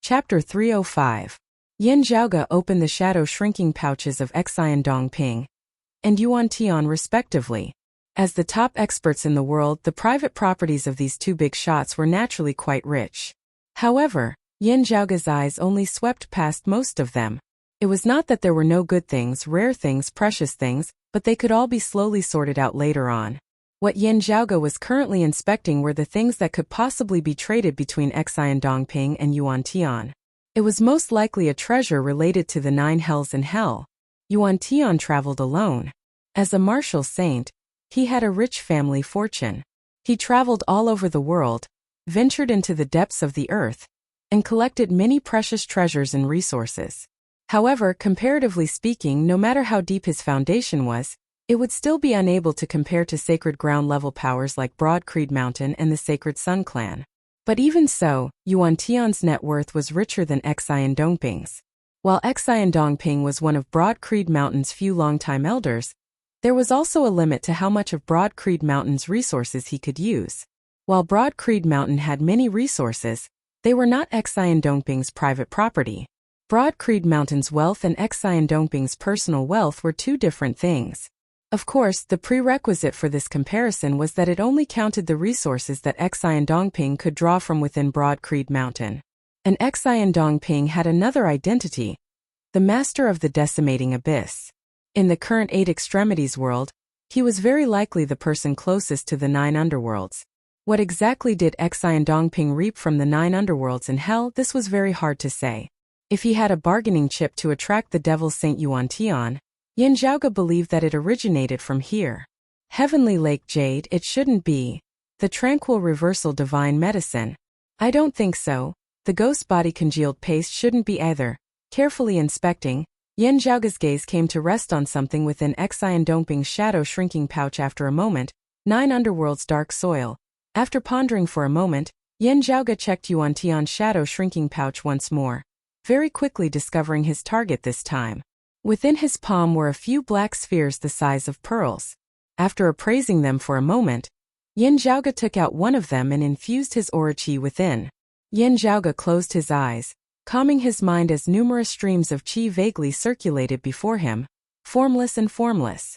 Chapter 305. Yin Zhaoge opened the shadow shrinking pouches of Xian Dongping and Yuan Tian respectively. As the top experts in the world, the private properties of these two big shots were naturally quite rich. However, Yin Zhaoge's eyes only swept past most of them. It was not that there were no good things, rare things, precious things, but they could all be slowly sorted out later on. What Yin Zhaoge was currently inspecting were the things that could possibly be traded between Xian Dongping and Yuan Tian. It was most likely a treasure related to the 9 hells in hell. Yuan Tian traveled alone. As a martial saint, he had a rich family fortune. He traveled all over the world, ventured into the depths of the earth, and collected many precious treasures and resources. However, comparatively speaking, no matter how deep his foundation was, it would still be unable to compare to sacred ground-level powers like Broad Creed Mountain and the Sacred Sun Clan. But even so, Yuan Tian's net worth was richer than Xian Dongping's. While Xian Dongping was one of Broad Creed Mountain's few longtime elders, there was also a limit to how much of Broad Creed Mountain's resources he could use. While Broad Creed Mountain had many resources, they were not Xian Dongping's private property. Broad Creed Mountain's wealth and Xian Dongping's personal wealth were two different things. Of course, the prerequisite for this comparison was that it only counted the resources that Xian Dongping could draw from within Broad Creed Mountain. And Xian Dongping had another identity: the master of the decimating abyss. In the current 8 extremities world, he was very likely the person closest to the 9 underworlds. What exactly did Xian Dongping reap from the 9 underworlds in hell? This was very hard to say. If he had a bargaining chip to attract the Devil's Saint Yuan Tian, Yin Zhaoge believed that it originated from here. Heavenly Lake Jade, it shouldn't be. The Tranquil Reversal Divine Medicine. I don't think so. The Ghost Body Congealed Paste shouldn't be either. Carefully inspecting, Yin Zhaoge's gaze came to rest on something within Xian Dongping's shadow shrinking pouch. After a moment, 9 underworlds dark soil. After pondering for a moment, Yin Zhaoge checked Yuan Tian's shadow shrinking pouch once more, very quickly discovering his target this time. Within his palm were a few black spheres the size of pearls. After appraising them for a moment, Yin Zhaoge took out one of them and infused his aura qi within. Yin Zhaoge closed his eyes, calming his mind as numerous streams of qi vaguely circulated before him, formless and formless.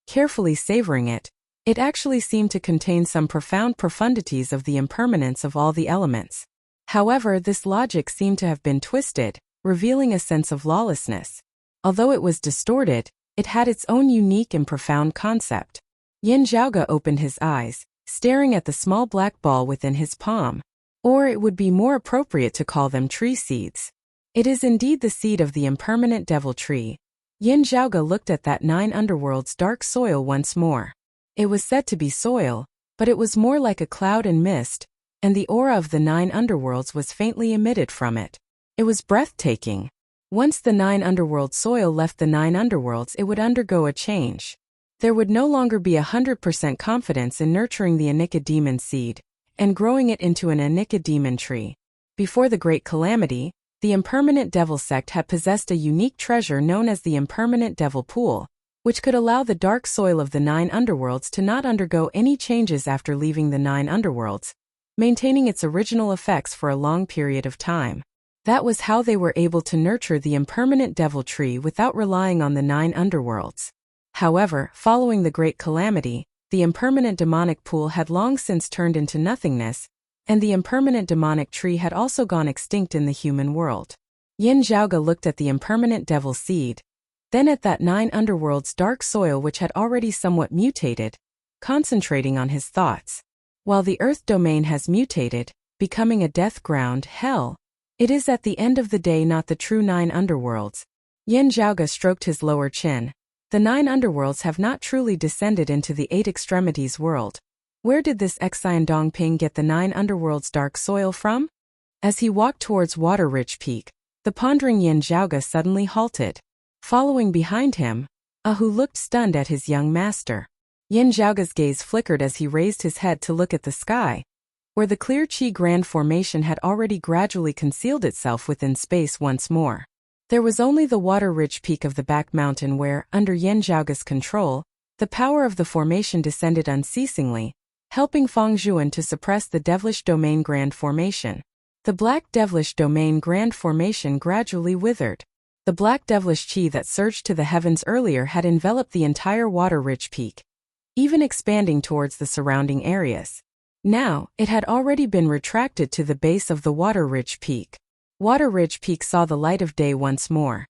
Carefully savoring it, it actually seemed to contain some profound profundities of the impermanence of all the elements. However, this logic seemed to have been twisted, revealing a sense of lawlessness. Although it was distorted, it had its own unique and profound concept. Yin Zhaoge opened his eyes, staring at the small black ball within his palm. Or it would be more appropriate to call them tree seeds. It is indeed the seed of the impermanent devil tree. Yin Zhaoge looked at that 9 underworld's dark soil once more. It was said to be soil, but it was more like a cloud and mist, and the aura of the 9 underworlds was faintly emitted from it. It was breathtaking. Once the 9 underworld soil left the 9 underworlds, it would undergo a change. There would no longer be 100% confidence in nurturing the Anika demon seed and growing it into an Anika demon tree. Before the Great Calamity, the Impermanent Devil sect had possessed a unique treasure known as the Impermanent Devil Pool, which could allow the dark soil of the 9 underworlds to not undergo any changes after leaving the 9 underworlds, maintaining its original effects for a long period of time. That was how they were able to nurture the impermanent devil tree without relying on the 9 underworlds. However, following the Great Calamity, the impermanent demonic pool had long since turned into nothingness, and the impermanent demonic tree had also gone extinct in the human world. Yin Zhaoge looked at the impermanent devil seed, then at that 9 underworld's dark soil which had already somewhat mutated, concentrating on his thoughts. While the earth domain has mutated, becoming a death ground, hell, it is at the end of the day not the true 9 underworlds. Yin Zhaoge stroked his lower chin. The 9 underworlds have not truly descended into the 8 extremities world. Where did this Xian Dongping get the 9 underworlds dark soil from? As he walked towards Water-Rich Peak, the pondering Yin Zhaoge suddenly halted. Following behind him, Ahu looked stunned at his young master. Yin Zhaoge's gaze flickered as he raised his head to look at the sky, where the clear Qi Grand Formation had already gradually concealed itself within space once more. There was only the water-rich peak of the back mountain where, under Yin Zhaoge's control, the power of the formation descended unceasingly, helping Feng Zhuan to suppress the devilish domain Grand Formation. The black devilish domain grand formation gradually withered. The black devilish chi that surged to the heavens earlier had enveloped the entire water-rich peak, even expanding towards the surrounding areas. Now, it had already been retracted to the base of the water-rich peak. Water-rich peak saw the light of day once more,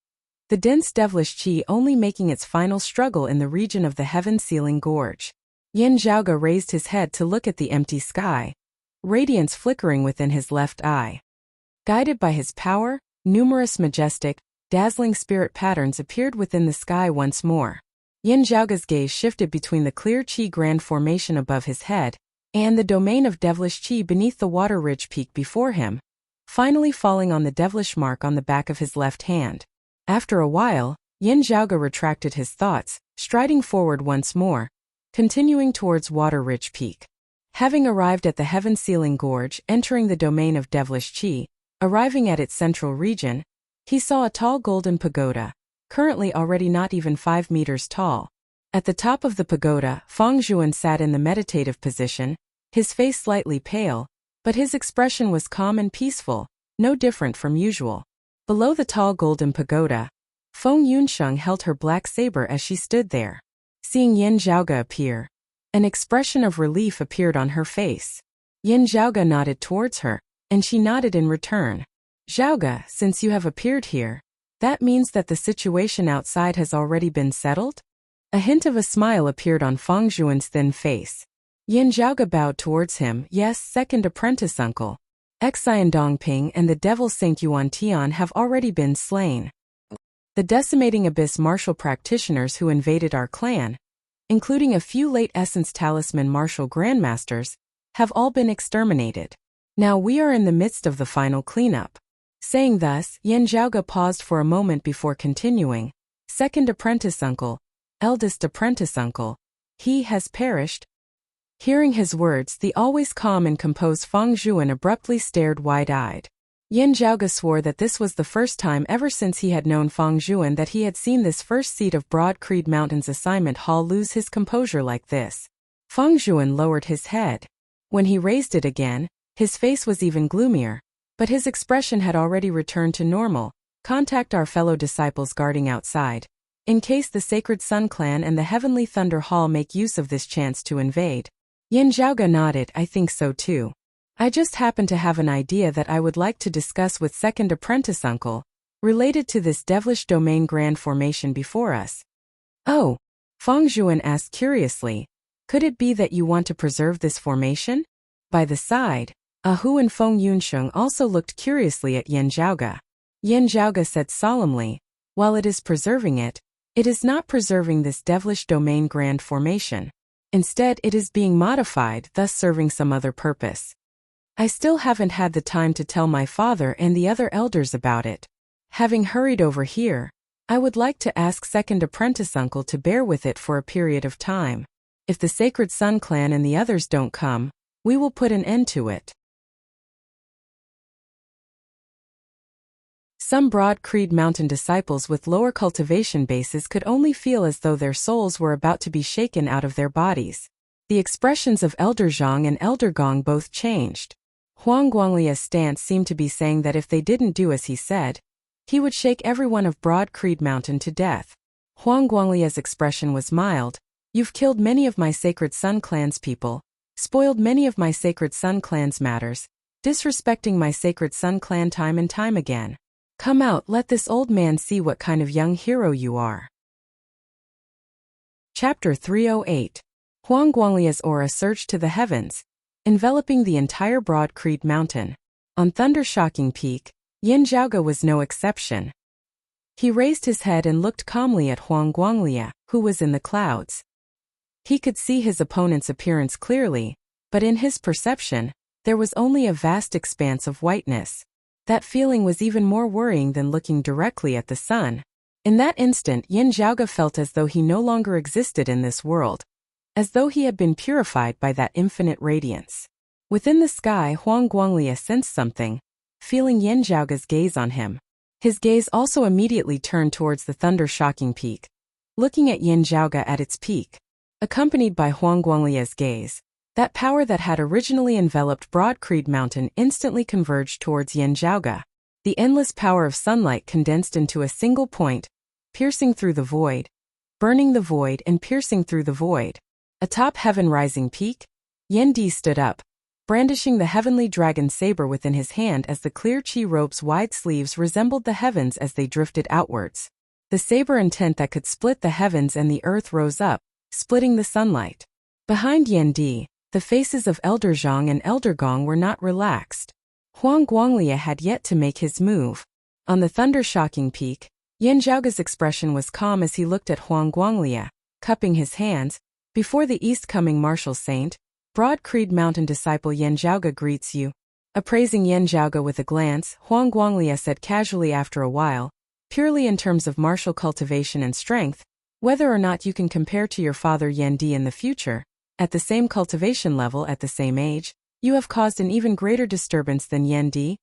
the dense devilish chi only making its final struggle in the region of the heaven-sealing gorge. Yin Zhaoge raised his head to look at the empty sky, radiance flickering within his left eye. Guided by his power, numerous majestic, dazzling spirit patterns appeared within the sky once more. Yin Zhaoge's gaze shifted between the clear chi grand formation above his head and the domain of devilish chi beneath the water-rich peak before him, finally falling on the devilish mark on the back of his left hand. After a while, Yin Zhaoge retracted his thoughts, striding forward once more, continuing towards water-rich peak. Having arrived at the heaven-sealing gorge, entering the domain of devilish chi, arriving at its central region, he saw a tall golden pagoda, currently already not even 5 meters tall. At the top of the pagoda, Feng Zhuan sat in the meditative position, his face slightly pale, but his expression was calm and peaceful, no different from usual. Below the tall golden pagoda, Feng Yunsheng held her black saber as she stood there. Seeing Yin Zhaoge appear, an expression of relief appeared on her face. Yin Zhaoge nodded towards her, and she nodded in return. Zhaoge, since you have appeared here, that means that the situation outside has already been settled? A hint of a smile appeared on Feng Zhuan's thin face. Yin Zhaoge bowed towards him. Yes, second apprentice uncle. Xian Dongping and the devil Saint Yuan Tian have already been slain. The decimating abyss martial practitioners who invaded our clan, including a few late essence talisman martial grandmasters, have all been exterminated. Now we are in the midst of the final cleanup. Saying thus, Yin Zhaoge paused for a moment before continuing. Second apprentice uncle, eldest apprentice uncle, he has perished. Hearing his words, the always calm and composed Feng Zhuan abruptly stared wide-eyed. Yin Zhaoge swore that this was the first time ever since he had known Feng Zhuan that he had seen this first seat of Broad Creed Mountain's assignment hall lose his composure like this. Feng Zhuan lowered his head. When he raised it again, his face was even gloomier, but his expression had already returned to normal. Contact our fellow disciples guarding outside, in case the Sacred Sun Clan and the Heavenly Thunder Hall make use of this chance to invade. Yin Zhaoge nodded. I think so too. I just happen to have an idea that I would like to discuss with second apprentice uncle, related to this devilish domain grand formation before us. Oh, Feng Zhuan asked curiously, could it be that you want to preserve this formation? By the side, Hu and Feng Yunsheng also looked curiously at Yin Zhaoge. Yin Zhaoge said solemnly, while it is preserving it, it is not preserving this devilish domain grand formation. Instead, it is being modified, thus serving some other purpose. I still haven't had the time to tell my father and the other elders about it. Having hurried over here, I would like to ask second apprentice uncle to bear with it for a period of time. If the Sacred Sun Clan and the others don't come, we will put an end to it. Some Broad Creed Mountain disciples with lower cultivation bases could only feel as though their souls were about to be shaken out of their bodies. The expressions of Elder Zhang and Elder Gong both changed. Huang Guanglia's stance seemed to be saying that if they didn't do as he said, he would shake everyone of Broad Creed Mountain to death. Huang Guanglia's expression was mild. You've killed many of my Sacred Sun Clan's people, spoiled many of my Sacred Sun Clan's matters, disrespecting my Sacred Sun Clan time and time again. Come out, let this old man see what kind of young hero you are. Chapter 308. Huang Guanglia's aura surged to the heavens, enveloping the entire Broad Creed Mountain. On Thunder-Shocking Peak, Yin Zhaoge was no exception. He raised his head and looked calmly at Huang Guanglia, who was in the clouds. He could see his opponent's appearance clearly, but in his perception, there was only a vast expanse of whiteness. That feeling was even more worrying than looking directly at the sun. In that instant, Yin Zhaoge felt as though he no longer existed in this world, as though he had been purified by that infinite radiance. Within the sky, Huang Guanglia sensed something, feeling Yin Zhaoge's gaze on him. His gaze also immediately turned towards the Thunder-Shocking Peak, looking at Yin Zhaoge at its peak. Accompanied by Huang Guanglia's gaze, That power that had originally enveloped Broad Creed Mountain instantly converged towards Yanjiaoge. The endless power of sunlight condensed into a single point, piercing through the void, burning the void and piercing through the void. Atop heaven-rising peak, Yendi stood up, brandishing the heavenly dragon saber within his hand as the clear chi robe's wide sleeves resembled the heavens as they drifted outwards. The saber intent that could split the heavens and the earth rose up, splitting the sunlight. Behind Yendi, the faces of Elder Zhang and Elder Gong were not relaxed. Huang Guanglia had yet to make his move. On the thunder-shocking peak, Yanjiaoge's expression was calm as he looked at Huang Guanglia, cupping his hands. Before the east-coming martial saint, Broad Creed Mountain disciple Yanjiaoge greets you. Appraising Yanjiaoge with a glance, Huang Guanglia said casually after a while, purely in terms of martial cultivation and strength, whether or not you can compare to your father Yendi in the future, at the same cultivation level at the same age, you have caused an even greater disturbance than Yendi.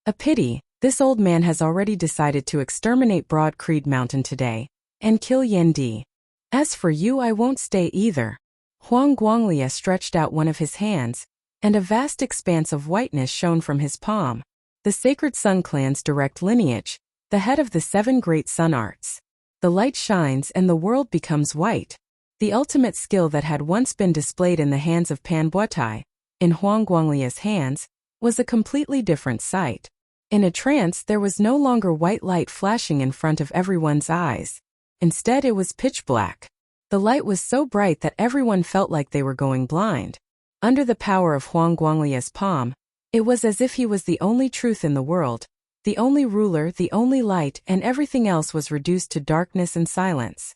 A pity, this old man has already decided to exterminate Broad Creed Mountain today, and kill Yendi. As for you, I won't stay either. Huang Guanglia stretched out one of his hands, and a vast expanse of whiteness shone from his palm. The sacred Sun Clan's direct lineage, the head of the 7 great sun arts. The light shines and the world becomes white. The ultimate skill that had once been displayed in the hands of Pan Buotai, in Huang Guanglia's hands, was a completely different sight. In a trance, there was no longer white light flashing in front of everyone's eyes. Instead, it was pitch black. The light was so bright that everyone felt like they were going blind. Under the power of Huang Guanglia's palm, it was as if he was the only truth in the world, the only ruler, the only light, and everything else was reduced to darkness and silence.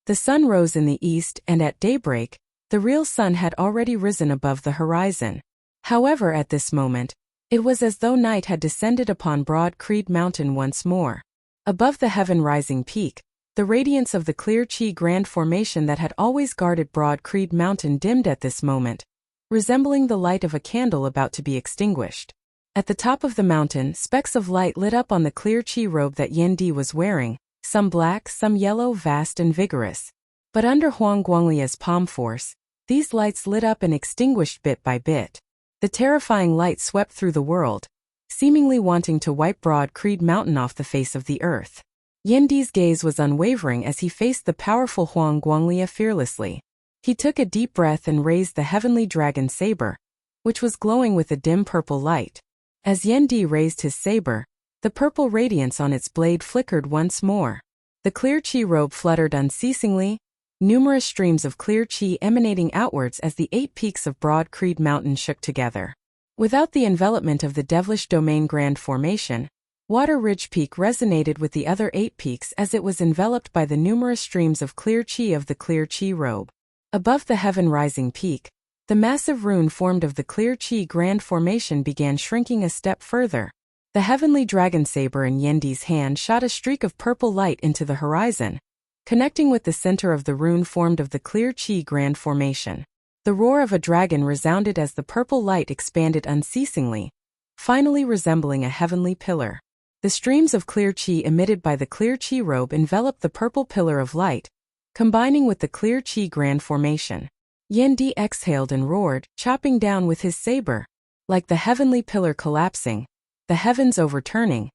The sun rose in the east, and at daybreak, the real sun had already risen above the horizon. However, at this moment, it was as though night had descended upon Broad Creed Mountain once more. Above the heaven-rising peak, the radiance of the clear chi grand formation that had always guarded Broad Creed Mountain dimmed at this moment, resembling the light of a candle about to be extinguished. At the top of the mountain, specks of light lit up on the clear chi robe that Yendi was wearing, some black, some yellow, vast and vigorous. But under Huang Guanglia's palm force, these lights lit up and extinguished bit by bit. The terrifying light swept through the world, seemingly wanting to wipe Broad Creed Mountain off the face of the earth. Yendi's gaze was unwavering as he faced the powerful Huang Guanglia fearlessly. He took a deep breath and raised the heavenly dragon saber, which was glowing with a dim purple light. As Yendi raised his saber, the purple radiance on its blade flickered once more. The clear chi robe fluttered unceasingly, numerous streams of clear chi emanating outwards as the 8 peaks of Broad Creed Mountain shook together. Without the envelopment of the devilish domain grand formation, Water Ridge Peak resonated with the other 8 peaks as it was enveloped by the numerous streams of clear chi of the clear chi robe. Above the heaven-rising peak, the massive rune formed of the clear chi grand formation began shrinking a step further. The heavenly dragon saber in Yendi's hand shot a streak of purple light into the horizon, connecting with the center of the rune formed of the clear chi grand formation. The roar of a dragon resounded as the purple light expanded unceasingly, finally resembling a heavenly pillar. The streams of clear chi emitted by the clear chi robe enveloped the purple pillar of light, combining with the clear chi grand formation. Yendi exhaled and roared, chopping down with his saber. Like the heavenly pillar collapsing, the heavens overturning,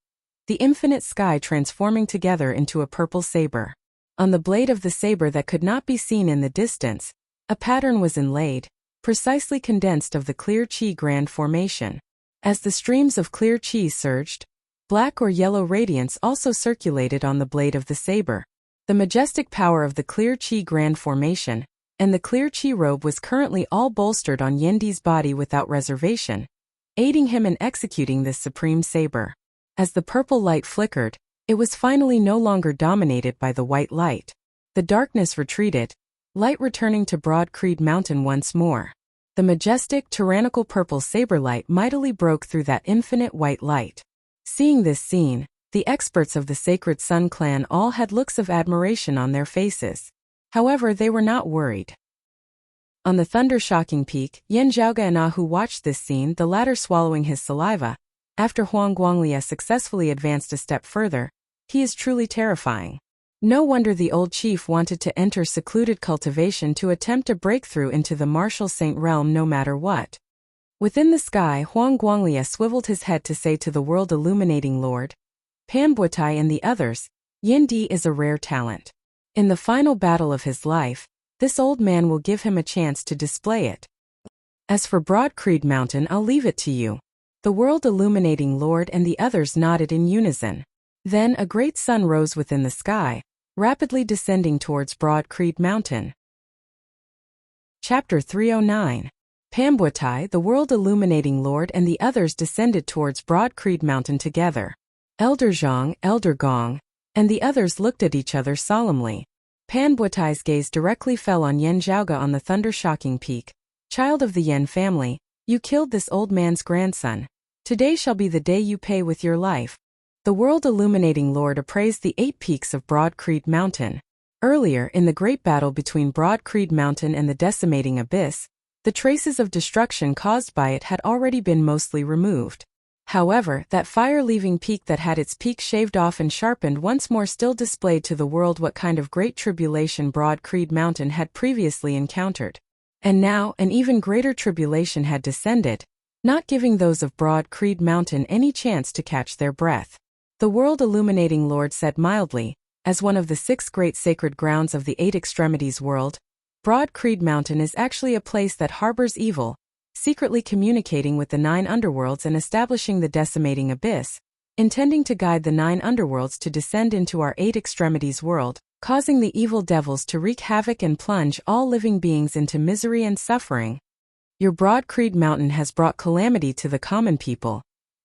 the infinite sky transforming together into a purple saber. On the blade of the saber that could not be seen in the distance, a pattern was inlaid, precisely condensed of the clear chi grand formation. As the streams of clear chi surged, black or yellow radiance also circulated on the blade of the saber. The majestic power of the clear chi grand formation, and the clear chi robe was currently all bolstered on Yendi's body without reservation, aiding him in executing this supreme saber. As the purple light flickered, it was finally no longer dominated by the white light. The darkness retreated, light returning to Broad Creed Mountain once more. The majestic, tyrannical purple saber light mightily broke through that infinite white light. Seeing this scene, the experts of the Sacred Sun Clan all had looks of admiration on their faces. However, they were not worried. On the thunder-shocking peak, Yanjiaoge and Ahu watched this scene, the latter swallowing his saliva. After Huang Guanglia successfully advanced a step further, he is truly terrifying. No wonder the old chief wanted to enter secluded cultivation to attempt a breakthrough into the martial saint realm no matter what. Within the sky, Huang Guanglia swiveled his head to say to the world-illuminating lord, Panbuatai and the others, Yin Di is a rare talent. In the final battle of his life, this old man will give him a chance to display it. As for Broad Creed Mountain, I'll leave it to you. The world-illuminating lord and the others nodded in unison. Then a great sun rose within the sky, rapidly descending towards Broad Creed Mountain. Chapter 309. Panbuatai, the world-illuminating lord and the others descended towards Broad Creed Mountain together. Elder Zhang, Elder Gong, and the others looked at each other solemnly. Panbuatai's gaze directly fell on Yen Zhaoga on the thunder-shocking peak. Child of the Yen family, you killed this old man's grandson. Today shall be the day you pay with your life. The world-illuminating lord appraised the 8 peaks of Broad Creed Mountain. Earlier, in the great battle between Broad Creed Mountain and the decimating abyss, the traces of destruction caused by it had already been mostly removed. However, that fire-leaving peak that had its peak shaved off and sharpened once more still displayed to the world what kind of great tribulation Broad Creed Mountain had previously encountered. And now, an even greater tribulation had descended, not giving those of Broad Creed Mountain any chance to catch their breath. The world-illuminating lord said mildly, as one of the 6 great sacred grounds of the 8 extremities world, Broad Creed Mountain is actually a place that harbors evil, secretly communicating with the 9 underworlds and establishing the decimating abyss, intending to guide the 9 underworlds to descend into our 8 extremities world, causing the evil devils to wreak havoc and plunge all living beings into misery and suffering. Your Broad Creed Mountain has brought calamity to the common people,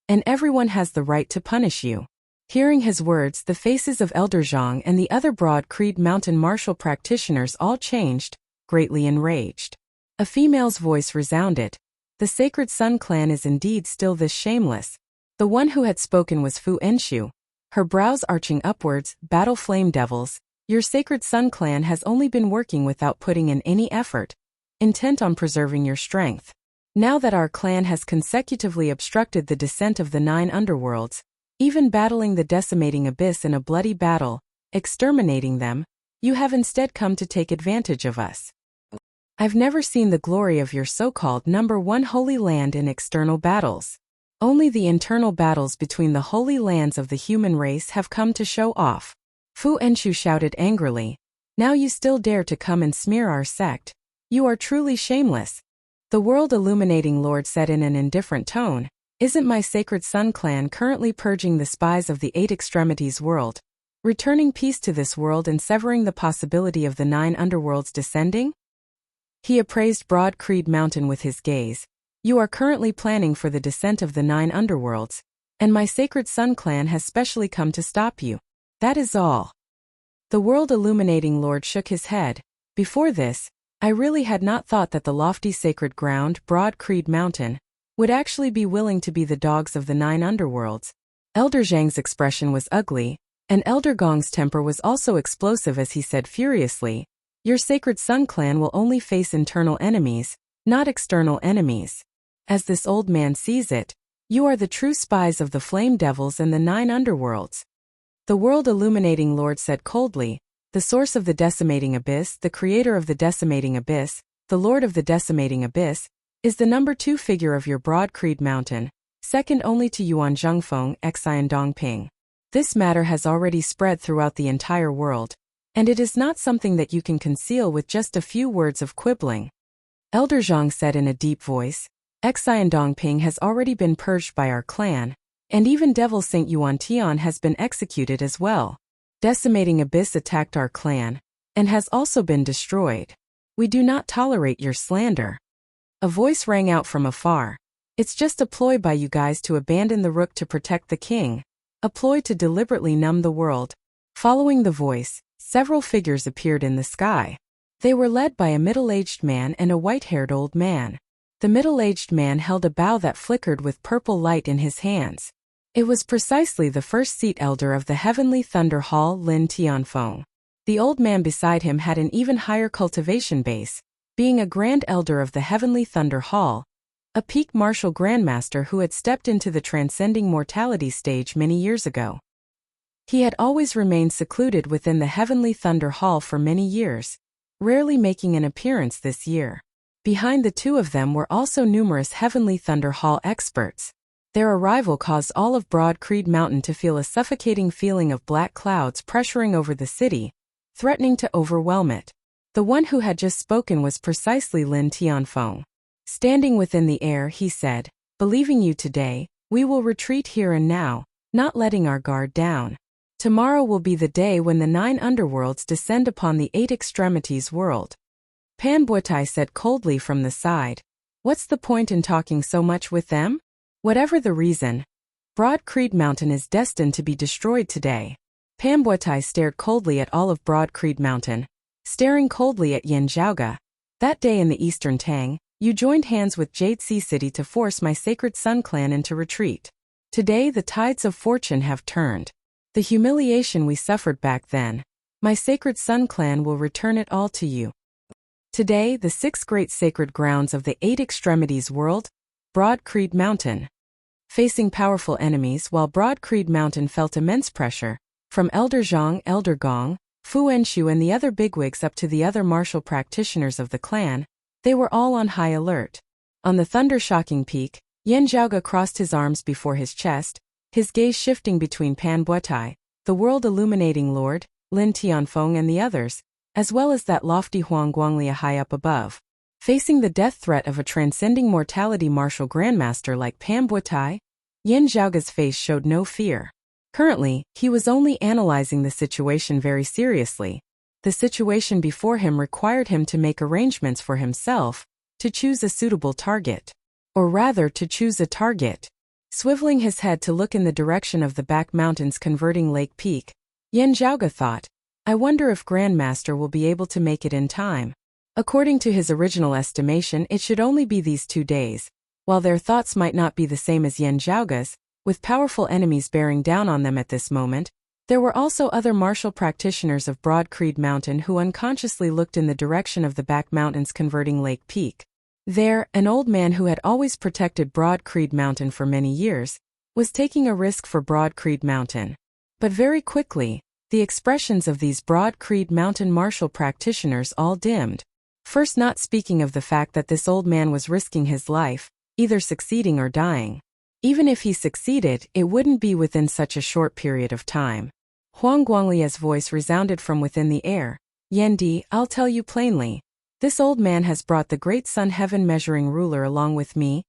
and everyone has the right to punish you. Hearing his words, the faces of Elder Zhang and the other Broad Creed Mountain martial practitioners all changed, greatly enraged. A female's voice resounded. The Sacred Sun clan is indeed still this shameless. The one who had spoken was Fu Enshu. Her brows arching upwards, battle flame devils, your Sacred Sun clan has only been working without putting in any effort, intent on preserving your strength. Now that our clan has consecutively obstructed the descent of the 9 underworlds, even battling the decimating abyss in a bloody battle, exterminating them, you have instead come to take advantage of us. I've never seen the glory of your so-called number 1 holy land in external battles. Only the internal battles between the holy lands of the human race have come to show off. Fu Enshu shouted angrily. Now you still dare to come and smear our sect. You are truly shameless. The world-illuminating lord said in an indifferent tone, Isn't my Sacred Sun clan currently purging the spies of the 8 extremities world, returning peace to this world and severing the possibility of the 9 underworlds descending? He appraised Broad Creed Mountain with his gaze. You are currently planning for the descent of the 9 underworlds, and my Sacred Sun clan has specially come to stop you. That is all. The world-illuminating lord shook his head. Before this, I really had not thought that the lofty sacred ground, Broad Creed Mountain, would actually be willing to be the dogs of the 9 underworlds. Elder Zhang's expression was ugly, and Elder Gong's temper was also explosive as he said furiously, Your Sacred Sun clan will only face internal enemies, not external enemies. As this old man sees it, you are the true spies of the flame devils and the 9 underworlds. The world-illuminating lord said coldly, The source of the decimating abyss, the creator of the decimating abyss, the lord of the decimating abyss, is the number 2 figure of your Broad Creed Mountain, second only to Yuan Zhengfeng, Xian Dongping. This matter has already spread throughout the entire world, and it is not something that you can conceal with just a few words of quibbling. Elder Zhang said in a deep voice, Xian Dongping has already been purged by our clan, and even Devil Saint Yuan Tian has been executed as well. Decimating Abyss attacked our clan, and has also been destroyed. We do not tolerate your slander. A voice rang out from afar. It's just a ploy by you guys to abandon the rook to protect the king. A ploy to deliberately numb the world. Following the voice, several figures appeared in the sky. They were led by a middle-aged man and a white-haired old man. The middle-aged man held a bow that flickered with purple light in his hands. It was precisely the first seat elder of the Heavenly Thunder Hall, Lin Tianfeng. The old man beside him had an even higher cultivation base, being a grand elder of the Heavenly Thunder Hall, a peak martial grandmaster who had stepped into the transcending mortality stage many years ago. He had always remained secluded within the heavenly Thunder Hall for many years, rarely making an appearance this year. Behind the two of them were also numerous heavenly Thunder Hall experts. Their arrival caused all of Broad Creed Mountain to feel a suffocating feeling of black clouds pressuring over the city, threatening to overwhelm it. The one who had just spoken was precisely Lin Tianfeng. Standing within the air, he said, "Believing you today, we will retreat here and now, not letting our guard down. Tomorrow will be the day when the 9 underworlds descend upon the 8 extremities world." Pan Buotai said coldly from the side, "What's the point in talking so much with them? Whatever the reason, Broad Creed Mountain is destined to be destroyed today." Pan Buotai stared coldly at all of Broad Creed Mountain, staring coldly at Yin Zhaoge. "That day in the Eastern Tang, you joined hands with Jade Sea City to force my Sacred Sun clan into retreat. Today the tides of fortune have turned. The humiliation we suffered back then, my Sacred Sun clan will return it all to you. Today the 6 great sacred grounds of the 8 extremities world, Broad Creed Mountain." Facing powerful enemies while Broad Creed Mountain felt immense pressure, from Elder Zhang, Elder Gong, Fu Enshu and the other bigwigs up to the other martial practitioners of the clan, they were all on high alert. On the thunder-shocking peak, Yin Zhaoge crossed his arms before his chest, his gaze shifting between Pan Buotai, the world-illuminating lord, Lin Tianfeng and the others, as well as that lofty Huang Guanglia high up above. Facing the death threat of a transcending mortality martial grandmaster like Pan Buotai, Yin Zhaoge's face showed no fear. Currently, he was only analyzing the situation very seriously. The situation before him required him to make arrangements for himself, to choose a suitable target. Or rather, to choose a target. Swiveling his head to look in the direction of the back mountains converting Lake Peak, Yin Zhaoge thought, "I wonder if Grandmaster will be able to make it in time." According to his original estimation, it should only be these 2 days. While their thoughts might not be the same as Yin Zhaoge's, with powerful enemies bearing down on them at this moment, there were also other martial practitioners of Broad Creed Mountain who unconsciously looked in the direction of the back mountains converting Lake Peak. There, an old man who had always protected Broad Creed Mountain for many years, was taking a risk for Broad Creed Mountain. But very quickly, the expressions of these Broad Creed Mountain martial practitioners all dimmed. First, not speaking of the fact that this old man was risking his life, either succeeding or dying. Even if he succeeded, it wouldn't be within such a short period of time. Huang Guanglia's voice resounded from within the air. "Yan Di, I'll tell you plainly. This old man has brought the great sun heaven measuring ruler along with me.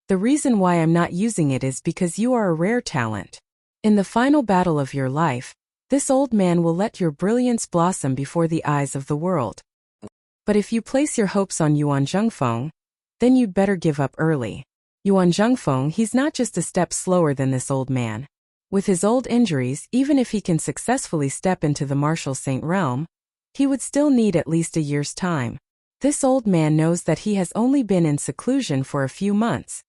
The reason why I'm not using it is because you are a rare talent. In the final battle of your life, this old man will let your brilliance blossom before the eyes of the world. But if you place your hopes on Yuan Zhengfeng, then you'd better give up early. Yuan Zhengfeng, he's not just a step slower than this old man. With his old injuries, even if he can successfully step into the martial saint realm, he would still need at least a year's time. This old man knows that he has only been in seclusion for a few months.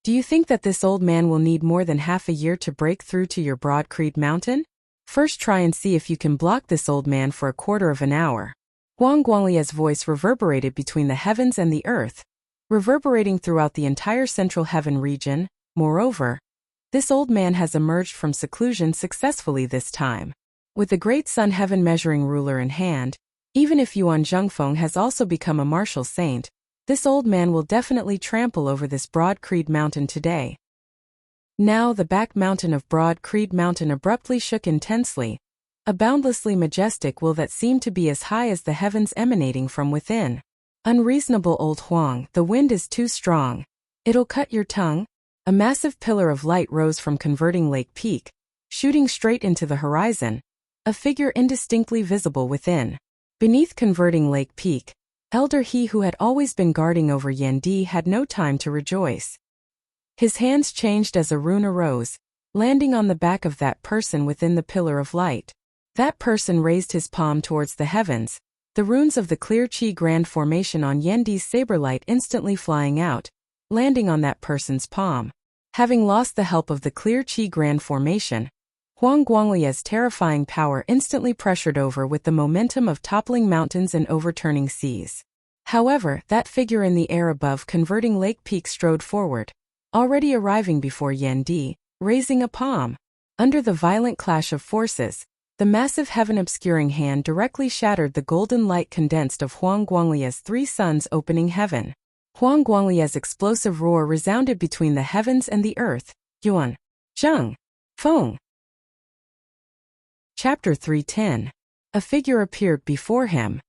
Do you think that this old man will need more than half a year to break through to your Broad Creed Mountain? First try and see if you can block this old man for a quarter of an hour." Huang Guanglia's voice reverberated between the heavens and the earth, reverberating throughout the entire central heaven region. Moreover, this old man has emerged from seclusion successfully this time. With the great sun heaven measuring ruler in hand, even if Yuan Zhengfeng has also become a martial saint, this old man will definitely trample over this Broad Creed Mountain today. Now the back mountain of Broad Creed Mountain abruptly shook intensely, a boundlessly majestic will that seemed to be as high as the heavens emanating from within. "Unreasonable old Huang, the wind is too strong. It'll cut your tongue." A massive pillar of light rose from converting Lake Peak, shooting straight into the horizon, a figure indistinctly visible within. Beneath converting Lake Peak, Elder He who had always been guarding over Yan Di had no time to rejoice. His hands changed as a rune arose, landing on the back of that person within the pillar of light. That person raised his palm towards the heavens, the runes of the clear Qi Grand Formation on Yan Di's saber light instantly flying out, landing on that person's palm. Having lost the help of the clear Qi Grand Formation, Huang Guanglia's terrifying power instantly pressured over with the momentum of toppling mountains and overturning seas. However, that figure in the air above converting Lake Peak strode forward, already arriving before Yan Di, raising a palm. Under the violent clash of forces, the massive heaven-obscuring hand directly shattered the golden light condensed of Huang Guanglia's 3 sons opening heaven. Huang Guanglia's explosive roar resounded between the heavens and the earth. Yuan. Zheng. Feng. Chapter 310. A figure appeared before him.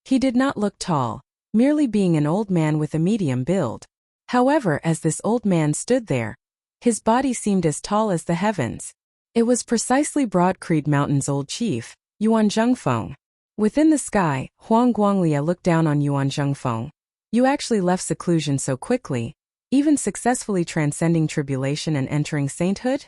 He did not look tall, merely being an old man with a medium build. However, as this old man stood there, his body seemed as tall as the heavens. It was precisely Broad Creed Mountain's old chief, Yuan Zhengfeng. Within the sky, Huang Guanglia looked down on Yuan Zhengfeng. You actually left seclusion so quickly, even successfully transcending tribulation and entering sainthood?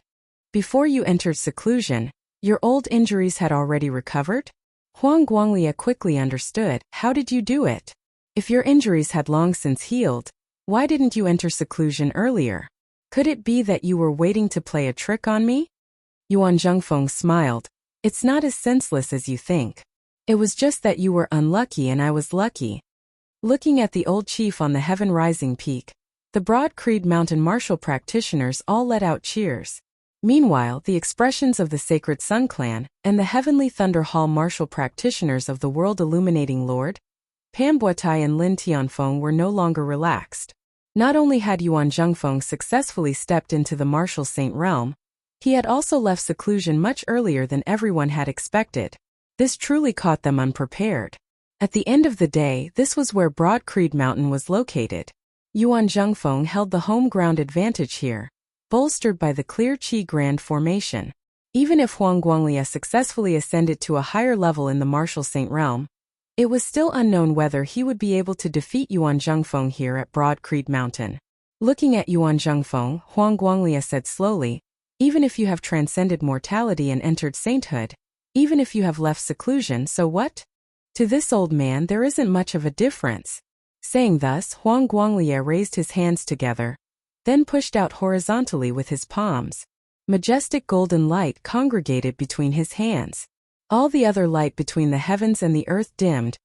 Before you entered seclusion, your old injuries had already recovered? Huang Guanglia quickly understood. How did you do it? If your injuries had long since healed, why didn't you enter seclusion earlier? Could it be that you were waiting to play a trick on me? Yuan Zhengfeng smiled. It's not as senseless as you think. It was just that you were unlucky and I was lucky. Looking at the old chief on the heaven-rising peak, the Broad Creed Mountain martial practitioners all let out cheers. Meanwhile, the expressions of the Sacred Sun Clan and the Heavenly Thunder Hall martial practitioners of the World Illuminating Lord, Pan Buotai and Lin Tianfeng were no longer relaxed. Not only had Yuan Zhengfeng successfully stepped into the martial saint realm, he had also left seclusion much earlier than everyone had expected. This truly caught them unprepared. At the end of the day, this was where Broad Creed Mountain was located. Yuan Zhengfeng held the home ground advantage here, bolstered by the clear Qi Grand Formation. Even if Huang Guanglia successfully ascended to a higher level in the martial saint realm, it was still unknown whether he would be able to defeat Yuan Zhengfeng here at Broad Creed Mountain. Looking at Yuan Zhengfeng, Huang Guanglia said slowly, even if you have transcended mortality and entered sainthood, even if you have left seclusion, so what? To this old man there isn't much of a difference. Saying thus, Huang Guanglia raised his hands together, then pushed out horizontally with his palms. Majestic golden light congregated between his hands. All the other light between the heavens and the earth dimmed,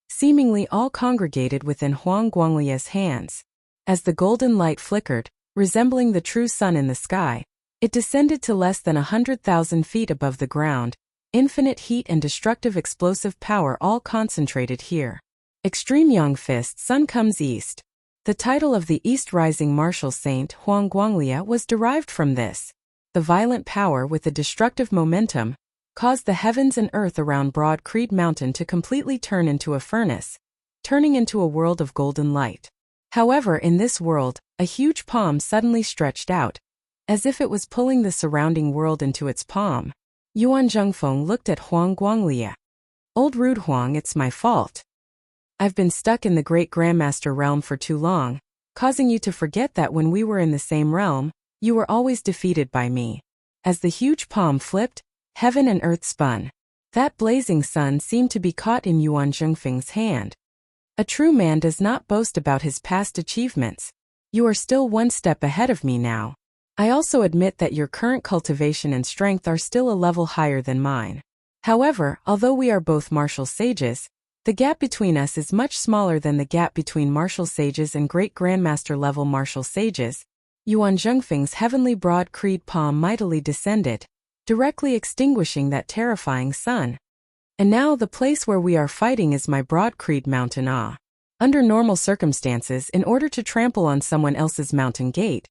seemingly all congregated within Huang Guanglia's hands. As the golden light flickered, resembling the true sun in the sky, it descended to less than 100,000 feet above the ground. Infinite heat and destructive explosive power all concentrated here. Extreme Yang Fist Sun Comes East. The title of the East Rising Martial Saint Huang Guanglia was derived from this. The violent power with the destructive momentum caused the heavens and earth around Broad Creed Mountain to completely turn into a furnace, turning into a world of golden light. However, in this world, a huge palm suddenly stretched out, as if it was pulling the surrounding world into its palm. Yuan Zhengfeng looked at Huang Guanglia. Old rude Huang, it's my fault. I've been stuck in the great Grandmaster realm for too long, causing you to forget that when we were in the same realm, you were always defeated by me. As the huge palm flipped, heaven and earth spun. That blazing sun seemed to be caught in Yuan Zhengfeng's hand. A true man does not boast about his past achievements. You are still one step ahead of me now. I also admit that your current cultivation and strength are still a level higher than mine. However, although we are both martial sages, the gap between us is much smaller than the gap between martial sages and great grandmaster level martial sages. Yuan Zhengfeng's heavenly broad creed palm mightily descended, directly extinguishing that terrifying sun. And now the place where we are fighting is my Broad Creed Mountain. Under normal circumstances, in order to trample on someone else's mountain gate,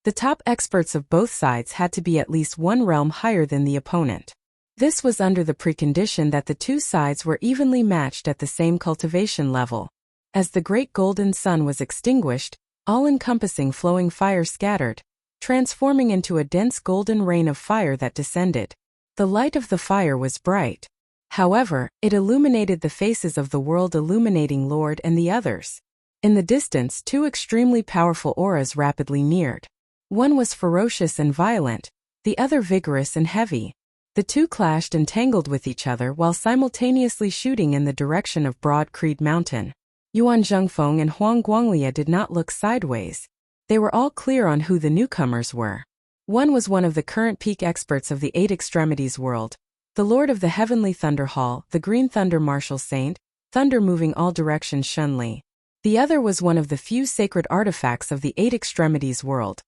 the top experts of both sides had to be at least one realm higher than the opponent. This was under the precondition that the two sides were evenly matched at the same cultivation level. As the great golden sun was extinguished, all-encompassing flowing fire scattered, transforming into a dense golden rain of fire that descended. The light of the fire was bright. However, it illuminated the faces of the World Illuminating Lord and the others. In the distance, two extremely powerful auras rapidly neared. One was ferocious and violent, the other vigorous and heavy. The two clashed and tangled with each other while simultaneously shooting in the direction of Broad Creed Mountain. Yuan Zhengfeng and Huang Guanglia did not look sideways. They were all clear on who the newcomers were. One was one of the current peak experts of the Eight Extremities world, the Lord of the Heavenly Thunder Hall, the Green Thunder Martial Saint, thunder moving all directions Shunli. The other was one of the few sacred artifacts of the Eight Extremities world,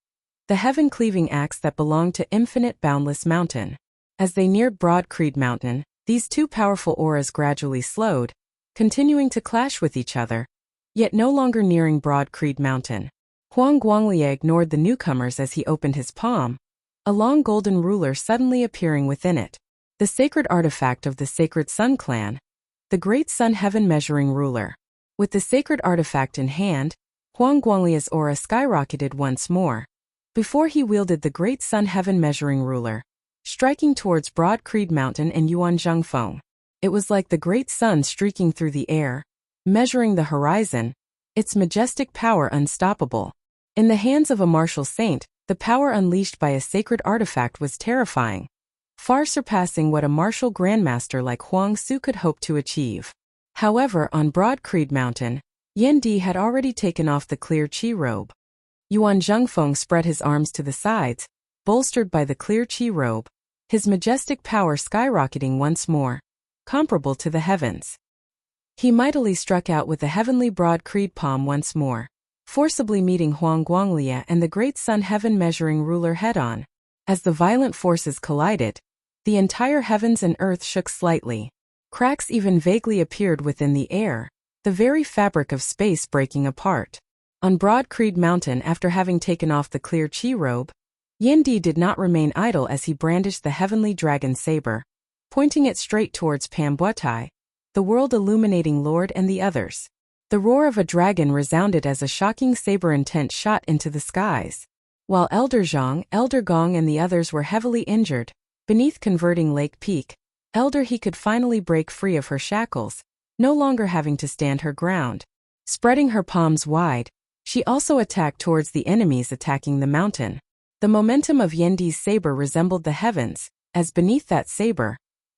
the heaven-cleaving axe that belonged to Infinite Boundless Mountain. As they neared Broad Creed Mountain, these two powerful auras gradually slowed, continuing to clash with each other, yet no longer nearing Broad Creed Mountain. Huang Guanglie ignored the newcomers as he opened his palm, a long golden ruler suddenly appearing within it. The sacred artifact of the Sacred Sun Clan, the Great Sun Heaven Measuring Ruler. With the sacred artifact in hand, Huang Guanglie's aura skyrocketed once more, before he wielded the Great Sun Heaven Measuring Ruler, striking towards Broad Creed Mountain and Yuanzhangfeng. It was like the great sun streaking through the air, measuring the horizon, its majestic power unstoppable. In the hands of a martial saint, the power unleashed by a sacred artifact was terrifying, far surpassing what a martial grandmaster like Huang Su could hope to achieve. However, on Broad Creed Mountain, Yan Di had already taken off the clear qi robe. Yuan Zhengfeng spread his arms to the sides, bolstered by the clear qi robe, his majestic power skyrocketing once more, comparable to the heavens. He mightily struck out with the heavenly Broad Creed palm once more, forcibly meeting Huang Guanglie and the Great Sun Heaven Measuring Ruler head-on. As the violent forces collided, the entire heavens and earth shook slightly. Cracks even vaguely appeared within the air, the very fabric of space breaking apart. On Broad Creed Mountain, after having taken off the clear qi robe, Yan Di did not remain idle as he brandished the heavenly dragon saber, pointing it straight towards Panbuatai, the world-illuminating lord and the others. The roar of a dragon resounded as a shocking saber intent shot into the skies. While Elder Zhang, Elder Gong and the others were heavily injured, beneath converting Lake Peak, Elder He could finally break free of her shackles, no longer having to stand her ground. Spreading her palms wide, she also attacked towards the enemies attacking the mountain. The momentum of Yan Di's saber resembled the heavens, as beneath that saber,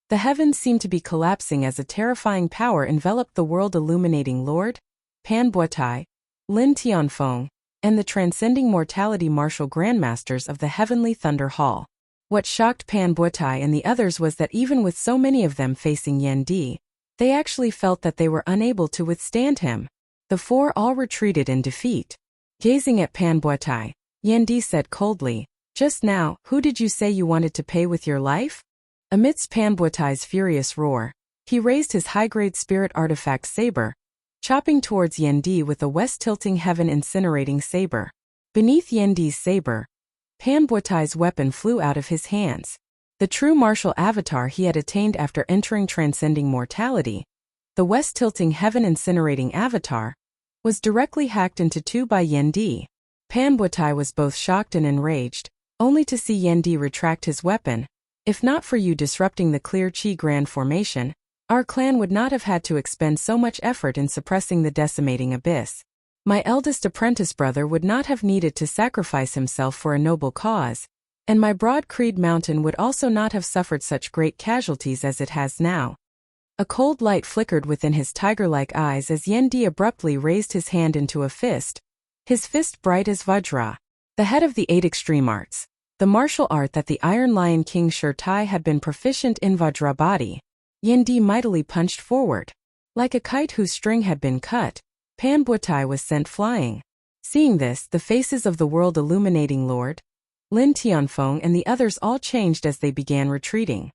the heavens seemed to be collapsing as a terrifying power enveloped the world-illuminating Lord, Panbuatai, Lin Tianfeng, and the transcending mortality martial grandmasters of the Heavenly Thunder Hall. What shocked Panbuatai and the others was that even with so many of them facing Yan Di, they actually felt that they were unable to withstand him. The four all retreated in defeat. Gazing at Panbuatai, Yan Di said coldly, "Just now, who did you say you wanted to pay with your life?" Amidst Panbuatai's furious roar, he raised his high-grade spirit artifact saber, chopping towards Yan Di with a west-tilting heaven incinerating saber. Beneath Yan Di's saber, Panbuatai's weapon flew out of his hands. The true martial avatar he had attained after entering transcending mortality, the west-tilting heaven incinerating avatar, was directly hacked into two by Yan Di. Panbuatai was both shocked and enraged, only to see Yan Di retract his weapon. "If not for you disrupting the clear qi grand formation, our clan would not have had to expend so much effort in suppressing the decimating abyss. My eldest apprentice brother would not have needed to sacrifice himself for a noble cause, and my Broad Creed Mountain would also not have suffered such great casualties as it has now." A cold light flickered within his tiger-like eyes as Yan Di abruptly raised his hand into a fist, his fist bright as Vajra. The head of the 8 extreme arts, the martial art that the Iron Lion King Shur Tai had been proficient in Vajra body, Yan Di mightily punched forward. Like a kite whose string had been cut, Panbuatai was sent flying. Seeing this, the faces of the world-illuminating Lord, Lin Tianfeng and the others all changed as they began retreating.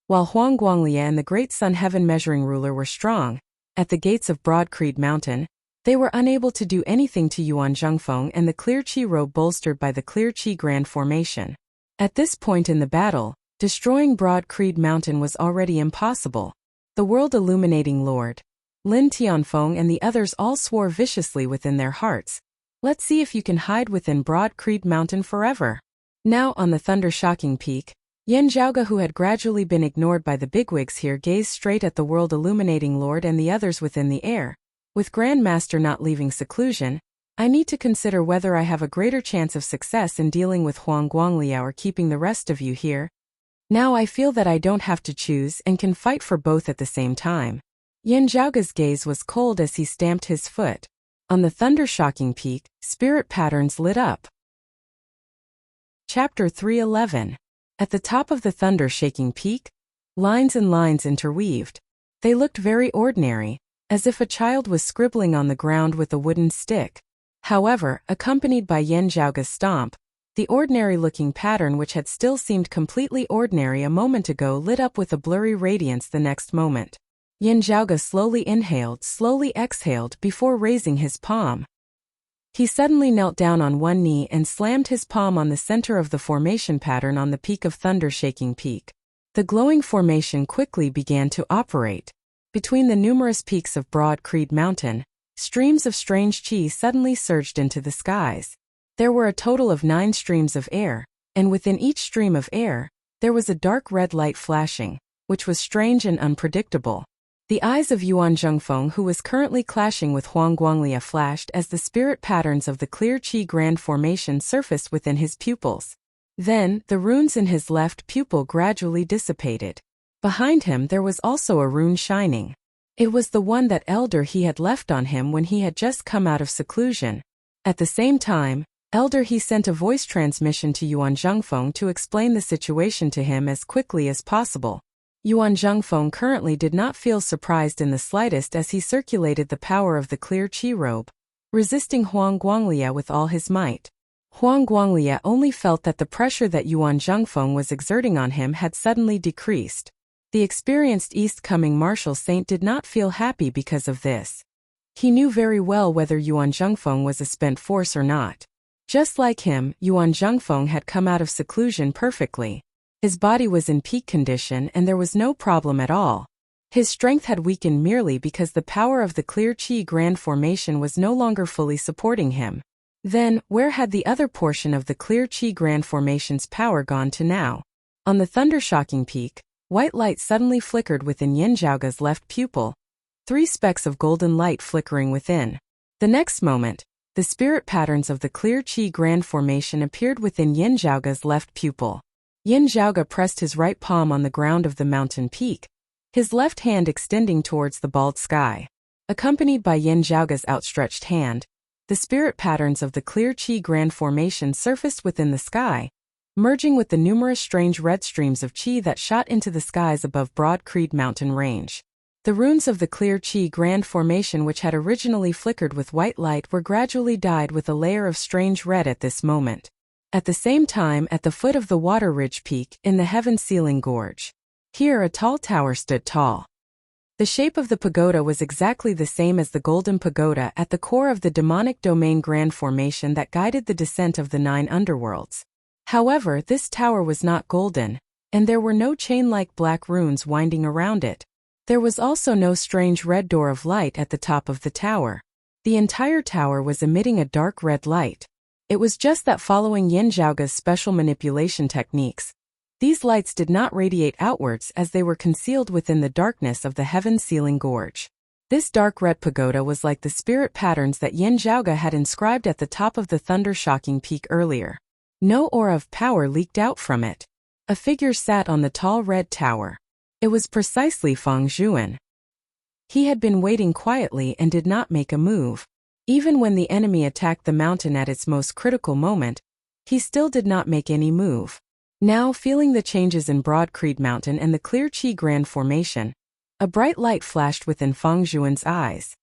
While Huang Guanglie and the Great Sun Heaven Measuring Ruler were strong, at the gates of Broad Creed Mountain, they were unable to do anything to Yuan Zhengfeng and the clear qi robe bolstered by the clear qi grand formation. At this point in the battle, destroying Broad Creed Mountain was already impossible. The world-illuminating Lord, Lin Tianfeng and the others all swore viciously within their hearts, "Let's see if you can hide within Broad Creed Mountain forever." Now on the thunder-shocking peak, Yan Zhaoge, who had gradually been ignored by the bigwigs here, gazed straight at the world-illuminating Lord and the others within the air. "With Grandmaster not leaving seclusion, I need to consider whether I have a greater chance of success in dealing with Huang Guanglie or keeping the rest of you here. Now I feel that I don't have to choose and can fight for both at the same time." Yan Zhaoge's gaze was cold as he stamped his foot. On the thunder-shocking peak, spirit patterns lit up. Chapter 311. At the top of the thunder-shaking peak, lines and lines interweaved. They looked very ordinary, as if a child was scribbling on the ground with a wooden stick. However, accompanied by Yan Zhaoge's stomp, The ordinary-looking pattern which had still seemed completely ordinary a moment ago lit up with a blurry radiance the next moment. Yin Zhaoge slowly inhaled, slowly exhaled before raising his palm. He suddenly knelt down on one knee and slammed his palm on the center of the formation pattern on the peak of Thunder-Shaking Peak. The glowing formation quickly began to operate. Between the numerous peaks of Broad Creed Mountain, streams of strange qi suddenly surged into the skies. There were a total of 9 streams of air, and within each stream of air, there was a dark red light flashing, which was strange and unpredictable. The eyes of Yuan Zhengfeng, who was currently clashing with Huang Guanglia, flashed as the spirit patterns of the clear qi grand formation surfaced within his pupils. Then, the runes in his left pupil gradually dissipated. Behind him there was also a rune shining. It was the one that Elder He had left on him when he had just come out of seclusion. At the same time, Elder He sent a voice transmission to Yuan Zhengfeng to explain the situation to him as quickly as possible. Yuan Zhengfeng currently did not feel surprised in the slightest as he circulated the power of the clear qi robe, resisting Huang Guanglia with all his might. Huang Guanglia only felt that the pressure that Yuan Zhengfeng was exerting on him had suddenly decreased. The experienced East-coming martial saint did not feel happy because of this. He knew very well whether Yuan Zhengfeng was a spent force or not. Just like him, Yuan Zhengfeng had come out of seclusion perfectly. His body was in peak condition and there was no problem at all. His strength had weakened merely because the power of the clear qi grand formation was no longer fully supporting him. Then, where had the other portion of the clear qi grand formation's power gone to now? On the thunder-shocking peak, white light suddenly flickered within Yin Zhaoge's left pupil, 3 specks of golden light flickering within. The next moment, the spirit patterns of the clear qi grand formation appeared within Yin Zhaoge's left pupil. Yin Zhaoge pressed his right palm on the ground of the mountain peak, his left hand extending towards the bald sky. Accompanied by Yin Zhaoge's outstretched hand, the spirit patterns of the clear qi grand formation surfaced within the sky, merging with the numerous strange red streams of qi that shot into the skies above Broad Creed Mountain range. The runes of the clear qi grand formation which had originally flickered with white light were gradually dyed with a layer of strange red at this moment. At the same time, at the foot of the Water Ridge Peak, in the heaven-sealing gorge, here a tall tower stood tall. The shape of the pagoda was exactly the same as the Golden Pagoda at the core of the demonic domain grand formation that guided the descent of the 9 underworlds. However, this tower was not golden, and there were no chain-like black runes winding around it. There was also no strange red door of light at the top of the tower. The entire tower was emitting a dark red light. It was just that following Yin Zhaoge's special manipulation techniques, these lights did not radiate outwards as they were concealed within the darkness of the heaven-sealing gorge. This dark red pagoda was like the spirit patterns that Yin Zhaoge had inscribed at the top of the thunder-shocking peak earlier. No aura of power leaked out from it. A figure sat on the tall red tower. It was precisely Feng Zhuan. He had been waiting quietly and did not make a move. Even when the enemy attacked the mountain at its most critical moment, he still did not make any move. Now, feeling the changes in Broad Creed Mountain and the clear qi grand formation, a bright light flashed within Feng Zhuan's eyes.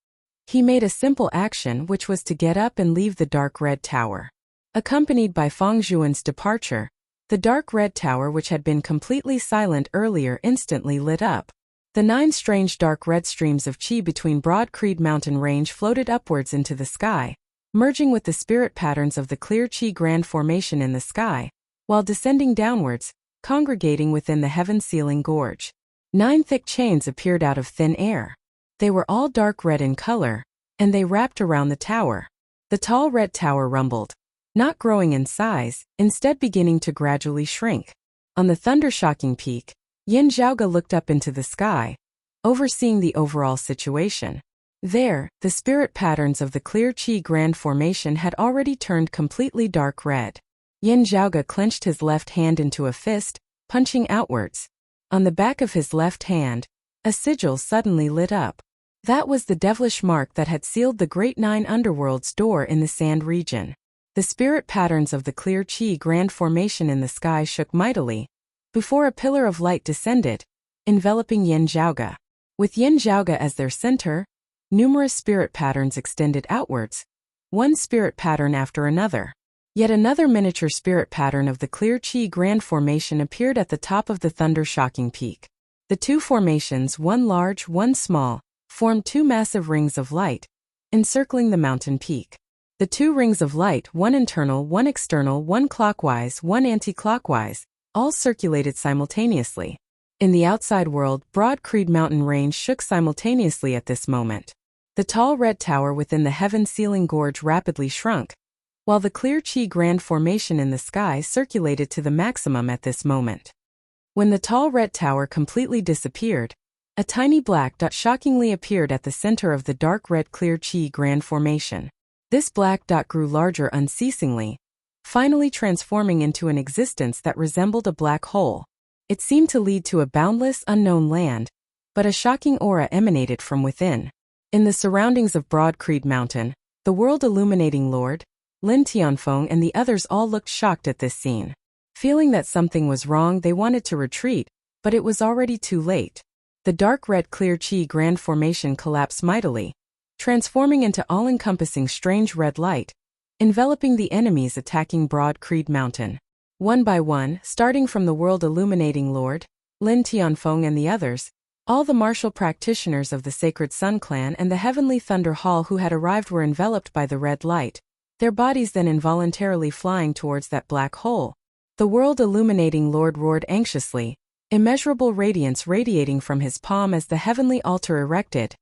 He made a simple action, which was to get up and leave the dark red tower. Accompanied by Feng Zhuan's departure, the dark red tower, which had been completely silent earlier, instantly lit up. The 9 strange dark red streams of qi between Broad Creed Mountain range floated upwards into the sky, merging with the spirit patterns of the clear qi grand formation in the sky, while descending downwards, congregating within the heaven-sealing gorge. 9 thick chains appeared out of thin air. They were all dark red in color, and they wrapped around the tower. The tall red tower rumbled, not growing in size, instead beginning to gradually shrink. On the thunder-shocking peak, Yin Zhaoge looked up into the sky, overseeing the overall situation. There, the spirit patterns of the clear qi grand formation had already turned completely dark red. Yin Zhaoge clenched his left hand into a fist, punching outwards. On the back of his left hand, a sigil suddenly lit up. That was the devilish mark that had sealed the Great 9 Underworld's door in the sand region. The spirit patterns of the clear qi grand formation in the sky shook mightily, before a pillar of light descended, enveloping Yin Zhaoge. With Yin Zhaoge as their center, numerous spirit patterns extended outwards, one spirit pattern after another. Yet another miniature spirit pattern of the Clear Chi Grand Formation appeared at the top of the thunder-shocking peak. The two formations, one large, one small, formed two massive rings of light, encircling the mountain peak. The two rings of light, one internal, one external, one clockwise, one anti-clockwise, all circulated simultaneously. In the outside world, Broad Creed Mountain Range shook simultaneously at this moment. The tall red tower within the heaven-sealing gorge rapidly shrunk, while the Clear Chi Grand Formation in the sky circulated to the maximum at this moment. When the tall red tower completely disappeared, a tiny black dot shockingly appeared at the center of the dark red Clear Chi Grand Formation. This black dot grew larger unceasingly, finally transforming into an existence that resembled a black hole. It seemed to lead to a boundless, unknown land, but a shocking aura emanated from within. In the surroundings of Broad Creed Mountain, the world-illuminating Lord, Lin Tianfeng and the others all looked shocked at this scene. Feeling that something was wrong, they wanted to retreat, but it was already too late. The dark red Clear Chi Grand Formation collapsed mightily, transforming into all-encompassing strange red light, enveloping the enemies attacking Broad Creed Mountain. One by one, starting from the world-illuminating Lord, Lin Tianfeng and the others, all the martial practitioners of the Sacred Sun Clan and the Heavenly Thunder Hall who had arrived were enveloped by the red light, their bodies then involuntarily flying towards that black hole. The world-illuminating Lord roared anxiously, immeasurable radiance radiating from his palm as the heavenly altar erected,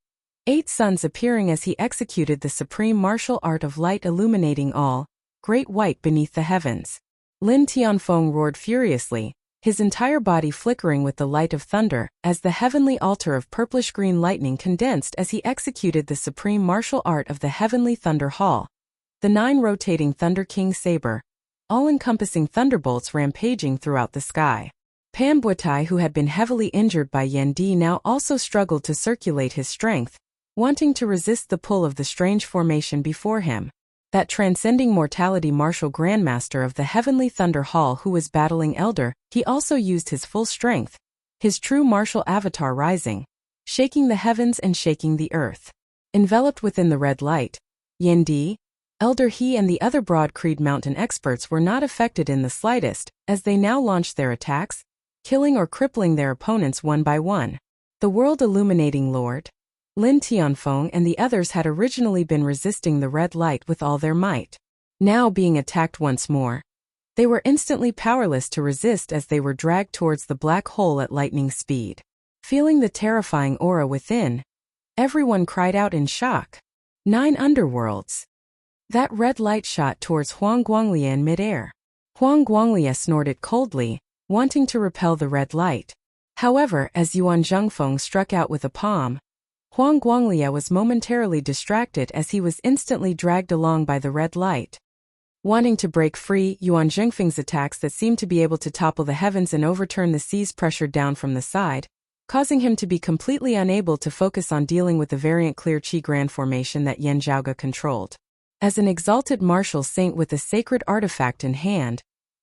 8 suns appearing as he executed the supreme martial art of light illuminating all, great white beneath the heavens. Lin Tianfeng roared furiously, his entire body flickering with the light of thunder, as the heavenly altar of purplish-green lightning condensed as he executed the supreme martial art of the Heavenly Thunder Hall. The 9 rotating Thunder King saber, all-encompassing thunderbolts rampaging throughout the sky. Pan Buotai, who had been heavily injured by Yan Di, now also struggled to circulate his strength, wanting to resist the pull of the strange formation before him. That transcending mortality martial grandmaster of the Heavenly Thunder Hall who was battling Elder, he also used his full strength, his true martial avatar rising, shaking the heavens and shaking the earth. Enveloped within the red light, Yan Di, Elder He and the other Broad Creed Mountain experts were not affected in the slightest, as they now launched their attacks, killing or crippling their opponents one by one. The world-illuminating Lord, Lin Tianfeng and the others had originally been resisting the red light with all their might. Now being attacked once more, they were instantly powerless to resist as they were dragged towards the black hole at lightning speed. Feeling the terrifying aura within, everyone cried out in shock. 9 underworlds. That red light shot towards Huang Guanglia in midair. Huang Guanglia snorted coldly, wanting to repel the red light. However, as Yuan Zhengfeng struck out with a palm, Huang Guanglia was momentarily distracted as he was instantly dragged along by the red light. Wanting to break free, Yuan Zhengfeng's attacks that seemed to be able to topple the heavens and overturn the seas pressured down from the side, causing him to be completely unable to focus on dealing with the variant Clear Chi Grand Formation that Yan Zhaoge controlled. As an exalted martial saint with a sacred artifact in hand,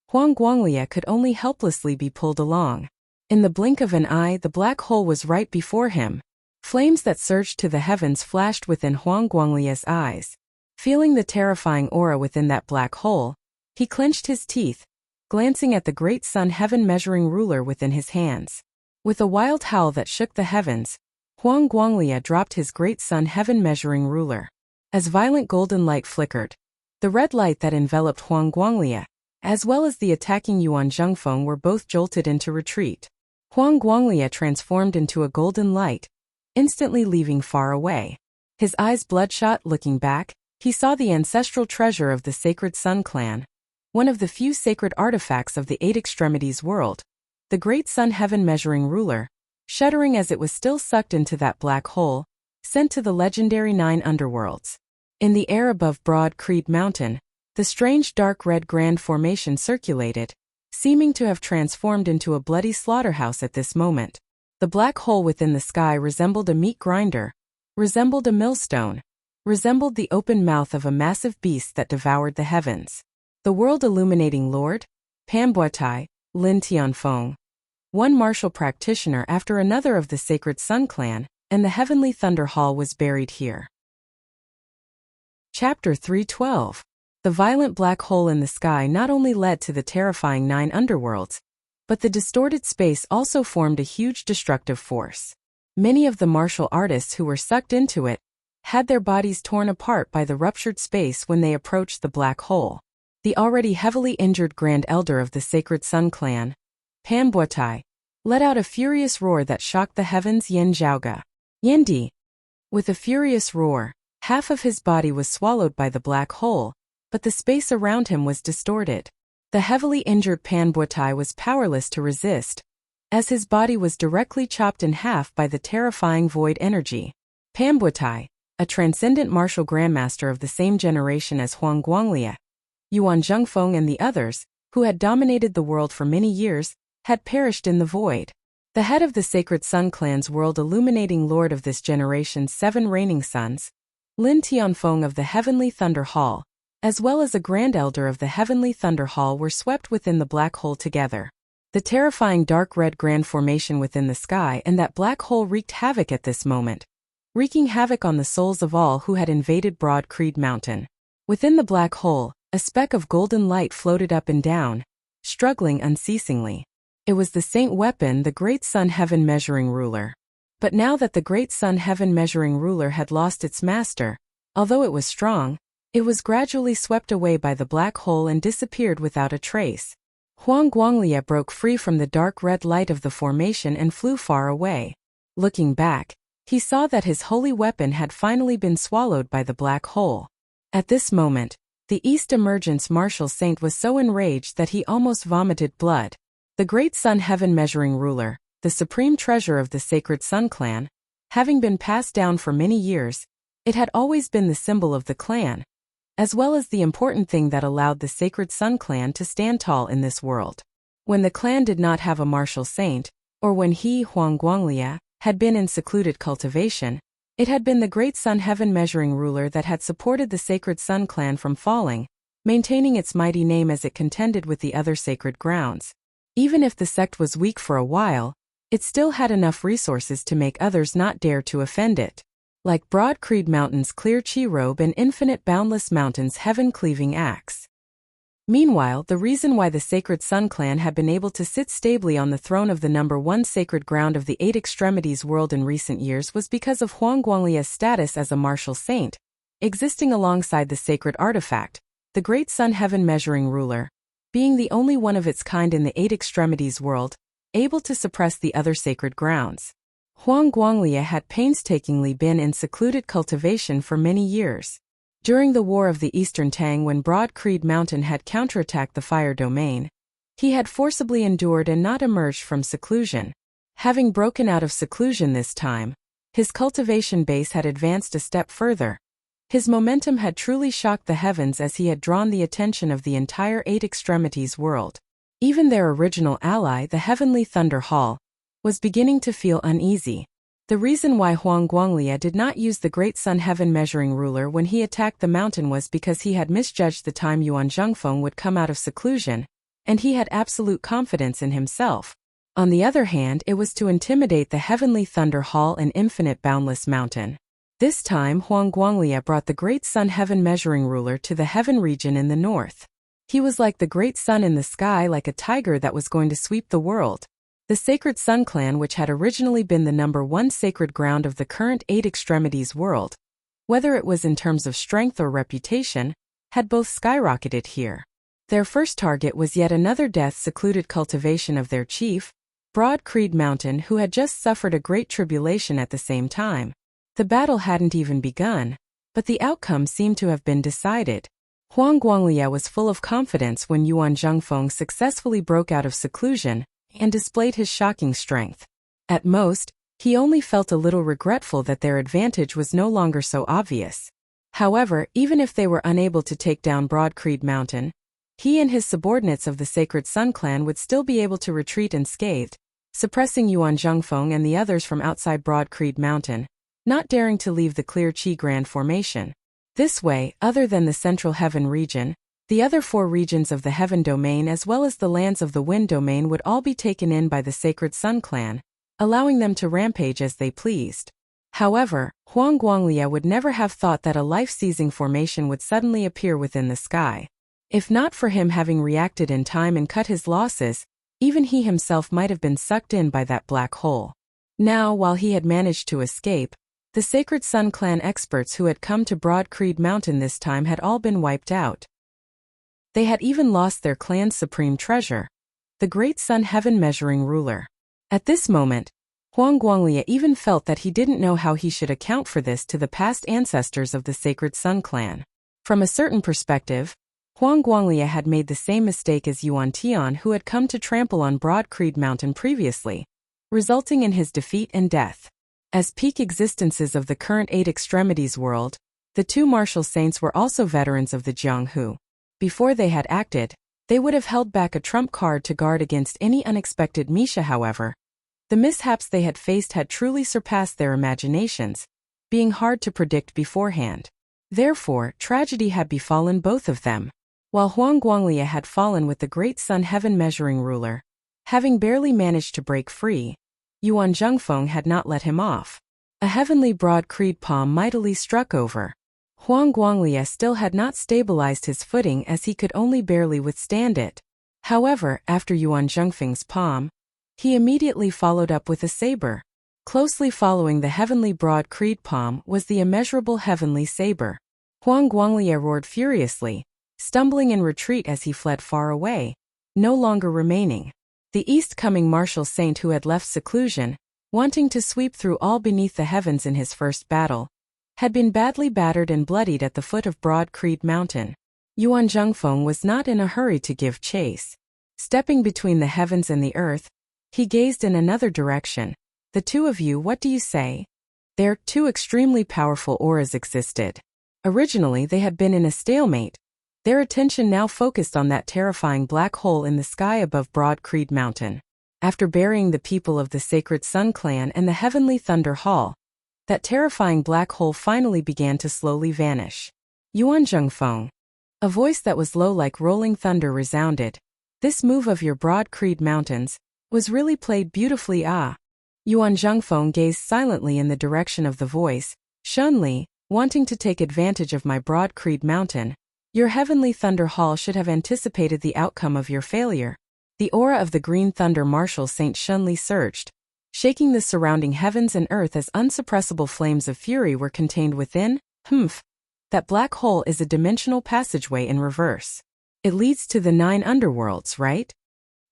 Huang Guanglia could only helplessly be pulled along. In the blink of an eye, the black hole was right before him. Flames that surged to the heavens flashed within Huang Guanglia's eyes. Feeling the terrifying aura within that black hole, he clenched his teeth, glancing at the great sun heaven measuring ruler within his hands. With a wild howl that shook the heavens, Huang Guanglia dropped his great sun heaven measuring ruler. As violent golden light flickered, the red light that enveloped Huang Guanglia, as well as the attacking Yuan Zhengfeng, were both jolted into retreat. Huang Guanglia transformed into a golden light, instantly leaving far away. His eyes bloodshot, looking back, he saw the ancestral treasure of the Sacred Sun Clan, one of the few sacred artifacts of the 8 extremities world, the great sun heaven measuring ruler, shuddering as it was still sucked into that black hole, sent to the legendary 9 underworlds. In the air above Broad Creed Mountain, the strange dark red grand formation circulated, seeming to have transformed into a bloody slaughterhouse at this moment. The black hole within the sky resembled a meat grinder, resembled a millstone, resembled the open mouth of a massive beast that devoured the heavens. The world-illuminating Lord, Pan Buotai, Lin Tianfeng, one martial practitioner after another of the Sacred Sun Clan, and the Heavenly Thunder Hall was buried here. Chapter 312. The violent black hole in the sky not only led to the terrifying 9 underworlds, but the distorted space also formed a huge destructive force. Many of the martial artists who were sucked into it had their bodies torn apart by the ruptured space when they approached the black hole. The already heavily injured Grand Elder of the Sacred Sun clan, Panbuotai, let out a furious roar that shocked the heavens. Yin Zhaoga. Yendi. With a furious roar, half of his body was swallowed by the black hole, but the space around him was distorted. The heavily injured Panbuotai was powerless to resist, as his body was directly chopped in half by the terrifying void energy. Panbuotai, a transcendent martial grandmaster of the same generation as Huang Guanglia, Yuan Zhengfeng and the others, who had dominated the world for many years, had perished in the void. The head of the Sacred Sun clan's world illuminating lord of this generation's 7 reigning sons, Lin Tianfeng of the Heavenly Thunder Hall, as well as a Grand Elder of the Heavenly Thunder Hall, were swept within the black hole together. The terrifying dark red grand formation within the sky and that black hole wreaked havoc at this moment, wreaking havoc on the souls of all who had invaded Broad Creed Mountain. Within the black hole, a speck of golden light floated up and down, struggling unceasingly. It was the saint weapon, the Great Sun Heaven Measuring Ruler. But now that the Great Sun Heaven Measuring Ruler had lost its master, although it was strong, it was gradually swept away by the black hole and disappeared without a trace. Huang Guanglia broke free from the dark red light of the formation and flew far away. Looking back, he saw that his holy weapon had finally been swallowed by the black hole. At this moment, the East Emergence Martial Saint was so enraged that he almost vomited blood. The Great Sun Heaven Measuring Ruler, the supreme treasure of the Sacred Sun clan, having been passed down for many years, it had always been the symbol of the clan, as well as the important thing that allowed the Sacred Sun clan to stand tall in this world. When the clan did not have a martial saint, or when he, Huang Guanglia, had been in secluded cultivation, it had been the Great Sun Heaven Measuring Ruler that had supported the Sacred Sun clan from falling, maintaining its mighty name as it contended with the other sacred grounds. Even if the sect was weak for a while, it still had enough resources to make others not dare to offend it. Like Broad Creed Mountain's clear chi robe and Infinite Boundless Mountain's heaven-cleaving axe. Meanwhile, the reason why the Sacred Sun clan had been able to sit stably on the throne of the number 1 sacred ground of the 8 extremities world in recent years was because of Huang Guanglia's status as a martial saint, existing alongside the sacred artifact, the Great Sun Heaven Measuring Ruler, being the only one of its kind in the 8 extremities world, able to suppress the other sacred grounds. Huang Guanglia had painstakingly been in secluded cultivation for many years. During the War of the Eastern Tang, when Broad Creed Mountain had counterattacked the Fire Domain, he had forcibly endured and not emerged from seclusion. Having broken out of seclusion this time, his cultivation base had advanced a step further. His momentum had truly shocked the heavens as he had drawn the attention of the entire 8 extremities world. Even their original ally, the Heavenly Thunder Hall, was beginning to feel uneasy. The reason why Huang Guanglia did not use the Great Sun Heaven Measuring Ruler when he attacked the mountain was because he had misjudged the time Yuan Zhengfeng would come out of seclusion, and he had absolute confidence in himself. On the other hand, it was to intimidate the Heavenly Thunder Hall and Infinite Boundless Mountain. This time, Huang Guanglia brought the Great Sun Heaven Measuring Ruler to the heaven region in the north. He was like the great sun in the sky, like a tiger that was going to sweep the world. The Sacred Sun clan, which had originally been the number 1 sacred ground of the current 8 extremities world, whether it was in terms of strength or reputation, had both skyrocketed here. Their first target was yet another death-secluded cultivation of their chief, Broad Creed Mountain, who had just suffered a great tribulation at the same time. The battle hadn't even begun, but the outcome seemed to have been decided. Huang Guanglia was full of confidence when Yuan Zhengfeng successfully broke out of seclusion and displayed his shocking strength. At most, he only felt a little regretful that their advantage was no longer so obvious. However, even if they were unable to take down Broad Creed Mountain, he and his subordinates of the Sacred Sun clan would still be able to retreat unscathed, suppressing Yuan Zhengfeng and the others from outside Broad Creed Mountain, not daring to leave the Clear Chi Grand Formation. This way, other than the Central Heaven region, the other 4 regions of the Heaven Domain as well as the lands of the Wind Domain would all be taken in by the Sacred Sun clan, allowing them to rampage as they pleased. However, Huang Guanglia would never have thought that a life-seizing formation would suddenly appear within the sky. If not for him having reacted in time and cut his losses, even he himself might have been sucked in by that black hole. Now, while he had managed to escape, the Sacred Sun clan experts who had come to Broad Creed Mountain this time had all been wiped out. They had even lost their clan's supreme treasure, the Great Sun Heaven Measuring Ruler. At this moment, Huang Guanglia even felt that he didn't know how he should account for this to the past ancestors of the Sacred Sun clan. From a certain perspective, Huang Guanglia had made the same mistake as Yuan Tian, who had come to trample on Broad Creed Mountain previously, resulting in his defeat and death. As peak existences of the current Eight Extremities world, the two martial saints were also veterans of the Jiang who, before they had acted, they would have held back a trump card to guard against any unexpected Misha. However, the mishaps they had faced had truly surpassed their imaginations, being hard to predict beforehand. Therefore, tragedy had befallen both of them. While Huang Guanglia had fallen with the Great Sun Heaven Measuring Ruler, having barely managed to break free, Yuan Zhengfeng had not let him off. A heavenly broad creed palm mightily struck over. Huang Guanglia still had not stabilized his footing as he could only barely withstand it. However, after Yuan Zhengfeng's palm, he immediately followed up with a saber. Closely following the heavenly broad creed palm was the immeasurable heavenly saber. Huang Guanglia roared furiously, stumbling in retreat as he fled far away, no longer remaining. The east-coming martial saint who had left seclusion, wanting to sweep through all beneath the heavens in his first battle, had been badly battered and bloodied at the foot of Broad Creed Mountain. Yuan Zhengfeng was not in a hurry to give chase. Stepping between the heavens and the earth, he gazed in another direction. The two of you, what do you say? There, two extremely powerful auras existed. Originally, they had been in a stalemate. Their attention now focused on that terrifying black hole in the sky above Broad Creed Mountain. After burying the people of the Sacred Sun clan and the Heavenly Thunder Hall, that terrifying black hole finally began to slowly vanish. Yuan Zhengfeng. A voice that was low like rolling thunder resounded. This move of your Broad Creed Mountains was really played beautifully. Yuan Zhengfeng gazed silently in the direction of the voice. Shunli, wanting to take advantage of my Broad Creed Mountain, your Heavenly Thunder Hall should have anticipated the outcome of your failure. The aura of the Green Thunder Martial Saint Shunli surged, shaking the surrounding heavens and earth as unsuppressible flames of fury were contained within. That black hole is a dimensional passageway in reverse. It leads to the 9 underworlds, right?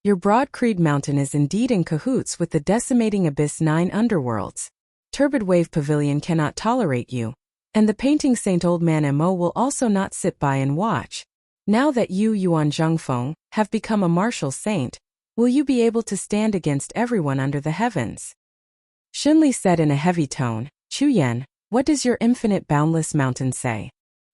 Your Broad Creed Mountain is indeed in cahoots with the decimating abyss 9 underworlds. Turbid Wave Pavilion cannot tolerate you. And the painting Saint Old Man Mo will also not sit by and watch. Now that you, Yuan Zhengfeng, have become a martial saint, will you be able to stand against everyone under the heavens? Shunli said in a heavy tone. Chu Yan, what does your Infinite Boundless Mountain say?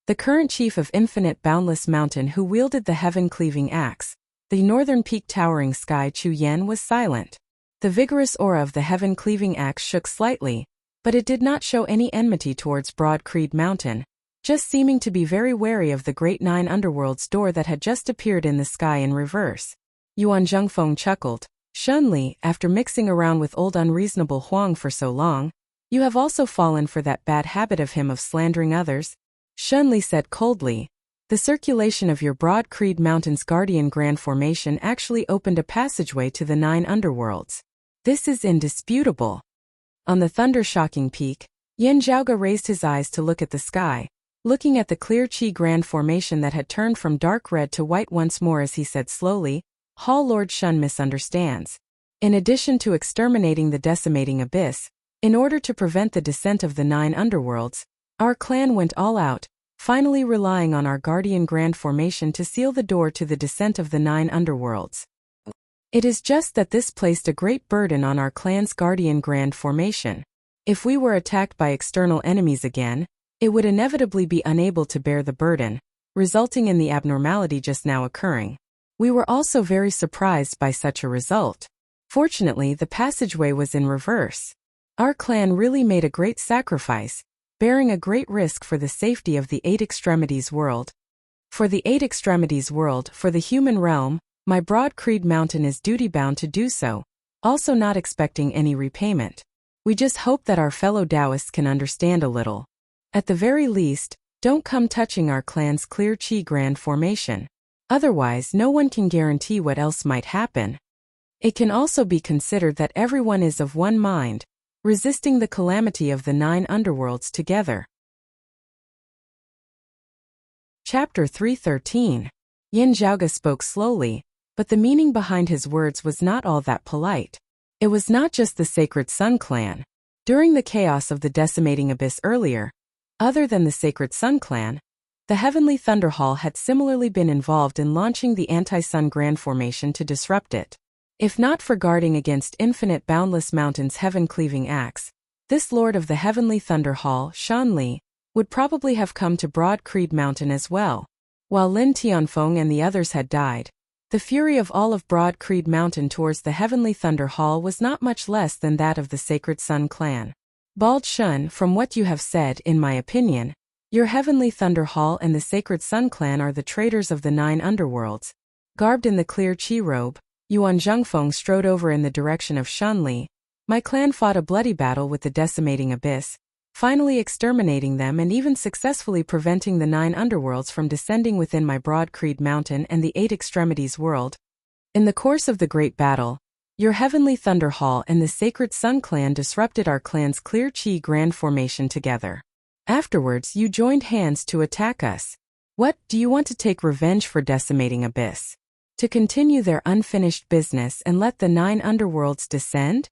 The current chief of Infinite Boundless Mountain who wielded the heaven-cleaving axe, the northern peak towering sky Chu Yan was silent. The vigorous aura of the heaven-cleaving axe shook slightly, but it did not show any enmity towards Broad Creed Mountain, just seeming to be very wary of the Great 9 Underworld's door that had just appeared in the sky in reverse. Yuan Zhengfeng chuckled. Shunli, after mixing around with old unreasonable Huang for so long, you have also fallen for that bad habit of him of slandering others? Shunli said coldly. The circulation of your Broad Creed Mountain's Guardian Grand Formation actually opened a passageway to the 9 Underworlds. This is indisputable. On the thunder-shocking peak, Yin Zhaoge raised his eyes to look at the sky, looking at the clear Qi Grand Formation that had turned from dark red to white once more as he said slowly, Hall Lord Shun misunderstands. In addition to exterminating the decimating abyss, in order to prevent the descent of the 9 underworlds, our clan went all out, finally relying on our Guardian Grand Formation to seal the door to the descent of the 9 underworlds. It is just that this placed a great burden on our clan's Guardian Grand Formation. If we were attacked by external enemies again, it would inevitably be unable to bear the burden, resulting in the abnormality just now occurring. We were also very surprised by such a result. Fortunately, the passageway was in reverse. Our clan really made a great sacrifice, bearing a great risk for the safety of the 8 Extremities world. For the 8 Extremities world, for the human realm, my Broad Creed Mountain is duty-bound to do so, also not expecting any repayment. We just hope that our fellow Taoists can understand a little. At the very least, don't come touching our clan's clear chi grand formation. Otherwise, no one can guarantee what else might happen. It can also be considered that everyone is of one mind, resisting the calamity of the 9 underworlds together. Chapter 313. Yin Zhaoge spoke slowly, but the meaning behind his words was not all that polite. It was not just the Sacred Sun clan. During the chaos of the decimating abyss earlier, other than the Sacred Sun clan, the Heavenly Thunder Hall had similarly been involved in launching the Anti-Sun Grand Formation to disrupt it. If not for guarding against infinite boundless mountains' heaven-cleaving axe, this Lord of the Heavenly Thunder Hall, Shan Li, would probably have come to Broad Creed Mountain as well. While Lin Tianfeng and the others had died, the fury of all of Broad Creed Mountain towards the Heavenly Thunder Hall was not much less than that of the Sacred Sun clan. Bald Shun, from what you have said, in my opinion, your Heavenly Thunder Hall and the Sacred Sun clan are the traitors of the 9 underworlds. Garbed in the clear chi robe, Yuan Zhengfeng strode over in the direction of Shan Li. My clan fought a bloody battle with the decimating abyss, finally exterminating them and even successfully preventing the 9 underworlds from descending within my Broad Creed Mountain and the 8 Extremities world. In the course of the great battle, your Heavenly Thunder Hall and the Sacred Sun clan disrupted our clan's clear chi grand formation together. Afterwards, you joined hands to attack us. What, do you want to take revenge for decimating abyss? To continue their unfinished business and let the 9 underworlds descend?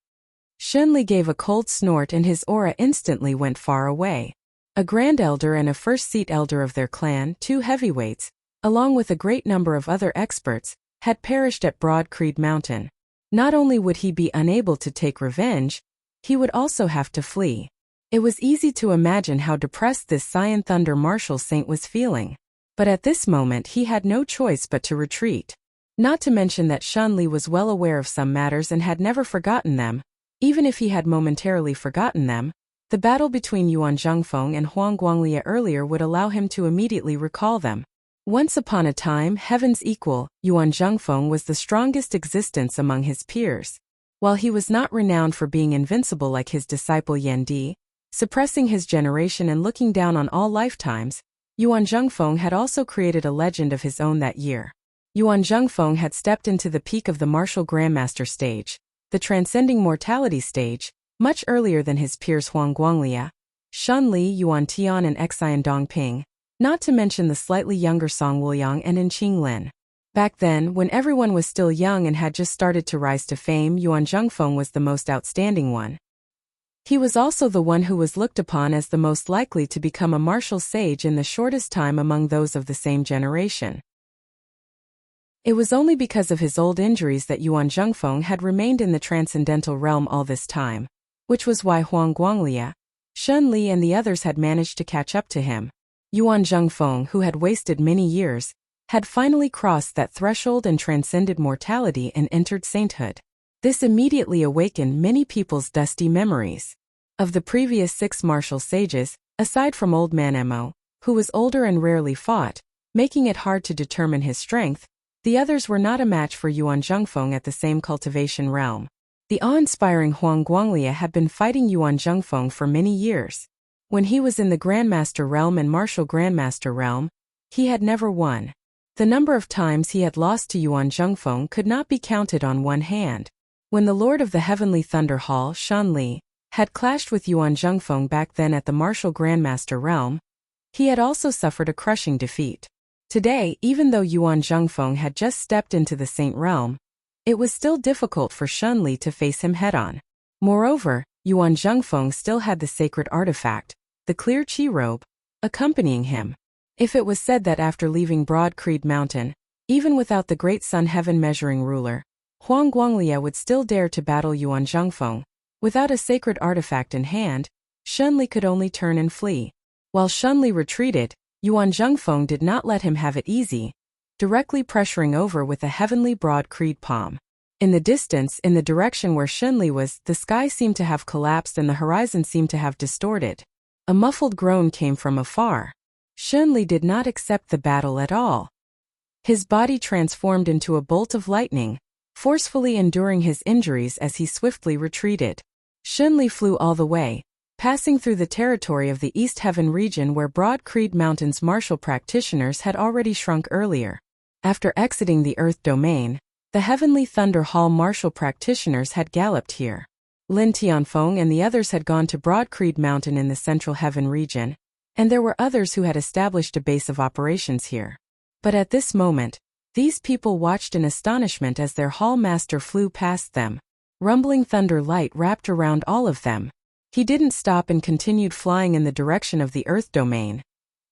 Shenli gave a cold snort and his aura instantly went far away. A Grand Elder and a First Seat Elder of their clan, 2 heavyweights, along with a great number of other experts, had perished at Broad Creed Mountain. Not only would he be unable to take revenge, he would also have to flee. It was easy to imagine how depressed this Cyan Thunder Martial Saint was feeling. But at this moment he had no choice but to retreat. Not to mention that Shan Li was well aware of some matters and had never forgotten them. Even if he had momentarily forgotten them, the battle between Yuan Zhengfeng and Huang Guanglia earlier would allow him to immediately recall them. Once upon a time, heaven's equal, Yuan Zhengfeng was the strongest existence among his peers. While he was not renowned for being invincible like his disciple Yan Di, suppressing his generation and looking down on all lifetimes, Yuan Zhengfeng had also created a legend of his own that year. Yuan Zhengfeng had stepped into the peak of the martial grandmaster stage, the transcending mortality stage, much earlier than his peers Huang Guanglia, Shan Li, Yuan Tian and Xian Dongping, not to mention the slightly younger Song Wuliang and Enqing Lin. Back then, when everyone was still young and had just started to rise to fame, Yuan Zhengfeng was the most outstanding one. He was also the one who was looked upon as the most likely to become a martial sage in the shortest time among those of the same generation. It was only because of his old injuries that Yuan Zhengfeng had remained in the transcendental realm all this time, which was why Huang Guanglia, Shen Li and the others had managed to catch up to him. Yuan Zhengfeng, who had wasted many years, had finally crossed that threshold and transcended mortality and entered sainthood. This immediately awakened many people's dusty memories. Of the previous 6 martial sages, aside from Old Man Mo, who was older and rarely fought, making it hard to determine his strength, the others were not a match for Yuan Zhengfeng at the same cultivation realm. The awe-inspiring Huang Guanglia had been fighting Yuan Zhengfeng for many years. When he was in the Grandmaster realm and Martial Grandmaster realm, he had never won. The number of times he had lost to Yuan Zhengfeng could not be counted on one hand. When the Lord of the Heavenly Thunder Hall, Shan Li, had clashed with Yuan Zhengfeng back then at the Martial Grandmaster realm, he had also suffered a crushing defeat. Today, even though Yuan Zhengfeng had just stepped into the Saint realm, it was still difficult for Shan Li to face him head-on. Moreover, Yuan Zhengfeng still had the sacred artifact, the clear chi robe, accompanying him. If it was said that after leaving Broad Creed Mountain, even without the great sun heaven measuring ruler, Huang Guanglia would still dare to battle Yuan Zhengfeng, without a sacred artifact in hand, Shen Li could only turn and flee. While Shen Li retreated, Yuan Zhengfeng did not let him have it easy, directly pressuring over with a heavenly Broad Creed palm. In the distance, in the direction where Shen Li was, the sky seemed to have collapsed and the horizon seemed to have distorted. A muffled groan came from afar. Shen Li did not accept the battle at all. His body transformed into a bolt of lightning, forcefully enduring his injuries as he swiftly retreated. Shunli flew all the way, passing through the territory of the East Heaven region where Broad Creed Mountain's martial practitioners had already shrunk earlier. After exiting the Earth domain, the Heavenly Thunder Hall martial practitioners had galloped here. Lin Tianfeng and the others had gone to Broad Creed Mountain in the Central Heaven region, and there were others who had established a base of operations here. But at this moment, these people watched in astonishment as their hall master flew past them. Rumbling thunder light wrapped around all of them. He didn't stop and continued flying in the direction of the Earth domain,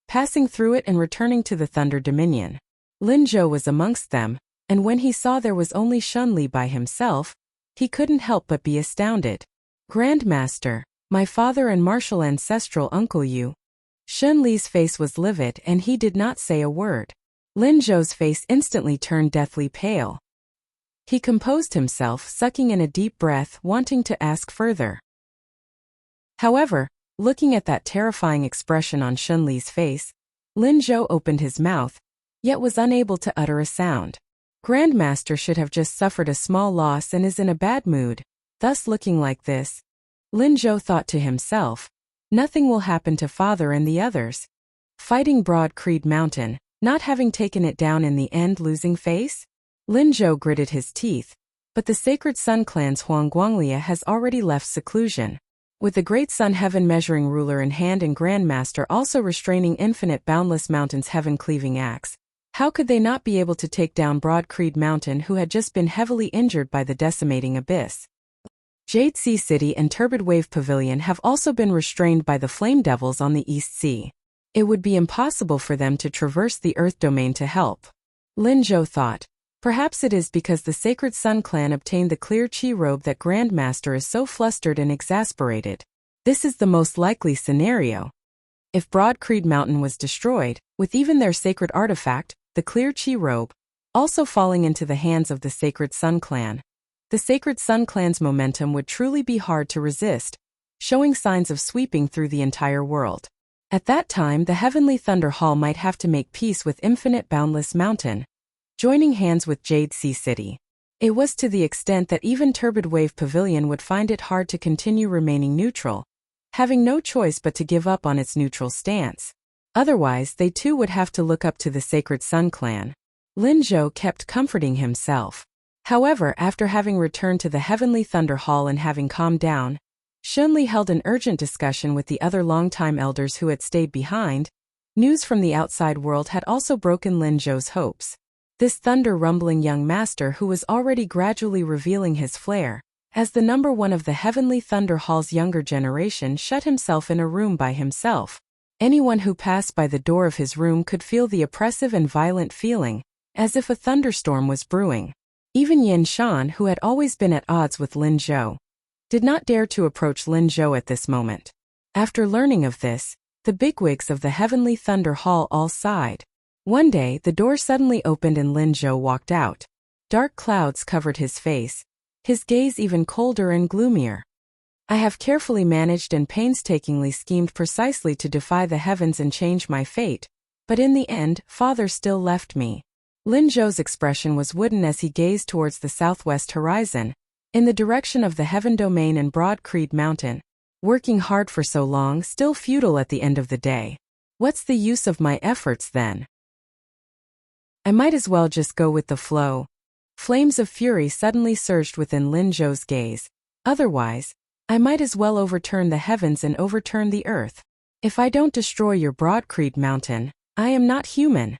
passing through it and returning to the Thunder Dominion. Lin Zhou was amongst them, and when he saw there was only Shunli by himself, he couldn't help but be astounded. "Grandmaster, my father and martial ancestral uncle Yu." Shunli's face was livid and he did not say a word. Lin Zhou's face instantly turned deathly pale. He composed himself, sucking in a deep breath, wanting to ask further. However, looking at that terrifying expression on Shunli's face, Lin Zhou opened his mouth, yet was unable to utter a sound. Grandmaster should have just suffered a small loss and is in a bad mood, thus looking like this. Lin Zhou thought to himself, nothing will happen to father and the others. Fighting Broad Creed Mountain, not having taken it down in the end, losing face? Lin Zhou gritted his teeth, but the Sacred Sun Clan's Huang Guanglia has already left seclusion. With the Great Sun Heaven Measuring Ruler in hand and Grandmaster also restraining Infinite Boundless Mountain's heaven-cleaving axe, how could they not be able to take down Broad Creed Mountain, who had just been heavily injured by the decimating abyss? Jade Sea City and Turbid Wave Pavilion have also been restrained by the Flame Devils on the East Sea. It would be impossible for them to traverse the Earth domain to help. Lin Zhou thought, perhaps it is because the Sacred Sun Clan obtained the clear chi robe that Grandmaster is so flustered and exasperated. This is the most likely scenario. If Broad Creed Mountain was destroyed, with even their sacred artifact, the clear chi robe, also falling into the hands of the Sacred Sun Clan, the Sacred Sun Clan's momentum would truly be hard to resist, showing signs of sweeping through the entire world. At that time, the Heavenly Thunder Hall might have to make peace with Infinite Boundless Mountain, joining hands with Jade Sea City. It was to the extent that even Turbid Wave Pavilion would find it hard to continue remaining neutral, having no choice but to give up on its neutral stance. Otherwise, they too would have to look up to the Sacred Sun Clan. Lin Zhou kept comforting himself. However, after having returned to the Heavenly Thunder Hall and having calmed down, Shunli held an urgent discussion with the other longtime elders who had stayed behind. News from the outside world had also broken Lin Zhou's hopes. This thunder-rumbling young master who was already gradually revealing his flair, as the #1 of the Heavenly Thunder Hall's younger generation, shut himself in a room by himself. Anyone who passed by the door of his room could feel the oppressive and violent feeling, as if a thunderstorm was brewing. Even Yin Shan, who had always been at odds with Lin Zhou, did not dare to approach Lin Zhou at this moment. After learning of this, the bigwigs of the Heavenly Thunder Hall all sighed. One day, the door suddenly opened and Lin Zhou walked out. Dark clouds covered his face, his gaze even colder and gloomier. I have carefully managed and painstakingly schemed precisely to defy the heavens and change my fate, but in the end, father still left me. Lin Zhou's expression was wooden as he gazed towards the southwest horizon, in the direction of the Heaven Domain and Broad Creed Mountain. Working hard for so long, still futile at the end of the day. What's the use of my efforts then? I might as well just go with the flow. Flames of fury suddenly surged within Lin Zhou's gaze. Otherwise, I might as well overturn the heavens and overturn the earth. If I don't destroy your Broad Creed Mountain, I am not human.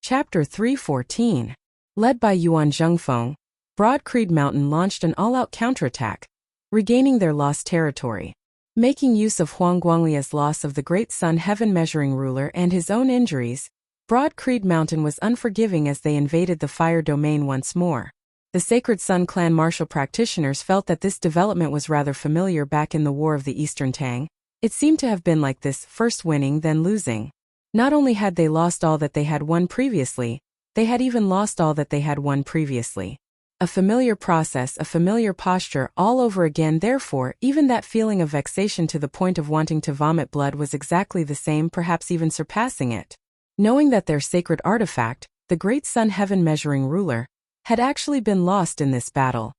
Chapter 314. Led by Yuan Zhengfeng, Broad Creed Mountain launched an all-out counterattack, regaining their lost territory. Making use of Huang Guanglia's loss of the Great Sun Heaven Measuring Ruler and his own injuries, Broad Creed Mountain was unforgiving as they invaded the Fire Domain once more. The Sacred Sun Clan martial practitioners felt that this development was rather familiar back in the War of the Eastern Tang. It seemed to have been like this, first winning then losing. Not only had they lost all that they had won previously, they had even lost all that they had won previously. A familiar process, a familiar posture, all over again. Therefore, even that feeling of vexation to the point of wanting to vomit blood was exactly the same, perhaps even surpassing it. Knowing that their sacred artifact, the Great Sun Heaven Measuring Ruler, had actually been lost in this battle,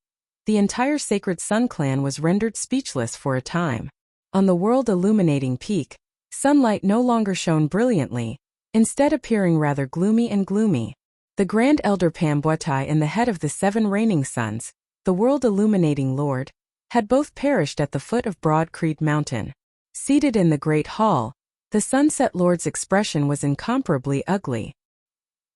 the entire Sacred Sun clan was rendered speechless for a time. On the world-illuminating peak, sunlight no longer shone brilliantly, instead appearing rather gloomy and gloomy. The Grand Elder Pambuatai and the head of the 7 reigning suns, the world-illuminating Lord, had both perished at the foot of Broad Creed Mountain. Seated in the Great Hall, the Sunset Lord's expression was incomparably ugly.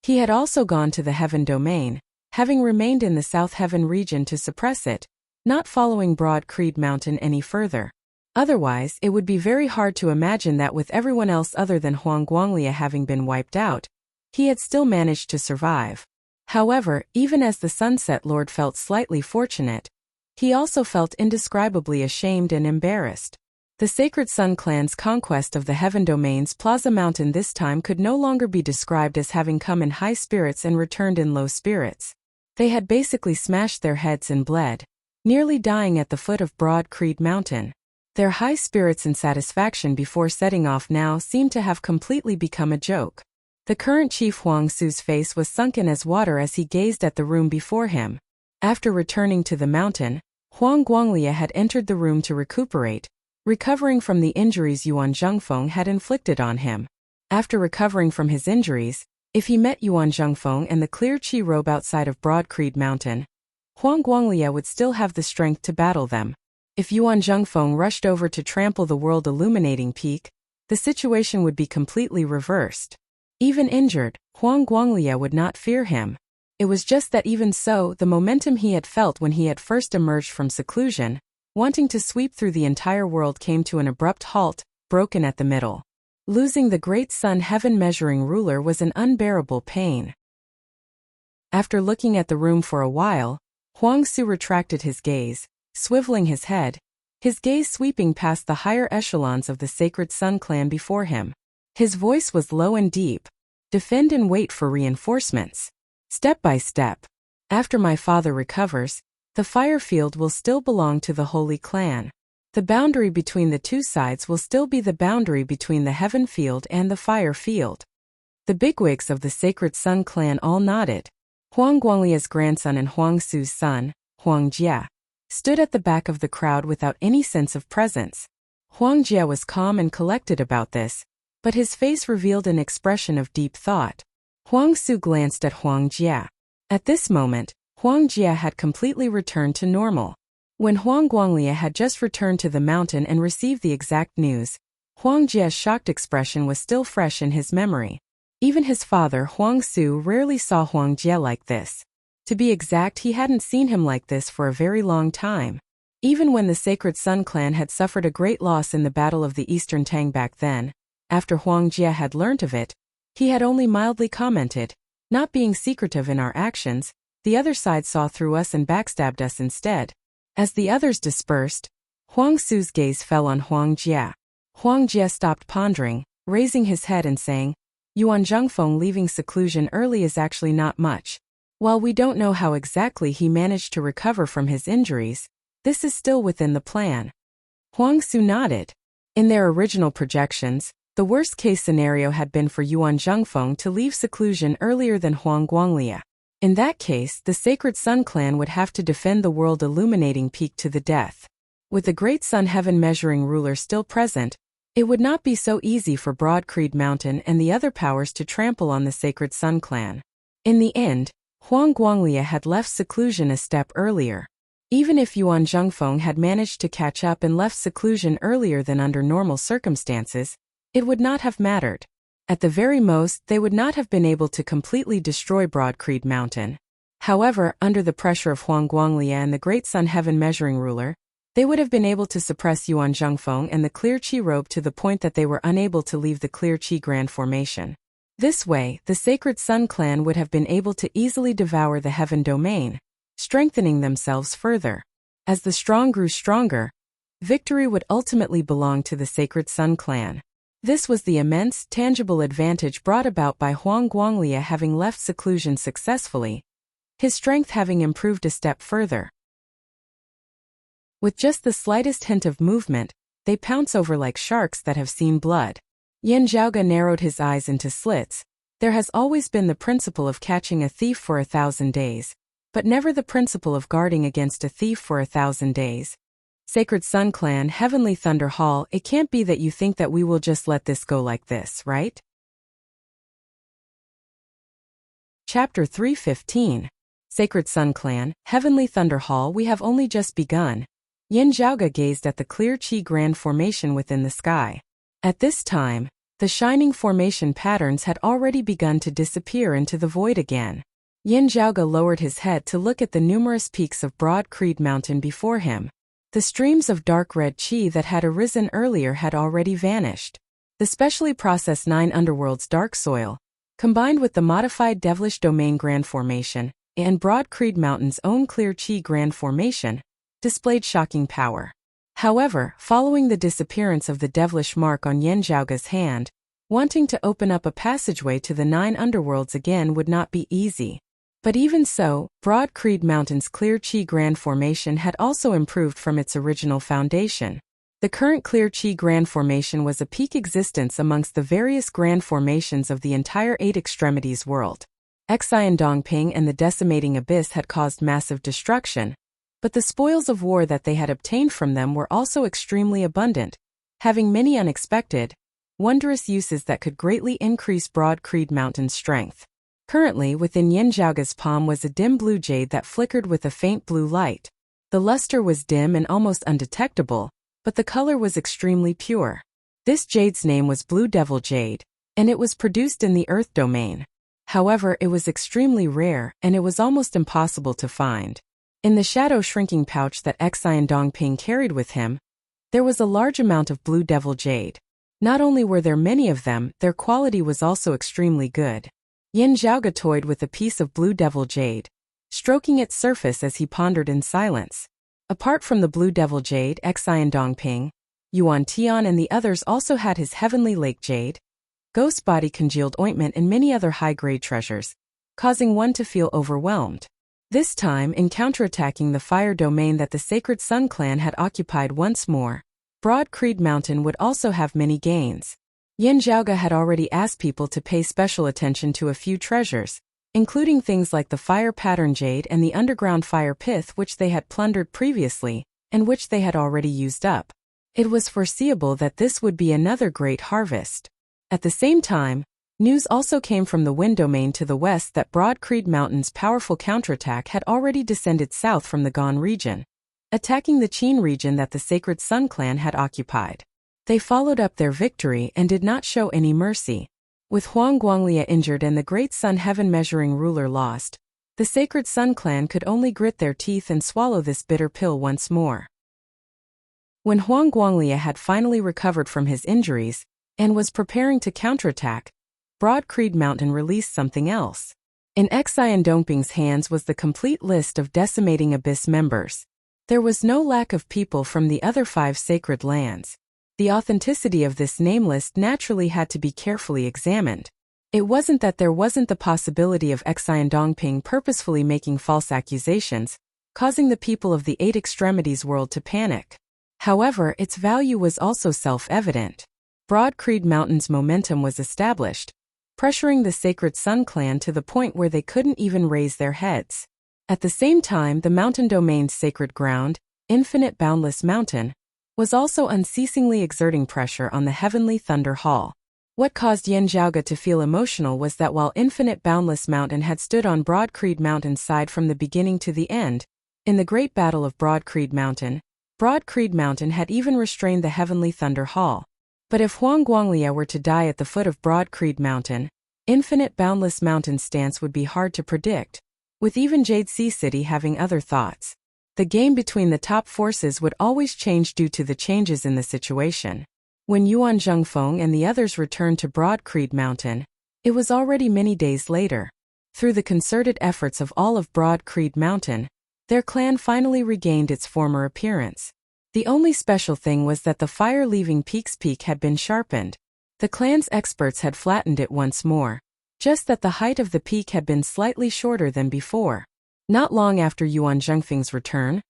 He had also gone to the Heaven Domain, having remained in the South Heaven region to suppress it, not following Broad Creed Mountain any further. Otherwise, it would be very hard to imagine that with everyone else other than Huang Guanglia having been wiped out, he had still managed to survive. However, even as the Sunset Lord felt slightly fortunate, he also felt indescribably ashamed and embarrassed. The Sacred Sun clan's conquest of the Heaven Domain's Plaza Mountain this time could no longer be described as having come in high spirits and returned in low spirits. They had basically smashed their heads and bled, nearly dying at the foot of Broad Creed Mountain. Their high spirits and satisfaction before setting off now seemed to have completely become a joke. The current chief Huang Su's face was sunken as water as he gazed at the room before him. After returning to the mountain, Huang Guanglia had entered the room to recuperate, recovering from the injuries Yuan Zhengfeng had inflicted on him. After recovering from his injuries, if he met Yuan Zhengfeng and the clear Qi robe outside of Broad Creed Mountain, Huang Guanglia would still have the strength to battle them. If Yuan Zhengfeng rushed over to trample the world-illuminating peak, the situation would be completely reversed. Even injured, Huang Guanglia would not fear him. It was just that even so, the momentum he had felt when he had first emerged from seclusion, wanting to sweep through the entire world, came to an abrupt halt, broken at the middle. Losing the great sun heaven measuring ruler was an unbearable pain. After looking at the room for a while, Huang Su retracted his gaze, swiveling his head, his gaze sweeping past the higher echelons of the Sacred Sun clan before him. His voice was low and deep. Defend and wait for reinforcements. Step by step. After my father recovers, the fire field will still belong to the Holy Clan. The boundary between the two sides will still be the boundary between the Heaven Field and the Fire Field. The bigwigs of the Sacred Sun clan all nodded. Huang Guanglia's grandson and Huang Su's son, Huang Jia, stood at the back of the crowd without any sense of presence. Huang Jia was calm and collected about this, but his face revealed an expression of deep thought. Huang Su glanced at Huang Jia. At this moment, Huang Jia had completely returned to normal. When Huang Guanglia had just returned to the mountain and received the exact news, Huang Jia's shocked expression was still fresh in his memory. Even his father Huang Su rarely saw Huang Jia like this. To be exact, he hadn't seen him like this for a very long time. Even when the Sacred Sun clan had suffered a great loss in the Battle of the Eastern Tang back then, after Huang Jia had learnt of it, he had only mildly commented, "Not being secretive in our actions, the other side saw through us and backstabbed us instead." As the others dispersed, Huang Su's gaze fell on Huang Jia. Huang Jia stopped pondering, raising his head and saying, "Yuan Zhengfeng leaving seclusion early is actually not much. While we don't know how exactly he managed to recover from his injuries, this is still within the plan." Huang Su nodded. In their original projections, the worst-case scenario had been for Yuan Zhengfeng to leave seclusion earlier than Huang Guanglia. In that case, the Sacred Sun clan would have to defend the world-illuminating peak to the death. With the Great Sun Heaven Measuring Ruler still present, it would not be so easy for Broad Creed Mountain and the other powers to trample on the Sacred Sun clan. In the end, Huang Guanglia had left seclusion a step earlier. Even if Yuan Zhengfeng had managed to catch up and left seclusion earlier than under normal circumstances, it would not have mattered. At the very most, they would not have been able to completely destroy Broad Creed Mountain. However, under the pressure of Huang Guanglia and the Great Sun Heaven Measuring Ruler, they would have been able to suppress Yuan Zhengfeng and the Clear Qi robe to the point that they were unable to leave the Clear Qi Grand Formation. This way, the Sacred Sun clan would have been able to easily devour the Heaven Domain, strengthening themselves further. As the strong grew stronger, victory would ultimately belong to the Sacred Sun clan. This was the immense, tangible advantage brought about by Huang Guanglia having left seclusion successfully, his strength having improved a step further. With just the slightest hint of movement, they pounce over like sharks that have seen blood. Yan Zhaoga narrowed his eyes into slits. There has always been the principle of catching a thief for 1,000 days, but never the principle of guarding against a thief for 1,000 days. Sacred Sun Clan, Heavenly Thunder Hall, it can't be that you think that we will just let this go like this, right? Chapter 315. Sacred Sun Clan, Heavenly Thunder Hall, we have only just begun. Yin Zhaoge gazed at the clear Qi Grand Formation within the sky. At this time, the shining formation patterns had already begun to disappear into the void again. Yin Zhaoge lowered his head to look at the numerous peaks of Broad Creed Mountain before him. The streams of dark red Qi that had arisen earlier had already vanished. The specially processed 9 underworlds dark soil, combined with the modified Devilish Domain Grand Formation, and Broad Creed Mountain's own clear Qi Grand Formation, displayed shocking power. However, following the disappearance of the devilish mark on Yin Zhaoge's hand, wanting to open up a passageway to the 9 underworlds again would not be easy. But even so, Broad Creed Mountain's clear Qi Grand Formation had also improved from its original foundation. The current clear Qi Grand Formation was a peak existence amongst the various grand formations of the entire 8 extremities world. Xian Dongping and the decimating abyss had caused massive destruction, but the spoils of war that they had obtained from them were also extremely abundant, having many unexpected, wondrous uses that could greatly increase Broad Creed Mountain's strength. Currently, within Yin Zhaoge's palm was a dim blue jade that flickered with a faint blue light. The luster was dim and almost undetectable, but the color was extremely pure. This jade's name was Blue Devil Jade, and it was produced in the Earth domain. However, it was extremely rare, and it was almost impossible to find. In the shadow shrinking pouch that Xian Dongping carried with him, there was a large amount of Blue Devil Jade. Not only were there many of them, their quality was also extremely good. Yin Zhaoge toyed with a piece of Blue Devil Jade, stroking its surface as he pondered in silence. Apart from the Blue Devil Jade, Xian Dongping, Yuan Tian and the others also had his Heavenly Lake Jade, Ghost Body Congealed Ointment and many other high-grade treasures, causing one to feel overwhelmed. This time, in counterattacking the fire domain that the Sacred Sun Clan had occupied once more, Broad Creed Mountain would also have many gains. Yin Zhaoge had already asked people to pay special attention to a few treasures, including things like the Fire Pattern Jade and the Underground Fire Pith which they had plundered previously, and which they had already used up. It was foreseeable that this would be another great harvest. At the same time, news also came from the Wind Domain to the west that Broad Creed Mountain's powerful counterattack had already descended south from the Gan region, attacking the Qin region that the Sacred Sun Clan had occupied. They followed up their victory and did not show any mercy. With Huang Guanglia injured and the Great Sun Heaven Measuring Ruler lost, the Sacred Sun Clan could only grit their teeth and swallow this bitter pill once more. When Huang Guanglia had finally recovered from his injuries and was preparing to counterattack, Broad Creed Mountain released something else. In Xian Dongping's hands was the complete list of Decimating Abyss members. There was no lack of people from the other 5 sacred lands. The authenticity of this name list naturally had to be carefully examined. It wasn't that there wasn't the possibility of Xian Dongping purposefully making false accusations, causing the people of the 8 extremities world to panic. However, its value was also self-evident. Broad Creed Mountain's momentum was established, pressuring the Sacred Sun Clan to the point where they couldn't even raise their heads. At the same time, the mountain domain's sacred ground, Infinite Boundless Mountain, was also unceasingly exerting pressure on the Heavenly Thunder Hall. What caused Yin Zhaoge to feel emotional was that while Infinite Boundless Mountain had stood on Broad Creed Mountain's side from the beginning to the end, in the Great Battle of Broad Creed Mountain had even restrained the Heavenly Thunder Hall. But if Huang Guanglia were to die at the foot of Broad Creed Mountain, Infinite Boundless Mountain's stance would be hard to predict, with even Jade Sea City having other thoughts. The game between the top forces would always change due to the changes in the situation. When Yuan Zhengfeng and the others returned to Broad Creed Mountain, it was already many days later. Through the concerted efforts of all of Broad Creed Mountain, their clan finally regained its former appearance. The only special thing was that the fire-leaving peak's peak had been sharpened. The clan's experts had flattened it once more, just that the height of the peak had been slightly shorter than before. Not long after Yuan Zhengfeng's return,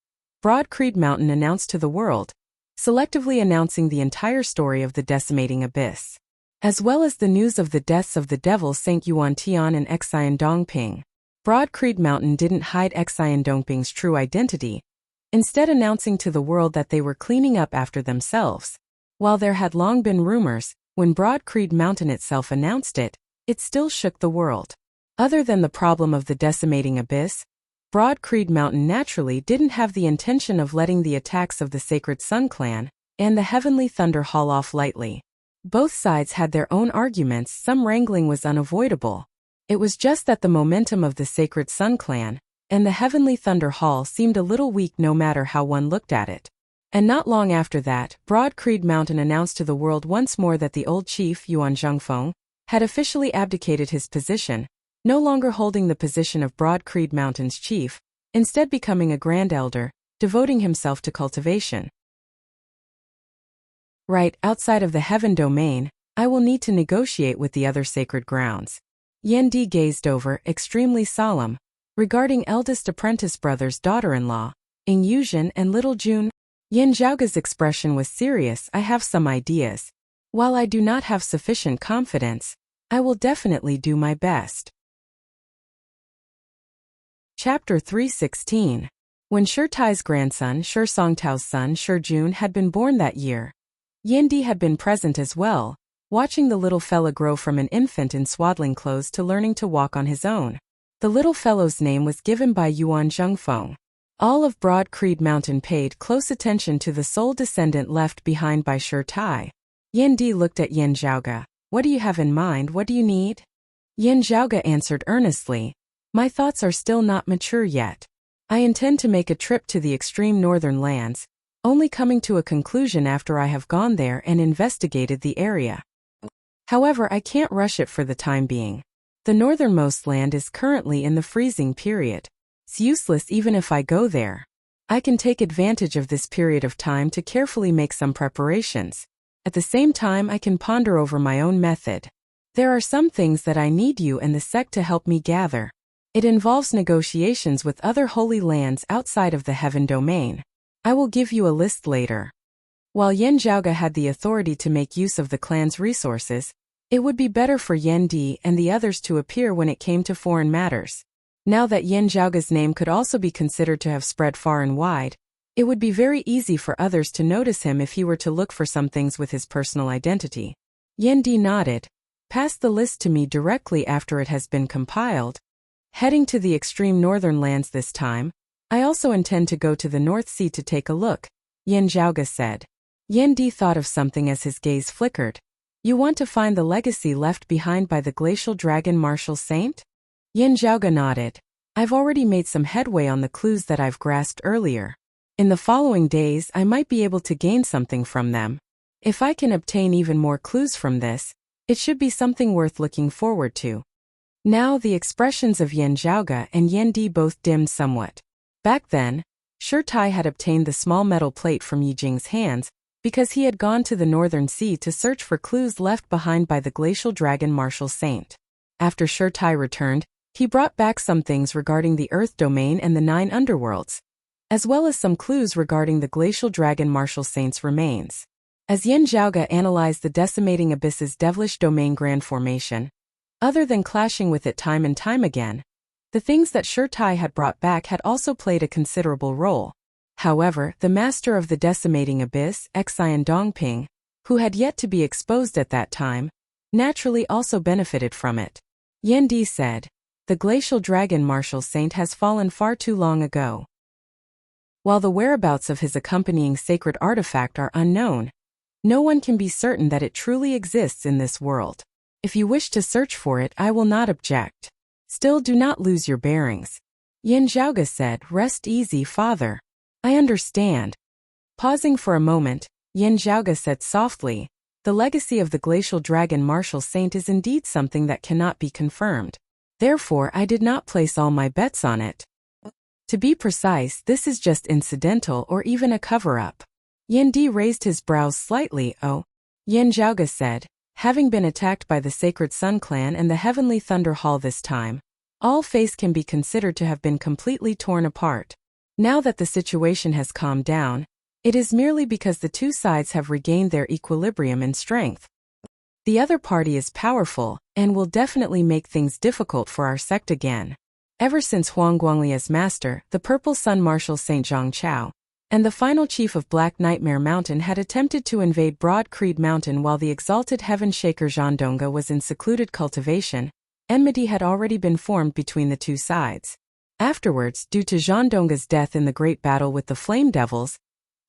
Broad Creed Mountain announced to the world, selectively announcing the entire story of the Decimating Abyss, as well as the news of the deaths of the devil Saint Yuan Tian and Xian Dongping. Broad Creed Mountain didn't hide Xian Dongping's true identity, instead announcing to the world that they were cleaning up after themselves. While there had long been rumors, when Broad Creed Mountain itself announced it, it still shook the world. Other than the problem of the decimating abyss, Broad Creed Mountain naturally didn't have the intention of letting the attacks of the Sacred Sun Clan and the Heavenly Thunder Hall off lightly. Both sides had their own arguments, some wrangling was unavoidable. It was just that the momentum of the Sacred Sun Clan and the Heavenly Thunder Hall seemed a little weak no matter how one looked at it. And not long after that, Broad Creed Mountain announced to the world once more that the old chief, Yuan Zhengfeng, had officially abdicated his position, no longer holding the position of Broad Creed Mountain's chief, instead becoming a grand elder, devoting himself to cultivation. Right outside of the Heaven Domain, I will need to negotiate with the other sacred grounds. Yan Di gazed over, extremely solemn, regarding eldest apprentice brother's daughter-in-law, Ying Yuzhen and little June. Yan Zhaoga's expression was serious. I have some ideas. While I do not have sufficient confidence, I will definitely do my best. Chapter 316. When Shi Tai's grandson, Shi Songtao's son, Shi Jun, had been born that year, Yan Di had been present as well, watching the little fella grow from an infant in swaddling clothes to learning to walk on his own. The little fellow's name was given by Yuan Zhengfeng. All of Broad Creed Mountain paid close attention to the sole descendant left behind by Shi Tai. Yan Di looked at Yan Zhaoga. What do you have in mind? What do you need? Yan Zhaoga answered earnestly. My thoughts are still not mature yet. I intend to make a trip to the extreme northern lands, only coming to a conclusion after I have gone there and investigated the area. However, I can't rush it for the time being. The northernmost land is currently in the freezing period. It's useless even if I go there. I can take advantage of this period of time to carefully make some preparations. At the same time, I can ponder over my own method. There are some things that I need you and the sect to help me gather. It involves negotiations with other holy lands outside of the Heaven Domain. I will give you a list later. While Yan Zhaoga had the authority to make use of the clan's resources, it would be better for Yan Di and the others to appear when it came to foreign matters. Now that Yan Zhaoga's name could also be considered to have spread far and wide, it would be very easy for others to notice him if he were to look for some things with his personal identity. Yan Di nodded. Pass the list to me directly after it has been compiled. Heading to the extreme northern lands this time, I also intend to go to the North Sea to take a look, Yan Zhaoga said. Yan Di thought of something as his gaze flickered. You want to find the legacy left behind by the glacial dragon martial saint? Yan Zhaoga nodded. I've already made some headway on the clues that I've grasped earlier. In the following days, I might be able to gain something from them. If I can obtain even more clues from this, it should be something worth looking forward to. Now the expressions of Yan Zhaoga and Yan Di both dimmed somewhat. Back then, Shi Tai had obtained the small metal plate from Yi Jing's hands because he had gone to the Northern Sea to search for clues left behind by the glacial dragon martial saint. After Shi Tai returned, he brought back some things regarding the Earth Domain and the 9 underworlds, as well as some clues regarding the glacial dragon martial saint's remains. As Yan Zhaoga analyzed the decimating abyss's devilish domain grand formation, other than clashing with it time and time again, the things that Shi Tai had brought back had also played a considerable role. However, the master of the decimating abyss, Xian Dongping, who had yet to be exposed at that time, naturally also benefited from it. Yan Di said, the glacial dragon martial saint has fallen far too long ago. While the whereabouts of his accompanying sacred artifact are unknown, no one can be certain that it truly exists in this world. If you wish to search for it, I will not object. Still, do not lose your bearings. Yan Zhaoga said, rest easy, father. I understand. Pausing for a moment, Yan Zhaoga said softly, the legacy of the glacial dragon martial saint is indeed something that cannot be confirmed. Therefore, I did not place all my bets on it. To be precise, this is just incidental or even a cover-up. Yan Di raised his brows slightly. Oh, Yan Zhaoga said, having been attacked by the Sacred Sun Clan and the Heavenly Thunder Hall this time, all face can be considered to have been completely torn apart. Now that the situation has calmed down, it is merely because the two sides have regained their equilibrium and strength. The other party is powerful, and will definitely make things difficult for our sect again. ever since Huang Guanglia's master, the Purple Sun Marshal Saint Zhang Chao, and the final chief of Black Nightmare Mountain had attempted to invade Broad Creed Mountain while the exalted Heaven Shaker Zhandonga was in secluded cultivation, enmity had already been formed between the two sides. Afterwards, due to Zhandonga's death in the great battle with the Flame Devils,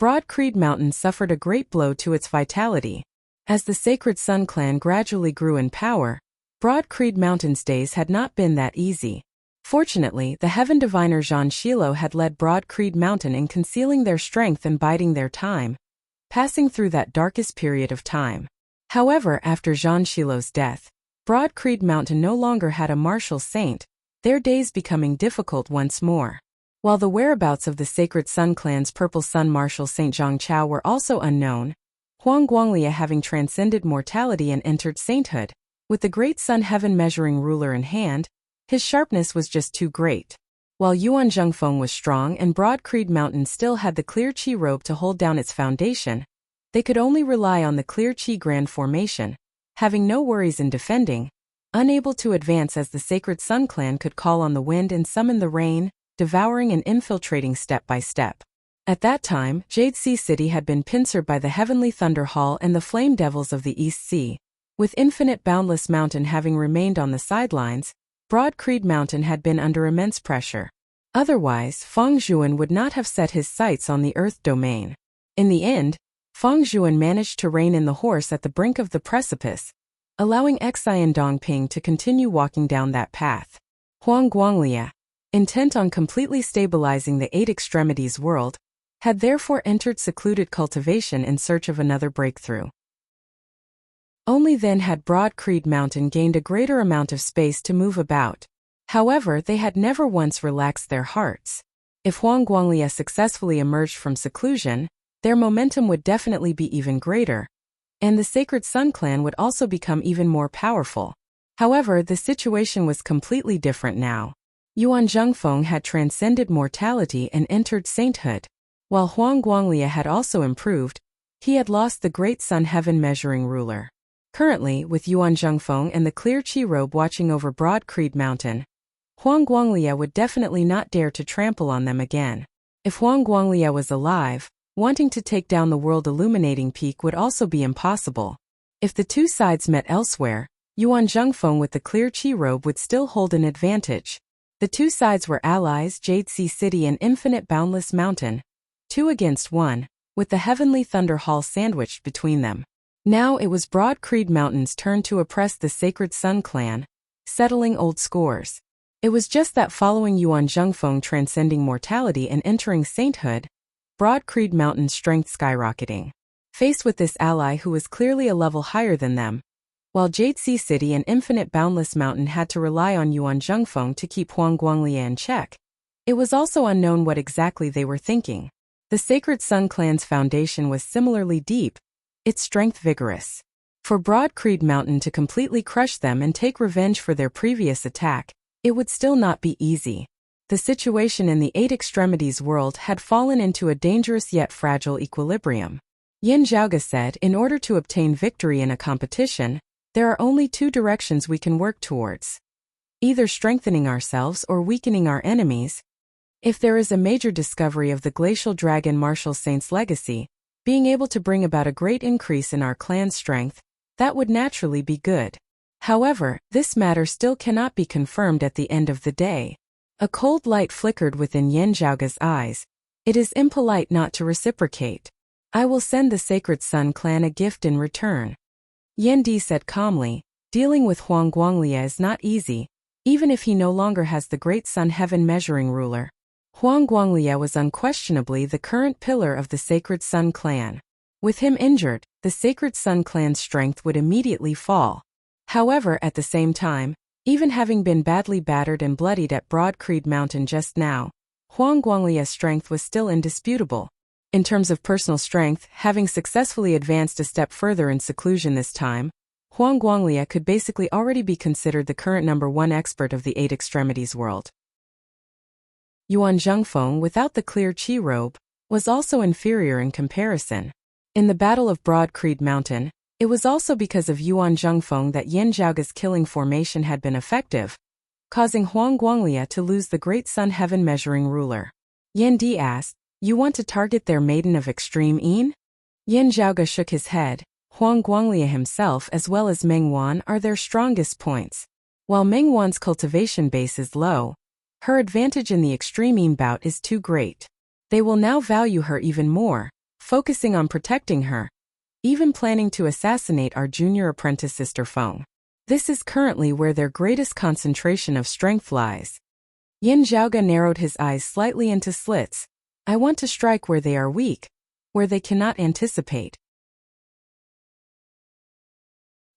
Broad Creed Mountain suffered a great blow to its vitality. As the Sacred Sun clan gradually grew in power, Broad Creed Mountain's days had not been that easy. Fortunately, the Heaven Diviner Zhan Shilo had led Broad Creed Mountain in concealing their strength and biding their time, passing through that darkest period of time. However, after Zhan Shilo's death, Broad Creed Mountain no longer had a martial saint, their days becoming difficult once more. While the whereabouts of the Sacred Sun clan's Purple Sun Marshal Saint Zhang Chao were also unknown, Huang Guanglia having transcended mortality and entered sainthood, with the Great Sun Heaven Measuring Ruler in hand, his sharpness was just too great. While Yuan Zhengfeng was strong and Broad Creed Mountain still had the clear Qi robe to hold down its foundation, they could only rely on the clear Qi grand formation, having no worries in defending, unable to advance as the Sacred Sun clan could call on the wind and summon the rain, devouring and infiltrating step by step. At that time, Jade Sea City had been pincered by the Heavenly Thunder Hall and the Flame Devils of the East Sea, with Infinite Boundless Mountain having remained on the sidelines. Broad Creed Mountain had been under immense pressure. Otherwise, Feng Zhuan would not have set his sights on the Earth domain. In the end, Feng Zhuan managed to rein in the horse at the brink of the precipice, allowing Xian Dongping to continue walking down that path. Huang Guanglia, intent on completely stabilizing the Eight Extremities world, had therefore entered secluded cultivation in search of another breakthrough. Only then had Broad Creed Mountain gained a greater amount of space to move about. However, they had never once relaxed their hearts. If Huang Guanglia successfully emerged from seclusion, their momentum would definitely be even greater, and the Sacred Sun clan would also become even more powerful. However, the situation was completely different now. Yuan Zhengfeng had transcended mortality and entered sainthood. While Huang Guanglia had also improved, he had lost the Great Sun Heaven Measuring Ruler. Currently, with Yuan Zhengfeng and the clear Qi robe watching over Broad Creed Mountain, Huang Guanglia would definitely not dare to trample on them again. If Huang Guanglia was alive, wanting to take down the world illuminating peak would also be impossible. If the two sides met elsewhere, Yuan Zhengfeng with the clear Qi robe would still hold an advantage. The two sides were allies, Jade Sea City and Infinite Boundless Mountain, 2 against 1, with the Heavenly Thunder Hall sandwiched between them. Now it was Broad Creed Mountain's turn to oppress the Sacred Sun clan, settling old scores. It was just that following Yuan Zhengfeng transcending mortality and entering sainthood, Broad Creed Mountain's strength skyrocketing. Faced with this ally who was clearly a level higher than them, while Jade Sea City and Infinite Boundless Mountain had to rely on Yuan Zhengfeng to keep Huang Guanglia in check, it was also unknown what exactly they were thinking. The Sacred Sun clan's foundation was similarly deep, its strength vigorous. For Broad Creed Mountain to completely crush them and take revenge for their previous attack, it would still not be easy. The situation in the Eight Extremities world had fallen into a dangerous yet fragile equilibrium. Yin Zhaoge said, in order to obtain victory in a competition, there are only 2 directions we can work towards. Either strengthening ourselves or weakening our enemies. If there is a major discovery of the Glacial Dragon Martial Saint's legacy, being able to bring about a great increase in our clan's strength, that would naturally be good. However, this matter still cannot be confirmed at the end of the day. A cold light flickered within Yin Zhaoge's eyes. It is impolite not to reciprocate. I will send the Sacred Sun clan a gift in return. Yin Di said calmly, dealing with Huang Guanglia is not easy, even if he no longer has the Great Sun Heaven Measuring Ruler. Huang Guanglia was unquestionably the current pillar of the Sacred Sun clan. With him injured, the Sacred Sun clan's strength would immediately fall. However, at the same time, even having been badly battered and bloodied at Broad Creed Mountain just now, Huang Guanglia's strength was still indisputable. In terms of personal strength, having successfully advanced a step further in seclusion this time, Huang Guanglia could basically already be considered the current #1 expert of the Eight Extremities world. Yuan Zhengfeng, without the clear Qi robe, was also inferior in comparison. In the Battle of Broad Creed Mountain, it was also because of Yuan Zhengfeng that Yin Zhaoge's killing formation had been effective, causing Huang Guanglia to lose the great sun heaven measuring ruler. Yan Di asked, "You want to target their maiden of extreme Yin?" Yin Zhaoge shook his head. Huang Guanglia himself as well as Meng Wan are their strongest points. While Meng Wan's cultivation base is low, her advantage in the extreme Yin bout is too great. They will now value her even more, focusing on protecting her, even planning to assassinate our junior apprentice sister Feng. This is currently where their greatest concentration of strength lies. Yin Zhaoge narrowed his eyes slightly into slits. I want to strike where they are weak, where they cannot anticipate.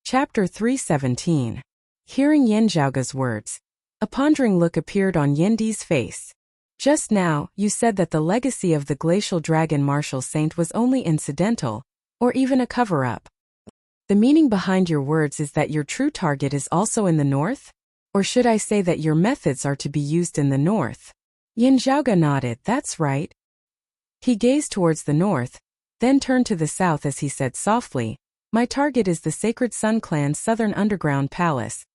Chapter 317. Hearing Yin Zhaoge's words, a pondering look appeared on Yin Di's face. Just now, you said that the legacy of the glacial dragon martial saint was only incidental, or even a cover-up. The meaning behind your words is that your true target is also in the north? Or should I say that your methods are to be used in the north? Yin Zhaoge nodded. That's right. He gazed towards the north, then turned to the south as he said softly, my target is the Sacred Sun Clan's southern underground palace.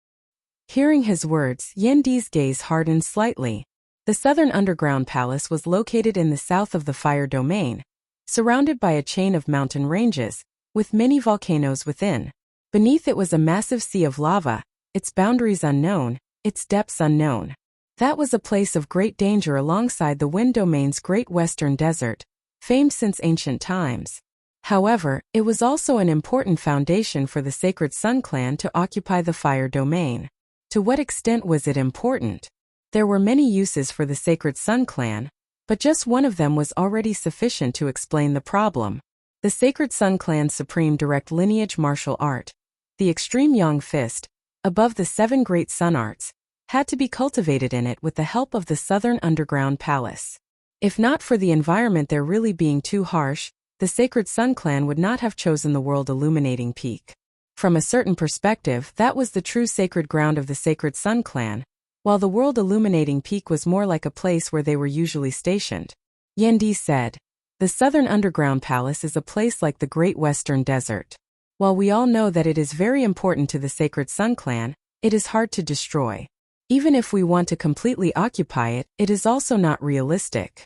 Hearing his words, Yin Di's gaze hardened slightly. The southern underground palace was located in the south of the fire domain, surrounded by a chain of mountain ranges, with many volcanoes within. Beneath it was a massive sea of lava, its boundaries unknown, its depths unknown. That was a place of great danger alongside the Wind Domain's Great Western Desert, famed since ancient times. However, it was also an important foundation for the Sacred Sun Clan to occupy the fire domain. To what extent was it important? There were many uses for the Sacred Sun Clan, but just one of them was already sufficient to explain the problem. The Sacred Sun Clan's supreme direct lineage martial art, the extreme Yang Fist, above the 7 great sun arts, had to be cultivated in it with the help of the southern underground palace. If not for the environment there really being too harsh, the Sacred Sun Clan would not have chosen the world illuminating peak. From a certain perspective, that was the true sacred ground of the Sacred Sun Clan, while the world illuminating peak was more like a place where they were usually stationed. Yin Di said, the southern underground palace is a place like the Great Western Desert. While we all know that it is very important to the Sacred Sun Clan, it is hard to destroy. Even if we want to completely occupy it, it is also not realistic.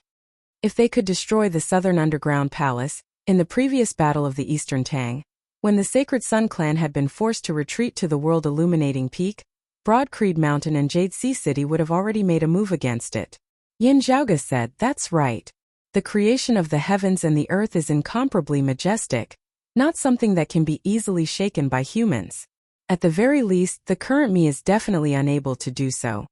If they could destroy the southern underground palace, in the previous battle of the Eastern Tang, when the Sacred Sun Clan had been forced to retreat to the world illuminating peak, Broad Creed Mountain and Jade Sea City would have already made a move against it. Yin Zhaoge said, that's right. The creation of the heavens and the earth is incomparably majestic, not something that can be easily shaken by humans. At the very least, the current me is definitely unable to do so.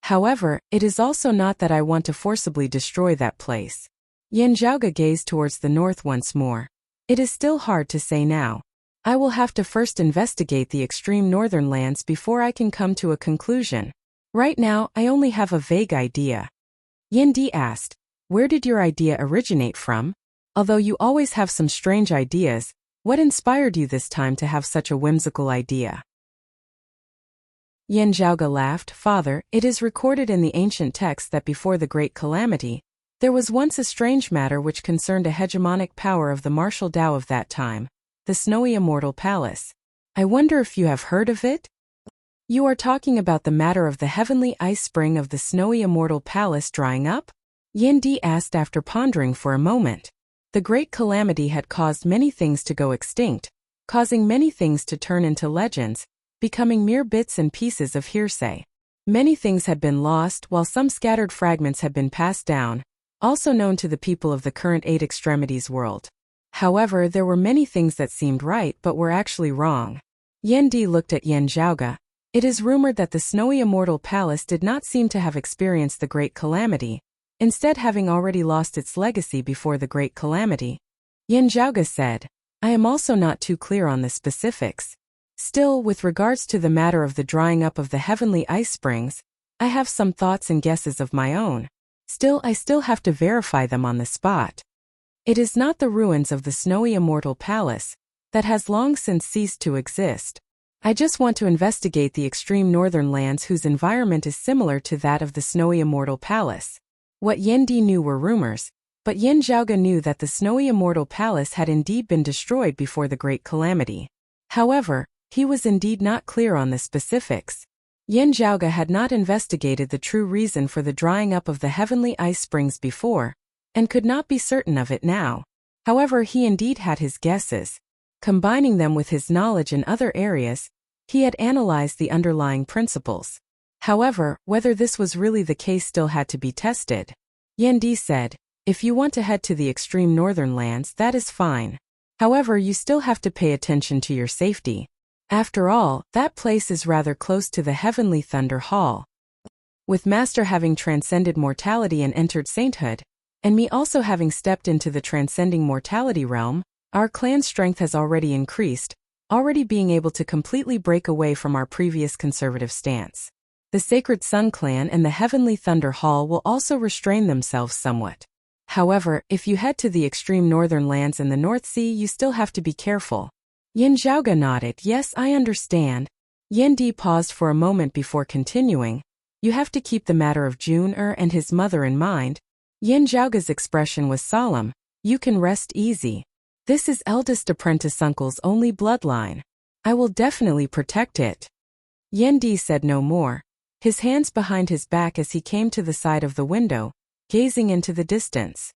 However, it is also not that I want to forcibly destroy that place. Yin Zhaoge gazed towards the north once more. It is still hard to say now. I will have to first investigate the extreme northern lands before I can come to a conclusion. Right now, I only have a vague idea. Yin Di asked, where did your idea originate from? Although you always have some strange ideas, what inspired you this time to have such a whimsical idea? Yin Zhaoge laughed. Father, it is recorded in the ancient texts that before the Great Calamity, there was once a strange matter which concerned a hegemonic power of the martial Tao of that time, the Snowy Immortal Palace. I wonder if you have heard of it? You are talking about the matter of the heavenly ice spring of the Snowy Immortal Palace drying up? Yin Di asked after pondering for a moment. The Great Calamity had caused many things to go extinct, causing many things to turn into legends, becoming mere bits and pieces of hearsay. Many things had been lost while some scattered fragments had been passed down, also known to the people of the current 8 extremities world. However, there were many things that seemed right but were actually wrong. Yin Di looked at Yin Zhaoge. It is rumored that the Snowy Immortal Palace did not seem to have experienced the Great Calamity, instead having already lost its legacy before the Great Calamity. Yin Zhaoge said, I am also not too clear on the specifics. Still, with regards to the matter of the drying up of the heavenly ice springs, I have some thoughts and guesses of my own. Still, I have to verify them on the spot. It is not the ruins of the Snowy Immortal Palace that has long since ceased to exist. I just want to investigate the extreme northern lands whose environment is similar to that of the Snowy Immortal Palace. What Yin Di knew were rumors, but Yin Zhaoge knew that the Snowy Immortal Palace had indeed been destroyed before the Great Calamity. However, he was indeed not clear on the specifics. Yin Zhaoge had not investigated the true reason for the drying up of the heavenly ice springs before, and could not be certain of it now. However, he indeed had his guesses. Combining them with his knowledge in other areas, he had analyzed the underlying principles. However, whether this was really the case still had to be tested. Yin Di said, "If you want to head to the extreme northern lands, that is fine. However, you still have to pay attention to your safety. After all, that place is rather close to the Heavenly Thunder Hall. With Master having transcended mortality and entered sainthood, and me also having stepped into the transcending mortality realm, our clan's strength has already increased, already being able to completely break away from our previous conservative stance. The Sacred Sun Clan and the Heavenly Thunder Hall will also restrain themselves somewhat. However, if you head to the extreme northern lands in the North Sea, you still have to be careful." Yin Zhaoge nodded. "Yes, I understand." Yin Di paused for a moment before continuing. "You have to keep the matter of Jun and his mother in mind." Yin Zhaoge's expression was solemn. "You can rest easy. This is eldest apprentice uncle's only bloodline. I will definitely protect it." Yin Di said no more, his hands behind his back as he came to the side of the window, gazing into the distance.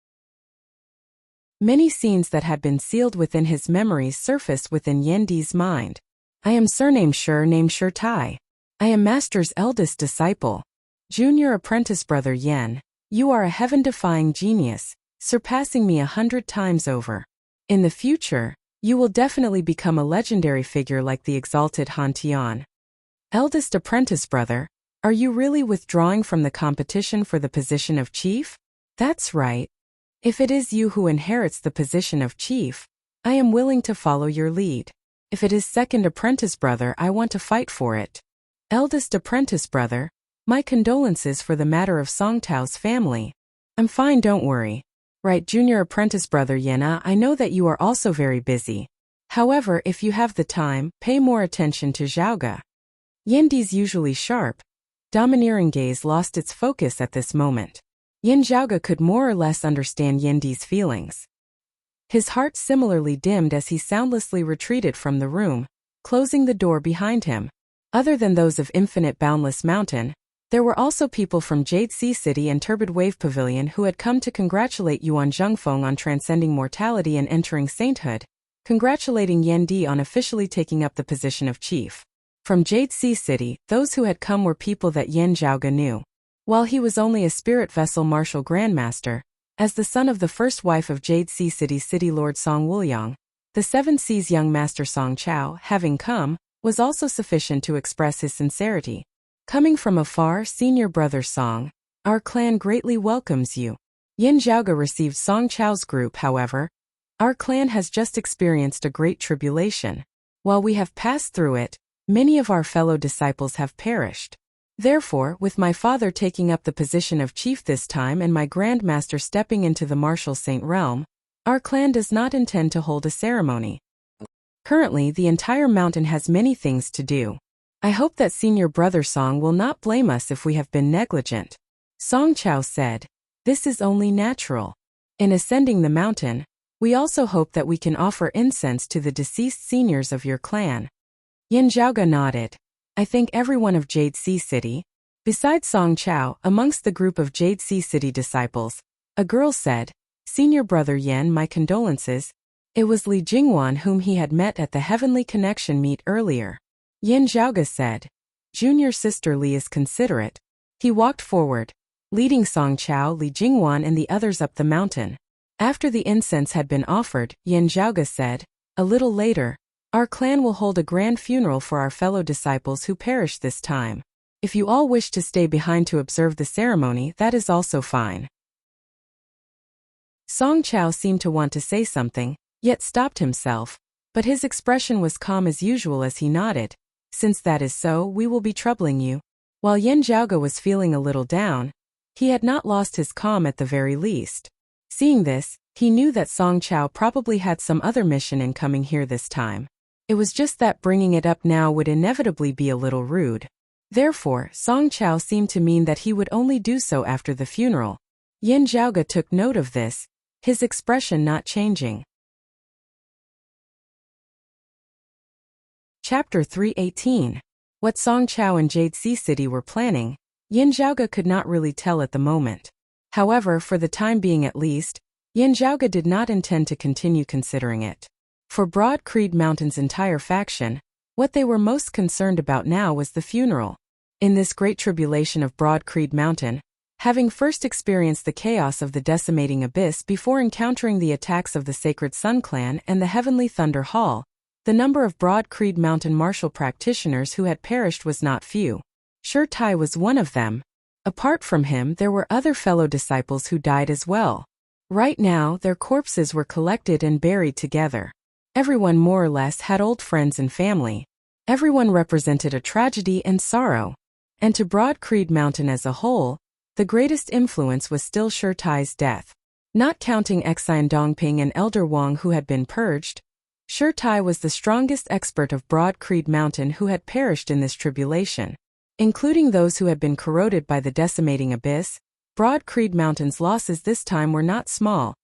Many scenes that had been sealed within his memories surfaced within Yin Di's mind. "I am surnamed Shi, named Shi Tai. I am Master's eldest disciple. Junior apprentice brother Yen. You are a heaven-defying genius, surpassing me 100 times over. In the future, you will definitely become a legendary figure like the exalted Han Tian." "Eldest apprentice brother, are you really withdrawing from the competition for the position of chief?" "That's right. If it is you who inherits the position of chief, I am willing to follow your lead. If it is second apprentice brother, I want to fight for it." "Eldest apprentice brother, my condolences for the matter of Song Tao's family." "I'm fine, don't worry." "Right, junior apprentice brother Yena, I know that you are also very busy. However, if you have the time, pay more attention to Zhaoge." Yin Di's usually sharp, domineering gaze lost its focus at this moment. Yin Zhaoge could more or less understand Yin Di's feelings. His heart similarly dimmed as he soundlessly retreated from the room, closing the door behind him. Other than those of Infinite Boundless Mountain, there were also people from Jade Sea City and Turbid Wave Pavilion who had come to congratulate Yuan Zhengfeng on transcending mortality and entering sainthood, congratulating Yin Di on officially taking up the position of chief. From Jade Sea City, those who had come were people that Yin Zhaoge knew. While he was only a spirit vessel martial grandmaster, as the son of the first wife of Jade Sea City City Lord Song Wuliang, the Seven Seas young master Song Chao, having come, was also sufficient to express his sincerity. "Coming from afar, senior brother Song, our clan greatly welcomes you." Yin Zhaoge received Song Chao's group. "However, our clan has just experienced a great tribulation. While we have passed through it, many of our fellow disciples have perished. Therefore, with my father taking up the position of chief this time and my grandmaster stepping into the martial saint realm, our clan does not intend to hold a ceremony. Currently, the entire mountain has many things to do. I hope that senior brother Song will not blame us if we have been negligent." Song Chao said, "This is only natural. In ascending the mountain, we also hope that we can offer incense to the deceased seniors of your clan." Yin Zhaoge nodded. "I think everyone of Jade Sea City." Besides Song Chao, amongst the group of Jade Sea City disciples, a girl said, "Senior brother Yen, my condolences." It was Li Jingwan whom he had met at the Heavenly Connection meet earlier. Yin Zhaoge said, "Junior sister Li is considerate." He walked forward, leading Song Chao, Li Jingwan and the others up the mountain. After the incense had been offered, Yin Zhaoge said, "A little later, our clan will hold a grand funeral for our fellow disciples who perished this time. If you all wish to stay behind to observe the ceremony, that is also fine." Song Chao seemed to want to say something, yet stopped himself, but his expression was calm as usual as he nodded. "Since that is so, we will be troubling you." While Yin Zhaoge was feeling a little down, he had not lost his calm at the very least. Seeing this, he knew that Song Chao probably had some other mission in coming here this time. It was just that bringing it up now would inevitably be a little rude. Therefore, Song Chao seemed to mean that he would only do so after the funeral. Yin Zhaoge took note of this, his expression not changing. Chapter 318. What Song Chao and Jade Sea City were planning, Yin Zhaoge could not really tell at the moment. However, for the time being at least, Yin Zhaoge did not intend to continue considering it. For Broad Creed Mountain's entire faction, what they were most concerned about now was the funeral. In this great tribulation of Broad Creed Mountain, having first experienced the chaos of the decimating abyss before encountering the attacks of the Sacred Sun Clan and the Heavenly Thunder Hall, the number of Broad Creed Mountain martial practitioners who had perished was not few. Shi Tai was one of them. Apart from him, there were other fellow disciples who died as well. Right now, their corpses were collected and buried together. Everyone more or less had old friends and family. Everyone represented a tragedy and sorrow. And to Broad Creed Mountain as a whole, the greatest influence was still Shi Tai's death. Not counting Xian Dongping and Elder Wang who had been purged, Shi Tai was the strongest expert of Broad Creed Mountain who had perished in this tribulation. Including those who had been corroded by the decimating abyss, Broad Creed Mountain's losses this time were not small,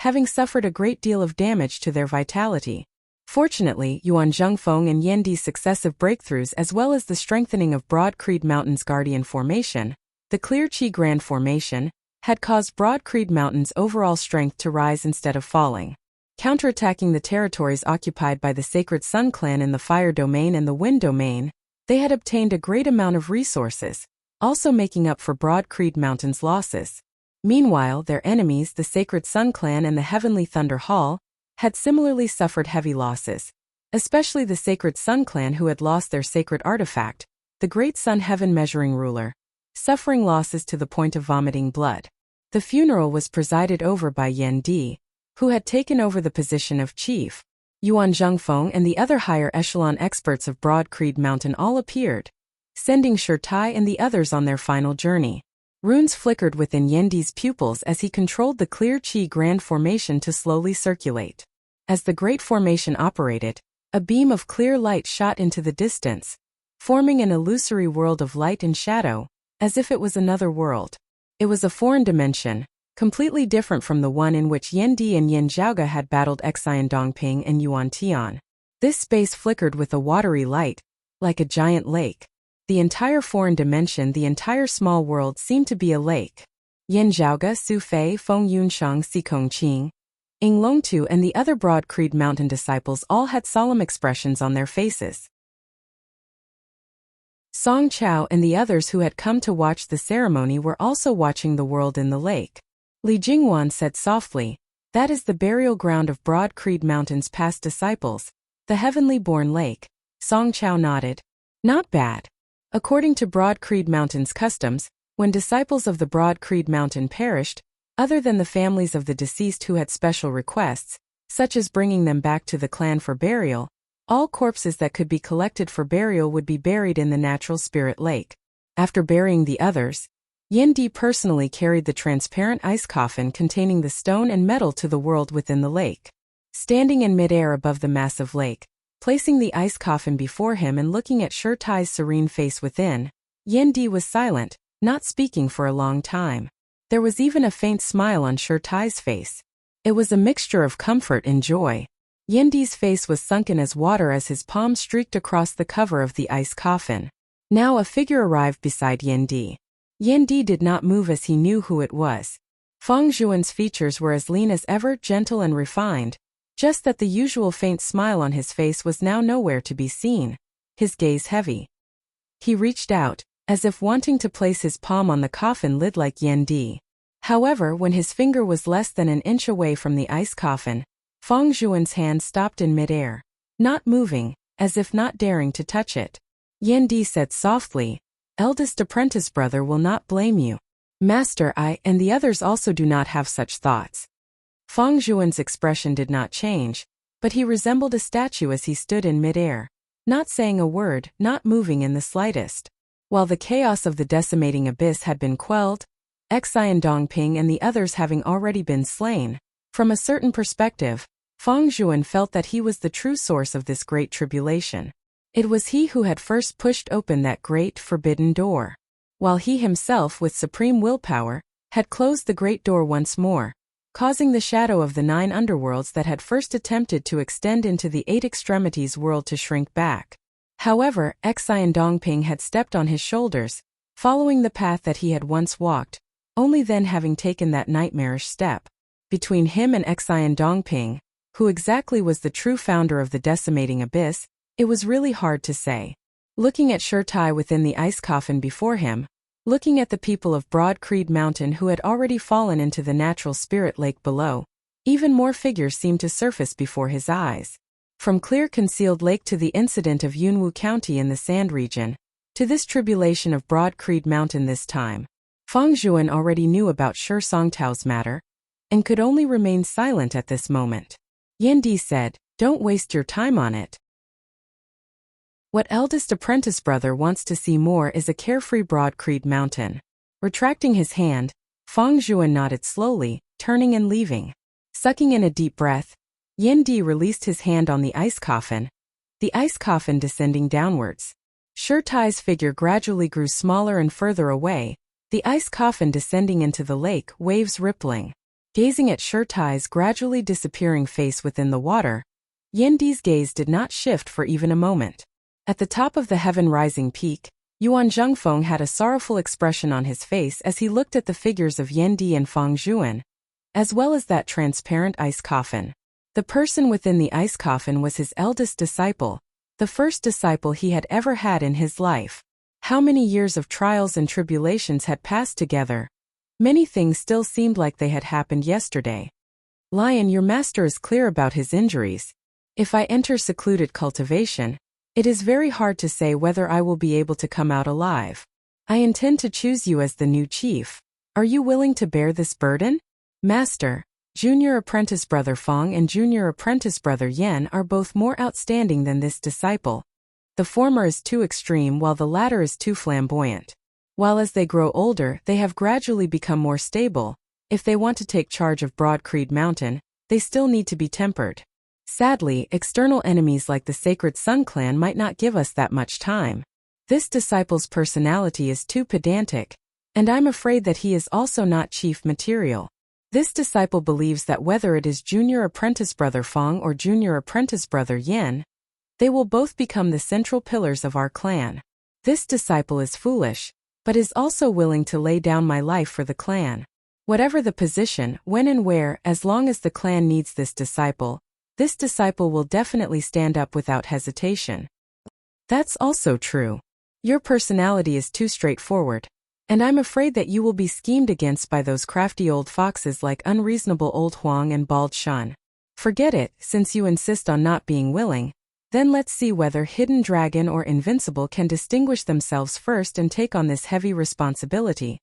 having suffered a great deal of damage to their vitality. Fortunately, Yuan Zhengfeng and Yandi's successive breakthroughs as well as the strengthening of Broad Creed Mountain's Guardian Formation, the Clear Qi Grand Formation, had caused Broad Creed Mountain's overall strength to rise instead of falling. Counterattacking the territories occupied by the Sacred Sun Clan in the Fire Domain and the Wind Domain, they had obtained a great amount of resources, also making up for Broad Creed Mountain's losses. Meanwhile, their enemies, the Sacred Sun Clan and the Heavenly Thunder Hall, had similarly suffered heavy losses, especially the Sacred Sun Clan who had lost their sacred artifact, the Great Sun Heaven Measuring Ruler, suffering losses to the point of vomiting blood. The funeral was presided over by Yan Di, who had taken over the position of chief. Yuan Zhengfeng and the other higher echelon experts of Broad Creed Mountain all appeared, sending Shi Tai and the others on their final journey. Runes flickered within Yandi's pupils as he controlled the Clear Qi Grand Formation to slowly circulate. As the Great Formation operated, a beam of clear light shot into the distance, forming an illusory world of light and shadow, as if it was another world. It was a foreign dimension, completely different from the one in which Yandi and Yin Zhaoge had battled Xian Dongping and Yuan Tian. This space flickered with a watery light, like a giant lake. The entire foreign dimension, the entire small world seemed to be a lake. Yin Zhaoge, Su Fei, Feng Yunsheng, Si Kongqing, Ying Longtu and the other Broad Creed Mountain disciples all had solemn expressions on their faces. Song Chao and the others who had come to watch the ceremony were also watching the world in the lake. Li Jingwan said softly, "That is the burial ground of Broad Creed Mountain's past disciples, the heavenly-born lake." Song Chao nodded. Not bad. According to Broad Creed Mountain's customs, when disciples of the Broad Creed Mountain perished, other than the families of the deceased who had special requests, such as bringing them back to the clan for burial, all corpses that could be collected for burial would be buried in the natural spirit lake. After burying the others, Yin Di personally carried the transparent ice coffin containing the stone and metal to the world within the lake. Standing in midair above the massive lake, placing the ice coffin before him and looking at Shi Tai's serene face within, Yin Di was silent, not speaking for a long time. There was even a faint smile on Shi Tai's face. It was a mixture of comfort and joy. Yin Di's face was sunken as water as his palm streaked across the cover of the ice coffin. Now a figure arrived beside Yin Di. Yin Di did not move as he knew who it was. Feng Zhuan's features were as lean as ever, gentle and refined, just that the usual faint smile on his face was now nowhere to be seen, his gaze heavy. He reached out, as if wanting to place his palm on the coffin lid like Yin Di. However, when his finger was less than an inch away from the ice coffin, Feng Zhuan's hand stopped in midair, not moving, as if not daring to touch it. Yin Di said softly, "Eldest apprentice brother will not blame you. Master, I and the others also do not have such thoughts." Feng Zhuan's expression did not change, but he resembled a statue as he stood in midair, not saying a word, not moving in the slightest. While the chaos of the decimating abyss had been quelled, Xian Dongping and the others having already been slain, from a certain perspective, Feng Zhuan felt that he was the true source of this great tribulation. It was he who had first pushed open that great, forbidden door, while he himself, with supreme willpower, had closed the great door once more, causing the shadow of the 9 underworlds that had first attempted to extend into the 8 extremities world to shrink back. However, Xian Dongping had stepped on his shoulders, following the path that he had once walked, only then having taken that nightmarish step. Between him and Xian Dongping, who exactly was the true founder of the decimating abyss, it was really hard to say. Looking at Shurtai within the ice coffin before him, looking at the people of Broad Creed Mountain who had already fallen into the natural spirit lake below, even more figures seemed to surface before his eyes. From clear concealed lake to the incident of Yunwu County in the sand region, to this tribulation of Broad Creed Mountain this time, Fang Zhuan already knew about Shi Songtao's matter, and could only remain silent at this moment. Yan Di said, "Don't waste your time on it. What eldest apprentice brother wants to see more is a carefree Broad Creed Mountain." Retracting his hand, Fang Zhuan nodded slowly, turning and leaving. Sucking in a deep breath, Yan Di released his hand on the ice coffin, the ice coffin descending downwards. Shurtai's figure gradually grew smaller and further away, the ice coffin descending into the lake, waves rippling. Gazing at Shurtai's gradually disappearing face within the water, Yan Di's gaze did not shift for even a moment. At the top of the heaven-rising peak, Yuan Zhengfeng had a sorrowful expression on his face as he looked at the figures of Yan Di and Fang Zhuan, as well as that transparent ice coffin. The person within the ice coffin was his eldest disciple, the first disciple he had ever had in his life. How many years of trials and tribulations had passed together? Many things still seemed like they had happened yesterday. "Lion, your master is clear about his injuries. If I enter secluded cultivation, it is very hard to say whether I will be able to come out alive. I intend to choose you as the new chief. Are you willing to bear this burden?" "Master, Junior apprentice brother Fang and junior apprentice brother Yan are both more outstanding than this disciple. The former is too extreme while the latter is too flamboyant. While as they grow older, they have gradually become more stable. If they want to take charge of Broad Creed Mountain, they still need to be tempered. Sadly, external enemies like the Sacred Sun Clan might not give us that much time. This disciple's personality is too pedantic, and I'm afraid that he is also not chief material. This disciple believes that whether it is junior apprentice brother Fang or junior apprentice brother Yan, they will both become the central pillars of our clan. This disciple is foolish, but is also willing to lay down my life for the clan. Whatever the position, when and where, as long as the clan needs this disciple will definitely stand up without hesitation." "That's also true. Your personality is too straightforward, and I'm afraid that you will be schemed against by those crafty old foxes like unreasonable old Huang and Bald Shun. Forget it, since you insist on not being willing. Then let's see whether Hidden Dragon or Invincible can distinguish themselves first and take on this heavy responsibility."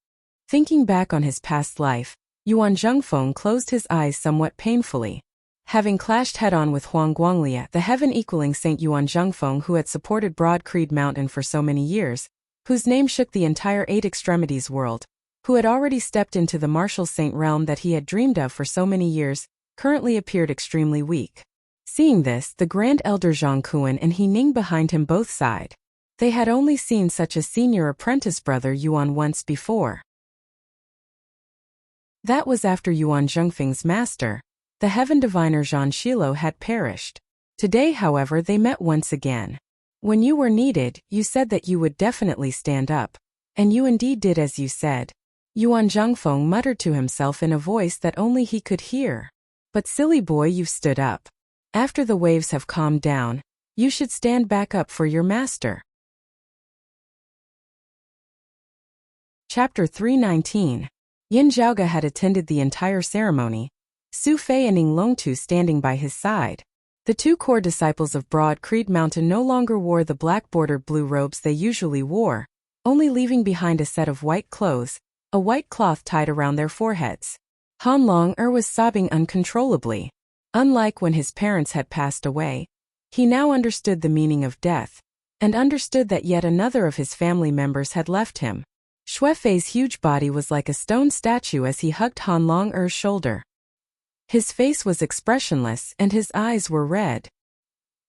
Thinking back on his past life, Yuan Zhengfeng closed his eyes somewhat painfully. Having clashed head-on with Huang Guanglia, the heaven-equaling Saint Yuan Zhengfeng who had supported Broad Creed Mountain for so many years, whose name shook the entire Eight Extremities world, who had already stepped into the martial saint realm that he had dreamed of for so many years, currently appeared extremely weak. Seeing this, the Grand Elder Zhang Kuan and He Ning behind him both sighed. They had only seen such a senior apprentice brother Yuan once before. That was after Yuan Zhengfeng's master, the heaven diviner Zhan Shilo, had perished. Today, however, they met once again. "When you were needed, you said that you would definitely stand up. And you indeed did as you said." Yuan Zhengfeng muttered to himself in a voice that only he could hear. "But silly boy, you've stood up. After the waves have calmed down, you should stand back up for your master." Chapter 319. Yin Zhaoge had attended the entire ceremony, Su Fei and Ning Longtu standing by his side. The two core disciples of Broad Creed Mountain no longer wore the black-bordered blue robes they usually wore, only leaving behind a set of white clothes, a white cloth tied around their foreheads. Han Long-er was sobbing uncontrollably. Unlike when his parents had passed away, he now understood the meaning of death, and understood that yet another of his family members had left him. Shui Fei's huge body was like a stone statue as he hugged Han Long-er's shoulder. His face was expressionless and his eyes were red.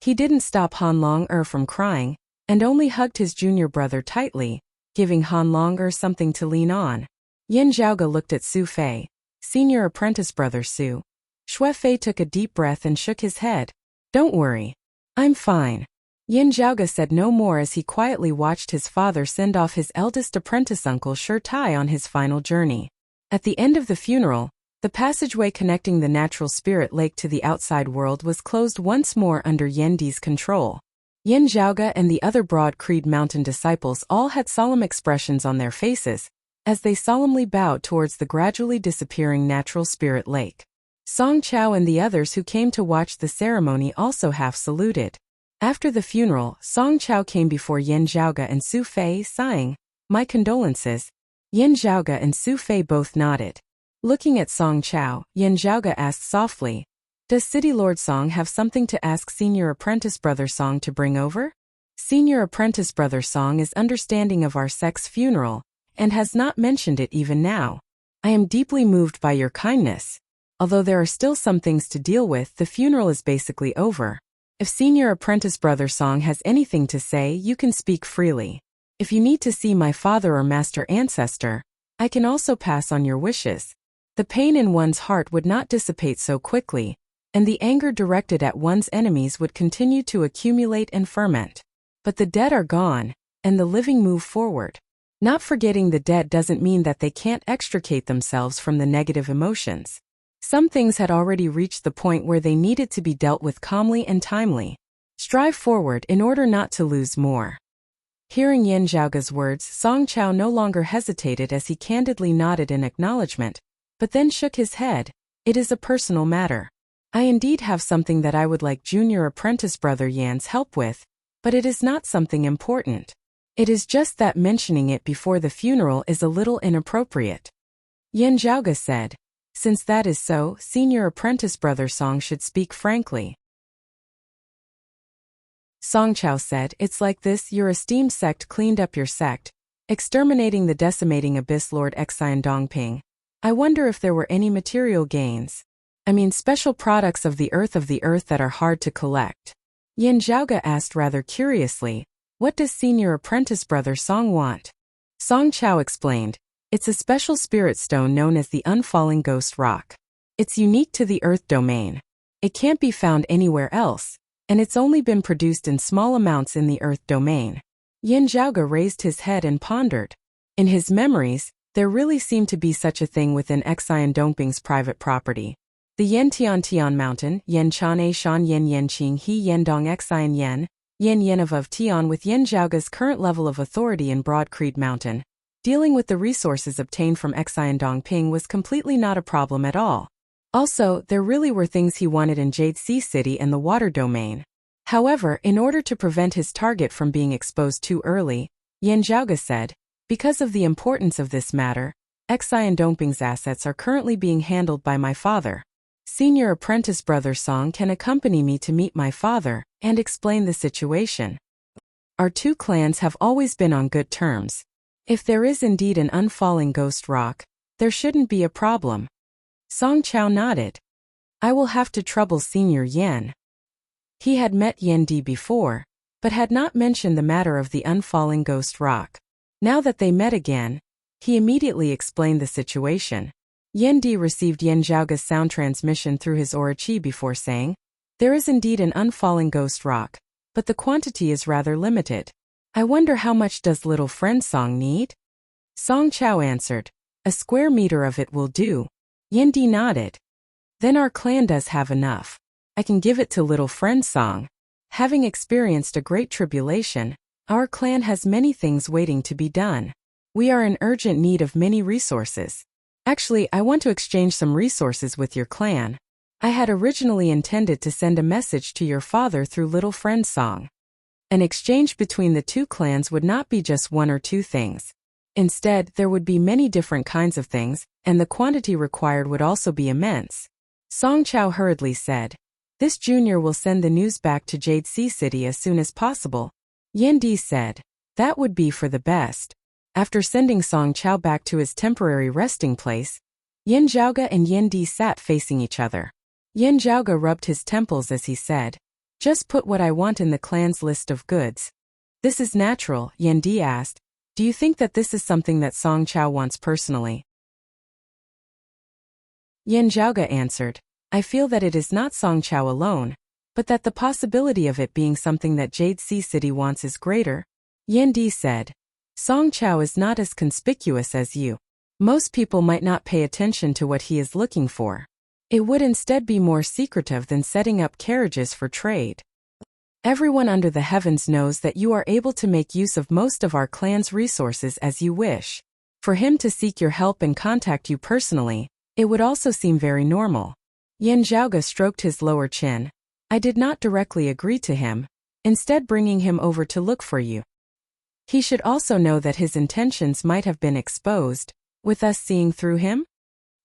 He didn't stop Han Long-er from crying, and only hugged his junior brother tightly, giving Han Long-er something to lean on. Yin Zhaoge looked at Su Fei, senior apprentice brother Su. Shui Fei took a deep breath and shook his head. "Don't worry. I'm fine. Yin Zhaoge said no more as he quietly watched his father send off his eldest apprentice uncle Shi Tai on his final journey. At the end of the funeral, the passageway connecting the natural spirit lake to the outside world was closed once more under Yin Di's control. Yin Zhaoge and the other Broad Creed Mountain disciples all had solemn expressions on their faces, as they solemnly bowed towards the gradually disappearing natural spirit lake. Song Chao and the others who came to watch the ceremony also half saluted. After the funeral, Song Chao came before Yin Zhaoge and Su Fei, sighing, "My condolences." Yin Zhaoge and Su Fei both nodded. Looking at Song Chao, Yin Zhaoge asked softly, "Does City Lord Song have something to ask Senior Apprentice Brother Song to bring over?" Senior Apprentice Brother Song is understanding of our sect's funeral, and has not mentioned it even now. "I am deeply moved by your kindness. Although there are still some things to deal with, the funeral is basically over. If Senior Apprentice Brother Song has anything to say, you can speak freely. If you need to see my father or master ancestor, I can also pass on your wishes." The pain in one's heart would not dissipate so quickly, and the anger directed at one's enemies would continue to accumulate and ferment. But the dead are gone, and the living move forward. Not forgetting the dead doesn't mean that they can't extricate themselves from the negative emotions. Some things had already reached the point where they needed to be dealt with calmly and timely. Strive forward in order not to lose more. Hearing Yin Zhaoge's words, Song Chao no longer hesitated as he candidly nodded in acknowledgement, but then shook his head. "It is a personal matter. I indeed have something that I would like Junior Apprentice Brother Yan's help with, but it is not something important. It is just that mentioning it before the funeral is a little inappropriate." Yin Zhaoge said, "Since that is so, Senior Apprentice Brother Song should speak frankly." Song Chao said, "It's like this, your esteemed sect cleaned up your sect, exterminating the decimating abyss Lord Xian Dongping. I wonder if there were any material gains. I mean special products of the earth that are hard to collect." Yin Zhaoge asked rather curiously, "What does Senior Apprentice Brother Song want?" Song Chao explained, "It's a special spirit stone known as the Unfalling Ghost Rock. It's unique to the Earth domain. It can't be found anywhere else, and it's only been produced in small amounts in the Earth domain." Yin Zhaoge raised his head and pondered. In his memories, there really seemed to be such a thing within Xian Dongping's private property. The Yen Tian Tian Mountain, Yen Chane Shan Yen Yen Qing He Yen Dong Xian Yen Yen of Tian, with Yin Zhaoge's current level of authority in Broad Creed Mountain. Dealing with the resources obtained from Xian Dongping was completely not a problem at all. Also, there really were things he wanted in Jade Sea City and the water domain. However, in order to prevent his target from being exposed too early, Yin Zhaoge said, "Because of the importance of this matter, Xian Dongping's assets are currently being handled by my father. Senior Apprentice Brother Song can accompany me to meet my father and explain the situation. Our two clans have always been on good terms. If there is indeed an unfalling ghost rock, there shouldn't be a problem." Song Chao nodded. "I will have to trouble Senior Yen." He had met Yen Di before, but had not mentioned the matter of the unfalling ghost rock. Now that they met again, he immediately explained the situation. Yen Di received Yin Zhaoge's sound transmission through his aura chi before saying, "There is indeed an unfalling ghost rock, but the quantity is rather limited. I wonder how much does little friend Song need?" Song Chao answered, "A square meter of it will do." Yen Di nodded. "Then our clan does have enough. I can give it to little friend Song. Having experienced a great tribulation, our clan has many things waiting to be done. We are in urgent need of many resources. Actually, I want to exchange some resources with your clan. I had originally intended to send a message to your father through little friend Song. An exchange between the two clans would not be just one or two things. Instead, there would be many different kinds of things, and the quantity required would also be immense." Song Chao hurriedly said, "This junior will send the news back to Jade Sea City as soon as possible." Yen Di said, "That would be for the best." After sending Song Chao back to his temporary resting place, Yin Zhaoge and Yen Di sat facing each other. Yin Zhaoge rubbed his temples as he said, "Just put what I want in the clan's list of goods." "This is natural," Yen Di asked. "Do you think that this is something that Song Chao wants personally?" Yin Zhaoge answered, "I feel that it is not Song Chao alone, but that the possibility of it being something that Jade Sea City wants is greater. Yan Di said. Song Chao is not as conspicuous as you. Most people might not pay attention to what he is looking for. It would instead be more secretive than setting up carriages for trade. Everyone under the heavens knows that you are able to make use of most of our clan's resources as you wish. For him to seek your help and contact you personally, it would also seem very normal. Yan Zhaoge stroked his lower chin. I did not directly agree to him, instead bringing him over to look for you. He should also know that his intentions might have been exposed, with us seeing through him?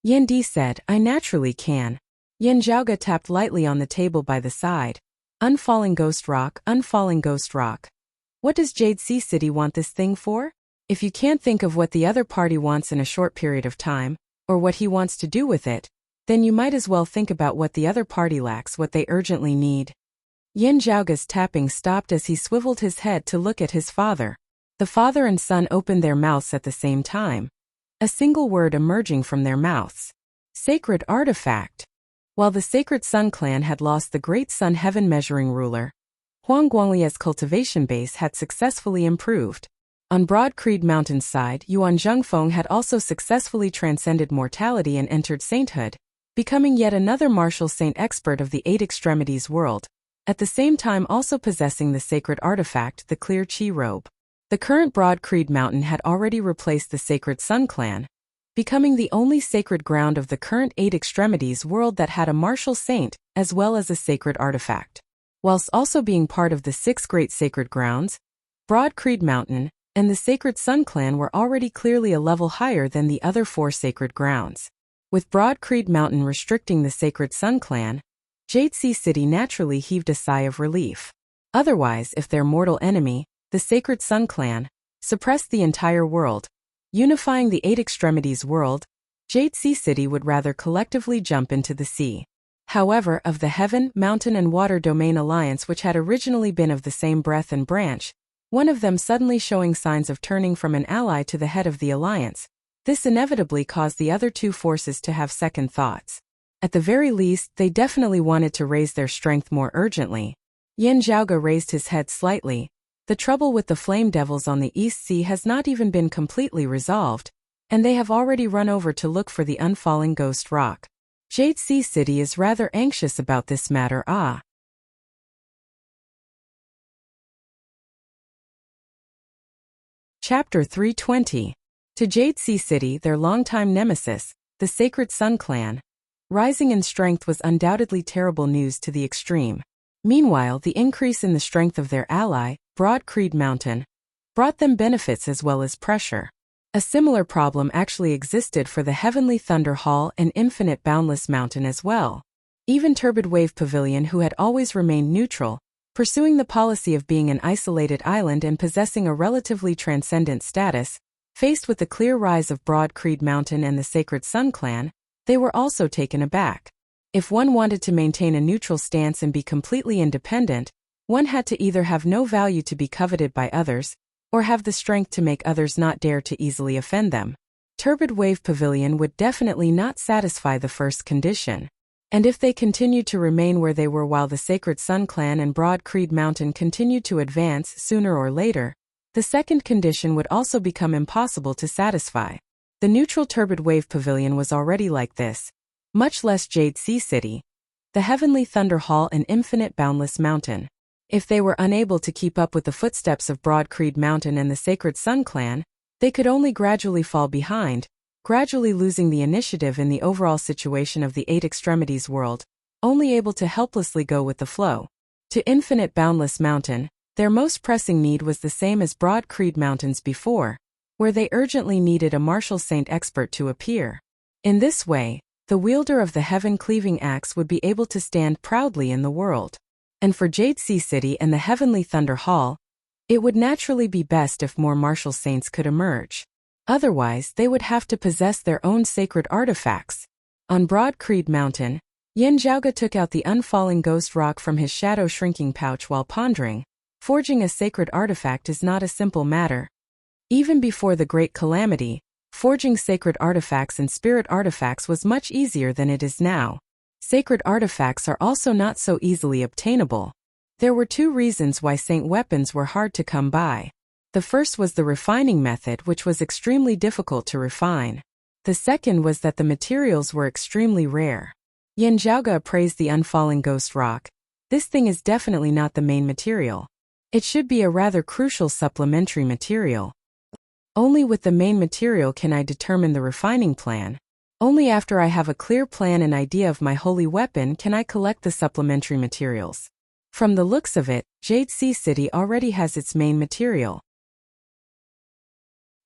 Yan Di said, I naturally can. Yan Zhaoge tapped lightly on the table by the side. Unfalling ghost rock, unfalling ghost rock. What does Jade Sea City want this thing for? If you can't think of what the other party wants in a short period of time, or what he wants to do with it, then you might as well think about what the other party lacks, what they urgently need. Yan Zhaoge's tapping stopped as he swiveled his head to look at his father. The father and son opened their mouths at the same time. A single word emerging from their mouths. Sacred artifact. While the Sacred Sun clan had lost the Great Sun Heaven Measuring Ruler, Huang Guanglia's cultivation base had successfully improved. On Broad Creed Mountain's side, Yuan Zhengfeng had also successfully transcended mortality and entered sainthood, becoming yet another martial saint expert of the Eight Extremities world, at the same time also possessing the sacred artifact, the Clear Chi Robe. The current Broad Creed Mountain had already replaced the Sacred Sun clan, becoming the only sacred ground of the current Eight Extremities world that had a martial saint, as well as a sacred artifact. Whilst also being part of the 6 great sacred grounds, Broad Creed Mountain and the Sacred Sun clan were already clearly a level higher than the other 4 sacred grounds. With Broad Creed Mountain restricting the Sacred Sun clan, Jade Sea City naturally heaved a sigh of relief. Otherwise, if their mortal enemy, the Sacred Sun clan, suppressed the entire world, unifying the Eight Extremities world, Jade Sea City would rather collectively jump into the sea. However, of the Heaven, Mountain and Water Domain Alliance, which had originally been of the same breath and branch, one of them suddenly showing signs of turning from an ally to the head of the alliance, this inevitably caused the other 2 forces to have second thoughts. At the very least, they definitely wanted to raise their strength more urgently. Yan Zhaoge raised his head slightly. The trouble with the Flame Devils on the East Sea has not even been completely resolved, and they have already run over to look for the unfalling ghost rock. Jade Sea City is rather anxious about this matter. Chapter 320. To Jade Sea City, their longtime nemesis, the Sacred Sun clan, rising in strength was undoubtedly terrible news to the extreme. Meanwhile, the increase in the strength of their ally, Broad Creed Mountain, brought them benefits as well as pressure. A similar problem actually existed for the Heavenly Thunder Hall and Infinite Boundless Mountain as well. Even Turbid Wave Pavilion, who had always remained neutral, pursuing the policy of being an isolated island and possessing a relatively transcendent status, faced with the clear rise of Broad Creed Mountain and the Sacred Sun clan, they were also taken aback. If one wanted to maintain a neutral stance and be completely independent, one had to either have no value to be coveted by others, or have the strength to make others not dare to easily offend them. Turbid Wave Pavilion would definitely not satisfy the first condition. And if they continued to remain where they were while the Sacred Sun clan and Broad Creed Mountain continued to advance sooner or later, the second condition would also become impossible to satisfy. The neutral Turbid Wave Pavilion was already like this, much less Jade Sea City, the Heavenly Thunder Hall and Infinite Boundless Mountain. If they were unable to keep up with the footsteps of Broad Creed Mountain and the Sacred Sun clan, they could only gradually fall behind, gradually losing the initiative in the overall situation of the Eight Extremities world, only able to helplessly go with the flow. To Infinite Boundless Mountain, their most pressing need was the same as Broad Creed Mountains before, where they urgently needed a martial saint expert to appear. In this way, the wielder of the heaven-cleaving axe would be able to stand proudly in the world. And for Jade Sea City and the Heavenly Thunder Hall, it would naturally be best if more martial saints could emerge. Otherwise, they would have to possess their own sacred artifacts. On Broad Creed Mountain, Yan Zhaoge took out the unfalling ghost rock from his shadow-shrinking pouch while pondering. Forging a sacred artifact is not a simple matter. Even before the Great Calamity, forging sacred artifacts and spirit artifacts was much easier than it is now. sacred artifacts are also not so easily obtainable. There were two reasons why saint weapons were hard to come by. The first was the refining method, which was extremely difficult to refine. The second was that the materials were extremely rare. Yan Zhaoge appraised the unfalling ghost rock. This thing is definitely not the main material. It should be a rather crucial supplementary material. Only with the main material can I determine the refining plan. Only after I have a clear plan and idea of my holy weapon can I collect the supplementary materials. From the looks of it, Jade Sea City already has its main material.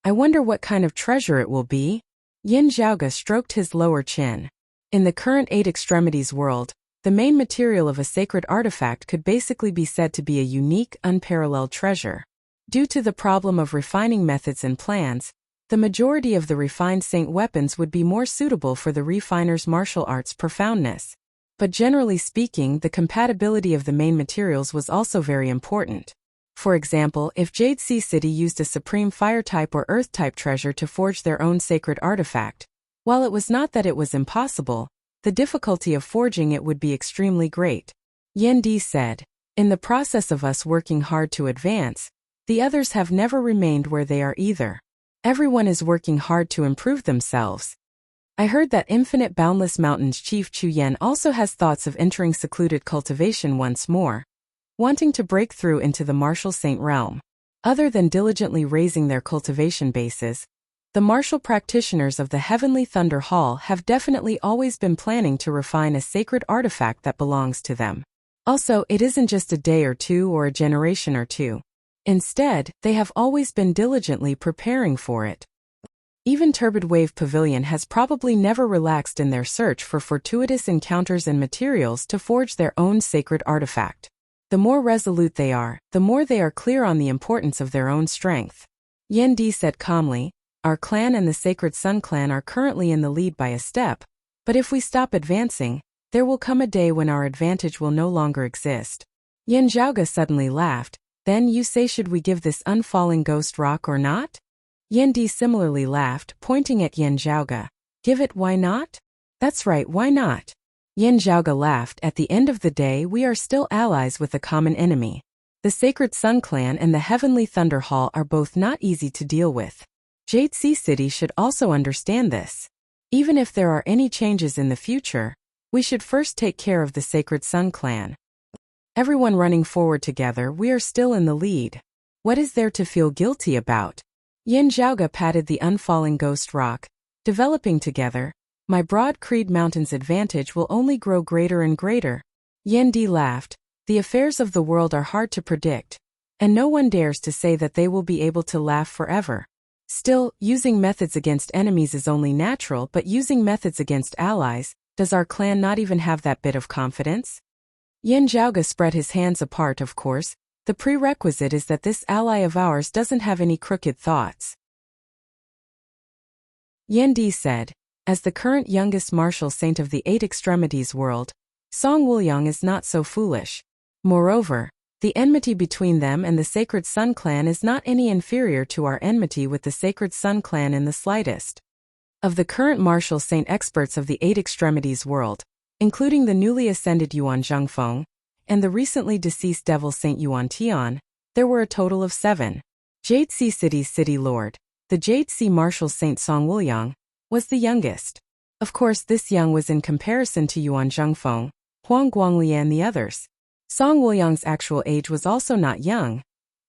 I wonder what kind of treasure it will be? Yan Zhaoge stroked his lower chin. In the current Eight Extremities world, the main material of a sacred artifact could basically be said to be a unique, unparalleled treasure. Due to the problem of refining methods and plans, the majority of the refined saint weapons would be more suitable for the refiner's martial arts profoundness. But generally speaking, the compatibility of the main materials was also very important. For example, if Jade Sea City used a supreme fire-type or earth-type treasure to forge their own sacred artifact, while it was not that it was impossible, the difficulty of forging it would be extremely great. Yan Di said, "In the process of us working hard to advance, the others have never remained where they are either. Everyone is working hard to improve themselves. I heard that Infinite Boundless Mountains Chief Chu Yen also has thoughts of entering secluded cultivation once more, wanting to break through into the martial saint realm. Other than diligently raising their cultivation bases, the martial practitioners of the Heavenly Thunder Hall have definitely always been planning to refine a sacred artifact that belongs to them. Also, it isn't just a day or two or a generation or two. Instead, they have always been diligently preparing for it. Even Turbid Wave Pavilion has probably never relaxed in their search for fortuitous encounters and materials to forge their own sacred artifact. The more resolute they are, the more they are clear on the importance of their own strength." Yan Di said calmly, "Our clan and the Sacred Sun clan are currently in the lead by a step, but if we stop advancing, there will come a day when our advantage will no longer exist." Yan Zhaoge suddenly laughed. "Then you say should we give this unfalling ghost rock or not?" Yan Di similarly laughed, pointing at Yan Zhaoge. "Give it, why not?" "That's right, why not?" Yan Zhaoge laughed. "At the end of the day, we are still allies with a common enemy. The Sacred Sun Clan and the Heavenly Thunder Hall are both not easy to deal with. Jade Sea City should also understand this. Even if there are any changes in the future, we should first take care of the Sacred Sun Clan. Everyone running forward together, we are still in the lead. What is there to feel guilty about?" Yan Zhaoge patted the unfalling ghost rock, developing together. "My broad Creed Mountain's advantage will only grow greater and greater." Yan Di laughed. "The affairs of the world are hard to predict, and no one dares to say that they will be able to laugh forever. Still, using methods against enemies is only natural, but using methods against allies, does our clan not even have that bit of confidence?" Yan Zhaoge spread his hands apart. "Of course, the prerequisite is that this ally of ours doesn't have any crooked thoughts." Yan Di said, "As the current youngest martial saint of the Eight Extremities world, Song Wuliang is not so foolish. Moreover, the enmity between them and the Sacred Sun Clan is not any inferior to our enmity with the Sacred Sun Clan in the slightest. Of the current martial saint experts of the Eight Extremities world, including the newly ascended Yuan Zhengfeng, and the recently deceased Devil Saint Yuan Tian, there were a total of 7. Jade Sea City's city lord, the Jade Sea martial saint Song Wuliang, was the youngest. Of course, this young was in comparison to Yuan Zhengfeng, Huang Guangli and the others. Song Wuliang's actual age was also not young,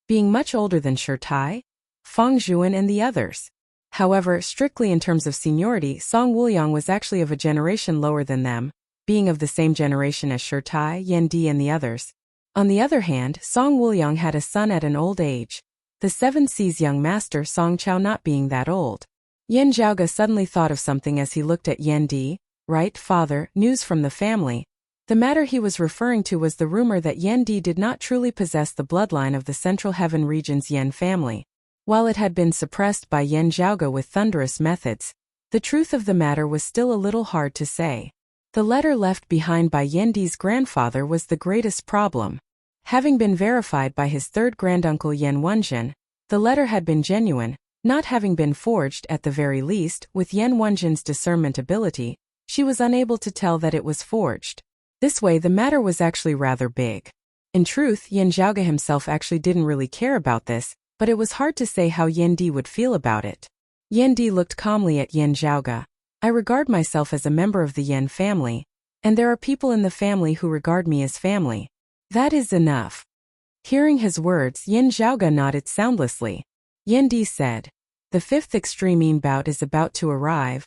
being much older than Shi Tai, Fang Zhuan and the others. However, strictly in terms of seniority, Song Wuliang was actually of a generation lower than them, being of the same generation as Shi Tai, Yan Di and the others. On the other hand, Song Wuliang had a son at an old age, the Seven Seas young master Song Chao not being that old. Yan Zhaoge suddenly thought of something as he looked at Yan Di. "Right, father, news from the family." The matter he was referring to was the rumor that Yan Di did not truly possess the bloodline of the Central Heaven region's Yan family. While it had been suppressed by Yan Zhaoge with thunderous methods, the truth of the matter was still a little hard to say. The letter left behind by Yan Di's grandfather was the greatest problem. Having been verified by his third granduncle Yan Wenjin, the letter had been genuine, not having been forged at the very least. With Yan Wenjin's discernment ability, She was unable to tell that it was forged. This way the matter was actually rather big. In truth, Yan Zhaoge himself actually didn't really care about this, but it was hard to say how Yan Di would feel about it. Yan Di looked calmly at Yan Zhaoge. I regard myself as a member of the Yan family, and there are people in the family who regard me as family. That is enough. Hearing his words, Yan Zhaoge nodded soundlessly. Yan Di said, the 5th extreme bout is about to arrive.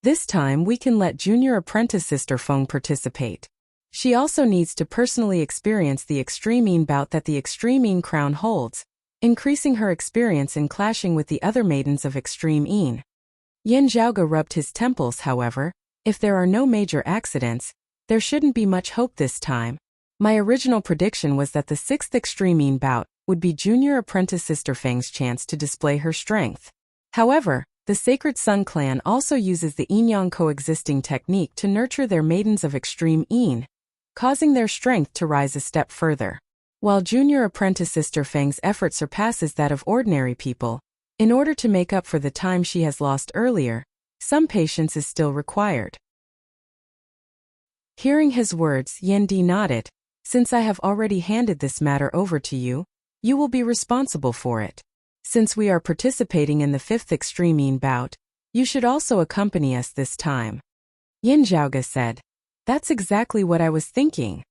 This time we can let junior apprentice Sister Feng participate. She also needs to personally experience the extreme bout that the extreme crown holds, increasing her experience in clashing with the other maidens of extreme Yin. Yan Zhaoge rubbed his temples. However, if there are no major accidents, there shouldn't be much hope this time. My original prediction was that the 6th extreme bout would be junior apprentice Sister Feng's chance to display her strength. However, the Sacred Sun clan also uses the yin-yang coexisting technique to nurture their maidens of extreme Yin, causing their strength to rise a step further. While junior apprentice Sister Feng's effort surpasses that of ordinary people, in order to make up for the time she has lost earlier, some patience is still required. Hearing his words, Yan Di nodded. Since I have already handed this matter over to you, you will be responsible for it. Since we are participating in the 5th extreme bout, you should also accompany us this time. Yan Zhaoge said. That's exactly what I was thinking.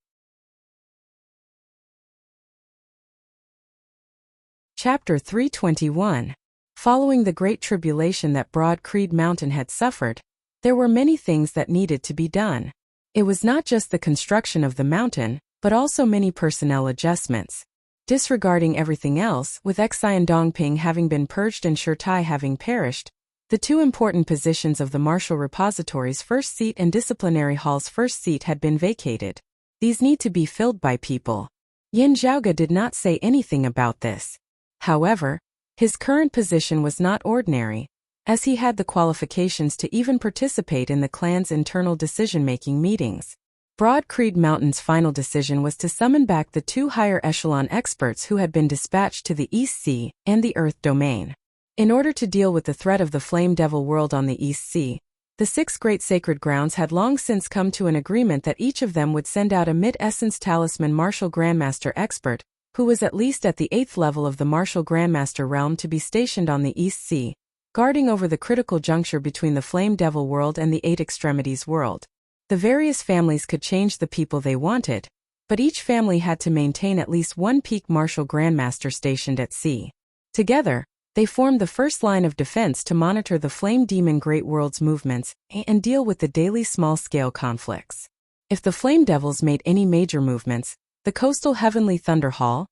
Chapter 321. Following the great tribulation that Broad Creed Mountain had suffered, there were many things that needed to be done. It was not just the construction of the mountain, but also many personnel adjustments. Disregarding everything else, with Xian Dongping having been purged and Shirtai having perished, the 2 important positions of the Martial Repository's first seat and Disciplinary Hall's first seat had been vacated. These need to be filled by people. Yan Zhaoge did not say anything about this. However, his current position was not ordinary, as he had the qualifications to even participate in the clan's internal decision-making meetings. Broad Creed Mountain's final decision was to summon back the 2 higher echelon experts who had been dispatched to the East Sea and the Earth domain. In order to deal with the threat of the Flame Devil world on the East Sea, the 6 great sacred grounds had long since come to an agreement that each of them would send out a mid-essence talisman martial grandmaster expert, who was at least at the 8th level of the martial grandmaster realm to be stationed on the East Sea, guarding over the critical juncture between the Flame Devil world and the 8 Extremities world. The various families could change the people they wanted, but each family had to maintain at least 1 peak martial grandmaster stationed at sea. Together, they formed the first line of defense to monitor the Flame Demon Great World's movements and deal with the daily small-scale conflicts. If the Flame Devils made any major movements, the Coastal Heavenly Thunder Hall,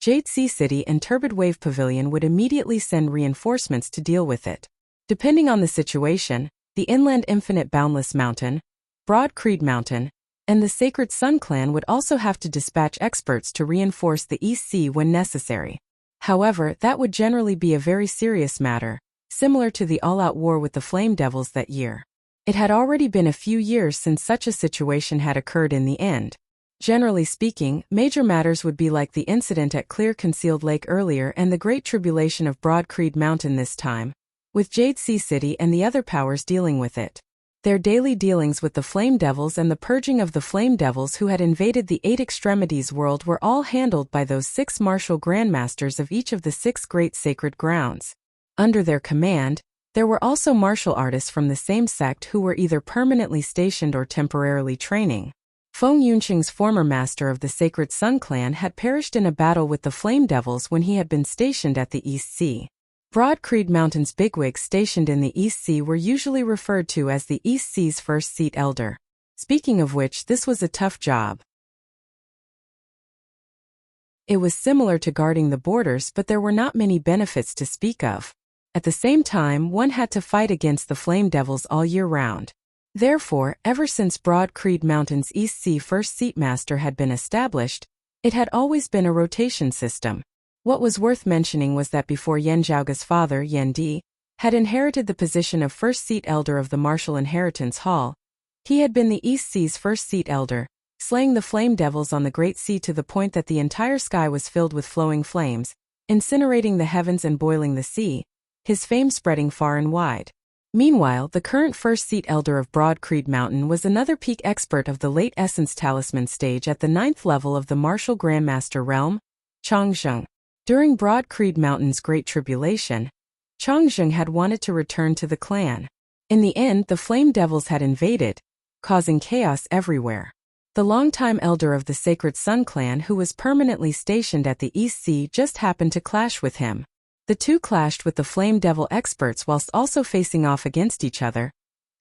Jade Sea City and Turbid Wave Pavilion would immediately send reinforcements to deal with it. Depending on the situation, the Inland Infinite Boundless Mountain, Broad Creed Mountain, and the Sacred Sun clan would also have to dispatch experts to reinforce the East Sea when necessary. However, that would generally be a very serious matter, similar to the all-out war with the Flame Devils that year. It had already been a few years since such a situation had occurred in the end. Generally speaking, major matters would be like the incident at Clear Concealed Lake earlier and the Great Tribulation of Broad Creed Mountain this time, with Jade Sea City and the other powers dealing with it. Their daily dealings with the Flame Devils and the purging of the Flame Devils who had invaded the 8 Extremities world were all handled by those 6 martial grandmasters of each of the 6 great sacred grounds. Under their command, there were also martial artists from the same sect who were either permanently stationed or temporarily training. Feng Yunqing's former master of the Sacred Sun clan had perished in a battle with the Flame Devils when he had been stationed at the East Sea. Broad Creed Mountain's bigwigs stationed in the East Sea were usually referred to as the East Sea's first seat elder. Speaking of which, this was a tough job. It was similar to guarding the borders, but there were not many benefits to speak of. At the same time, one had to fight against the Flame Devils all year round. Therefore, ever since Broad Creed Mountain's East Sea first seat master had been established, it had always been a rotation system. What was worth mentioning was that before Yan Zhaoge's father, Yan Di, had inherited the position of first seat elder of the Martial Inheritance Hall, he had been the East Sea's first seat elder, slaying the Flame Devils on the Great Sea to the point that the entire sky was filled with flowing flames, incinerating the heavens and boiling the sea, his fame spreading far and wide. Meanwhile, the current first seat elder of Broad Creed Mountain was another peak expert of the late Essence Talisman stage at the 9th level of the Martial Grandmaster realm, Changzheng. During Broad Creed Mountain's Great Tribulation, Changzheng had wanted to return to the clan. In the end, the Flame Devils had invaded, causing chaos everywhere. The longtime elder of the Sacred Sun clan, who was permanently stationed at the East Sea, just happened to clash with him. The two clashed with the Flame Devil experts whilst also facing off against each other,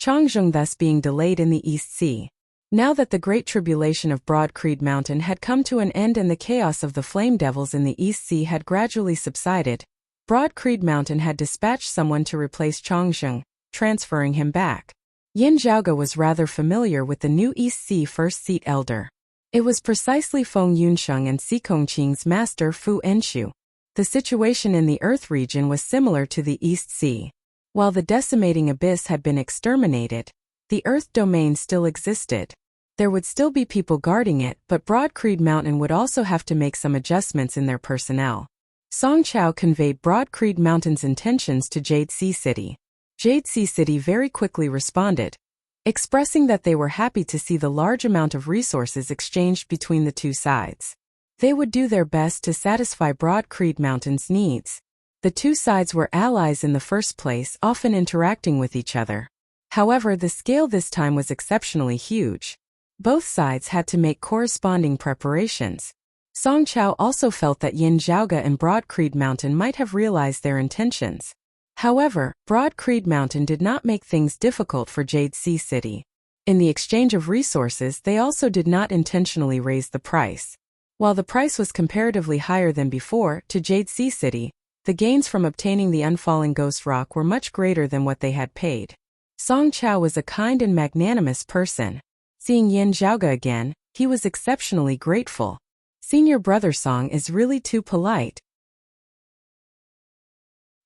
Changzheng thus being delayed in the East Sea. Now that the Great Tribulation of Broad Creed Mountain had come to an end and the chaos of the Flame Devils in the East Sea had gradually subsided, Broad Creed Mountain had dispatched someone to replace Changzheng, transferring him back. Yin Zhaoge was rather familiar with the new East Sea First Seat Elder. It was precisely Feng Yunsheng and Xikongqing's master Fu Enshu. The situation in the Earth region was similar to the East Sea. While the decimating abyss had been exterminated, the Earth domain still existed. There would still be people guarding it, but Broad Creed Mountain would also have to make some adjustments in their personnel. Song Chao conveyed Broad Creed Mountain's intentions to Jade Sea City. Jade Sea City very quickly responded, expressing that they were happy to see the large amount of resources exchanged between the two sides. They would do their best to satisfy Broad Creed Mountain's needs. The two sides were allies in the first place, often interacting with each other. However, the scale this time was exceptionally huge. Both sides had to make corresponding preparations. Song Chao also felt that Yin Zhaoge and Broad Creed Mountain might have realized their intentions. However, Broad Creed Mountain did not make things difficult for Jade Sea City. In the exchange of resources, they also did not intentionally raise the price. While the price was comparatively higher than before, to Jade Sea City, the gains from obtaining the unfalling ghost rock were much greater than what they had paid. Song Chao was a kind and magnanimous person. Seeing Yin Zhaoge again, he was exceptionally grateful. Senior brother Song is really too polite.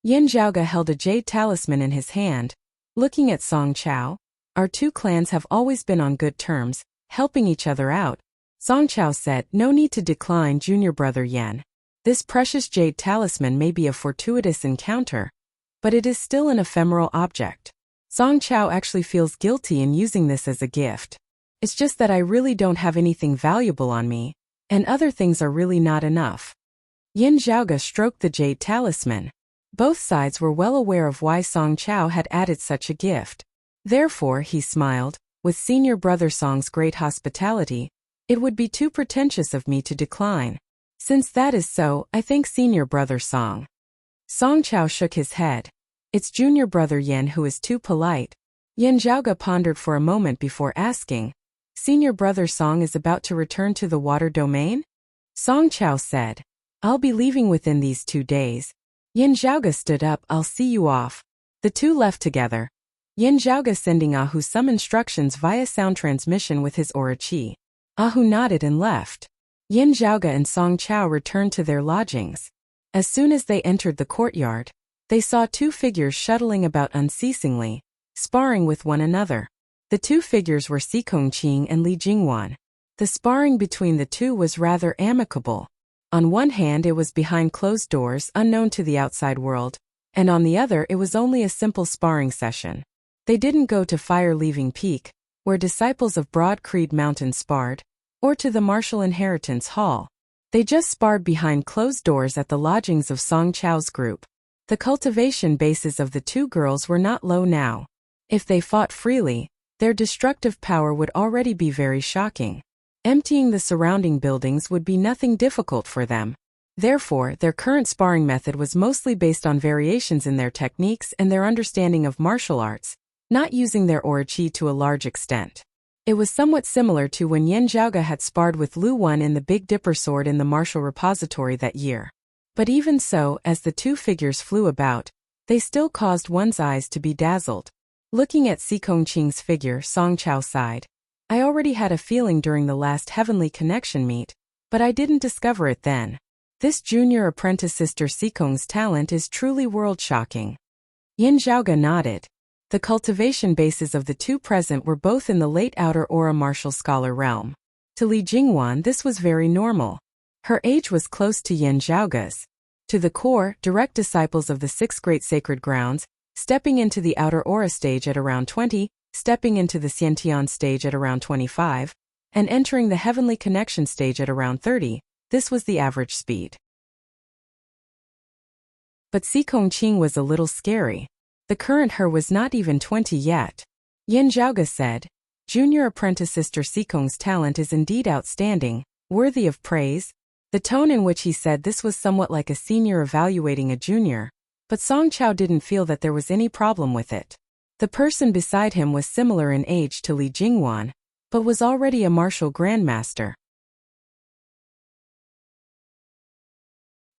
Yin Zhaoge held a jade talisman in his hand, looking at Song Chao. Our two clans have always been on good terms, helping each other out. Song Chao said, no need to decline, junior brother Yan. This precious jade talisman may be a fortuitous encounter, but it is still an ephemeral object. Song Chao actually feels guilty in using this as a gift. It's just that I really don't have anything valuable on me, and other things are really not enough. Yin Zhaoge stroked the jade talisman. Both sides were well aware of why Song Chao had added such a gift. Therefore, he smiled, with senior brother Song's great hospitality, it would be too pretentious of me to decline. Since that is so, I thank senior brother Song. Song Chao shook his head. It's junior brother Yin who is too polite. Yin Zhaoge pondered for a moment before asking, senior brother Song is about to return to the water domain? Song Chao said, I'll be leaving within these 2 days. Yin Zhaoge stood up, I'll see you off. The two left together. Yin Zhaoge sending Ahu some instructions via sound transmission with his aura chi. Ahu nodded and left. Yin Zhaoge and Song Chao returned to their lodgings. As soon as they entered the courtyard, they saw two figures shuttling about unceasingly, sparring with one another. The two figures were Xikongqing and Li Jingwan. The sparring between the two was rather amicable. On one hand, it was behind closed doors, unknown to the outside world, and on the other, it was only a simple sparring session. They didn't go to Fire Leaving Peak, where disciples of Broad Creed Mountain sparred, or to the Martial Inheritance Hall. They just sparred behind closed doors at the lodgings of Song Chao's group. The cultivation bases of the two girls were not low now. If they fought freely, their destructive power would already be very shocking. Emptying the surrounding buildings would be nothing difficult for them. Therefore, their current sparring method was mostly based on variations in their techniques and their understanding of martial arts, not using their aura chi to a large extent. It was somewhat similar to when Yin Zhaoge had sparred with Lu Wan in the Big Dipper sword in the martial repository that year. But even so, as the two figures flew about, they still caused one's eyes to be dazzled. Looking at Xikongqing's figure, Song Chao sighed. I already had a feeling during the last Heavenly Connection meet, but I didn't discover it then. This junior apprentice sister Xikong's talent is truly world-shocking. Yin Zhaoge nodded. The cultivation bases of the two present were both in the late outer aura martial scholar realm. To Li Jingwan this was very normal. Her age was close to Yin Zhaoge's. To the core, direct disciples of the six great sacred grounds, stepping into the outer aura stage at around 20, stepping into the Xiantian stage at around 25, and entering the heavenly connection stage at around 30. This was the average speed. But Xikong Qing was a little scary. The current her was not even 20 yet. Yin Zhaoge said, "Junior apprentice Sister Xikong's talent is indeed outstanding, worthy of praise." The tone in which he said this was somewhat like a senior evaluating a junior, but Song Chao didn't feel that there was any problem with it. The person beside him was similar in age to Li Jingwan, but was already a martial grandmaster.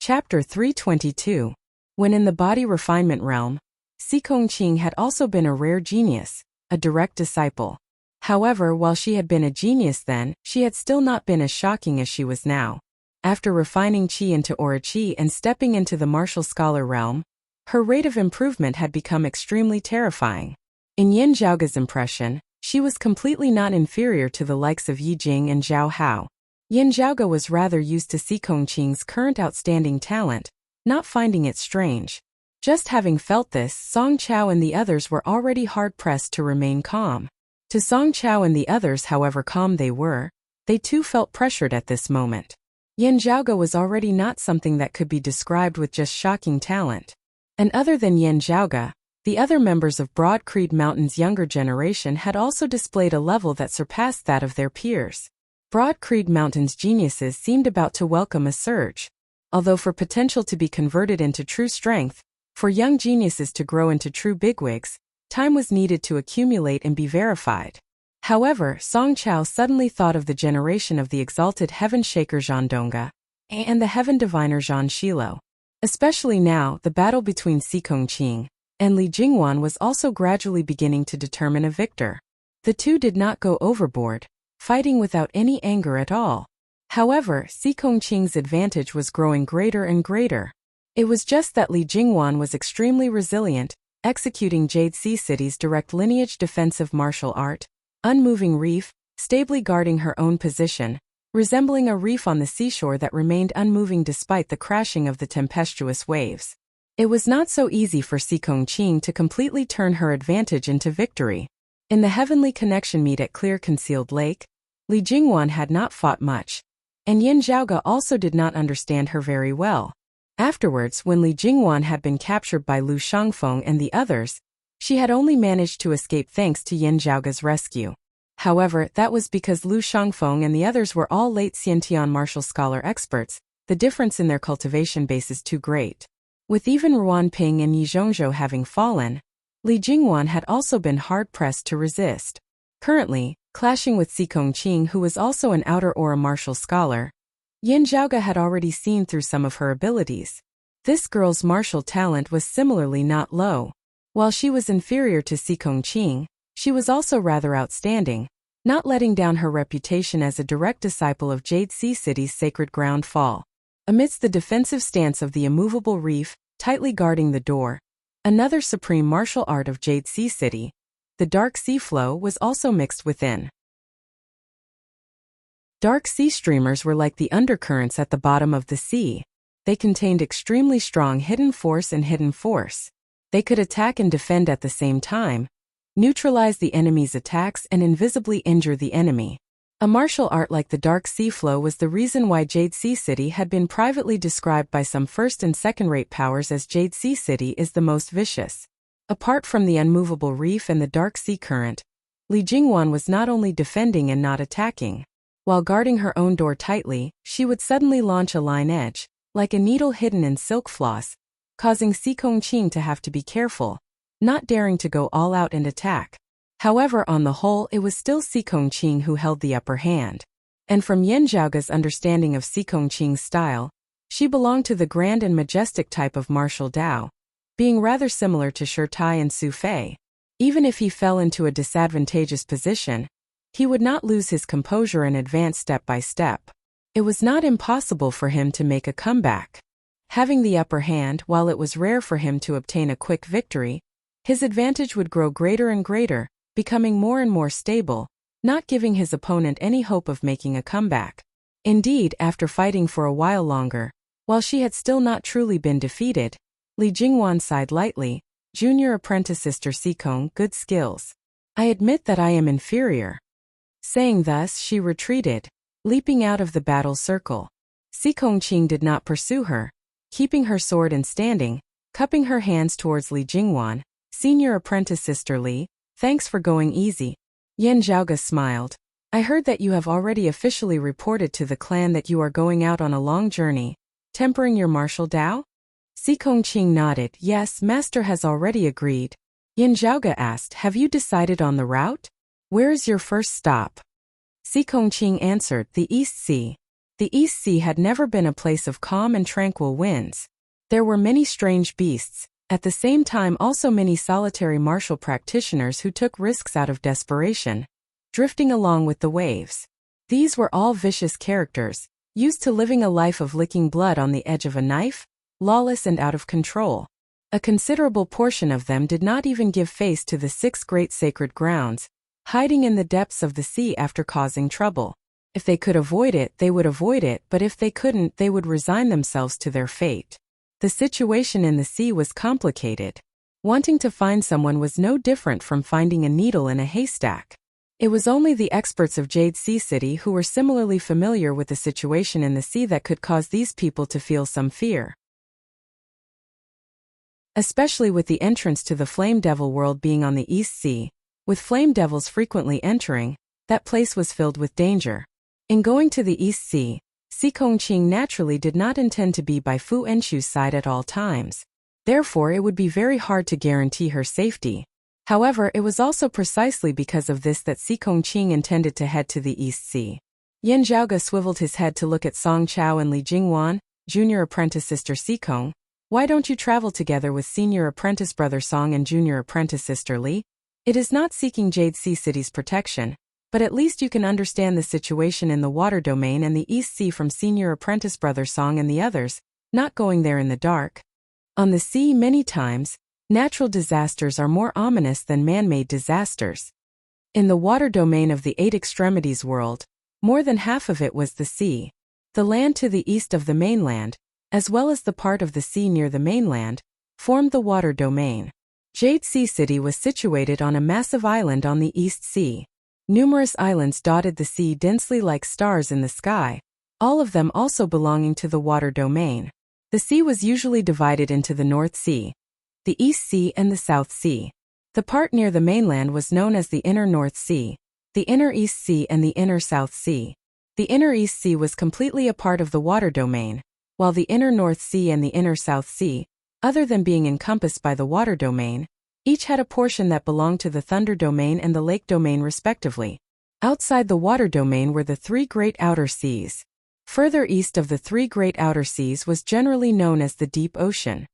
Chapter 322. When in the body refinement realm, Xikong Qing had also been a rare genius, a direct disciple. However, while she had been a genius then, she had still not been as shocking as she was now. After refining qi into aura qi and stepping into the martial scholar realm, her rate of improvement had become extremely terrifying. In Yin Zhaoge's impression, she was completely not inferior to the likes of Yi Jing and Zhao Hao. Yin Zhaoge was rather used to Xikong Qing's current outstanding talent, not finding it strange. Just having felt this, Song Chao and the others were already hard-pressed to remain calm. To Song Chao and the others, however calm they were, they too felt pressured at this moment. Yin Zhaoge was already not something that could be described with just shocking talent. And other than Yin Zhaoge, the other members of Broad Creed Mountain's younger generation had also displayed a level that surpassed that of their peers. Broad Creed Mountain's geniuses seemed about to welcome a surge. Although for potential to be converted into true strength, for young geniuses to grow into true bigwigs, time was needed to accumulate and be verified. However, Song Chao suddenly thought of the generation of the exalted Heaven Shaker Zhan Dongge and the Heaven Diviner Zhan Shilo. Especially now, the battle between Xikong Qing and Li Jingwan was also gradually beginning to determine a victor. The two did not go overboard, fighting without any anger at all. However, Xikong Qing's advantage was growing greater and greater. It was just that Li Jingwan was extremely resilient, executing Jade Sea City's direct lineage defensive martial art, unmoving reef, stably guarding her own position, resembling a reef on the seashore that remained unmoving despite the crashing of the tempestuous waves. It was not so easy for Xikong Qing to completely turn her advantage into victory. In the heavenly connection meet at Clear Concealed Lake, Li Jingwan had not fought much, and Yin Zhaoge also did not understand her very well. Afterwards, when Li Jingwan had been captured by Lu Shangfeng and the others, she had only managed to escape thanks to Yin Zhaoge's rescue. However, that was because Lu Shangfeng and the others were all late Xiantian martial scholar experts. The difference in their cultivation base is too great. With even Ruan Ping and Yi Zhongzhou having fallen, Li Jingwan had also been hard-pressed to resist. Currently, clashing with Xikong Qing, who was also an outer aura martial scholar, Yin Zhaoge had already seen through some of her abilities. This girl's martial talent was similarly not low. While she was inferior to Xikong Qing, she was also rather outstanding, not letting down her reputation as a direct disciple of Jade Sea City's sacred ground fall. Amidst the defensive stance of the immovable reef, tightly guarding the door, another supreme martial art of Jade Sea City, the dark sea flow, was also mixed within. Dark sea streamers were like the undercurrents at the bottom of the sea. They contained extremely strong hidden force and hidden force. They could attack and defend at the same time, neutralize the enemy's attacks and invisibly injure the enemy. A martial art like the Dark Sea Flow was the reason why Jade Sea City had been privately described by some first and second-rate powers as Jade Sea City is the most vicious. Apart from the unmovable reef and the dark sea current, Li Jingwan was not only defending and not attacking. While guarding her own door tightly, she would suddenly launch a line edge, like a needle hidden in silk floss, causing Xikong Qing to have to be careful, not daring to go all out and attack. However, on the whole, it was still Xikong Qing who held the upper hand. And from Yin Zhaoge's understanding of Xikong Qing's style, she belonged to the grand and majestic type of martial Dao, being rather similar to Shi Tai and Su Fei. Even if he fell into a disadvantageous position, he would not lose his composure and advance step by step. It was not impossible for him to make a comeback. Having the upper hand, while it was rare for him to obtain a quick victory, his advantage would grow greater and greater, becoming more and more stable, not giving his opponent any hope of making a comeback. Indeed, after fighting for a while longer, while she had still not truly been defeated, Li Jingwan sighed lightly, Junior apprentice Sister Sikong, good skills. I admit that I am inferior. Saying thus, she retreated, leaping out of the battle circle. Sikong Qing did not pursue her, keeping her sword and standing, cupping her hands towards Li Jingwan. Senior apprentice Sister Li, thanks for going easy. Yan Zhaoge smiled. I heard that you have already officially reported to the clan that you are going out on a long journey, tempering your martial Dao? Sikong Qing nodded. Yes, master has already agreed. Yan Zhaoge asked, have you decided on the route? Where is your first stop? Sikong Qing answered, the East Sea. The East Sea had never been a place of calm and tranquil winds. There were many strange beasts, at the same time also many solitary martial practitioners who took risks out of desperation, drifting along with the waves. These were all vicious characters, used to living a life of licking blood on the edge of a knife, lawless and out of control. A considerable portion of them did not even give face to the 6 great sacred grounds, hiding in the depths of the sea after causing trouble. If they could avoid it, they would avoid it, but if they couldn't, they would resign themselves to their fate. The situation in the sea was complicated. Wanting to find someone was no different from finding a needle in a haystack. It was only the experts of Jade Sea City who were similarly familiar with the situation in the sea that could cause these people to feel some fear. Especially with the entrance to the Flame Devil world being on the East Sea, with Flame Devils frequently entering, that place was filled with danger. In going to the East Sea, Sikong Qing naturally did not intend to be by Fu Enshu's side at all times. Therefore it would be very hard to guarantee her safety. However, it was also precisely because of this that Sikong Qing intended to head to the East Sea. Yan Zhaoge swiveled his head to look at Song Chao and Li Jingwan, junior apprentice sister Sikong. Why don't you travel together with senior apprentice brother Song and junior apprentice sister Li? It is not seeking Jade Sea City's protection, but at least you can understand the situation in the water domain and the East Sea from senior apprentice brother Song and the others, not going there in the dark. On the sea many times, natural disasters are more ominous than man-made disasters. In the water domain of the 8 extremities world, more than half of it was the sea. The land to the east of the mainland, as well as the part of the sea near the mainland, formed the water domain. Jade Sea City was situated on a massive island on the East Sea. Numerous islands dotted the sea densely like stars in the sky, all of them also belonging to the water domain. The sea was usually divided into the North Sea, the East Sea and the South Sea. The part near the mainland was known as the Inner North Sea, the Inner East Sea and the Inner South Sea. The Inner East Sea was completely a part of the water domain, while the Inner North Sea and the Inner South Sea, other than being encompassed by the water domain, each had a portion that belonged to the thunder domain and the lake domain respectively. Outside the water domain were the 3 great outer seas. Further east of the 3 great outer seas was generally known as the deep ocean.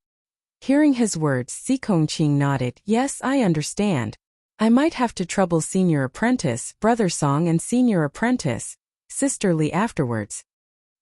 Hearing his words, Sikong Qing nodded. Yes, I understand. I might have to trouble senior apprentice, brother Song and senior apprentice, sister Li afterwards.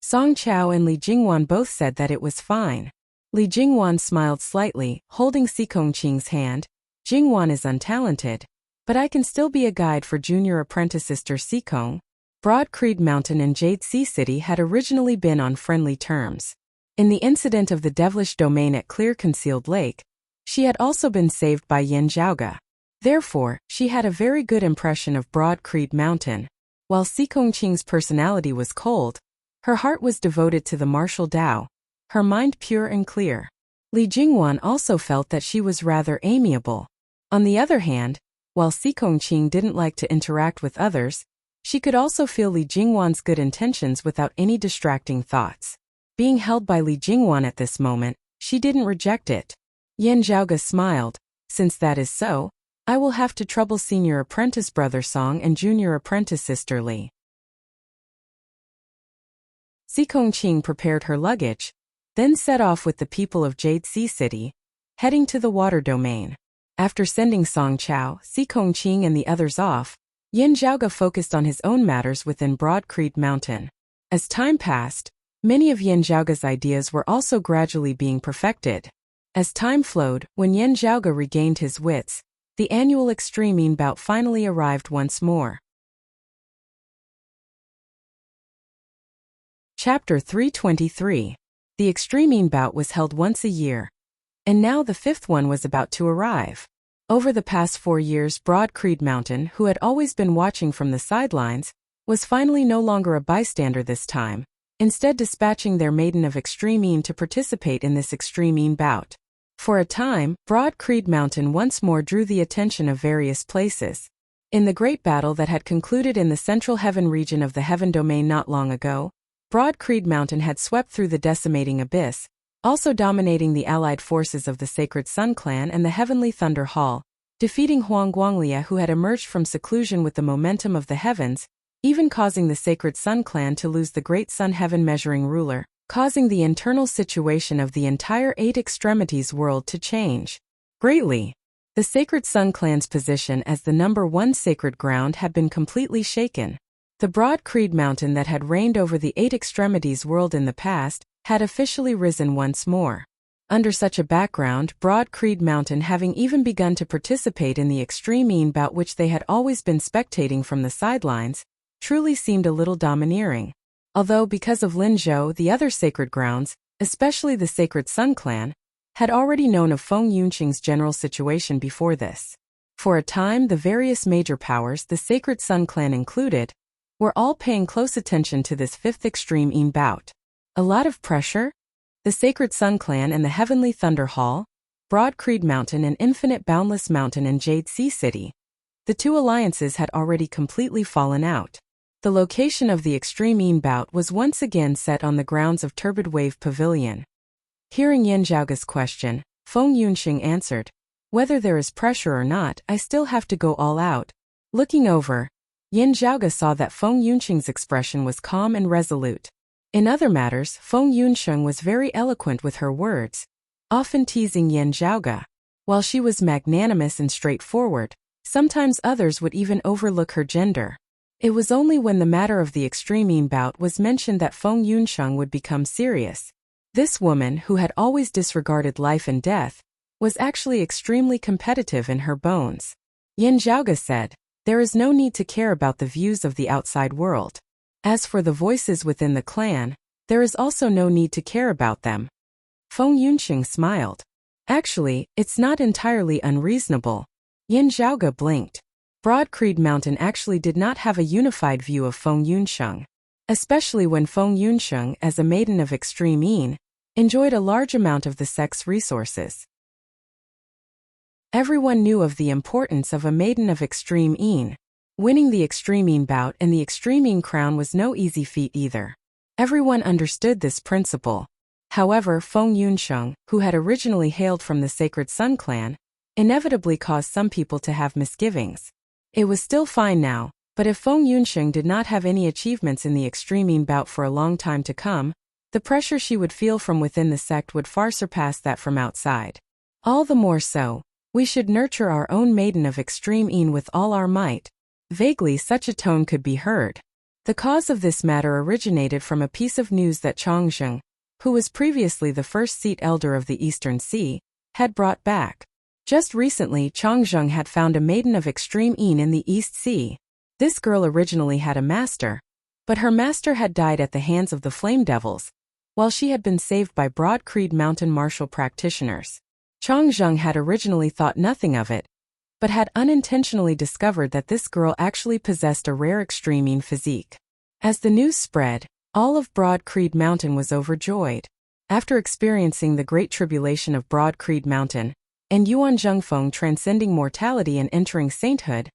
Song Chao and Li Jingwan both said that it was fine. Li Jingwan smiled slightly, holding Sikong Qing's hand. Jingwan is untalented, but I can still be a guide for junior apprentice sister Sikong. Broad Creed Mountain and Jade Sea City had originally been on friendly terms. In the incident of the devilish domain at Clear Concealed Lake, she had also been saved by Yan Zhaoge. Therefore, she had a very good impression of Broad Creed Mountain. While Sikong Qing's personality was cold, her heart was devoted to the martial Dao, her mind pure and clear. Li Jingwan also felt that she was rather amiable. On the other hand, while Sikong Qing didn't like to interact with others, she could also feel Li Jingwan's good intentions without any distracting thoughts. Being held by Li Jingwan at this moment, she didn't reject it. Yan Zhaoge smiled. Since that is so, I will have to trouble senior apprentice brother Song and junior apprentice sister Li. Sikong Qing prepared her luggage, then set off with the people of Jade Sea City, heading to the water domain. After sending Song Chao, Sikong Qing and the others off, Yan Zhaoge focused on his own matters within Broad Creed Mountain. As time passed, many of Yan Zhaoge's ideas were also gradually being perfected. As time flowed, when Yan Zhaoge regained his wits, the annual Extreme bout finally arrived once more. Chapter 323. The Extreme bout was held once a year. And now the fifth one was about to arrive. Over the past 4 years, Broad Creed Mountain, who had always been watching from the sidelines, was finally no longer a bystander this time, instead dispatching their maiden of Extreme to participate in this Extreme bout. For a time, Broad Creed Mountain once more drew the attention of various places. In the great battle that had concluded in the central heaven region of the Heaven Domain not long ago, Broad Creed Mountain had swept through the decimating abyss, also dominating the allied forces of the Sacred Sun Clan and the Heavenly Thunder Hall, defeating Huang Guanglia, who had emerged from seclusion with the momentum of the heavens, even causing the Sacred Sun Clan to lose the Great Sun Heaven Measuring Ruler, causing the internal situation of the entire Eight Extremities world to change greatly. The Sacred Sun Clan's position as the #1 sacred ground had been completely shaken. The Broad Creed Mountain that had reigned over the Eight Extremities world in the past had officially risen once more. Under such a background, Broad Creed Mountain, having even begun to participate in the Extreme bout which they had always been spectating from the sidelines, truly seemed a little domineering. Although because of Linzhou, the other sacred grounds, especially the Sacred Sun Clan, had already known of Feng Yunqing's general situation before this. For a time, the various major powers, the Sacred Sun Clan included, were all paying close attention to this fifth Extreme bout. A lot of pressure? The Sacred Sun Clan and the Heavenly Thunder Hall, Broad Creed Mountain and Infinite Boundless Mountain and Jade Sea City. The two alliances had already completely fallen out. The location of the Extreme bout was once again set on the grounds of Turbid Wave Pavilion. Hearing Yan Zhaoga's question, Feng Yunqing answered, "Whether there is pressure or not, I still have to go all out." Looking over, Yan Zhaoga saw that Feng Yunqing's expression was calm and resolute. In other matters, Feng Yunqing was very eloquent with her words, often teasing Yan Zhaoga. While she was magnanimous and straightforward, sometimes others would even overlook her gender. It was only when the matter of the Extreme bout was mentioned that Feng Yunqing would become serious. This woman, who had always disregarded life and death, was actually extremely competitive in her bones. Yan Zhaoga said, "There is no need to care about the views of the outside world. As for the voices within the clan, there is also no need to care about them." Feng Yunqing smiled. "Actually, it's not entirely unreasonable." Yan Zhaoga blinked. Broad Creed Mountain actually did not have a unified view of Feng Yunqing, especially when Feng Yunqing, as a maiden of Extreme, enjoyed a large amount of the sect's resources. Everyone knew of the importance of a maiden of Extreme. Winning the Extreme bout and the Extreme crown was no easy feat either. Everyone understood this principle. However, Feng Yunqing, who had originally hailed from the Sacred Sun Clan, inevitably caused some people to have misgivings. It was still fine now, but if Feng Yunqing did not have any achievements in the Extreme bout for a long time to come, the pressure she would feel from within the sect would far surpass that from outside. All the more so, we should nurture our own maiden of Extreme with all our might. Vaguely such a tone could be heard. The cause of this matter originated from a piece of news that Changzheng, who was previously the first seat elder of the Eastern Sea, had brought back. Just recently, Changzheng had found a maiden of Extreme in the East Sea. This girl originally had a master, but her master had died at the hands of the Flame Devils, while she had been saved by Broad Creed Mountain martial practitioners. Changzheng had originally thought nothing of it, but had unintentionally discovered that this girl actually possessed a rare Extreme physique. As the news spread, all of Broad Creed Mountain was overjoyed. After experiencing the great tribulation of Broad Creed Mountain, and Yuan Zhengfeng transcending mortality and entering sainthood,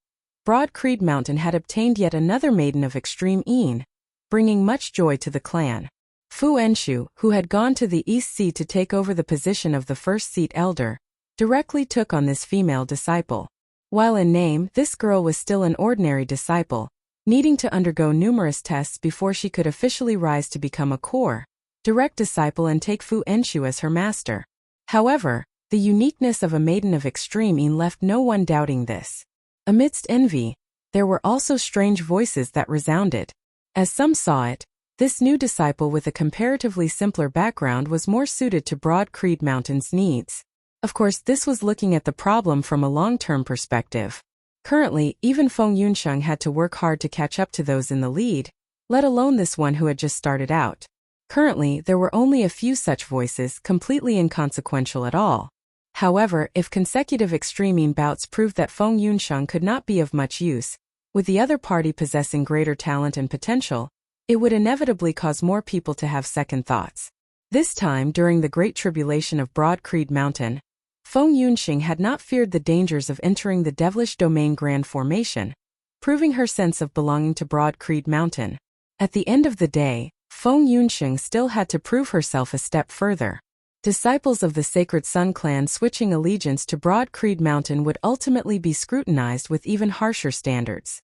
Broad Creed Mountain had obtained yet another maiden of Extreme, bringing much joy to the clan. Fu Enshu, who had gone to the East Sea to take over the position of the first seat elder, directly took on this female disciple. While in name, this girl was still an ordinary disciple, needing to undergo numerous tests before she could officially rise to become a core, direct disciple and take Fu Enshu as her master. However, the uniqueness of a maiden of Extreme left no one doubting this. Amidst envy, there were also strange voices that resounded. As some saw it, this new disciple with a comparatively simpler background was more suited to Broad Creed Mountain's needs. Of course, this was looking at the problem from a long-term perspective. Currently, even Feng Yunqing had to work hard to catch up to those in the lead, let alone this one who had just started out. Currently, there were only a few such voices, completely inconsequential at all. However, if consecutive extreme bouts proved that Feng Yunsheng could not be of much use, with the other party possessing greater talent and potential, it would inevitably cause more people to have second thoughts. This time, during the Great Tribulation of Broad Creed Mountain, Feng Yunsheng had not feared the dangers of entering the devilish domain Grand Formation, proving her sense of belonging to Broad Creed Mountain. At the end of the day, Feng Yunsheng still had to prove herself a step further. Disciples of the Sacred Sun clan switching allegiance to Broad Creed Mountain would ultimately be scrutinized with even harsher standards.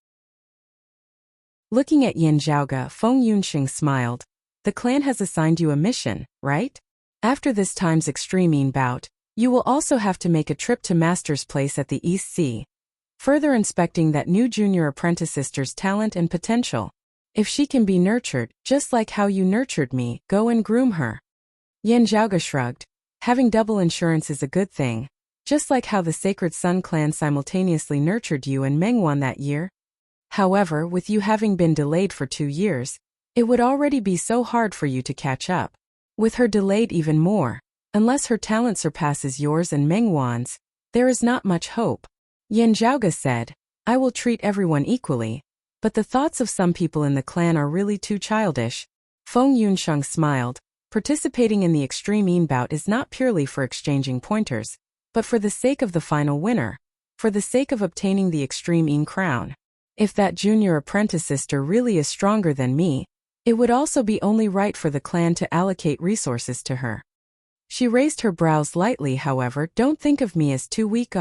Looking at Yin Zhaoge, Feng Yunsheng smiled. The clan has assigned you a mission, right? After this time's extreme bout, you will also have to make a trip to Master's Place at the East Sea, further inspecting that new junior apprentice sister's talent and potential. If she can be nurtured, just like how you nurtured me, go and groom her. Yin Zhaoge shrugged. Having double insurance is a good thing, just like how the Sacred Sun clan simultaneously nurtured you and Mengwan that year. However, with you having been delayed for 2 years, it would already be so hard for you to catch up. With her delayed even more, unless her talent surpasses yours and Mengwan's, there is not much hope. Yin Zhaoge said, I will treat everyone equally, but the thoughts of some people in the clan are really too childish. Feng Yunsheng smiled. Participating in the extreme bout is not purely for exchanging pointers, but for the sake of the final winner, for the sake of obtaining the extreme crown. If that junior apprentice sister really is stronger than me, it would also be only right for the clan to allocate resources to her. She raised her brows lightly, however, don't think of me as too weak.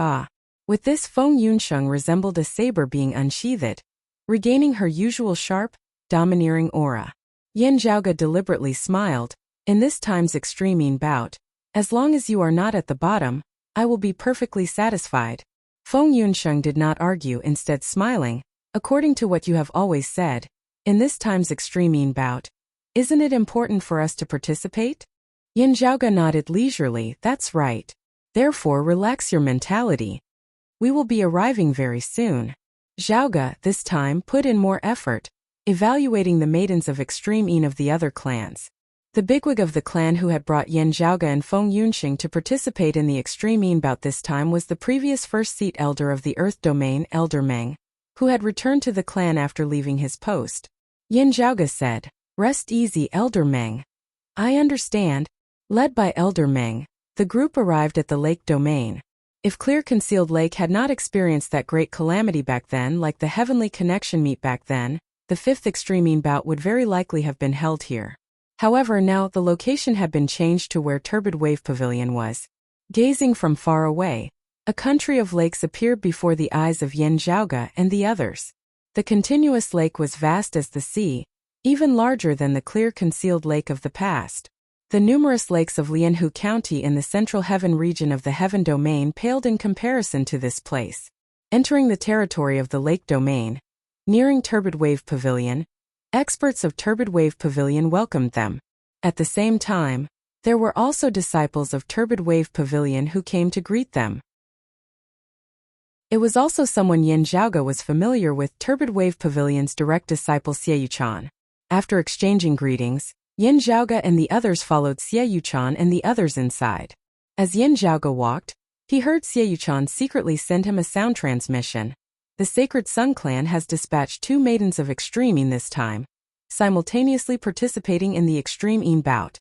With this, Feng Yunsheng resembled a saber being unsheathed, regaining her usual sharp, domineering aura. Yin Zhaoge deliberately smiled. In this time's extreme bout, as long as you are not at the bottom, I will be perfectly satisfied. Feng Yunsheng did not argue, instead smiling. According to what you have always said, in this time's extreme bout, isn't it important for us to participate? Yin Zhaoge nodded leisurely. That's right. Therefore, relax your mentality. We will be arriving very soon. Zhaoge, this time, put in more effort, evaluating the maidens of extreme of the other clans. The bigwig of the clan who had brought Yin Zhaoge and Feng Yunsheng to participate in the extreme bout this time was the previous first seat elder of the Earth Domain, Elder Meng, who had returned to the clan after leaving his post. Yin Zhaoge said, Rest easy, Elder Meng. I understand. Led by Elder Meng, the group arrived at the Lake Domain. If Clear Concealed Lake had not experienced that great calamity back then, like the Heavenly Connection meet back then, the 5th extreme bout would very likely have been held here. However, now the location had been changed to where Turbid Wave Pavilion was. Gazing from far away, a country of lakes appeared before the eyes of Yin Zhaoge and the others. The continuous lake was vast as the sea, even larger than the Clear Concealed Lake of the past. The numerous lakes of Lianhu County in the Central Heaven region of the Heaven Domain paled in comparison to this place. Entering the territory of the Lake Domain, nearing Turbid Wave Pavilion, experts of Turbid Wave Pavilion welcomed them. At the same time, there were also disciples of Turbid Wave Pavilion who came to greet them. It was also someone Yin Zhaoge was familiar with, Turbid Wave Pavilion's direct disciple Xie Yuchan. After exchanging greetings, Yin Zhaoge and the others followed Xie Yuchan and the others inside. As Yin Zhaoge walked, he heard Xie Yuchan secretly send him a sound transmission. The Sacred Sun clan has dispatched 2 maidens of extreme this time, simultaneously participating in the extreme bout.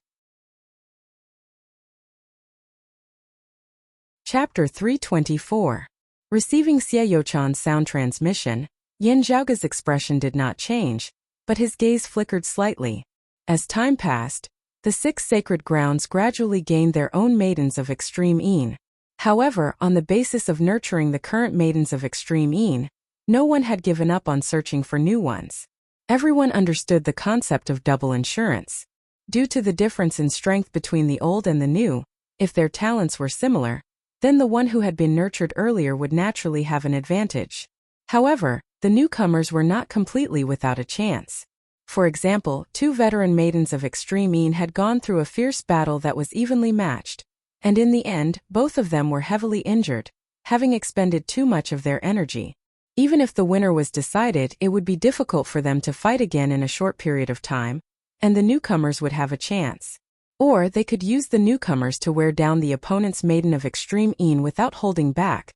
Chapter 324. Receiving Xie Yuchan's sound transmission, Yin Zhaoge's expression did not change, but his gaze flickered slightly. As time passed, the 6 sacred grounds gradually gained their own maidens of extreme. However, on the basis of nurturing the current maidens of extreme, no one had given up on searching for new ones. Everyone understood the concept of double insurance. Due to the difference in strength between the old and the new, if their talents were similar, then the one who had been nurtured earlier would naturally have an advantage. However, the newcomers were not completely without a chance. For example, 2 veteran maidens of extreme had gone through a fierce battle that was evenly matched, and in the end, both of them were heavily injured, having expended too much of their energy. Even if the winner was decided, it would be difficult for them to fight again in a short period of time, and the newcomers would have a chance. Or they could use the newcomers to wear down the opponent's maiden of extreme Een without holding back,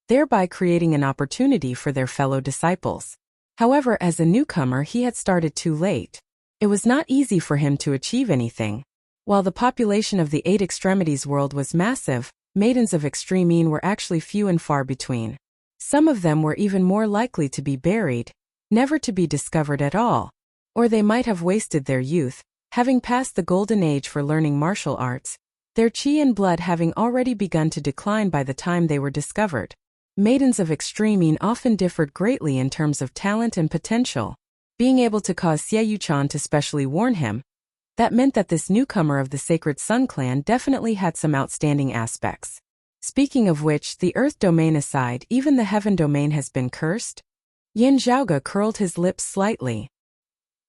thereby creating an opportunity for their fellow disciples. However, as a newcomer he had started too late. It was not easy for him to achieve anything. While the population of the Eight Extremities world was massive, maidens of extreme Een were actually few and far between. Some of them were even more likely to be buried, never to be discovered at all. Or they might have wasted their youth, having passed the golden age for learning martial arts, their chi and blood having already begun to decline by the time they were discovered. Maidens of extreme Een often differed greatly in terms of talent and potential. Being able to cause Xie Yuchan to specially warn him, that meant that this newcomer of the Sacred Sun clan definitely had some outstanding aspects. Speaking of which, the Earth domain aside, even the Heaven domain has been cursed? Yin Zhaoge curled his lips slightly.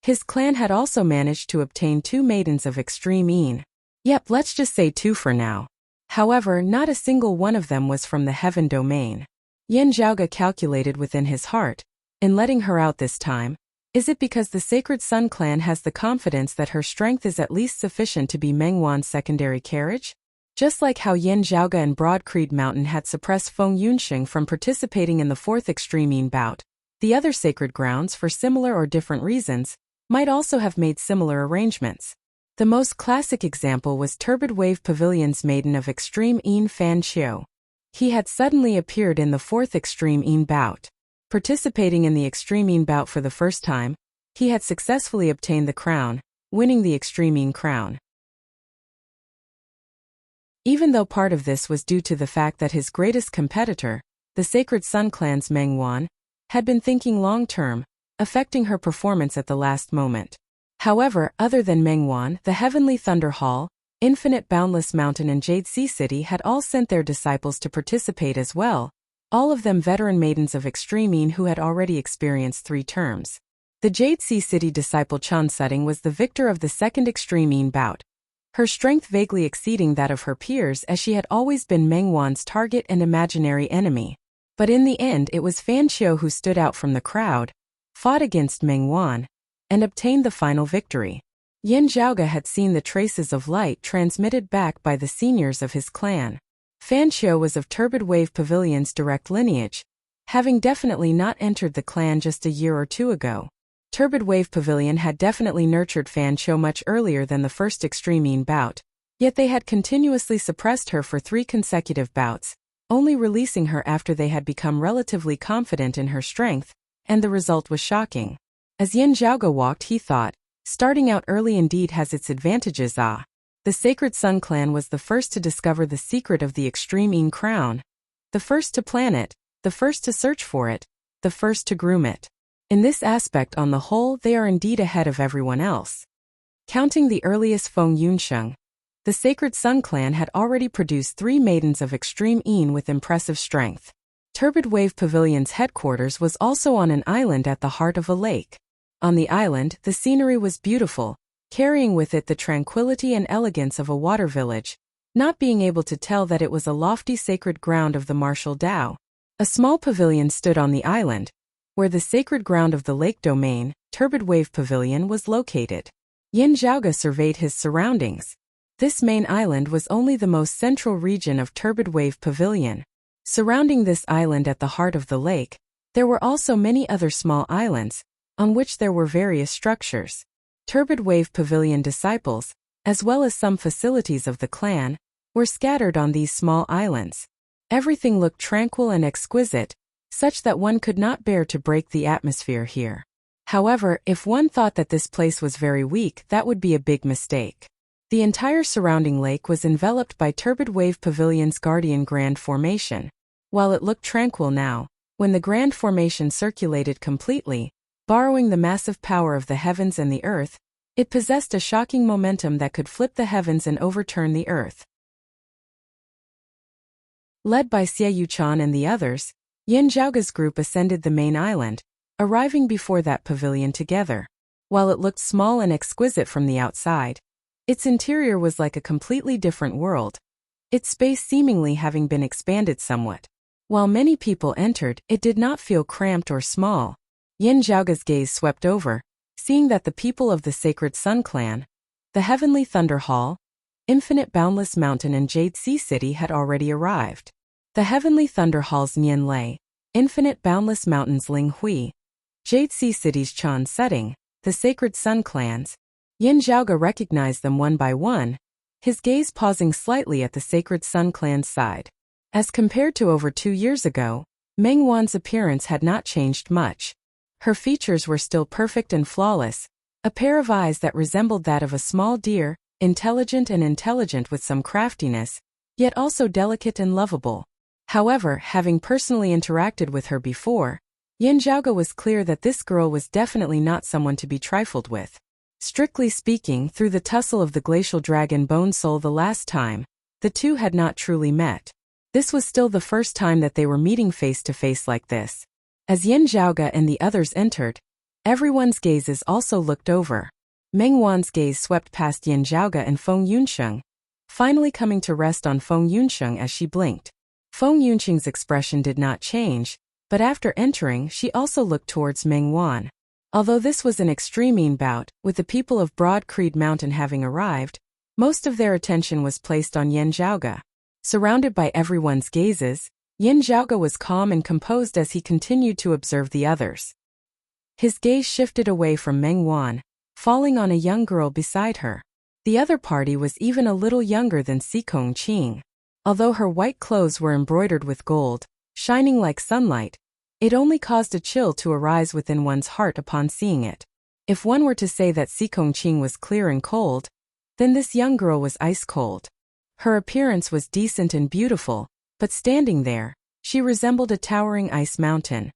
His clan had also managed to obtain 2 maidens of extreme Een. Yep, let's just say 2 for now. However, not a single one of them was from the Heaven domain. Yin Zhaoge calculated within his heart, in letting her out this time, is it because the Sacred Sun clan has the confidence that her strength is at least sufficient to be Mengwan's secondary carriage? Just like how Yin Zhaoge and Broadcreed Mountain had suppressed Feng Yunxing from participating in the 4th Extreme Een bout, the other sacred grounds, for similar or different reasons, might also have made similar arrangements. The most classic example was Turbid Wave Pavilion's maiden of extreme Een Fan Qiu. He had suddenly appeared in the 4th Extreme Een bout. Participating in the Extreme Een bout for the first time, he had successfully obtained the crown, winning the Extreme Een crown. Even though part of this was due to the fact that his greatest competitor, the Sacred Sun clan's Mengwan, had been thinking long-term, affecting her performance at the last moment. However, other than Mengwan, the Heavenly Thunder Hall, Infinite Boundless Mountain and Jade Sea City had all sent their disciples to participate as well, all of them veteran maidens of extreme Een who had already experienced 3 terms. The Jade Sea City disciple Chan Sutting was the victor of the 2nd Extreme Een bout, her strength vaguely exceeding that of her peers as she had always been Mengwan's target and imaginary enemy. But in the end it was Fan Qiu who stood out from the crowd, fought against Mengwan, and obtained the final victory. Yin Zhaoge had seen the traces of light transmitted back by the seniors of his clan. Fan Qiu was of Turbid Wave Pavilion's direct lineage, having definitely not entered the clan just a year or 2 ago. Turbid Wave Pavilion had definitely nurtured Fan Qiu much earlier than the 1st Extreme Een bout, yet they had continuously suppressed her for 3 consecutive bouts, only releasing her after they had become relatively confident in her strength, and the result was shocking. As Yin Zhaoge walked he thought, starting out early indeed has its advantages. The Sacred Sun clan was the first to discover the secret of the Extreme Een crown, the first to plan it, the first to search for it, the first to groom it. In this aspect on the whole they are indeed ahead of everyone else. Counting the earliest Feng Yunsheng, the Sacred Sun clan had already produced 3 maidens of extreme Een with impressive strength. Turbid Wave Pavilion's headquarters was also on an island at the heart of a lake. On the island, the scenery was beautiful, carrying with it the tranquility and elegance of a water village, not being able to tell that it was a lofty sacred ground of the martial Tao. A small pavilion stood on the island, where the sacred ground of the lake domain, Turbid Wave Pavilion, was located. Yin Zhaoge surveyed his surroundings. This main island was only the most central region of Turbid Wave Pavilion. Surrounding this island at the heart of the lake, there were also many other small islands, on which there were various structures. Turbid Wave Pavilion disciples, as well as some facilities of the clan, were scattered on these small islands. Everything looked tranquil and exquisite, such that one could not bear to break the atmosphere here. However, if one thought that this place was very weak, that would be a big mistake. The entire surrounding lake was enveloped by Turbid Wave Pavilion's Guardian Grand Formation. While it looked tranquil now, when the Grand Formation circulated completely, borrowing the massive power of the heavens and the earth, it possessed a shocking momentum that could flip the heavens and overturn the earth. Led by Xie Yuchan and the others, Yin Zhaoge's group ascended the main island, arriving before that pavilion together. While it looked small and exquisite from the outside, its interior was like a completely different world, its space seemingly having been expanded somewhat. While many people entered, it did not feel cramped or small. Yin Zhaoge's gaze swept over, seeing that the people of the Sacred Sun clan, the Heavenly Thunder Hall, Infinite Boundless Mountain and Jade Sea City had already arrived. The Heavenly Thunder Hall's Nian Lei, Infinite Boundless Mountain's Ling Hui, Jade Sea City's Chan Setting, the Sacred Sun clans. Yin Zhaoge recognized them one by one, his gaze pausing slightly at the Sacred Sun clan's side. As compared to over 2 years ago, Meng Wan's appearance had not changed much. Her features were still perfect and flawless, a pair of eyes that resembled that of a small deer, intelligent with some craftiness, yet also delicate and lovable. However, having personally interacted with her before, Yin Zhaoge was clear that this girl was definitely not someone to be trifled with. Strictly speaking, through the tussle of the glacial dragon Bone Soul the last time, the two had not truly met. This was still the first time that they were meeting face to face like this. As Yin Zhaoge and the others entered, everyone's gazes also looked over. Meng Wan's gaze swept past Yin Zhaoge and Feng Yunsheng, finally coming to rest on Feng Yunsheng as she blinked. Feng Yunsheng's expression did not change, but after entering she also looked towards Meng Wan. Although this was an extreme bout, with the people of Broad Creed Mountain having arrived, most of their attention was placed on Yin Zhaoge. Surrounded by everyone's gazes, Yin Zhaoge was calm and composed as he continued to observe the others. His gaze shifted away from Meng Wan, falling on a young girl beside her. The other party was even a little younger than Sikong Qing. Although her white clothes were embroidered with gold, shining like sunlight, it only caused a chill to arise within one's heart upon seeing it. If one were to say that Sikong Qing was clear and cold, then this young girl was ice cold. Her appearance was decent and beautiful, but standing there, she resembled a towering ice mountain.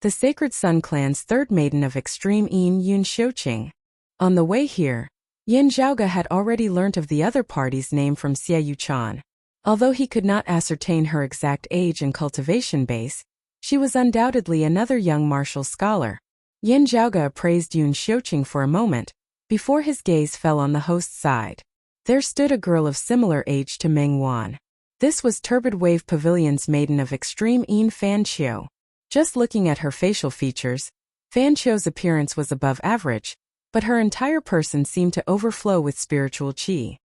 The Sacred Sun clan's third maiden of extreme Yin Yun Xiuqing. On the way here, Yin Zhaoge had already learnt of the other party's name from Xie Yuchan. Although he could not ascertain her exact age and cultivation base, she was undoubtedly another young martial scholar. Yin Zhaoge appraised Yun Xiuqing for a moment, before his gaze fell on the host's side. There stood a girl of similar age to Meng Wan. This was Turbid Wave Pavilion's maiden of extreme Yin Fan Qiu. Just looking at her facial features, Fan Qiu's appearance was above average, but her entire person seemed to overflow with spiritual qi.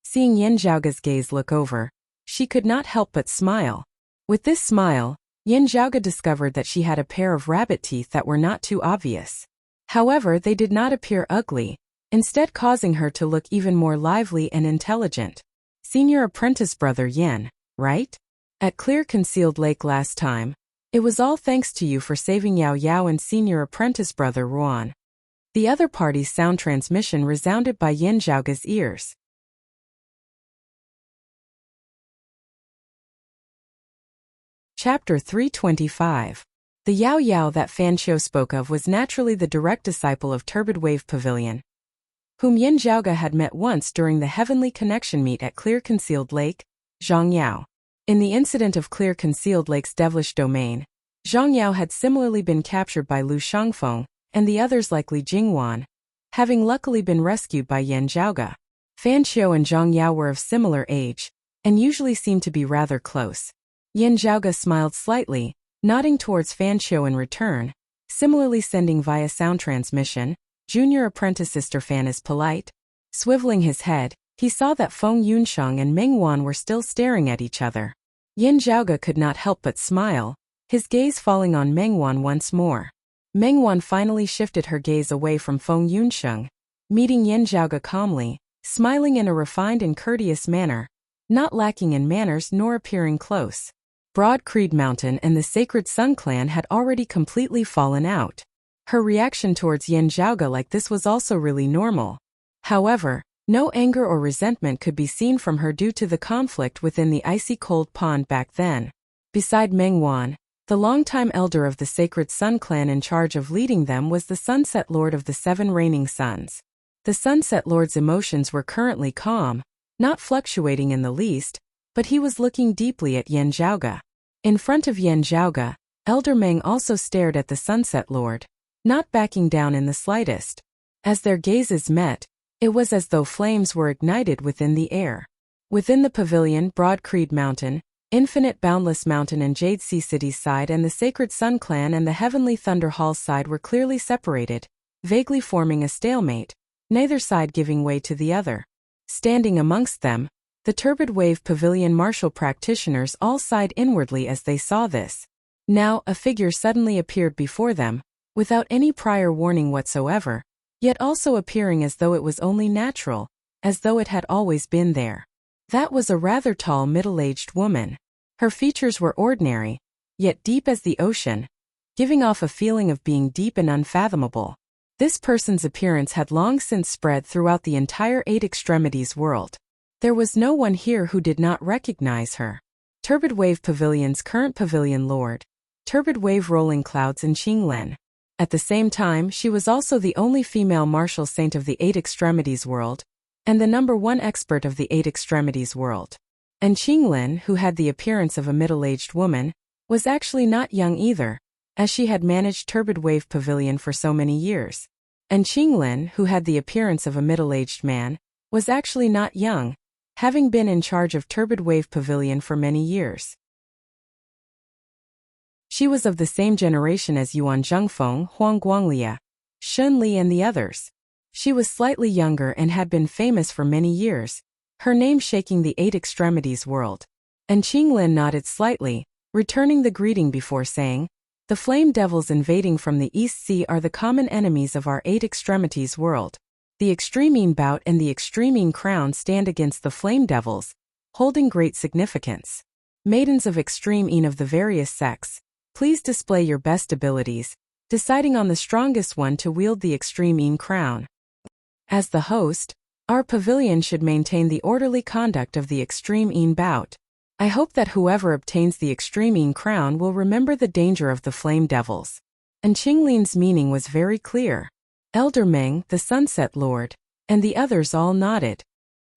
Seeing Yin Zhaoge's gaze look over, she could not help but smile. With this smile, Yin Zhaoge discovered that she had a pair of rabbit teeth that were not too obvious. However, they did not appear ugly, instead causing her to look even more lively and intelligent. Senior apprentice brother Yin, right? At Clear Concealed Lake last time, it was all thanks to you for saving Yao Yao and senior apprentice brother Ruan. The other party's sound transmission resounded by Yin Zhaoge's ears. Chapter 325. The Yao Yao that Fan Qiu spoke of was naturally the direct disciple of Turbid Wave Pavilion, whom Yin Zhaoge had met once during the Heavenly Connection meet at Clear Concealed Lake, Zhang Yao. In the incident of Clear Concealed Lake's devilish domain, Zhang Yao had similarly been captured by Lu Shangfeng and the others like Li Jingwan, having luckily been rescued by Yin Zhaoge. Fan Qiu and Zhang Yao were of similar age, and usually seemed to be rather close. Yin Zhaoge smiled slightly, nodding towards Fan Qiu in return, similarly sending via sound transmission, "Junior apprentice Sister Fan is polite." Swiveling his head, he saw that Feng Yunsheng and Meng Wan were still staring at each other. Yin Zhaoge could not help but smile, his gaze falling on Meng Wan once more. Meng Wan finally shifted her gaze away from Feng Yunsheng, meeting Yin Zhaoge calmly, smiling in a refined and courteous manner, not lacking in manners nor appearing close. Broad Creed Mountain and the Sacred Sun clan had already completely fallen out. Her reaction towards Yin Zhaoge like this was also really normal. However, no anger or resentment could be seen from her due to the conflict within the icy cold pond back then. Beside Meng Wan, the longtime elder of the Sacred Sun clan in charge of leading them was the Sunset Lord of the Seven Reigning Suns. The Sunset Lord's emotions were currently calm, not fluctuating in the least, but he was looking deeply at Yin Zhaoge. In front of Yin Zhaoge, Elder Meng also stared at the Sunset Lord, not backing down in the slightest. As their gazes met, it was as though flames were ignited within the air. Within the pavilion, Broad Creed Mountain, Infinite Boundless Mountain and Jade Sea City's side and the Sacred Sun clan and the Heavenly Thunder Hall's side were clearly separated, vaguely forming a stalemate, neither side giving way to the other. Standing amongst them, the turbid wave pavilion martial practitioners all sighed inwardly as they saw this. Now, a figure suddenly appeared before them, without any prior warning whatsoever, yet also appearing as though it was only natural, as though it had always been there. That was a rather tall middle-aged woman. Her features were ordinary, yet deep as the ocean, giving off a feeling of being deep and unfathomable. This person's appearance had long since spread throughout the entire Eight Extremities world. There was no one here who did not recognize her. Turbid Wave Pavilion's current pavilion lord, Turbid Wave Rolling Clouds and Qinglen. At the same time, she was also the only female martial saint of the Eight Extremities world, and the #1 expert of the Eight Extremities world. And Qinglen, who had the appearance of a middle-aged woman, was actually not young either, as she had managed Turbid Wave Pavilion for so many years. And Qinglen, who had the appearance of a middle-aged man, was actually not young, having been in charge of Turbid Wave Pavilion for many years. She was of the same generation as Yuan Zhengfeng, Huang Guanglia, Shun Li and the others. She was slightly younger and had been famous for many years, her name shaking the Eight Extremities world. And Qinglen nodded slightly, returning the greeting before saying, "The flame devils invading from the East Sea are the common enemies of our Eight Extremities world. The Extremine Bout and the Extremine Crown stand against the flame devils, holding great significance. Maidens of Extremine of the various sects, please display your best abilities, deciding on the strongest one to wield the Extremine Crown. As the host, our pavilion should maintain the orderly conduct of the Extremine Bout. I hope that whoever obtains the Extremine Crown will remember the danger of the flame devils." And Qinglin's meaning was very clear. Elder Meng, the Sunset Lord, and the others all nodded.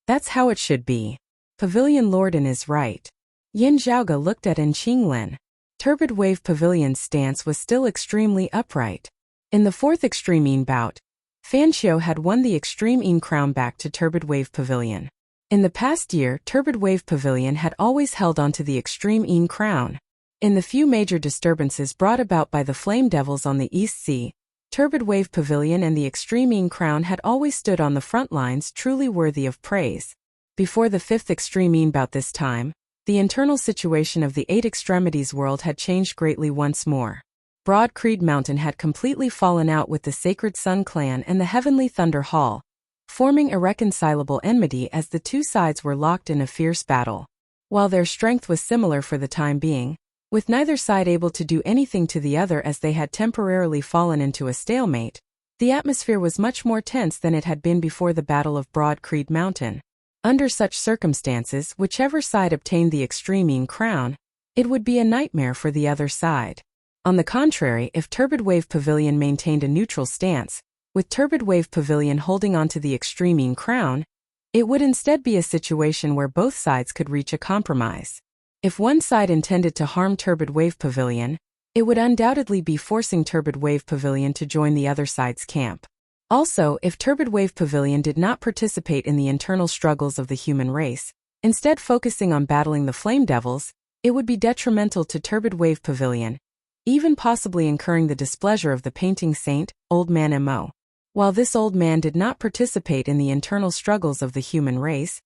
That's how it should be. Pavilion Lorden is right. Yin Zhaoge looked at Qinglen. Turbid Wave Pavilion's stance was still extremely upright. In the fourth Extremine Bout, Fanxiu had won the Extremine Crown back to Turbid Wave Pavilion. In the past year, Turbid Wave Pavilion had always held onto the Extremine Crown. In the few major disturbances brought about by the Flame Devils on the East Sea, Turbid Wave Pavilion and the Extremine Crown had always stood on the front lines, truly worthy of praise. Before the fifth Extremine Bout this time, the internal situation of the Eight Extremities world had changed greatly once more. Broad Creed Mountain had completely fallen out with the Sacred Sun Clan and the Heavenly Thunder Hall, forming irreconcilable enmity as the two sides were locked in a fierce battle. While their strength was similar for the time being, with neither side able to do anything to the other as they had temporarily fallen into a stalemate, the atmosphere was much more tense than it had been before the Battle of Broad Creed Mountain. Under such circumstances, whichever side obtained the Extremine Crown, it would be a nightmare for the other side. On the contrary, if Turbid Wave Pavilion maintained a neutral stance, with Turbid Wave Pavilion holding on to the Extremine Crown, it would instead be a situation where both sides could reach a compromise. If one side intended to harm Turbid Wave Pavilion, it would undoubtedly be forcing Turbid Wave Pavilion to join the other side's camp. Also, if Turbid Wave Pavilion did not participate in the internal struggles of the human race, instead focusing on battling the Flame Devils, it would be detrimental to Turbid Wave Pavilion, even possibly incurring the displeasure of the painting saint, Old Man Mo. While this old man did not participate in the internal struggles of the human race,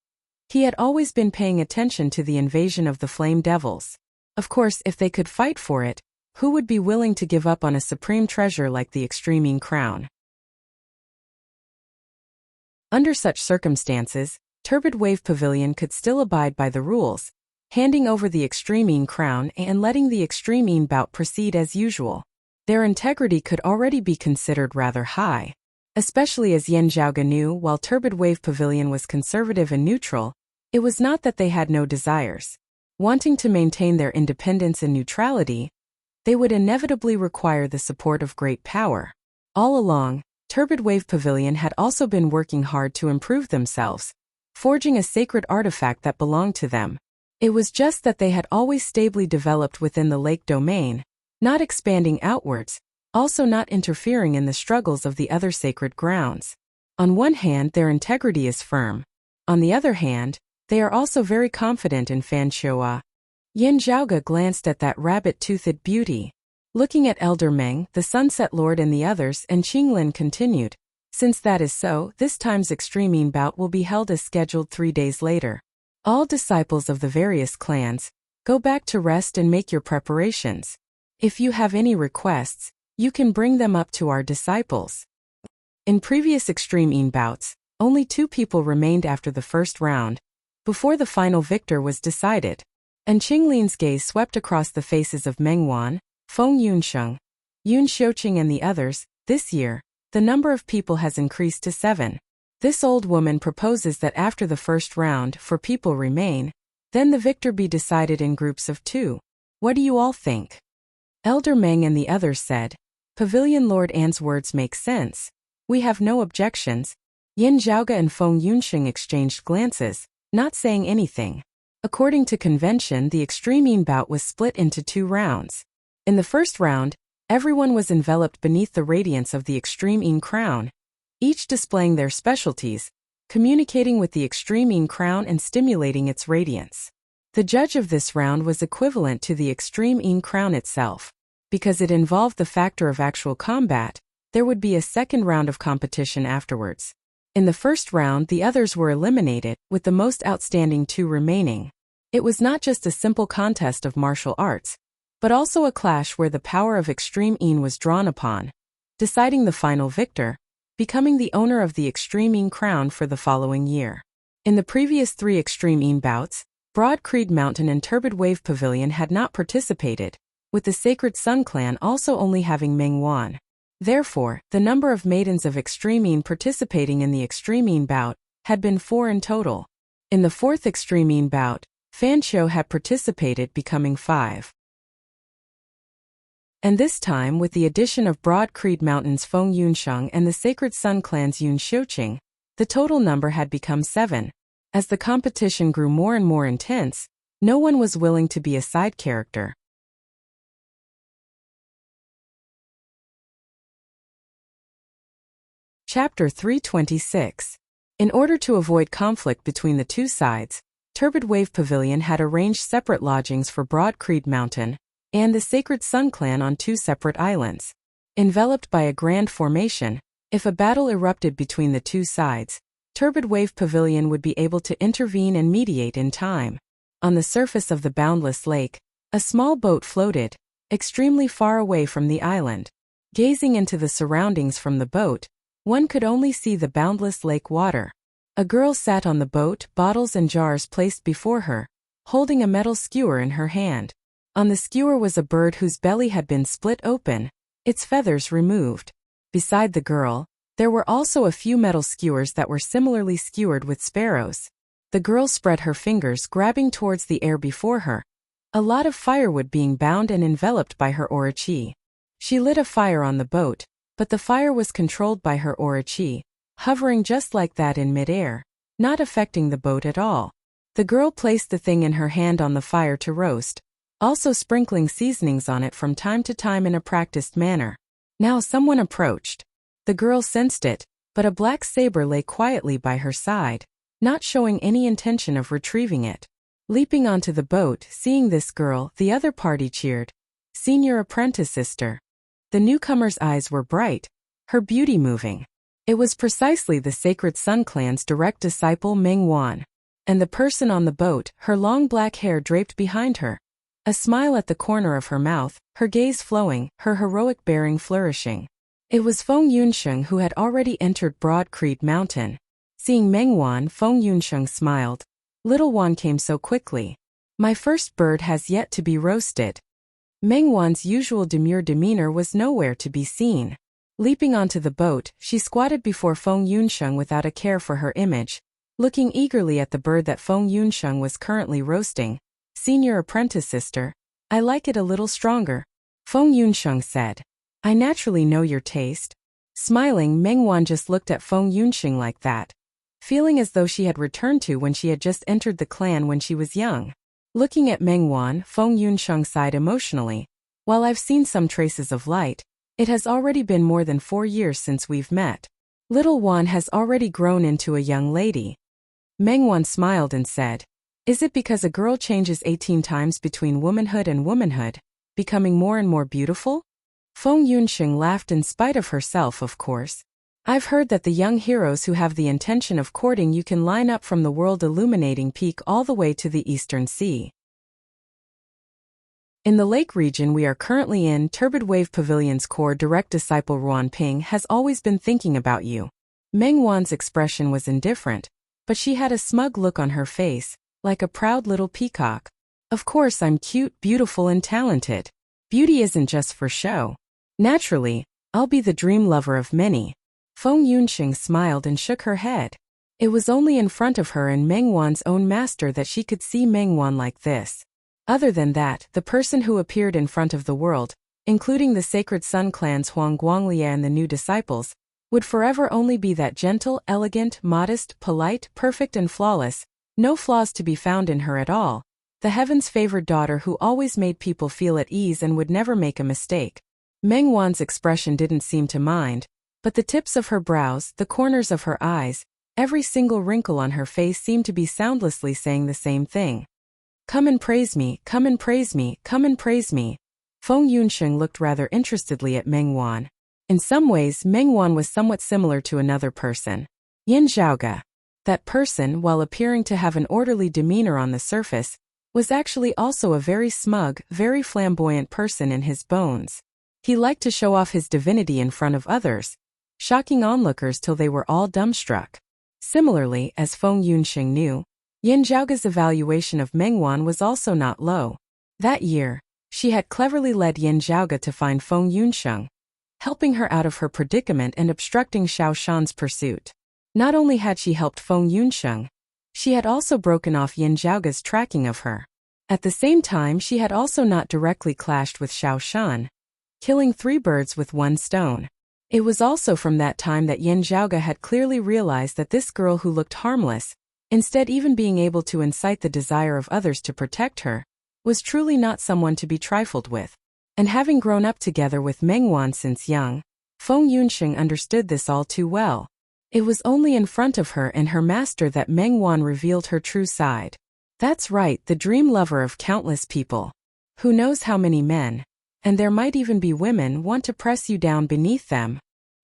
he had always been paying attention to the invasion of the Flame Devils. Of course, if they could fight for it, who would be willing to give up on a supreme treasure like the Extremine Crown? Under such circumstances, Turbid Wave Pavilion could still abide by the rules, handing over the Extremine Crown and letting the Extremine Bout proceed as usual. Their integrity could already be considered rather high, especially as Yin Zhaoge knew while Turbid Wave Pavilion was conservative and neutral, it was not that they had no desires. Wanting to maintain their independence and neutrality, they would inevitably require the support of great power. All along, Turbid Wave Pavilion had also been working hard to improve themselves, forging a sacred artifact that belonged to them. It was just that they had always stably developed within the lake domain, not expanding outwards, also not interfering in the struggles of the other sacred grounds. On one hand, their integrity is firm. On the other hand, they are also very confident in Fan Xiuhua. Yin Zhaoge glanced at that rabbit-toothed beauty. Looking at Elder Meng, the Sunset Lord and the others, and Qinglen continued, Since that is so, this time's extreme bout will be held as scheduled 3 days later. All disciples of the various clans, go back to rest and make your preparations. If you have any requests, you can bring them up to our disciples. In previous extreme bouts, only 2 people remained after the first round, before the final victor was decided. And Qinglin's gaze swept across the faces of Meng Wan, Feng Yunsheng, Yun Xiuqing and the others. This year, the number of people has increased to 7. This old woman proposes that after the first round, 4 people remain, then the victor be decided in groups of 2. What do you all think? Elder Meng and the others said, Pavilion Lord An's words make sense. We have no objections. Yin Zhaoge and Feng Yunsheng exchanged glances, not saying anything. According to convention, the extreme bout was split into 2 rounds. In the first round, everyone was enveloped beneath the radiance of the extreme crown, each displaying their specialties, communicating with the extreme crown and stimulating its radiance. The judge of this round was equivalent to the extreme crown itself. Because it involved the factor of actual combat, there would be a second round of competition afterwards. In the first round, the others were eliminated, with the most outstanding 2 remaining. It was not just a simple contest of martial arts, but also a clash where the power of extreme was drawn upon, deciding the final victor, becoming the owner of the extreme crown for the following year. In the previous 3 extreme bouts, Broad Creed Mountain and Turbid Wave Pavilion had not participated, with the Sacred Sun clan also only having Meng Wan. Therefore, the number of maidens of extreme participating in the extreme bout had been 4 in total. In the 4th extreme bout, Fan Qiu had participated, becoming 5. And this time, with the addition of Broad Creed Mountain's Feng Yunsheng and the Sacred Sun clan's Yun Xiuqing, the total number had become 7. As the competition grew more and more intense, no one was willing to be a side character. Chapter 326. In order to avoid conflict between the 2 sides, Turbid Wave Pavilion had arranged separate lodgings for Broad Creed Mountain and the Sacred Sun clan on 2 separate islands. Enveloped by a grand formation, if a battle erupted between the 2 sides, Turbid Wave Pavilion would be able to intervene and mediate in time. On the surface of the boundless lake, a small boat floated, extremely far away from the island. Gazing into the surroundings from the boat, one could only see the boundless lake water. A girl sat on the boat, bottles and jars placed before her, holding a metal skewer in her hand. On the skewer was a bird whose belly had been split open, its feathers removed. Beside the girl, there were also a few metal skewers that were similarly skewered with sparrows. The girl spread her fingers, grabbing towards the air before her, a lot of firewood being bound and enveloped by her aura qi. She lit a fire on the boat, but the fire was controlled by her aura qi, hovering just like that in midair, not affecting the boat at all. The girl placed the thing in her hand on the fire to roast, also sprinkling seasonings on it from time to time in a practiced manner. Now someone approached. The girl sensed it, but a black saber lay quietly by her side, not showing any intention of retrieving it. Leaping onto the boat, seeing this girl, the other party cheered. "Senior apprentice sister." The newcomer's eyes were bright, her beauty moving. It was precisely the Sacred Sun clan's direct disciple Meng Wan. And the person on the boat, her long black hair draped behind her, a smile at the corner of her mouth, her gaze flowing, her heroic bearing flourishing. It was Feng Yunsheng who had already entered Broad Creed Mountain. Seeing Meng Wan, Feng Yunsheng smiled. "Little Wan came so quickly. My first bird has yet to be roasted." Meng Wan's usual demure demeanor was nowhere to be seen. Leaping onto the boat, she squatted before Feng Yunsheng without a care for her image, looking eagerly at the bird that Feng Yunsheng was currently roasting. "Senior apprentice sister, I like it a little stronger," Feng Yunsheng said. "I naturally know your taste." Smiling, Meng Wan just looked at Feng Yunsheng like that, feeling as though she had returned to when she had just entered the clan when she was young. Looking at Meng Wan, Feng Yunsheng sighed emotionally. "While I've seen some traces of light, it has already been more than 4 years since we've met. Little Wan has already grown into a young lady." Meng Wan smiled and said, "Is it because a girl changes 18 times between womanhood and womanhood, becoming more and more beautiful?" Feng Yunsheng laughed in spite of herself, of course. I've heard that the young heroes who have the intention of courting you can line up from the world-illuminating peak all the way to the eastern sea. In the lake region we are currently in, Turbid Wave Pavilion's core direct disciple Ruan Ping has always been thinking about you. Meng Wan's expression was indifferent, but she had a smug look on her face, like a proud little peacock. Of course I'm cute, beautiful and talented. Beauty isn't just for show. Naturally, I'll be the dream lover of many. Feng Yunxing smiled and shook her head. It was only in front of her and Meng Wan's own master that she could see Meng Wan like this. Other than that, the person who appeared in front of the world, including the Sacred Sun clans Huang Guanglia and the new disciples, would forever only be that gentle, elegant, modest, polite, perfect and flawless, no flaws to be found in her at all, the heavens favored daughter who always made people feel at ease and would never make a mistake. Meng Wan's expression didn't seem to mind, but the tips of her brows, the corners of her eyes, every single wrinkle on her face seemed to be soundlessly saying the same thing. Come and praise me, come and praise me, come and praise me. Feng Yunxing looked rather interestedly at Meng Wan. In some ways Meng Wan was somewhat similar to another person. Yin Zhaoge. That person, while appearing to have an orderly demeanor on the surface, was actually also a very smug, very flamboyant person in his bones. He liked to show off his divinity in front of others, shocking onlookers till they were all dumbstruck. Similarly, as Feng Yunxing knew, Yin Zhaoge's evaluation of Meng Wan was also not low. That year, she had cleverly led Yin Zhaoge to find Feng Yunxing, helping her out of her predicament and obstructing Xiao Shan's pursuit. Not only had she helped Feng Yunxing, she had also broken off Yin Zhaoge's tracking of her. At the same time she had also not directly clashed with Xiao Shan, killing 3 birds with 1 stone. It was also from that time that Yin Zhaoge had clearly realized that this girl who looked harmless, instead even being able to incite the desire of others to protect her, was truly not someone to be trifled with. And having grown up together with Meng Wan since young, Feng Yunxing understood this all too well. It was only in front of her and her master that Meng Wan revealed her true side. That's right, the dream lover of countless people. Who knows how many men, and there might even be women, want to press you down beneath them.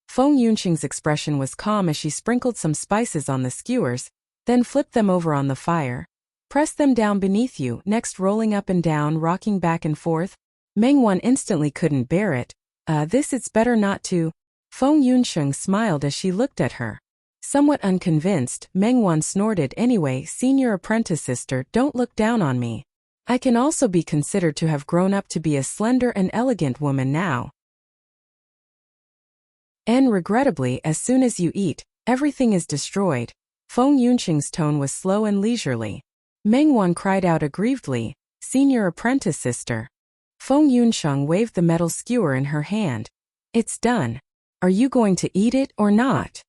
Feng Yunxing's expression was calm as she sprinkled some spices on the skewers, then flipped them over on the fire. Press them down beneath you, next rolling up and down, rocking back and forth. Meng Wan instantly couldn't bear it. This it's better not to. Feng Yunxing smiled as she looked at her. Somewhat unconvinced, Meng Wan snorted, anyway, senior apprentice sister, don't look down on me. I can also be considered to have grown up to be a slender and elegant woman now. And regrettably, as soon as you eat, everything is destroyed. Feng Yunxing's tone was slow and leisurely. Meng Wan cried out aggrievedly, senior apprentice sister. Feng Yunxing waved the metal skewer in her hand. It's done. Are you going to eat it or not?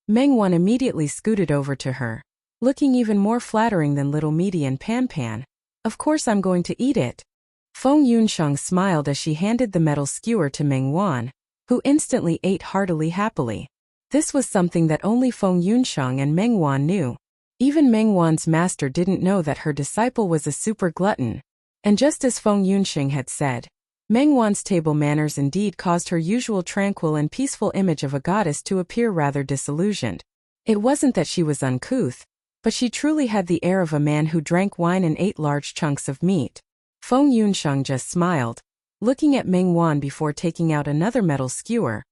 Meng Wan immediately scooted over to her, looking even more flattering than little Meaty and Pan Pan. Of course I'm going to eat it. Feng Yunxing smiled as she handed the metal skewer to Meng Wan, who instantly ate heartily happily. This was something that only Feng Yunxing and Meng Wan knew. Even Meng Wan's master didn't know that her disciple was a super glutton. And just as Feng Yunxing had said, Meng Wan's table manners indeed caused her usual tranquil and peaceful image of a goddess to appear rather disillusioned. It wasn't that she was uncouth, but she truly had the air of a man who drank wine and ate large chunks of meat. Feng Yunxing just smiled, looking at Meng Wan before taking out another metal skewer,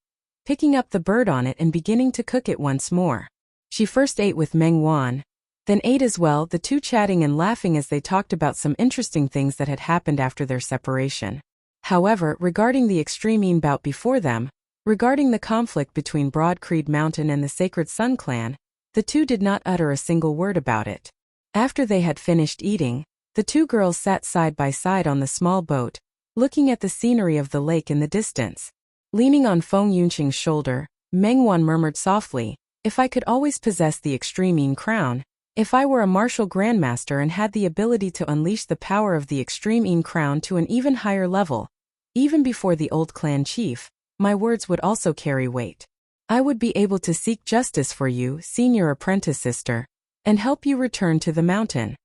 picking up the bird on it and beginning to cook it once more. She first ate with Meng Wan, then ate as well, the two chatting and laughing as they talked about some interesting things that had happened after their separation. However, regarding the extreme Yin bout before them, regarding the conflict between Broad Creed Mountain and the Sacred Sun clan, the two did not utter a single word about it. After they had finished eating, the two girls sat side by side on the small boat, looking at the scenery of the lake in the distance. Leaning on Feng Yunxing's shoulder, Meng Wan murmured softly, if I could always possess the extreme Yin crown, if I were a martial grandmaster and had the ability to unleash the power of the extreme Yin crown to an even higher level, even before the old clan chief, my words would also carry weight. I would be able to seek justice for you, senior apprentice sister, and help you return to the mountain.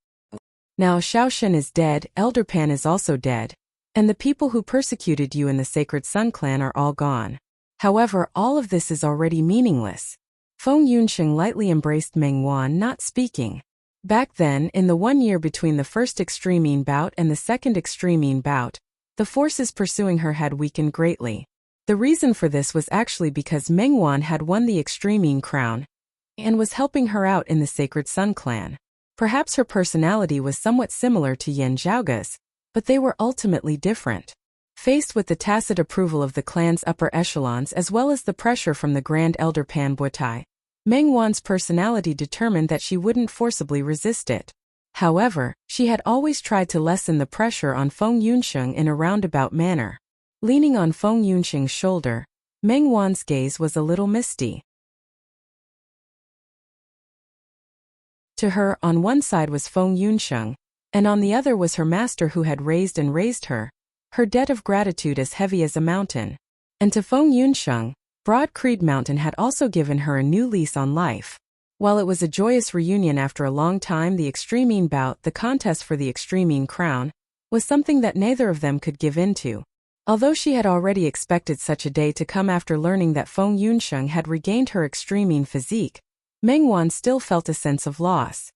Now Xiao Shan is dead, Elder Pan is also dead, and the people who persecuted you in the Sacred Sun clan are all gone. However, all of this is already meaningless. Feng Yunsheng lightly embraced Meng Wan, not speaking. Back then, in the 1 year between the first extreme bout and the second extreme bout, the forces pursuing her had weakened greatly. The reason for this was actually because Meng Wan had won the extreme crown and was helping her out in the Sacred Sun clan. Perhaps her personality was somewhat similar to Yan Zhaoga's, but they were ultimately different. Faced with the tacit approval of the clan's upper echelons as well as the pressure from the Grand Elder Pan Buotai, Meng Wan's personality determined that she wouldn't forcibly resist it. However, she had always tried to lessen the pressure on Feng Yunsheng in a roundabout manner. Leaning on Feng Yunsheng's shoulder, Meng Wan's gaze was a little misty. To her, on one side was Feng Yunsheng, and on the other was her master who had raised her, her debt of gratitude as heavy as a mountain. And to Feng Yunsheng, Broad Creed Mountain had also given her a new lease on life. While it was a joyous reunion after a long time, the extreme bout, the contest for the extreme crown, was something that neither of them could give in to. Although she had already expected such a day to come after learning that Feng Yunsheng had regained her extreme physique, Meng Wan still felt a sense of loss.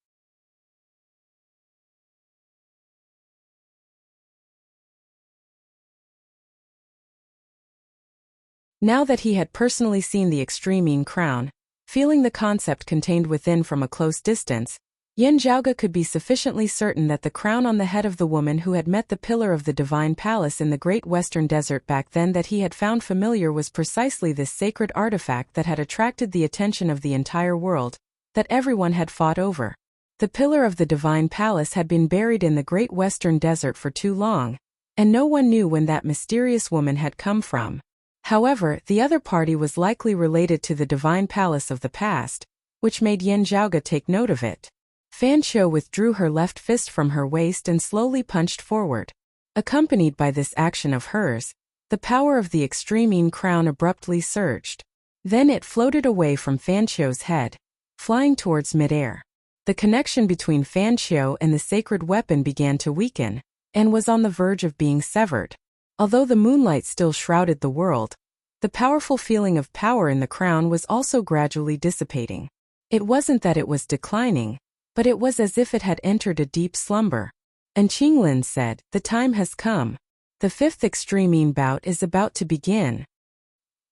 Now that he had personally seen the extreme crown, feeling the concept contained within from a close distance, Yan Zhaoga could be sufficiently certain that the crown on the head of the woman who had met the pillar of the divine palace in the great western desert back then that he had found familiar was precisely this sacred artifact that had attracted the attention of the entire world, that everyone had fought over. The pillar of the divine palace had been buried in the great western desert for too long, and no one knew when that mysterious woman had come from. However, the other party was likely related to the divine palace of the past, which made Yan Zhaoga take note of it. Fan Qiu withdrew her left fist from her waist and slowly punched forward. Accompanied by this action of hers, the power of the extreme crown abruptly surged. Then it floated away from Fan Qiu's head, flying towards midair. The connection between Fan Qiu and the sacred weapon began to weaken, and was on the verge of being severed. Although the moonlight still shrouded the world, the powerful feeling of power in the crown was also gradually dissipating. It wasn't that it was declining, but it was as if it had entered a deep slumber. And Qinglin said, "The time has come. The fifth extreme bout is about to begin."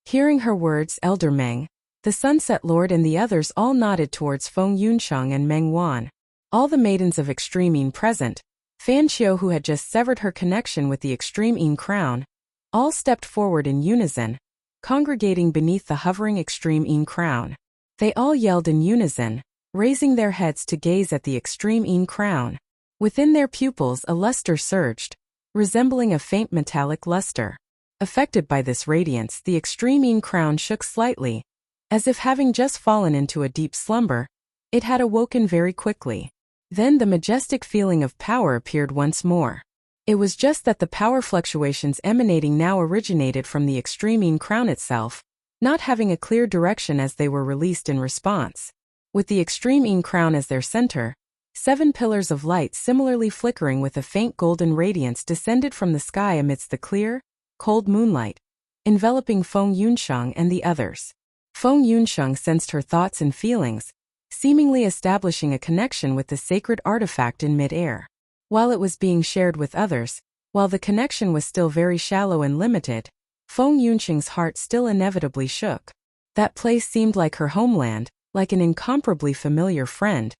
Hearing her words, Elder Meng, the Sunset Lord and the others all nodded towards Feng Yunsheng and Meng Wan. All the maidens of extreme present, Fan Qiu who had just severed her connection with the extreme crown, all stepped forward in unison, congregating beneath the hovering extreme crown. They all yelled in unison, raising their heads to gaze at the extreme crown. Within their pupils a luster surged, resembling a faint metallic luster. Affected by this radiance, the extreme crown shook slightly, as if having just fallen into a deep slumber, it had awoken very quickly. Then the majestic feeling of power appeared once more. It was just that the power fluctuations emanating now originated from the extreme crown itself, not having a clear direction as they were released in response. With the extreme crown as their center, 7 pillars of light similarly flickering with a faint golden radiance descended from the sky amidst the clear, cold moonlight, enveloping Feng Yunsheng and the others. Feng Yunsheng sensed her thoughts and feelings, seemingly establishing a connection with the sacred artifact in mid-air. While it was being shared with others, while the connection was still very shallow and limited, Feng Yunsheng's heart still inevitably shook. That place seemed like her homeland, like an incomparably familiar friend,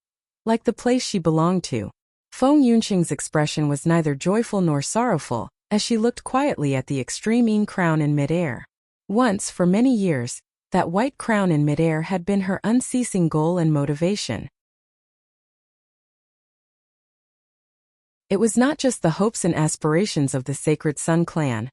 like the place she belonged to. Feng Yunsheng's expression was neither joyful nor sorrowful, as she looked quietly at the extreme crown in mid-air. Once, for many years, that white crown in mid-air had been her unceasing goal and motivation. It was not just the hopes and aspirations of the Sacred Sun clan,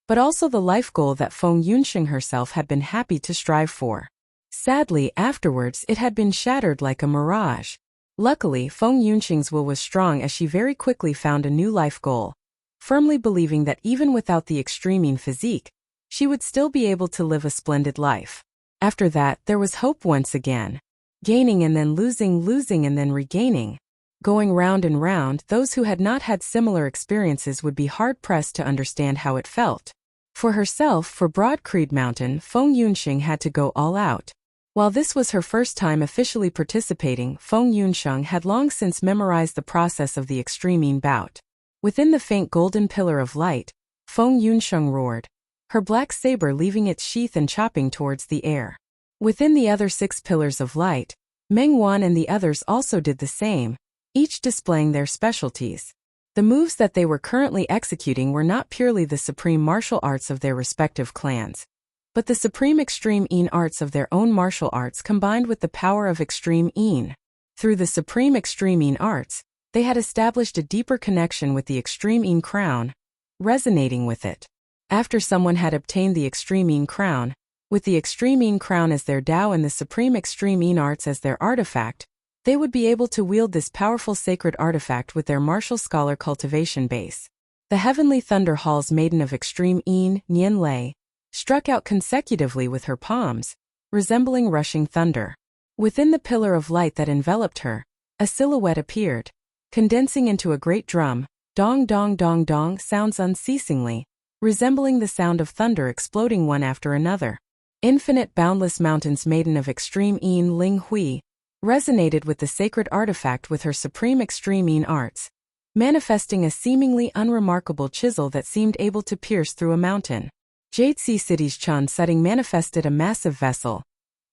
but also the life goal that Feng Yunsheng herself had been happy to strive for. Sadly, afterwards it had been shattered like a mirage. Luckily, Feng Yunsheng's will was strong as she very quickly found a new life goal, firmly believing that even without the extreme physique, she would still be able to live a splendid life. After that, there was hope once again. Gaining and then losing, losing and then regaining. Going round and round, those who had not had similar experiences would be hard-pressed to understand how it felt. For herself, for Broad Creed Mountain, Feng Yunxing had to go all out. While this was her first time officially participating, Feng Yunxing had long since memorized the process of the extreme yin bout. Within the faint golden pillar of light, Feng Yunxing roared, her black saber leaving its sheath and chopping towards the air. Within the other 6 pillars of light, Meng Wan and the others also did the same, each displaying their specialties. The moves that they were currently executing were not purely the supreme martial arts of their respective clans, but the supreme extreme yin arts of their own martial arts combined with the power of extreme yin. Through the supreme extreme yin arts, they had established a deeper connection with the extreme yin crown, resonating with it. After someone had obtained the extreme yin crown, with the extreme yin crown as their Tao and the supreme extreme yin arts as their artifact, they would be able to wield this powerful sacred artifact with their martial scholar cultivation base. The Heavenly Thunder Hall's Maiden of Extreme Yin, Nian Lei, struck out consecutively with her palms, resembling rushing thunder. Within the pillar of light that enveloped her, a silhouette appeared, condensing into a great drum, dong dong dong dong sounds unceasingly, resembling the sound of thunder exploding one after another. Infinite Boundless Mountain's Maiden of Extreme Yin Ling Hui resonated with the sacred artifact with her supreme extreme yin arts, manifesting a seemingly unremarkable chisel that seemed able to pierce through a mountain. Jade Sea City's Chun Setting manifested a massive vessel,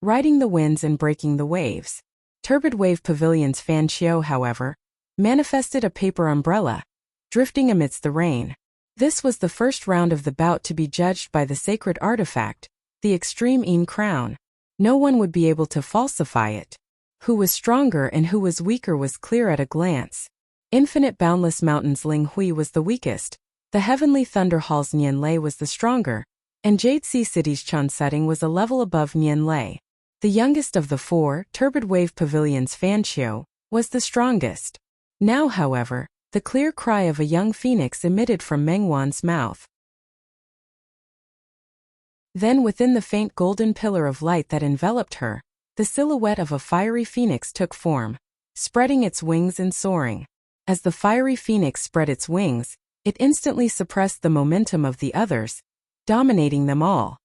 riding the winds and breaking the waves. Turbid Wave Pavilion's Fan Chiu, however, manifested a paper umbrella, drifting amidst the rain. This was the first round of the bout to be judged by the sacred artifact, the extreme yin crown. No one would be able to falsify it. Who was stronger and who was weaker was clear at a glance. Infinite Boundless Mountain's Ling Hui was the weakest, the Heavenly Thunder Hall's Nian Lei was the stronger, and Jade Sea City's Chun Setting was a level above Nian Lei. The youngest of the 4, Turbid Wave Pavilion's Fan Chiu, was the strongest. Now, however, the clear cry of a young phoenix emitted from Meng Wan's mouth. Then within the faint golden pillar of light that enveloped her, the silhouette of a fiery phoenix took form, spreading its wings and soaring. As the fiery phoenix spread its wings, it instantly suppressed the momentum of the others, dominating them all.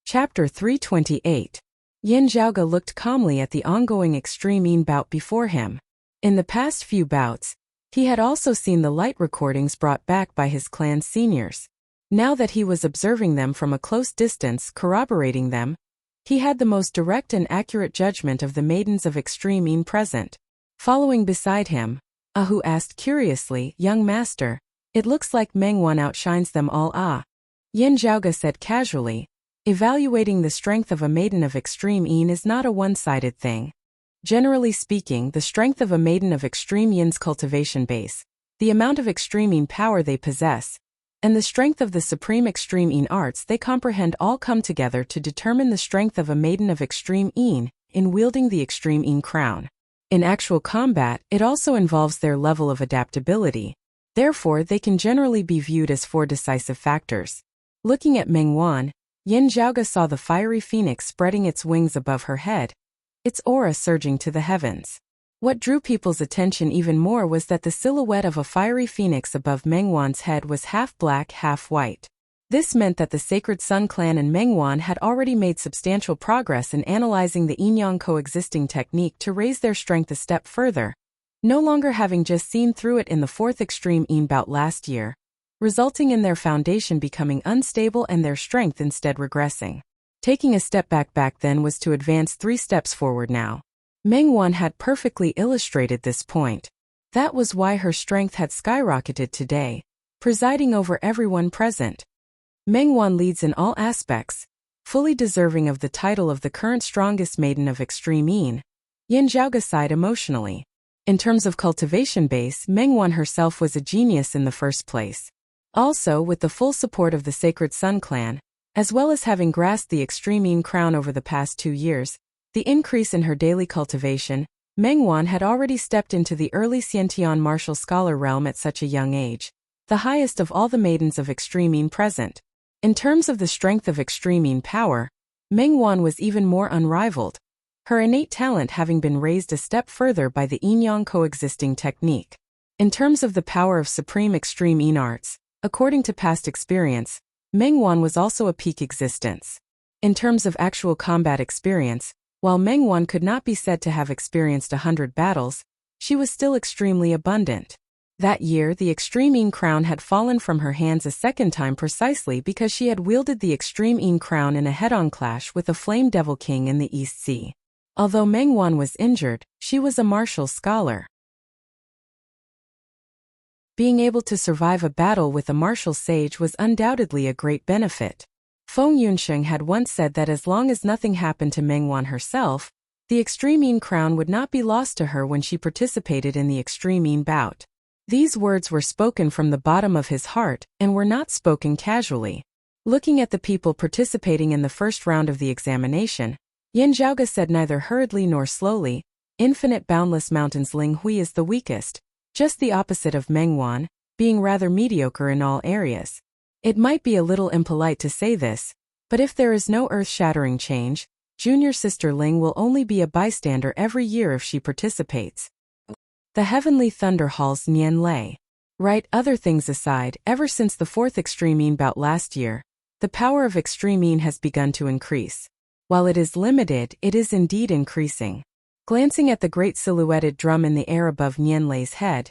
Chapter 328. Yin Zhaoge looked calmly at the ongoing extreme yin bout before him. In the past few bouts, he had also seen the light recordings brought back by his clan's seniors. Now that he was observing them from a close distance, corroborating them, he had the most direct and accurate judgment of the maidens of extreme yin present. Following beside him, Ahu asked curiously, "Young master, it looks like Meng Wan outshines them all." Yin Zhaoge said casually, "Evaluating the strength of a maiden of extreme yin is not a one-sided thing. Generally speaking, the strength of a maiden of extreme yin's cultivation base, the amount of extreme yin power they possess, and the strength of the supreme extreme yin arts they comprehend all come together to determine the strength of a maiden of extreme yin in wielding the extreme yin crown. In actual combat, it also involves their level of adaptability. Therefore, they can generally be viewed as 4 decisive factors." Looking at Meng Wan, Yin Zhaoge saw the fiery phoenix spreading its wings above her head, its aura surging to the heavens. What drew people's attention even more was that the silhouette of a fiery phoenix above Meng Wan's head was half black, half white. This meant that the Sacred Sun clan and Meng Wan had already made substantial progress in analyzing the yin-yang coexisting technique to raise their strength a step further, no longer having just seen through it in the 4th extreme yin bout last year, resulting in their foundation becoming unstable and their strength instead regressing. Taking a step back then was to advance 3 steps forward now. Meng Wan had perfectly illustrated this point. That was why her strength had skyrocketed today, presiding over everyone present. Meng Wan leads in all aspects, fully deserving of the title of the current strongest maiden of extreme yin. Yin Zhaoge sighed emotionally. In terms of cultivation base, Meng Wan herself was a genius in the first place. Also, with the full support of the Sacred Sun clan, as well as having grasped the extreme yin crown over the past 2 years, the increase in her daily cultivation, Meng Wan had already stepped into the early Xiantian martial scholar realm at such a young age, the highest of all the maidens of extreme yin present. In terms of the strength of extreme yin power, Meng Wan was even more unrivaled, her innate talent having been raised a step further by the yin-yang coexisting technique. In terms of the power of supreme extreme Yin arts, according to past experience, Meng Wan was also a peak existence. In terms of actual combat experience, while Meng Wan could not be said to have experienced 100 battles, she was still extremely abundant. That year the Extreme Yin crown had fallen from her hands a second time precisely because she had wielded the Extreme Yin crown in a head-on clash with a Flame Devil King in the East Sea. Although Meng Wan was injured, she was a martial scholar. Being able to survive a battle with a martial sage was undoubtedly a great benefit. Feng Yunsheng had once said that as long as nothing happened to Meng Wan herself, the Extreme Yin crown would not be lost to her when she participated in the Extreme Yin bout. These words were spoken from the bottom of his heart and were not spoken casually. Looking at the people participating in the first round of the examination, Yin Zhaoge said neither hurriedly nor slowly, "Infinite boundless mountains Ling Hui is the weakest, just the opposite of Meng Wan, being rather mediocre in all areas. It might be a little impolite to say this, but if there is no earth-shattering change, junior sister Ling will only be a bystander every year if she participates." The Heavenly Thunder Hall's Nian Lei. Right, other things aside, ever since the fourth Extreme Yin bout last year, the power of Extreme Yin has begun to increase. While it is limited, it is indeed increasing. Glancing at the great silhouetted drum in the air above Nian Lei's head,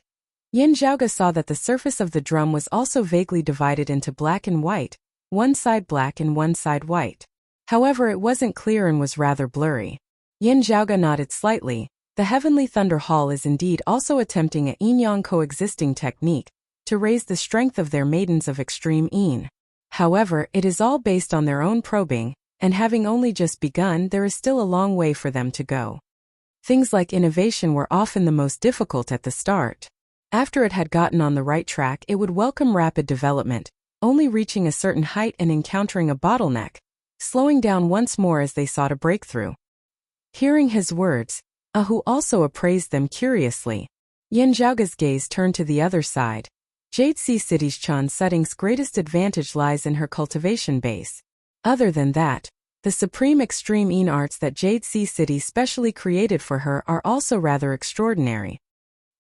Yin Zhaoge saw that the surface of the drum was also vaguely divided into black and white, one side black and one side white. However, it wasn't clear and was rather blurry. Yin Zhaoge nodded slightly. The Heavenly Thunder Hall is indeed also attempting a yin-yang coexisting technique to raise the strength of their maidens of Extreme Yin. However, it is all based on their own probing, and having only just begun, there is still a long way for them to go. Things like innovation were often the most difficult at the start. After it had gotten on the right track, it would welcome rapid development, only reaching a certain height and encountering a bottleneck, slowing down once more as they sought a breakthrough. Hearing his words, Ahu also appraised them curiously. Yin Zhaoge's gaze turned to the other side. Jade Sea City's Chan Sutting's greatest advantage lies in her cultivation base. Other than that, the supreme extreme Yin arts that Jade Sea City specially created for her are also rather extraordinary.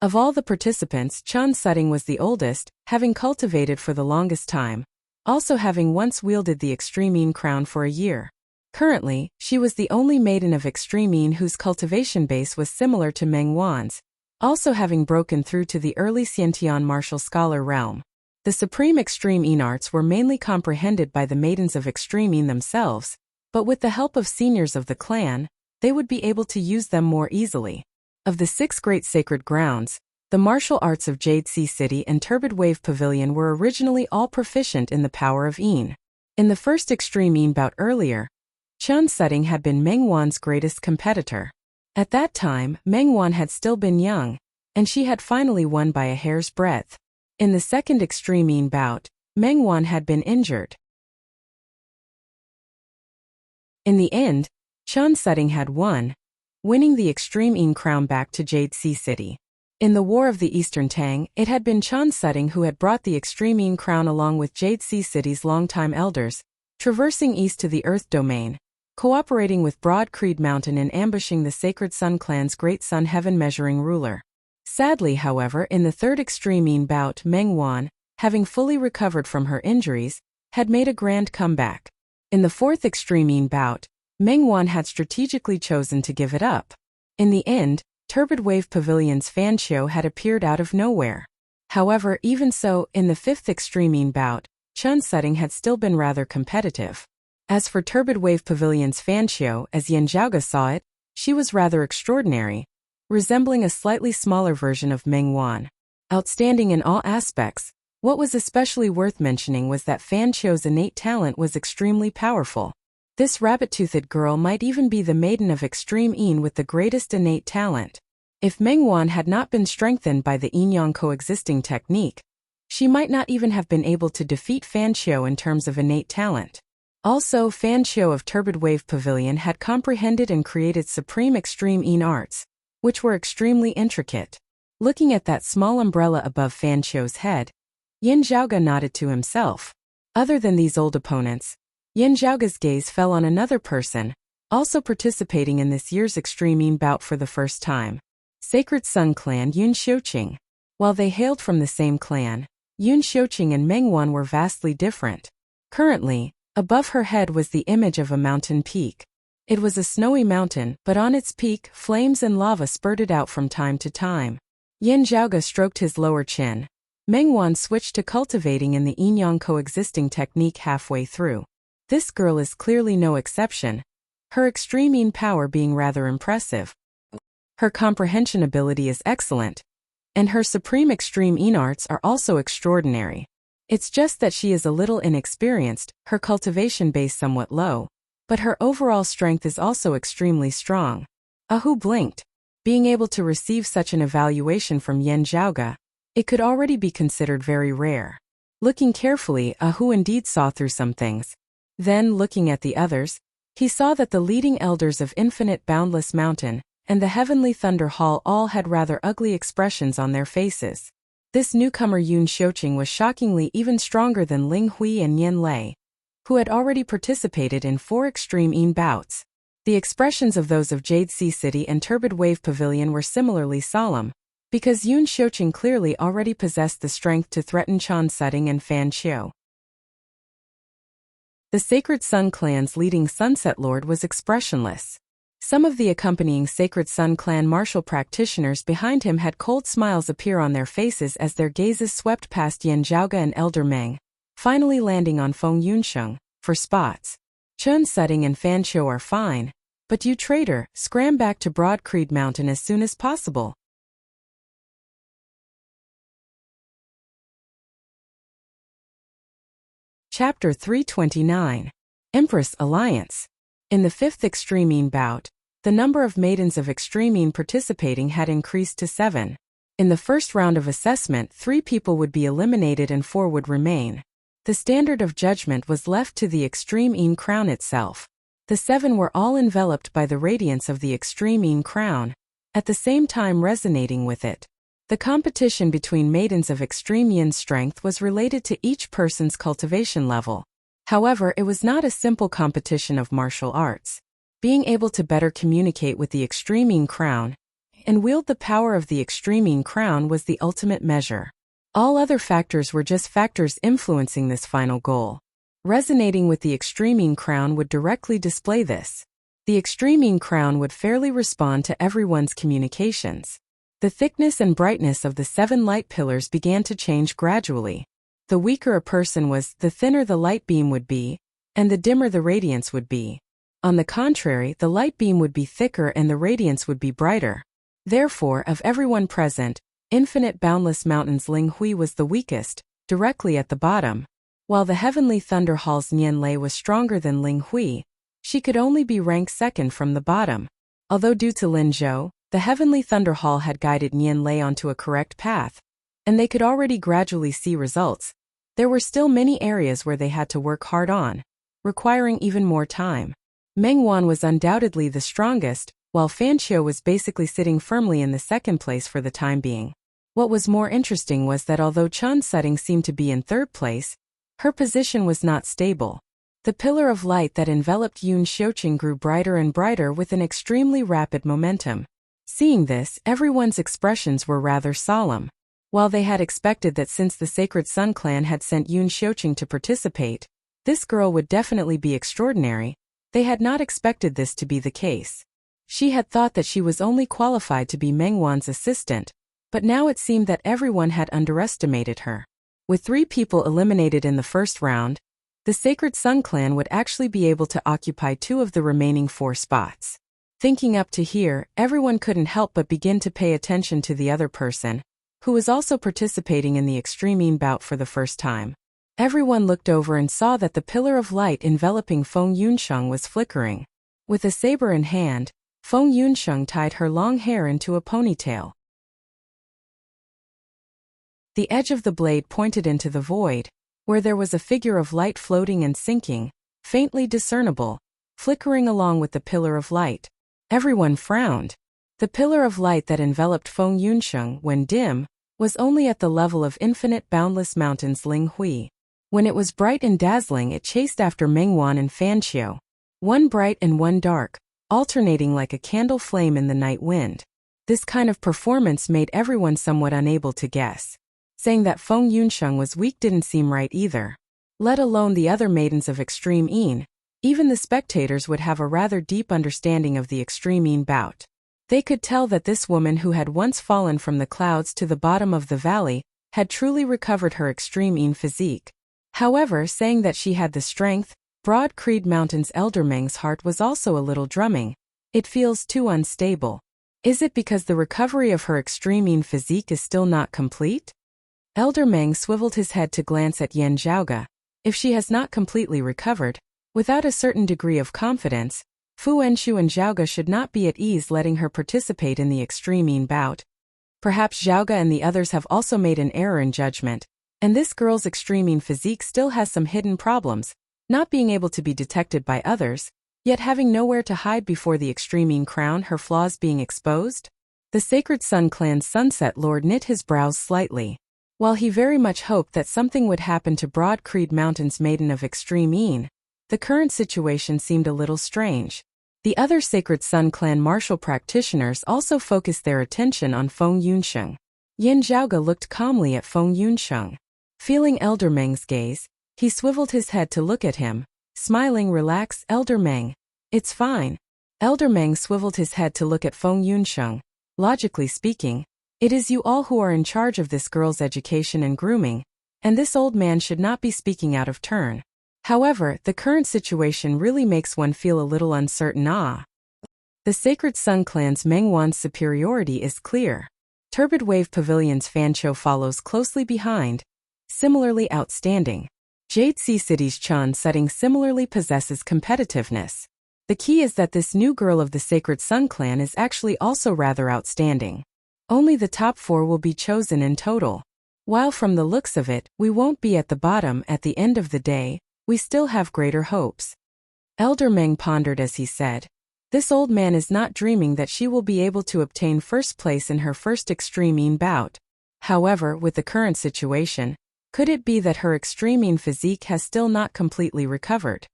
Of all the participants, Chan Sutting was the oldest, having cultivated for the longest time, also having once wielded the Extreme Yin crown for a year. Currently, she was the only maiden of Extreme Yin whose cultivation base was similar to Meng Wan's, also having broken through to the early Xiantian martial scholar realm. The supreme Extreme Yin arts were mainly comprehended by the maidens of Extreme Yin themselves, but with the help of seniors of the clan, they would be able to use them more easily. Of the 6 great sacred grounds, the martial arts of Jade Sea City and Turbid Wave Pavilion were originally all proficient in the power of Yin. In the first Extreme Yin bout earlier, Chan Sutting had been Meng Wan's greatest competitor. At that time, Meng Wan had still been young, and she had finally won by a hair's breadth. In the second Extreme Yin bout, Meng Wan had been injured. In the end, Chan Sutting had won, winning the Extreme Yin crown back to Jade Sea City. In the War of the Eastern Tang, it had been Chan Sutting who had brought the Extreme Yin crown along with Jade Sea City's longtime elders, traversing east to the Earth Domain, cooperating with Broad Creed Mountain and ambushing the Sacred Sun Clan's Great Sun Heaven Measuring ruler. Sadly, however, in the third Extreme Yin bout, Meng Wan, having fully recovered from her injuries, had made a grand comeback. In the fourth Extreme Yin bout, Meng Wan had strategically chosen to give it up. In the end, Turbid Wave Pavilion's Fan Qiu had appeared out of nowhere. However, even so, in the fifth Extreme Yin bout, Chan Sutting had still been rather competitive. As for Turbid Wave Pavilion's Fan Qiu, as Yin Zhaoge saw it, she was rather extraordinary, resembling a slightly smaller version of Meng Wan. Outstanding in all aspects, what was especially worth mentioning was that Fan Qiu's innate talent was extremely powerful. This rabbit-toothed girl might even be the maiden of Extreme Yin with the greatest innate talent. If Meng Wan had not been strengthened by the yin-yang coexisting technique, she might not even have been able to defeat Fan Qiu in terms of innate talent. Also, Fan Qiu of Turbid Wave Pavilion had comprehended and created supreme Extreme Yin arts, which were extremely intricate. Looking at that small umbrella above Fan Qiu's head, Yin Zhaoge nodded to himself. Other than these old opponents, Yin Zhaoge's gaze fell on another person, also participating in this year's Extreme Yin bout for the first time. Sacred Sun Clan Yun Xiuqing. While they hailed from the same clan, Yun Xiuqing and Meng Wan were vastly different. Currently, above her head was the image of a mountain peak. It was a snowy mountain, but on its peak, flames and lava spurted out from time to time. Yin Zhaoge stroked his lower chin. Meng Wan switched to cultivating in the yin-yang coexisting technique halfway through. This girl is clearly no exception, her extreme yin power being rather impressive. Her comprehension ability is excellent, and her supreme extreme yin arts are also extraordinary. It's just that she is a little inexperienced, her cultivation base somewhat low, but her overall strength is also extremely strong. Ahu blinked. Being able to receive such an evaluation from Yin Zhaoge, it could already be considered very rare. Looking carefully, Ahu indeed saw through some things. Then, looking at the others, he saw that the leading elders of Infinite Boundless Mountain and the Heavenly Thunder Hall all had rather ugly expressions on their faces. This newcomer Yun Xiuqing was shockingly even stronger than Ling Hui and Yin Lei, who had already participated in 4 extreme yin bouts. The expressions of those of Jade Sea City and Turbid Wave Pavilion were similarly solemn, because Yun Xiuqing clearly already possessed the strength to threaten Chan Sutting and Fan Qiu. The Sacred Sun clan's leading Sunset Lord was expressionless. Some of the accompanying Sacred Sun clan martial practitioners behind him had cold smiles appear on their faces as their gazes swept past Yin Zhaoge and Elder Meng, finally landing on Feng Yunsheng, for spots. Chun Sutting and Fan Qiu are fine, but you traitor, scram back to Broad Creed Mountain as soon as possible. Chapter 329. Empress Alliance. In the 5th Extreme Yin bout, the number of maidens of Extreme Yin participating had increased to 7. In the first round of assessment, 3 people would be eliminated and 4 would remain. The standard of judgment was left to the Extreme Yin Crown itself. The 7 were all enveloped by the radiance of the Extreme Yin Crown, at the same time resonating with it. The competition between maidens of Extreme Yin strength was related to each person's cultivation level. However, it was not a simple competition of martial arts. Being able to better communicate with the Extreme Yin Crown and wield the power of the Extreme Yin Crown was the ultimate measure. All other factors were just factors influencing this final goal. Resonating with the Extreme Yin Crown would directly display this. The Extreme Yin Crown would fairly respond to everyone's communications. The thickness and brightness of the 7 light pillars began to change gradually. The weaker a person was, the thinner the light beam would be, and the dimmer the radiance would be. On the contrary, the light beam would be thicker and the radiance would be brighter. Therefore, of everyone present, Infinite Boundless Mountain's Ling Hui was the weakest, directly at the bottom. While the Heavenly Thunder Hall's Nian Lei was stronger than Ling Hui, she could only be ranked second from the bottom. Although due to Lin Zhou, the Heavenly Thunder Hall had guided Nian Lei onto a correct path, and they could already gradually see results, there were still many areas where they had to work hard on, requiring even more time. Meng Wan was undoubtedly the strongest, while Fan Qiu was basically sitting firmly in the second place for the time being. What was more interesting was that although Chan Sutting seemed to be in third place, her position was not stable. The pillar of light that enveloped Yun Xiuqing grew brighter and brighter with an extremely rapid momentum. Seeing this, everyone's expressions were rather solemn. While they had expected that since the Sacred Sun clan had sent Yun Xiuqing to participate, this girl would definitely be extraordinary, they had not expected this to be the case. She had thought that she was only qualified to be Meng Wan's assistant, but now it seemed that everyone had underestimated her. With 3 people eliminated in the first round, the Sacred Sun clan would actually be able to occupy 2 of the remaining 4 spots. Thinking up to here, everyone couldn't help but begin to pay attention to the other person, who was also participating in the Extreme Yin bout for the first time. Everyone looked over and saw that the pillar of light enveloping Feng Yunsheng was flickering. With a saber in hand, Feng Yunsheng tied her long hair into a ponytail. The edge of the blade pointed into the void, where there was a figure of light floating and sinking, faintly discernible, flickering along with the pillar of light. Everyone frowned. The pillar of light that enveloped Feng Yunsheng, when dim, was only at the level of Infinite Boundless Mountain's Ling Hui. When it was bright and dazzling, it chased after Meng Wan and Fan Qiu, one bright and one dark, alternating like a candle flame in the night wind. This kind of performance made everyone somewhat unable to guess. Saying that Feng Yunsheng was weak didn't seem right either. Let alone the other maidens of Extreme Yin. Even the spectators would have a rather deep understanding of the Extreme Yin bout. They could tell that this woman who had once fallen from the clouds to the bottom of the valley had truly recovered her Extreme Yin physique. However, saying that she had the strength, Broad Creed Mountain's Elder Meng's heart was also a little drumming. It feels too unstable. Is it because the recovery of her Extreme Yin physique is still not complete? Elder Meng swiveled his head to glance at Yan Zhaoge. If she has not completely recovered, without a certain degree of confidence, Fu Enshu and Zhaoge should not be at ease letting her participate in the Extreme Yin bout. Perhaps Zhaoge and the others have also made an error in judgment, and this girl's Extreme Yin physique still has some hidden problems, not being able to be detected by others, yet having nowhere to hide before the Extreme Yin crown, her flaws being exposed? The Sacred Sun Clan's Sunset Lord knit his brows slightly. While he very much hoped that something would happen to Broad Creed Mountain's Maiden of Extreme Yin, the current situation seemed a little strange. The other Sacred Sun Clan martial practitioners also focused their attention on Feng Yunsheng. Yan Zhaoge looked calmly at Feng Yunsheng. Feeling Elder Meng's gaze, he swiveled his head to look at him, smiling. Relax, Elder Meng. It's fine. Elder Meng swiveled his head to look at Feng Yunsheng. Logically speaking, it is you all who are in charge of this girl's education and grooming, and this old man should not be speaking out of turn. However, the current situation really makes one feel a little uncertain. The Sacred Sun Clan's Mengwan's superiority is clear. Turbid Wave Pavilion's Fancho follows closely behind. Similarly outstanding. Jade Sea City's Chun Setting similarly possesses competitiveness. The key is that this new girl of the Sacred Sun Clan is actually also rather outstanding. Only the top 4 will be chosen in total. While from the looks of it, we won't be at the bottom at the end of the day, we still have greater hopes. Elder Meng pondered as he said, this old man is not dreaming that she will be able to obtain first place in her first Extreme Yin bout. However, with the current situation, could it be that her Extreme Yin physique has still not completely recovered?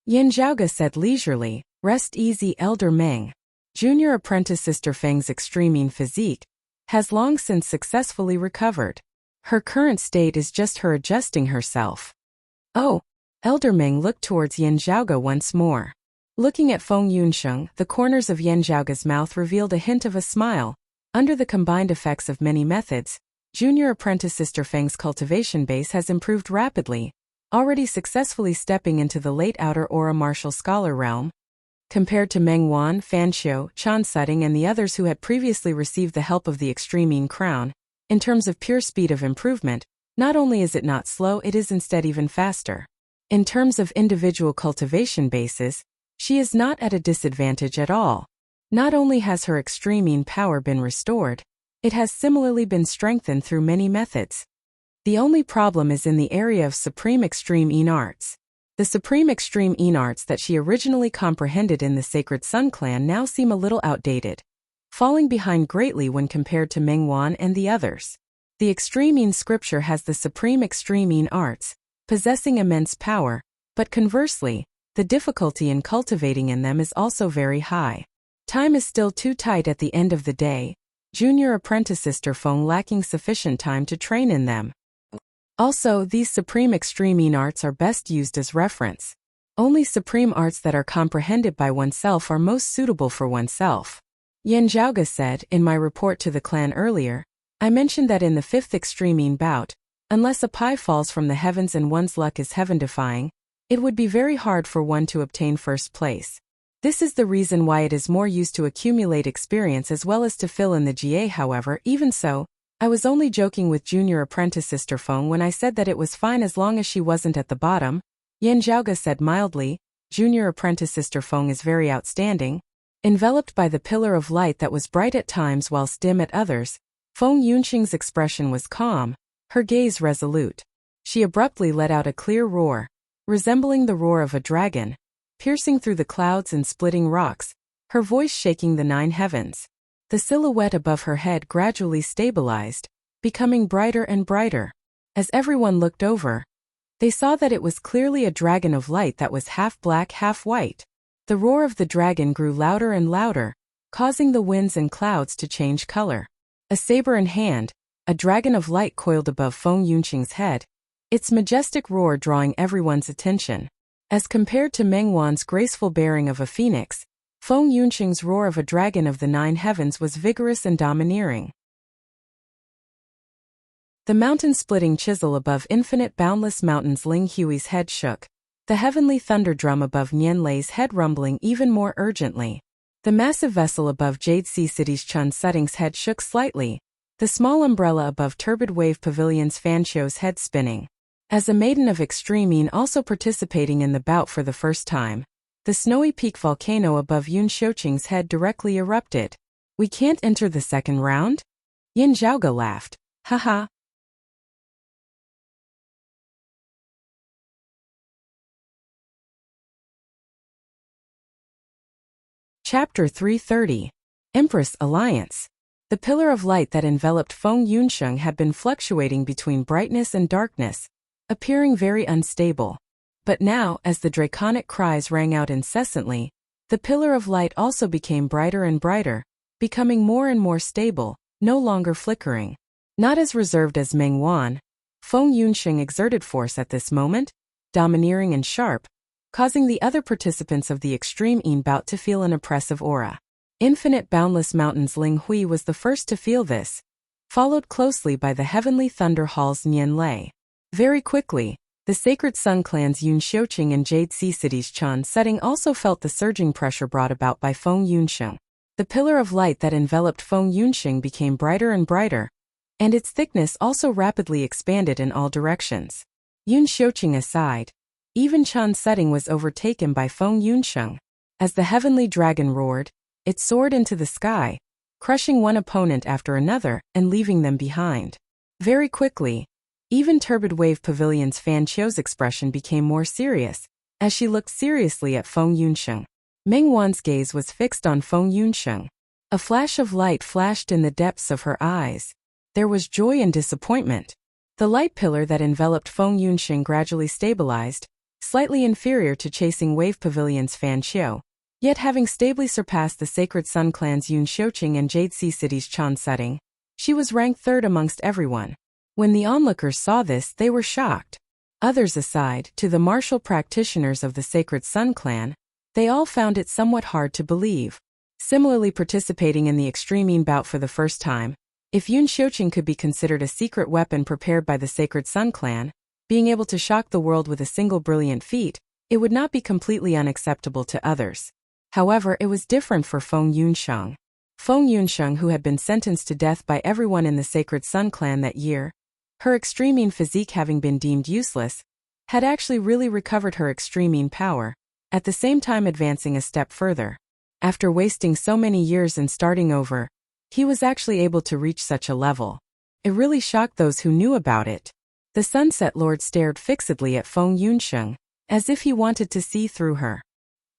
Yan Zhaoge said leisurely, rest easy, Elder Meng. Junior apprentice Sister Feng's Extreme Yin physique has long since successfully recovered. Her current state is just her adjusting herself. Oh! Elder Meng looked towards Yan Zhaoge once more. Looking at Feng Yunsheng, the corners of Yan Zhaoge's mouth revealed a hint of a smile. Under the combined effects of many methods, Junior apprentice Sister Feng's cultivation base has improved rapidly, already successfully stepping into the late outer aura martial scholar realm. Compared to Meng Wan, Fanxiu, Chan Setting and the others who had previously received the help of the Extreme Yin crown, in terms of pure speed of improvement, not only is it not slow, it is instead even faster. In terms of individual cultivation bases, she is not at a disadvantage at all. Not only has her Extreme Yin power been restored, it has similarly been strengthened through many methods. The only problem is in the area of Supreme Extreme Yin arts. The Supreme Extreme Yin arts that she originally comprehended in the Sacred Sun Clan now seem a little outdated, falling behind greatly when compared to Meng Wan and the others. The Extreme Yin scripture has the Supreme Extreme Yin arts, possessing immense power, but conversely, the difficulty in cultivating in them is also very high. Time is still too tight at the end of the day, Junior apprentice Sister Feng lacking sufficient time to train in them. Also, these Supreme Extreme Yin arts are best used as reference. Only supreme arts that are comprehended by oneself are most suitable for oneself. Yan Zhaoge said, in my report to the clan earlier, I mentioned that in the 5th Extreme Yin bout, unless a pie falls from the heavens and one's luck is heaven-defying, it would be very hard for one to obtain first place. This is the reason why it is more used to accumulate experience as well as to fill in the GA. However, even so, I was only joking with Junior apprentice Sister Feng when I said that it was fine as long as she wasn't at the bottom. Yan Zhaoge said mildly, Junior apprentice Sister Feng is very outstanding. Enveloped by the pillar of light that was bright at times whilst dim at others, Feng Yunxing's expression was calm, her gaze resolute. She abruptly let out a clear roar, resembling the roar of a dragon, piercing through the clouds and splitting rocks, her voice shaking the 9 heavens. The silhouette above her head gradually stabilized, becoming brighter and brighter. As everyone looked over, they saw that it was clearly a dragon of light that was half black, half white. The roar of the dragon grew louder and louder, causing the winds and clouds to change color. A saber in hand, a dragon of light coiled above Feng Yunqing's head, its majestic roar drawing everyone's attention. As compared to Meng Wan's graceful bearing of a phoenix, Feng Yunqing's roar of a dragon of the nine heavens was vigorous and domineering. The mountain-splitting chisel above infinite boundless mountains Ling Hui's head shook, the heavenly thunder drum above Nian Lei's head rumbling even more urgently. The massive vessel above Jade Sea City's Chun Sutting's head shook slightly, the small umbrella above Turbid Wave Pavilion's Fan Qiu's head spinning. As a maiden of extreme yin also participating in the bout for the first time, the snowy peak volcano above Yun Xiuqing's head directly erupted. We can't enter the second round? Yin Zhaoge laughed. Haha. Chapter 330. Empress Alliance. The pillar of light that enveloped Feng Yunsheng had been fluctuating between brightness and darkness, appearing very unstable. But now, as the draconic cries rang out incessantly, the pillar of light also became brighter and brighter, becoming more and more stable, no longer flickering. Not as reserved as Meng Wan, Feng Yunsheng exerted force at this moment, domineering and sharp, causing the other participants of the extreme yin bout to feel an oppressive aura. Infinite boundless mountains Ling Hui was the first to feel this, followed closely by the heavenly thunder halls Nian Lei. Very quickly, the sacred Sun clans Yun Xiuqing and Jade Sea City's Chun Sutting also felt the surging pressure brought about by Feng Yunsheng. The pillar of light that enveloped Feng Yunsheng became brighter and brighter, and its thickness also rapidly expanded in all directions. Yun Xiuqing aside, even Chun Sutting was overtaken by Feng Yunsheng. As the heavenly dragon roared, it soared into the sky, crushing one opponent after another and leaving them behind. Very quickly, even Turbid Wave Pavilion's Fan Qiu's expression became more serious, as she looked seriously at Feng Yunsheng. Meng Wan's gaze was fixed on Feng Yunsheng. A flash of light flashed in the depths of her eyes. There was joy and disappointment. The light pillar that enveloped Feng Yunsheng gradually stabilized, slightly inferior to chasing Wave Pavilion's Fan Qiu, yet having stably surpassed the sacred Sun clans Yun Xiuqing and Jade Sea City's Chun Sutting. She was ranked third amongst everyone. When the onlookers saw this, they were shocked. Others aside, to the martial practitioners of the sacred Sun clan, they all found it somewhat hard to believe. Similarly participating in the extreme yin bout for the first time, if Yun Xiuqing could be considered a secret weapon prepared by the sacred Sun clan, being able to shock the world with a single brilliant feat, it would not be completely unacceptable to others. However, it was different for Feng Yunsheng. Feng Yunsheng, who had been sentenced to death by everyone in the sacred Sun clan that year, her extreme yin physique having been deemed useless, had actually really recovered her extreme yin power, at the same time advancing a step further. After wasting so many years and starting over, he was actually able to reach such a level. It really shocked those who knew about it. The Sunset Lord stared fixedly at Feng Yunsheng, as if he wanted to see through her.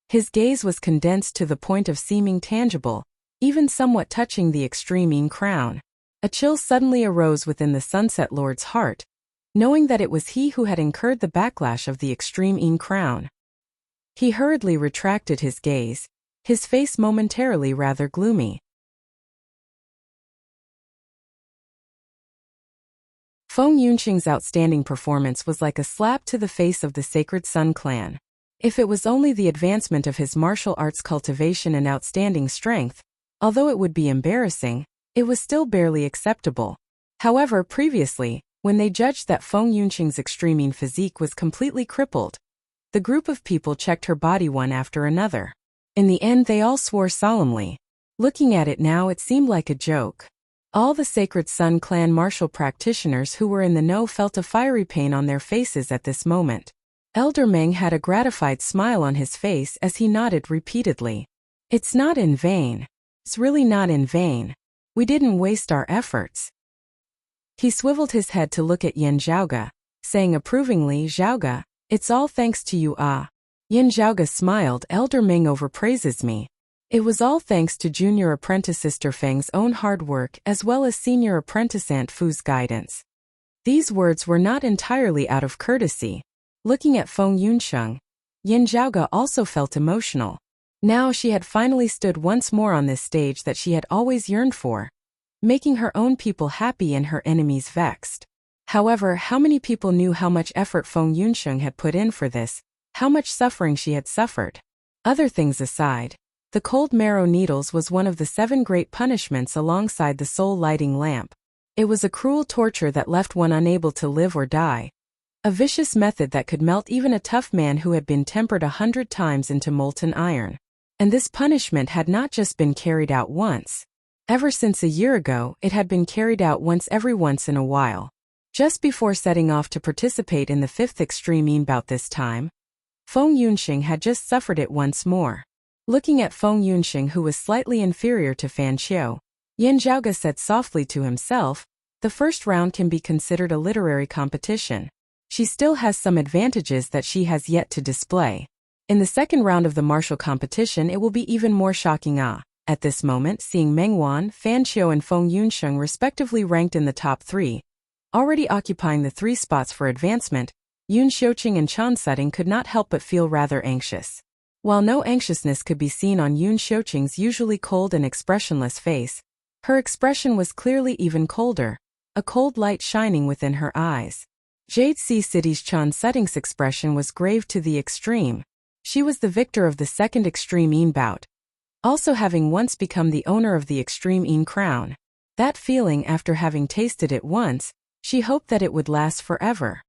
His gaze was condensed to the point of seeming tangible, even somewhat touching the extreme yin crown. A chill suddenly arose within the Sunset Lord's heart, knowing that it was he who had incurred the backlash of the extreme yin crown. He hurriedly retracted his gaze, his face momentarily rather gloomy. Feng Yunqing's outstanding performance was like a slap to the face of the sacred Sun clan. If it was only the advancement of his martial arts cultivation and outstanding strength, although it would be embarrassing, it was still barely acceptable. However, previously, when they judged that Feng Yunqing's extreme yin physique was completely crippled, the group of people checked her body one after another. In the end, they all swore solemnly. Looking at it now, it seemed like a joke. All the sacred Sun clan martial practitioners who were in the know felt a fiery pain on their faces at this moment. Elder Meng had a gratified smile on his face as he nodded repeatedly. It's not in vain. It's really not in vain. We didn't waste our efforts. He swiveled his head to look at Yin Zhaoge, saying approvingly, Zhaoge, it's all thanks to you. Yin Zhaoge smiled. Elder Meng overpraises me. It was all thanks to junior apprentice Sister Feng's own hard work as well as senior apprentice Aunt Fu's guidance. These words were not entirely out of courtesy. Looking at Feng Yunsheng, Yin Zhaoge also felt emotional. Now she had finally stood once more on this stage that she had always yearned for, making her own people happy and her enemies vexed. However, how many people knew how much effort Feng Yunsheng had put in for this, how much suffering she had suffered? Other things aside, the cold marrow needles was one of the 7 great punishments alongside the soul-lighting lamp. It was a cruel torture that left one unable to live or die. A vicious method that could melt even a tough man who had been tempered 100 times into molten iron. And this punishment had not just been carried out once. Ever since a year ago, it had been carried out every once in a while. Just before setting off to participate in the 5th extreme yin bout this time, Feng Yunsheng had just suffered it once more. Looking at Feng Yunsheng, who was slightly inferior to Fan Qiu, Yan Zhaoge said softly to himself, "The first round can be considered a literary competition. She still has some advantages that she has yet to display. In the second round of the martial competition it will be even more shocking." At this moment, seeing Meng Wan, Fan Qiu and Feng Yunsheng respectively ranked in the top 3, already occupying the 3 spots for advancement, Yun Xiuqing and Chan Sutting could not help but feel rather anxious. While no anxiousness could be seen on Yun Xiuqing's usually cold and expressionless face, her expression was clearly even colder, a cold light shining within her eyes. Jade Sea City's Chan Sutting's expression was grave to the extreme. She was the victor of the 2nd extreme yin bout, also having once become the owner of the extreme yin crown. That feeling, after having tasted it once, she hoped that it would last forever.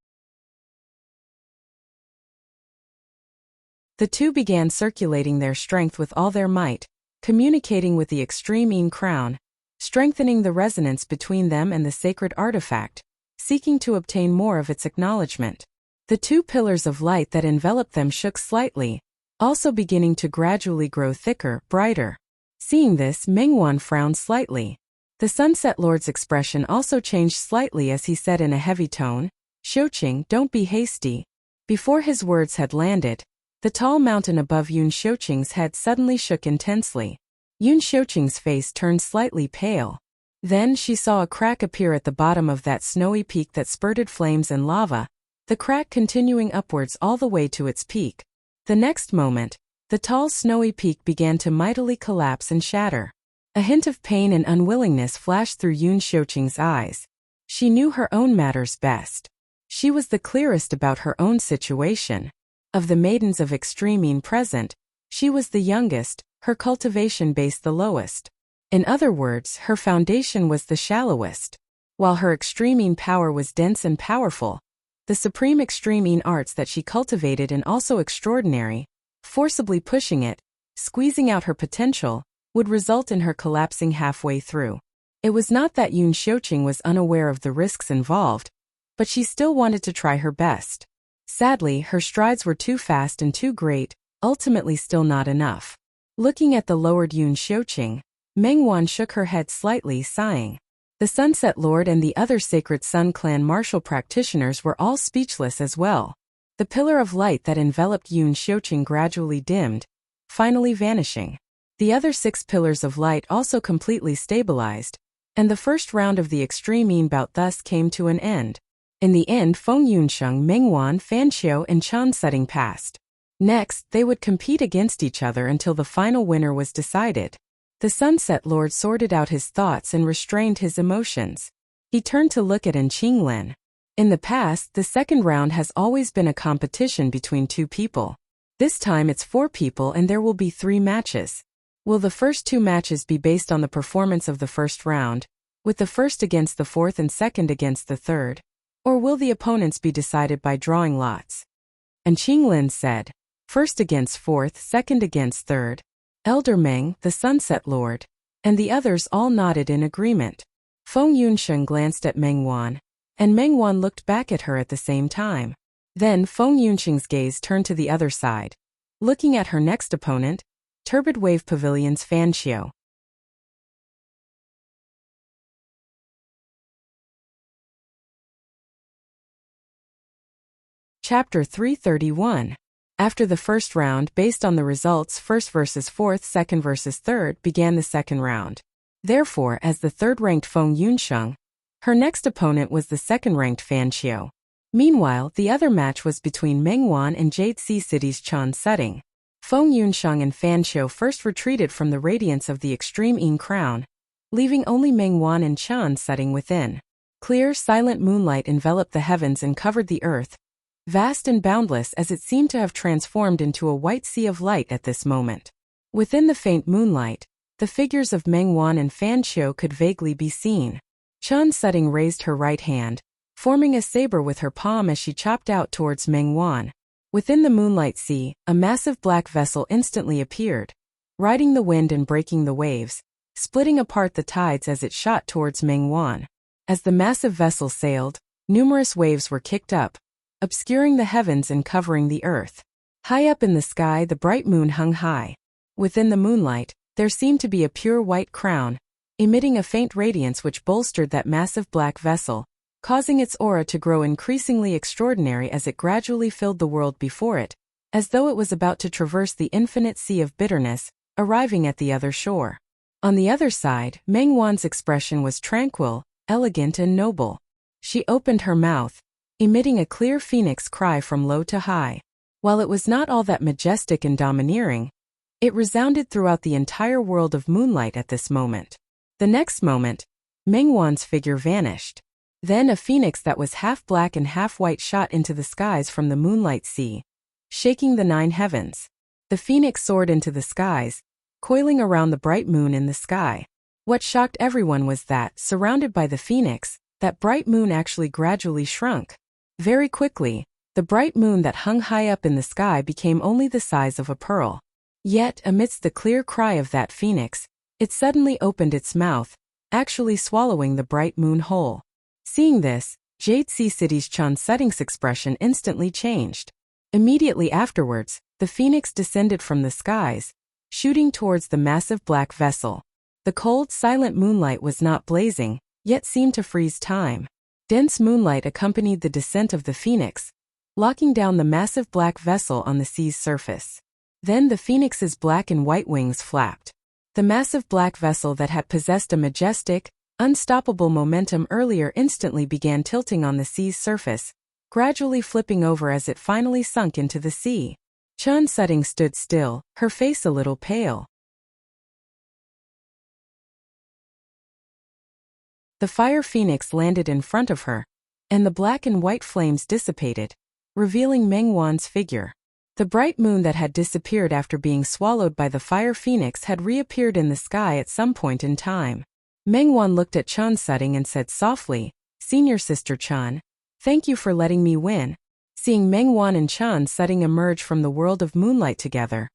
The two began circulating their strength with all their might, communicating with the extreme yin crown, strengthening the resonance between them and the sacred artifact, seeking to obtain more of its acknowledgement. The 2 pillars of light that enveloped them shook slightly, also beginning to gradually grow thicker, brighter. Seeing this, Mengwan frowned slightly. The Sunset Lord's expression also changed slightly as he said in a heavy tone, "Xiuqing, don't be hasty." Before his words had landed, the tall mountain above Yun Xiuqing's head suddenly shook intensely. Yun Xiuqing's face turned slightly pale. Then she saw a crack appear at the bottom of that snowy peak that spurted flames and lava, the crack continuing upwards all the way to its peak. The next moment, the tall snowy peak began to mightily collapse and shatter. A hint of pain and unwillingness flashed through Yun Xiuqing's eyes. She knew her own matters best. She was the clearest about her own situation. Of the maidens of extreme yin present, she was the youngest, her cultivation base the lowest. In other words, her foundation was the shallowest. While her extreme yin power was dense and powerful, the supreme extreme yin arts that she cultivated and also extraordinary, forcibly pushing it, squeezing out her potential, would result in her collapsing halfway through. It was not that Yun Xiuqing was unaware of the risks involved, but she still wanted to try her best. Sadly, her strides were too fast and too great, ultimately still not enough. Looking at the lowered Yun Xiuqing, Mengwan shook her head slightly, sighing. The Sunset Lord and the other Sacred Sun Clan martial practitioners were all speechless as well. The pillar of light that enveloped Yun Xiuqing gradually dimmed, finally vanishing. The other 6 pillars of light also completely stabilized, and the first round of the extreme yin bout thus came to an end. In the end, Feng Yunsheng, Mengwan, Fan Qiu and Chan Sutting passed. Next, they would compete against each other until the final winner was decided. The Sunset Lord sorted out his thoughts and restrained his emotions. He turned to look at Qinglen. In the past, the second round has always been a competition between 2 people. This time it's 4 people and there will be 3 matches. Will the first 2 matches be based on the performance of the first round, with the first against the fourth and second against the third? Or will the opponents be decided by drawing lots? And Qinglen said, "First against fourth, second against third." Elder Meng, the Sunset Lord, and the others all nodded in agreement. Feng Yunsheng glanced at Mengwan, and Mengwan looked back at her at the same time. Then Feng Yunsheng's gaze turned to the other side, looking at her next opponent, Turbid Wave Pavilion's Fan Qiu. Chapter 331. After the first round, based on the results first versus fourth, second versus third, began the second round. Therefore, as the third-ranked Feng Yunsheng, her next opponent was the second-ranked Fan Qiu. Meanwhile, the other match was between Mengwan and Jade Sea City's Chan Sutting. Feng Yunxiang and Fan Qiu first retreated from the radiance of the extreme Yin crown, leaving only Meng Wan and Qian setting within. Clear, silent moonlight enveloped the heavens and covered the earth, vast and boundless as it seemed to have transformed into a white sea of light at this moment. Within the faint moonlight, the figures of Meng Wan and Fan Qiu could vaguely be seen. Qian setting raised her right hand, forming a saber with her palm as she chopped out towards Meng Wan. Within the moonlight sea, a massive black vessel instantly appeared, riding the wind and breaking the waves, splitting apart the tides as it shot towards Meng Wan. As the massive vessel sailed, numerous waves were kicked up, obscuring the heavens and covering the earth. High up in the sky, the bright moon hung high. Within the moonlight, there seemed to be a pure white crown, emitting a faint radiance which bolstered that massive black vessel, causing its aura to grow increasingly extraordinary as it gradually filled the world before it, as though it was about to traverse the infinite sea of bitterness, arriving at the other shore. On the other side, Meng Wan's expression was tranquil, elegant and noble. She opened her mouth, emitting a clear phoenix cry from low to high. While it was not all that majestic and domineering, it resounded throughout the entire world of moonlight at this moment. The next moment, Meng Wan's figure vanished. Then a phoenix that was half black and half white shot into the skies from the moonlight sea, shaking the 9 heavens. The phoenix soared into the skies, coiling around the bright moon in the sky. What shocked everyone was that, surrounded by the phoenix, that bright moon actually gradually shrunk. Very quickly, the bright moon that hung high up in the sky became only the size of a pearl. Yet, amidst the clear cry of that phoenix, it suddenly opened its mouth, actually swallowing the bright moon whole. Seeing this, Jade Sea City's Qian Setting's expression instantly changed. Immediately afterwards, the phoenix descended from the skies, shooting towards the massive black vessel. The cold, silent moonlight was not blazing, yet seemed to freeze time. Dense moonlight accompanied the descent of the phoenix, locking down the massive black vessel on the sea's surface. Then the phoenix's black and white wings flapped. The massive black vessel that had possessed a majestic, unstoppable momentum earlier instantly began tilting on the sea's surface, gradually flipping over as it finally sunk into the sea. Qian Setting stood still, her face a little pale. The fire phoenix landed in front of her, and the black and white flames dissipated, revealing Meng Wan's figure. The bright moon that had disappeared after being swallowed by the fire phoenix had reappeared in the sky at some point in time. Meng Wan looked at Qian Setting and said softly, "Senior Sister Qian, thank you for letting me win." Seeing Meng Wan and Qian Setting emerge from the world of moonlight together,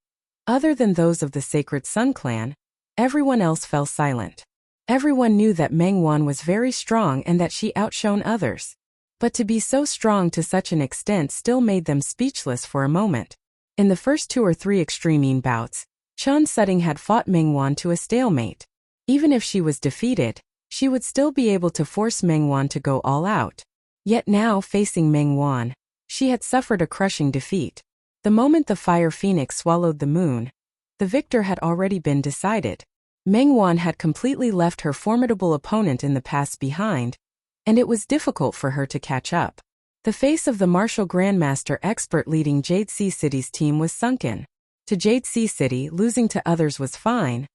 other than those of the Sacred Sun clan, everyone else fell silent. Everyone knew that Meng Wan was very strong and that she outshone others. But to be so strong to such an extent still made them speechless for a moment. In the first 2 or 3 extreme Yin bouts, Qian Setting had fought Meng Wan to a stalemate. Even if she was defeated, she would still be able to force Meng Wan to go all out. Yet now, facing Meng Wan, she had suffered a crushing defeat. The moment the fire phoenix swallowed the moon, the victor had already been decided. Meng Wan had completely left her formidable opponent in the past behind, and it was difficult for her to catch up. The face of the martial grandmaster expert leading Jade Sea City's team was sunken. To Jade Sea City, losing to others was fine,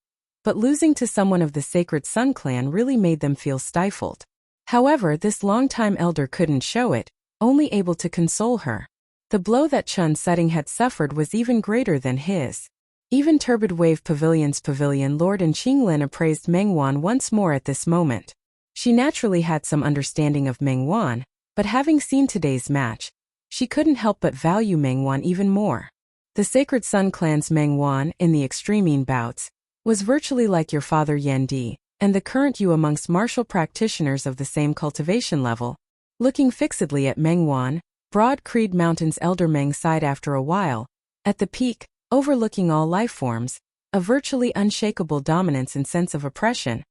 but losing to someone of the Sacred Sun clan really made them feel stifled. However, this longtime elder couldn't show it, only able to console her. The blow that Qian Setting had suffered was even greater than his. Even Turbid Wave Pavilion's pavilion lord and Qinglin appraised Meng Wan once more at this moment. She naturally had some understanding of Meng Wan, but having seen today's match, she couldn't help but value Meng Wan even more. The Sacred Sun clan's Meng Wan, in the extreme Yin bouts, was virtually like your father Yan Di, and the current you amongst martial practitioners of the same cultivation level. Looking fixedly at Meng Wan, Broad Creed Mountain's elder Meng sighed after a while. At the peak, overlooking all life forms, a virtually unshakable dominance and sense of oppression.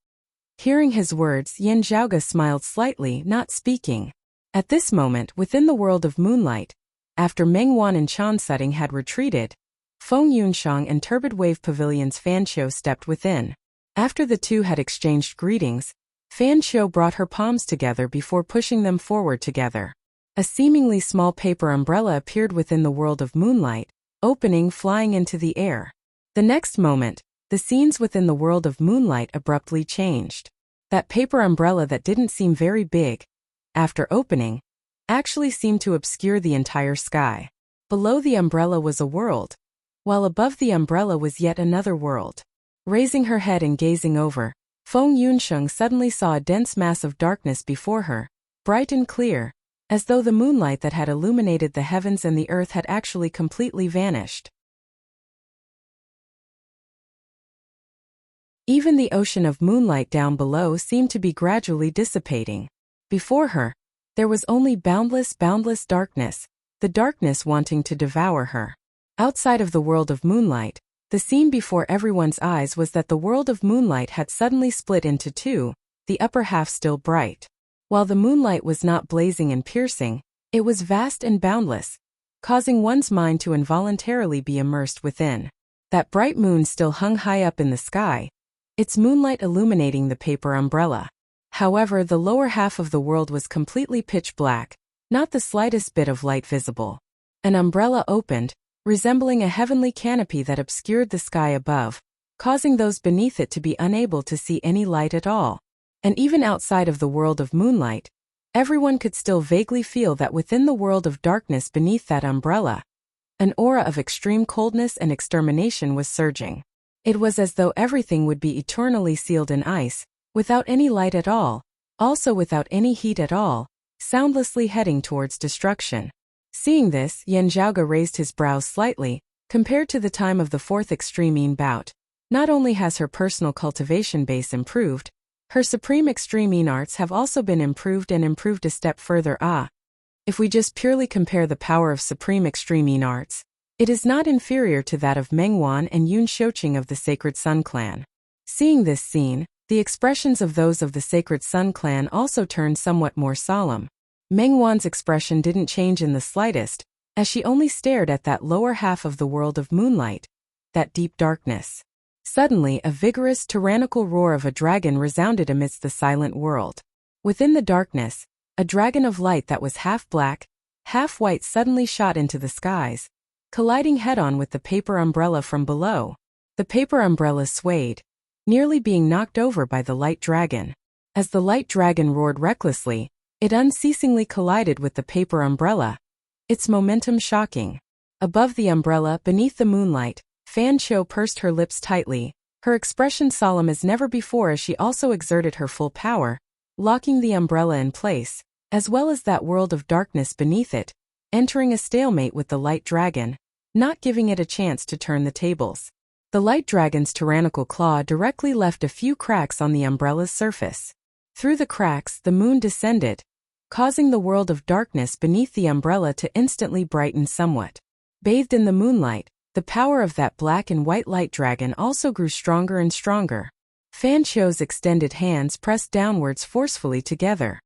Hearing his words, Yen Zhaoga smiled slightly, not speaking. At this moment, within the world of moonlight, after Meng Wan and Qian Setting had retreated, Feng Yunxiang and Turbid Wave Pavilion's Fan Qiu stepped within. After the two had exchanged greetings, Fan Qiu brought her palms together before pushing them forward together. A seemingly small paper umbrella appeared within the world of moonlight, opening, flying into the air. The next moment, the scenes within the world of moonlight abruptly changed. That paper umbrella that didn't seem very big, after opening, actually seemed to obscure the entire sky. Below the umbrella was a world, while above the umbrella was yet another world. Raising her head and gazing over, Feng Yunsheng suddenly saw a dense mass of darkness before her, bright and clear, as though the moonlight that had illuminated the heavens and the earth had actually completely vanished. Even the ocean of moonlight down below seemed to be gradually dissipating. Before her, there was only boundless darkness, the darkness wanting to devour her. Outside of the world of moonlight, the scene before everyone's eyes was that the world of moonlight had suddenly split into two, the upper half still bright. While the moonlight was not blazing and piercing, it was vast and boundless, causing one's mind to involuntarily be immersed within. That bright moon still hung high up in the sky, its moonlight illuminating the paper umbrella. However, the lower half of the world was completely pitch black, not the slightest bit of light visible. An umbrella opened, resembling a heavenly canopy that obscured the sky above, causing those beneath it to be unable to see any light at all. And even outside of the world of moonlight, everyone could still vaguely feel that within the world of darkness beneath that umbrella, an aura of extreme coldness and extermination was surging. It was as though everything would be eternally sealed in ice, without any light at all, also without any heat at all, soundlessly heading towards destruction. Seeing this, Yan Zhaoge raised his brows slightly. Compared to the time of the fourth extreme Yin bout, not only has her personal cultivation base improved, her supreme extreme Yin arts have also been improved and improved a step further. If we just purely compare the power of supreme extreme Yin arts, it is not inferior to that of Meng Wan and Yun Xiuqing of the Sacred Sun clan. Seeing this scene, the expressions of those of the Sacred Sun clan also turned somewhat more solemn. Meng Wan's expression didn't change in the slightest, as she only stared at that lower half of the world of moonlight, that deep darkness. Suddenly, a vigorous, tyrannical roar of a dragon resounded amidst the silent world. Within the darkness, a dragon of light that was half black, half white suddenly shot into the skies, colliding head-on with the paper umbrella from below. The paper umbrella swayed, nearly being knocked over by the light dragon. As the light dragon roared recklessly, it unceasingly collided with the paper umbrella, its momentum shocking. Above the umbrella, beneath the moonlight, Fan Qiu pursed her lips tightly, her expression solemn as never before as she also exerted her full power, locking the umbrella in place, as well as that world of darkness beneath it, entering a stalemate with the light dragon, not giving it a chance to turn the tables. The light dragon's tyrannical claw directly left a few cracks on the umbrella's surface. Through the cracks, the moon descended, causing the world of darkness beneath the umbrella to instantly brighten somewhat. Bathed in the moonlight, the power of that black and white light dragon also grew stronger and stronger. Fan Qiu's extended hands pressed downwards forcefully together.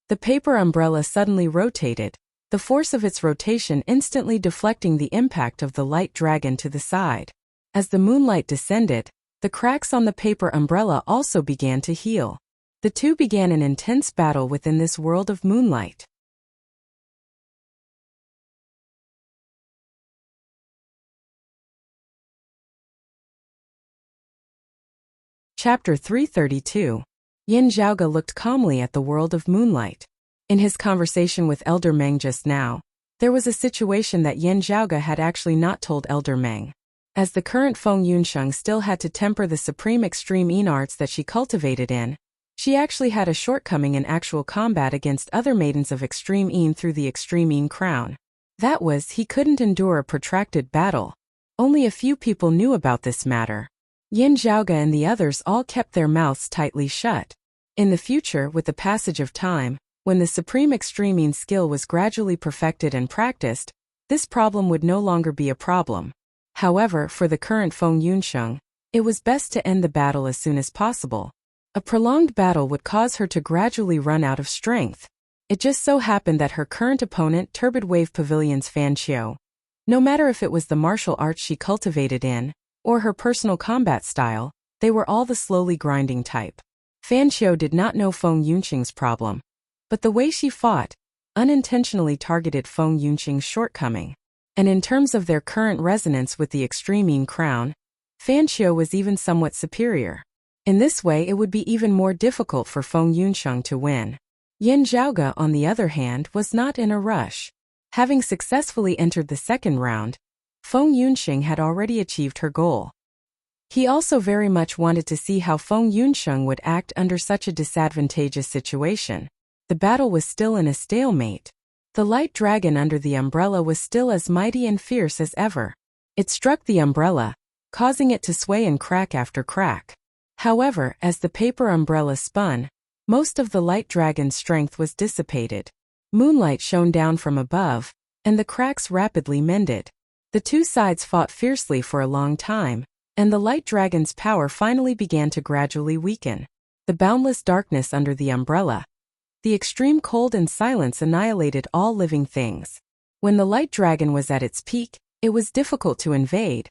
The paper umbrella suddenly rotated, the force of its rotation instantly deflecting the impact of the light dragon to the side. As the moonlight descended, the cracks on the paper umbrella also began to heal. The two began an intense battle within this world of moonlight. Chapter 332. Yan Zhaoge looked calmly at the world of moonlight. In his conversation with Elder Meng just now, there was a situation that Yan Zhaoge had actually not told Elder Meng. As the current Feng Yunsheng still had to temper the supreme extreme Yin arts that she cultivated in, she actually had a shortcoming in actual combat against other maidens of extreme Yin through the extreme Yin crown. That was, he couldn't endure a protracted battle. Only a few people knew about this matter. Yan Zhaoge and the others all kept their mouths tightly shut. In the future, with the passage of time, when the supreme extreme Yin skill was gradually perfected and practiced, this problem would no longer be a problem. However, for the current Feng Yunsheng, it was best to end the battle as soon as possible. A prolonged battle would cause her to gradually run out of strength. It just so happened that her current opponent, Turbid Wave Pavilion's Fan Qiu, no matter if it was the martial arts she cultivated in, or her personal combat style, they were all the slowly grinding type. Fan Qiu did not know Feng Yunsheng's problem, but the way she fought, unintentionally targeted Feng Yunqing's shortcoming. And in terms of their current resonance with the extreme Yin crown, Fan Qiu was even somewhat superior. In this way, it would be even more difficult for Feng Yunqing to win. Yin Zhaoge, on the other hand, was not in a rush. Having successfully entered the second round, Feng Yunqing had already achieved her goal. He also very much wanted to see how Feng Yunqing would act under such a disadvantageous situation. The battle was still in a stalemate. The light dragon under the umbrella was still as mighty and fierce as ever. It struck the umbrella, causing it to sway and crack after crack. However, as the paper umbrella spun, most of the light dragon's strength was dissipated. Moonlight shone down from above, and the cracks rapidly mended. The two sides fought fiercely for a long time, and the light dragon's power finally began to gradually weaken. The boundless darkness under the umbrella, the extreme cold and silence annihilated all living things. When the light dragon was at its peak, it was difficult to invade,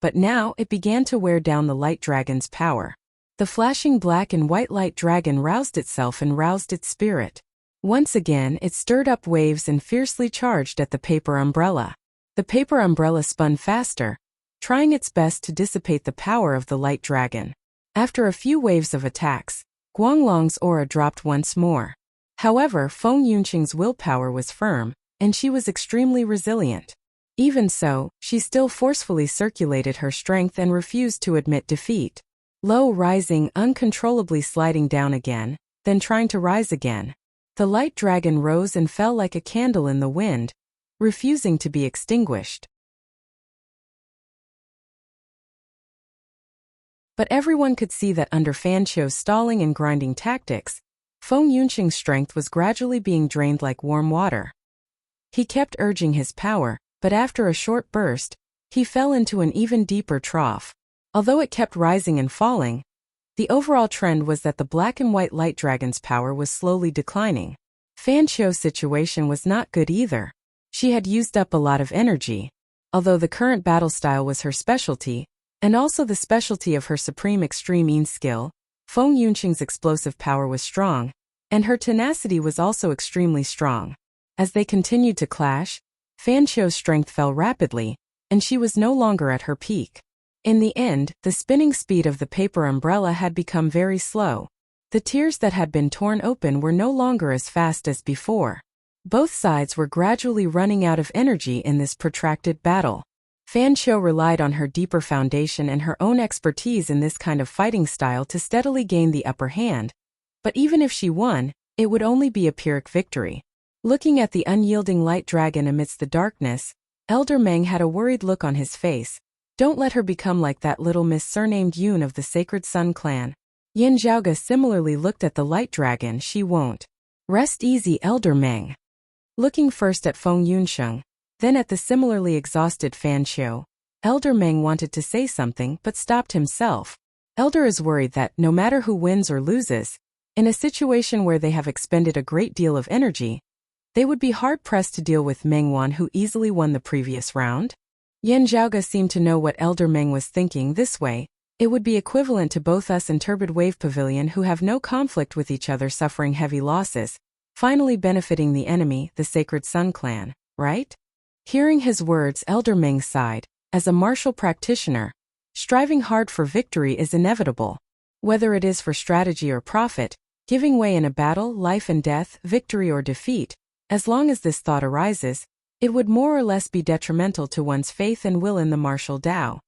but now it began to wear down the light dragon's power. The flashing black and white light dragon roused itself and roused its spirit. Once again, it stirred up waves and fiercely charged at the paper umbrella. The paper umbrella spun faster, trying its best to dissipate the power of the light dragon. After a few waves of attacks, Guanglong's aura dropped once more. However, Feng Yunqing's willpower was firm, and she was extremely resilient. Even so, she still forcefully circulated her strength and refused to admit defeat. Low rising, uncontrollably sliding down again, then trying to rise again. The light dragon rose and fell like a candle in the wind, refusing to be extinguished. But everyone could see that under Fan Qiu's stalling and grinding tactics, Feng Yunqing's strength was gradually being drained like warm water. He kept urging his power, but after a short burst, he fell into an even deeper trough. Although it kept rising and falling, the overall trend was that the black and white light dragon's power was slowly declining. Fan Qiu's situation was not good either. She had used up a lot of energy. Although the current battle style was her specialty, and also the specialty of her supreme extreme Yin skill, Feng Yunqing's explosive power was strong, and her tenacity was also extremely strong. As they continued to clash, Fan Qiu's strength fell rapidly, and she was no longer at her peak. In the end, the spinning speed of the paper umbrella had become very slow. The tiers that had been torn open were no longer as fast as before. Both sides were gradually running out of energy in this protracted battle. Fan Qiu relied on her deeper foundation and her own expertise in this kind of fighting style to steadily gain the upper hand. But even if she won, it would only be a Pyrrhic victory. Looking at the unyielding light dragon amidst the darkness, Elder Meng had a worried look on his face. Don't let her become like that little miss surnamed Yun of the Sacred Sun clan. Yin Zhaoge similarly looked at the light dragon. She won't. Rest easy, Elder Meng. Looking first at Feng Yunqing, then at the similarly exhausted Fan Qiu, Elder Meng wanted to say something but stopped himself. Elder is worried that, no matter who wins or loses, in a situation where they have expended a great deal of energy, they would be hard-pressed to deal with Meng Wan, who easily won the previous round. Yin Zhaoge seemed to know what Elder Meng was thinking. This way, it would be equivalent to both us and Turbid Wave Pavilion, who have no conflict with each other, suffering heavy losses, finally benefiting the enemy, the Sacred Sun clan, right? Hearing his words, Elder Meng sighed. As a martial practitioner, striving hard for victory is inevitable. Whether it is for strategy or profit, giving way in a battle, life and death, victory or defeat, as long as this thought arises, it would more or less be detrimental to one's faith and will in the martial Tao.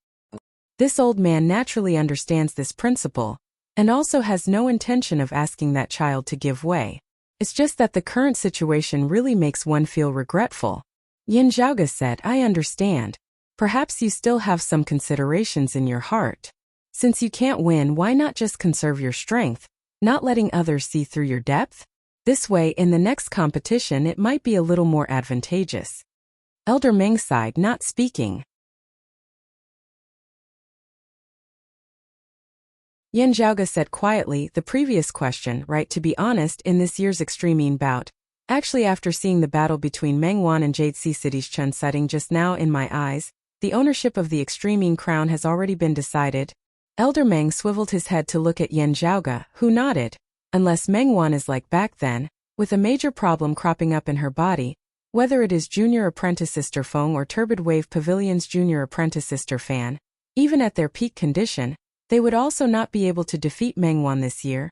This old man naturally understands this principle, and also has no intention of asking that child to give way. It's just that the current situation really makes one feel regretful. Yin Zhaoge said, I understand. Perhaps you still have some considerations in your heart. Since you can't win, why not just conserve your strength, not letting others see through your depth? This way, in the next competition, it might be a little more advantageous. Elder Meng sighed, not speaking. Yin Zhaoge said quietly, the previous question, right? To be honest, in this year's Extreme Yin bout, actually after seeing the battle between Meng Wan and Jade Sea City's Chen setting just now in my eyes, the ownership of the Extreme Yin crown has already been decided. Elder Meng swiveled his head to look at Yin Zhaoge, who nodded. Unless Meng Wan is like back then, with a major problem cropping up in her body, whether it is Junior Apprentice Sister Feng or Turbid Wave Pavilion's Junior Apprentice Sister Fan. Even at their peak condition, they would also not be able to defeat Mengwan this year.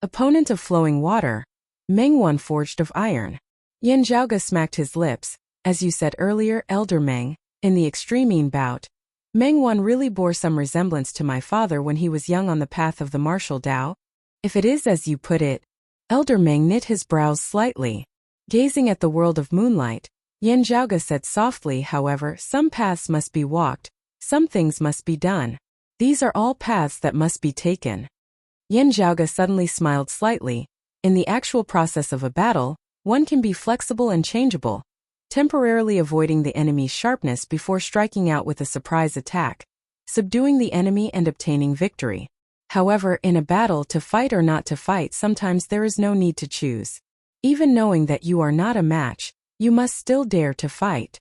Opponent of flowing water, Mengwan forged of iron. Yan Zhaoge smacked his lips. As you said earlier, Elder Meng, in the extreme bout, Mengwan really bore some resemblance to my father when he was young on the path of the martial Tao. If it is as you put it, Elder Meng knit his brows slightly. Gazing at the world of moonlight, Yan Zhaoge said softly, however, some paths must be walked, some things must be done. These are all paths that must be taken. Yan Zhaoge suddenly smiled slightly. In the actual process of a battle, one can be flexible and changeable, temporarily avoiding the enemy's sharpness before striking out with a surprise attack, subduing the enemy and obtaining victory. However, in a battle, to fight or not to fight, sometimes there is no need to choose. Even knowing that you are not a match, you must still dare to fight.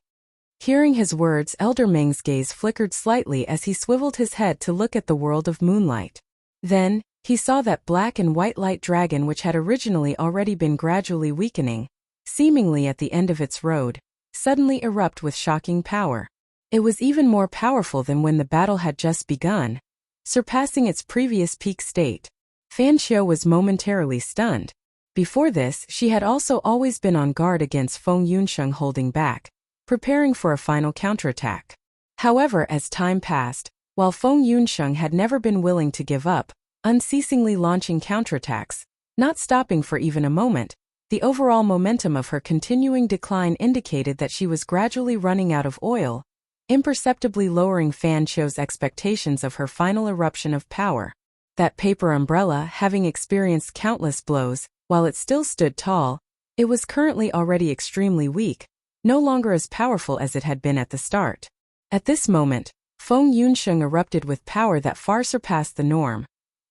Hearing his words, Elder Meng's gaze flickered slightly as he swiveled his head to look at the world of moonlight. Then, he saw that black and white light dragon which had originally already been gradually weakening, seemingly at the end of its road, suddenly erupt with shocking power. It was even more powerful than when the battle had just begun, surpassing its previous peak state. Fan Xiao was momentarily stunned. Before this, she had also always been on guard against Feng Yunsheng holding back, preparing for a final counterattack. However, as time passed, while Feng Yunsheng had never been willing to give up, unceasingly launching counterattacks, not stopping for even a moment, the overall momentum of her continuing decline indicated that she was gradually running out of oil, imperceptibly lowering Fan Xiao's expectations of her final eruption of power. That paper umbrella, having experienced countless blows, while it still stood tall, it was currently already extremely weak, no longer as powerful as it had been at the start. At this moment, Feng Yunsheng erupted with power that far surpassed the norm,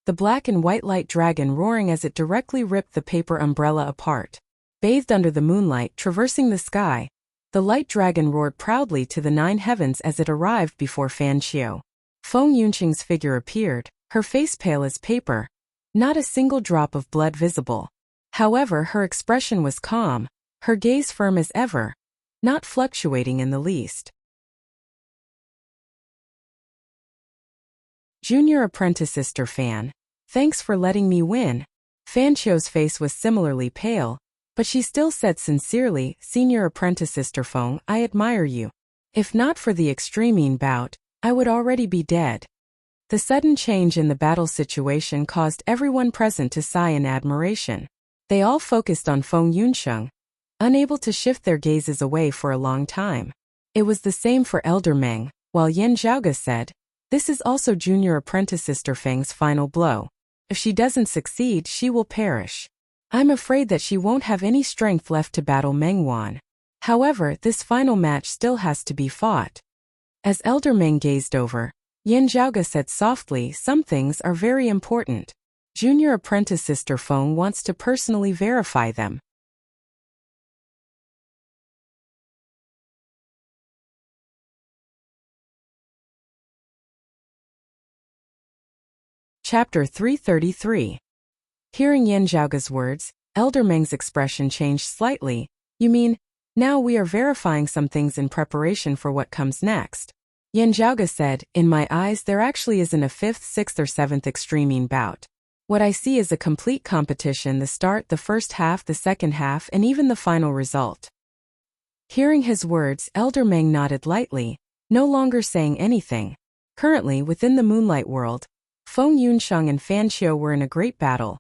the black and white light dragon roaring as it directly ripped the paper umbrella apart. Bathed under the moonlight traversing the sky, the light dragon roared proudly to the 9 heavens as it arrived before Fan Xiao. Feng Yunsheng's figure appeared, her face pale as paper, not a single drop of blood visible. However, her expression was calm, her gaze firm as ever, not fluctuating in the least. Junior Apprentice Sister Fan, thanks for letting me win. Fan Xiao's face was similarly pale, but she still said sincerely, Senior Apprentice Sister Feng, I admire you. If not for the extreme bout, I would already be dead. The sudden change in the battle situation caused everyone present to sigh in admiration. They all focused on Feng Yunsheng, unable to shift their gazes away for a long time. It was the same for Elder Meng, while Yan Zhaoge said, this is also Junior Apprentice Sister Feng's final blow. If she doesn't succeed, she will perish. I'm afraid that she won't have any strength left to battle Mengwan. However, this final match still has to be fought. As Elder Meng gazed over, Yan Zhaoge said softly, some things are very important. Junior Apprentice Sister Feng wants to personally verify them. Chapter 333. Hearing Yan Zhaoge's words, Elder Meng's expression changed slightly. You mean, now we are verifying some things in preparation for what comes next? Yan Zhaoge said, in my eyes there actually isn't a 5th, 6th or 7th extreme bout. What I see is a complete competition, the start, the first half, the second half, and even the final result. Hearing his words, Elder Meng nodded lightly, no longer saying anything. Currently, within the moonlight world, Feng Yunsheng and Fan Xiao were in a great battle,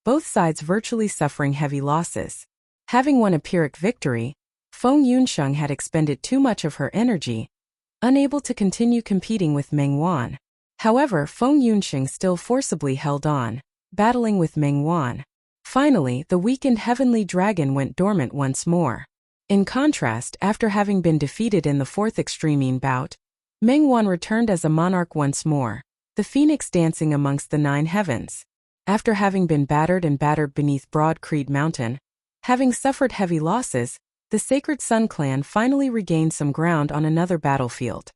both sides virtually suffering heavy losses. Having won a Pyrrhic victory, Feng Yunsheng had expended too much of her energy, unable to continue competing with Mengwan. However, Feng Yunsheng still forcibly held on, battling with Mengwan. Finally, the weakened heavenly dragon went dormant once more. In contrast, after having been defeated in the 4th extreme bout, Mengwan returned as a monarch once more, the phoenix dancing amongst the 9 heavens. After having been battered beneath Broad Creed Mountain, having suffered heavy losses, the Sacred Sun clan finally regained some ground on another battlefield.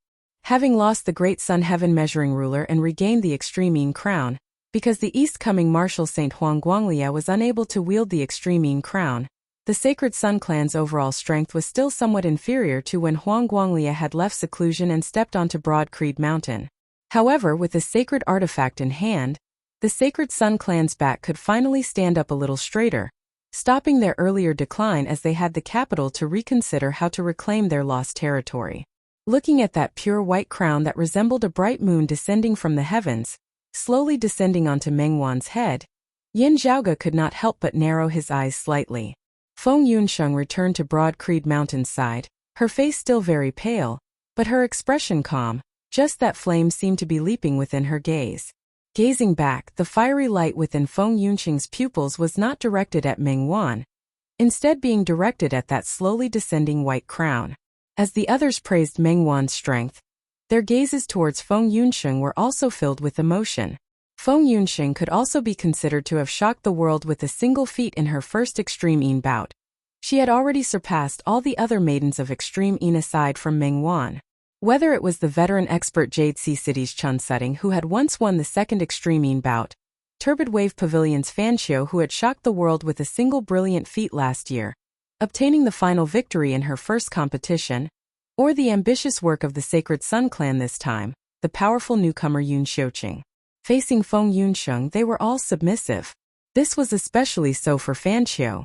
Having lost the Great Sun Heaven Measuring Ruler and regained the Extreme crown, Because the east-coming Marshal Saint Huang Guanglia was unable to wield the extreme Yin crown, the Sacred Sun clan's overall strength was still somewhat inferior to when Huang Guanglia had left seclusion and stepped onto Broad Creed Mountain. However, with the sacred artifact in hand, the Sacred Sun clan's back could finally stand up a little straighter, stopping their earlier decline as they had the capital to reconsider how to reclaim their lost territory. Looking at that pure white crown that resembled a bright moon descending from the heavens, slowly descending onto Meng Wan's head, Yin Zhaoge could not help but narrow his eyes slightly. Feng Yunsheng returned to Broad Creed Mountain's side, her face still very pale, but her expression calm, just that flame seemed to be leaping within her gaze. Gazing back, the fiery light within Feng Yunsheng's pupils was not directed at Meng Wan, instead being directed at that slowly descending white crown. As the others praised Meng Wan's strength, their gazes towards Feng Yunsheng were also filled with emotion. Feng Yunsheng could also be considered to have shocked the world with a single feat in her first Extreme Yin bout. She had already surpassed all the other maidens of Extreme Yin aside from Meng Wan. Whether it was the veteran expert Jade Sea City's Chun Sutting who had once won the second Extreme Yin bout, Turbid Wave Pavilion's Fan Xiu who had shocked the world with a single brilliant feat last year, obtaining the final victory in her first competition, or the ambitious work of the Sacred Sun clan this time, the powerful newcomer Yun Xiuqing. Facing Feng Yunsheng, they were all submissive. This was especially so for Fan Xiu.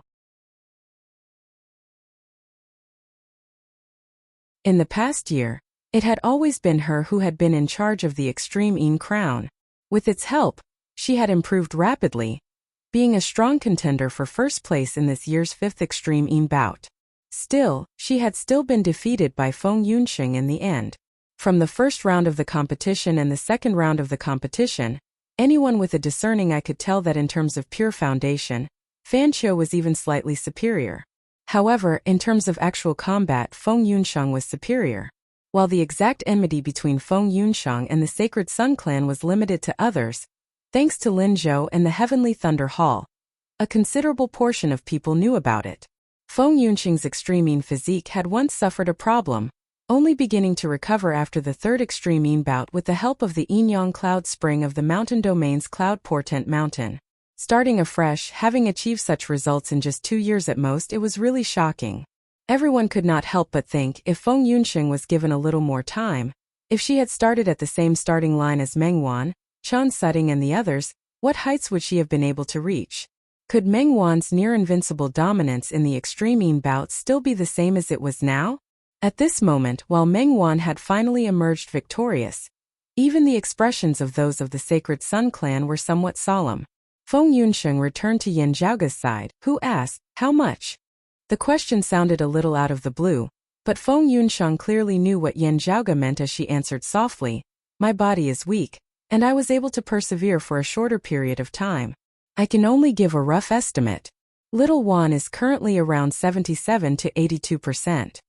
In the past year, it had always been her who had been in charge of the Extreme Yin crown. With its help, she had improved rapidly, being a strong contender for first place in this year's fifth Extreme Yin bout. Still, she had still been defeated by Feng Yunsheng in the end. From the first round of the competition and the second round of the competition, anyone with a discerning eye could tell that in terms of pure foundation, Fan Xiu was even slightly superior. However, in terms of actual combat, Feng Yunsheng was superior. While the exact enmity between Feng Yunsheng and the Sacred Sun clan was limited to others, thanks to Lin Zhou and the Heavenly Thunder Hall, a considerable portion of people knew about it. Feng Yunsheng's Extreme Yin physique had once suffered a problem, only beginning to recover after the third Extreme Yin bout with the help of the Yin-Yang Cloud Spring of the Mountain Domain's Cloud Portent Mountain. Starting afresh, having achieved such results in just 2 years at most, it was really shocking. Everyone could not help but think if Feng Yunsheng was given a little more time, if she had started at the same starting line as Meng Wan, Chun Sutting and the others, what heights would she have been able to reach? Could Meng Wan's near-invincible dominance in the Extreme Yin bout still be the same as it was now? At this moment, while Meng Wan had finally emerged victorious, even the expressions of those of the Sacred Sun clan were somewhat solemn. Feng Yunsheng returned to Yin Zhaoge's side, who asked, "How much?" The question sounded a little out of the blue, but Feng Yunsheng clearly knew what Yin Zhaoge meant as she answered softly, "My body is weak, and I was able to persevere for a shorter period of time. I can only give a rough estimate. Little Wan is currently around 77 to 82%.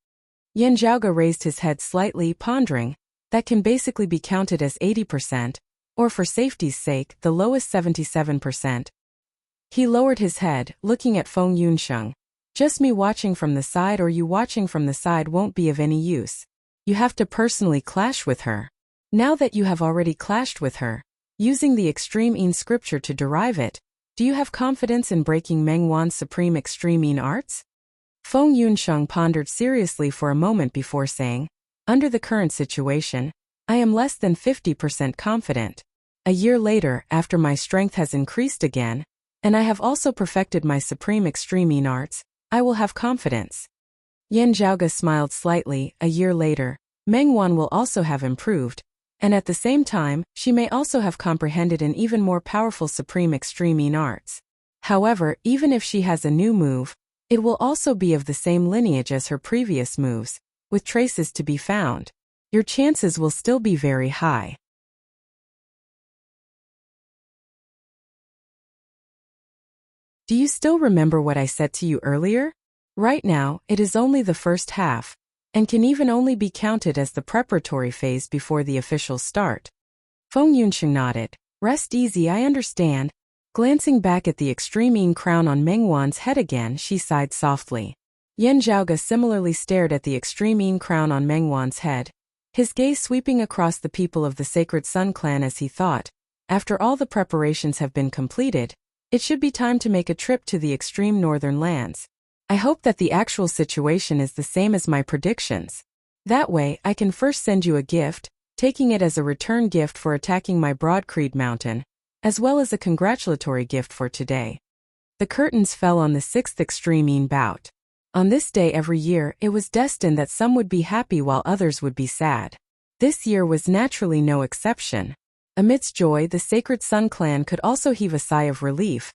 Yin Zhaoge raised his head slightly, pondering, that can basically be counted as 80%, or for safety's sake, the lowest 77%. He lowered his head, looking at Feng Yunsheng. Just me watching from the side or you watching from the side won't be of any use. You have to personally clash with her. Now that you have already clashed with her, using the Extreme Yin scripture to derive it, do you have confidence in breaking Meng Wan's supreme Extreme Yin arts?" Feng Yunsheng pondered seriously for a moment before saying, "Under the current situation, I am less than 50% confident. A year later, after my strength has increased again, and I have also perfected my supreme Extreme Yin arts, I will have confidence." Yin Zhaoge smiled slightly. A year later, Meng Wan will also have improved, and at the same time, she may also have comprehended an even more powerful supreme Extreme Yin arts. However, even if she has a new move, it will also be of the same lineage as her previous moves, with traces to be found. Your chances will still be very high. Do you still remember what I said to you earlier? Right now, it is only the first half, and can even only be counted as the preparatory phase before the official start. Feng Yunsheng nodded. "Rest easy, I understand." Glancing back at the Extreme Yin crown on Meng Wan's head again, she sighed softly. Yin Zhaoge similarly stared at the Extreme Yin crown on Meng Wan's head, his gaze sweeping across the people of the Sacred Sun clan as he thought, After all the preparations have been completed, it should be time to make a trip to the extreme northern lands. I hope that the actual situation is the same as my predictions. That way, I can first send you a gift, taking it as a return gift for attacking my Broadcreed Mountain, as well as a congratulatory gift for today. The curtains fell on the 6th extreme bout. On this day every year, it was destined that some would be happy while others would be sad. This year was naturally no exception. Amidst joy, the Sacred Sun clan could also heave a sigh of relief,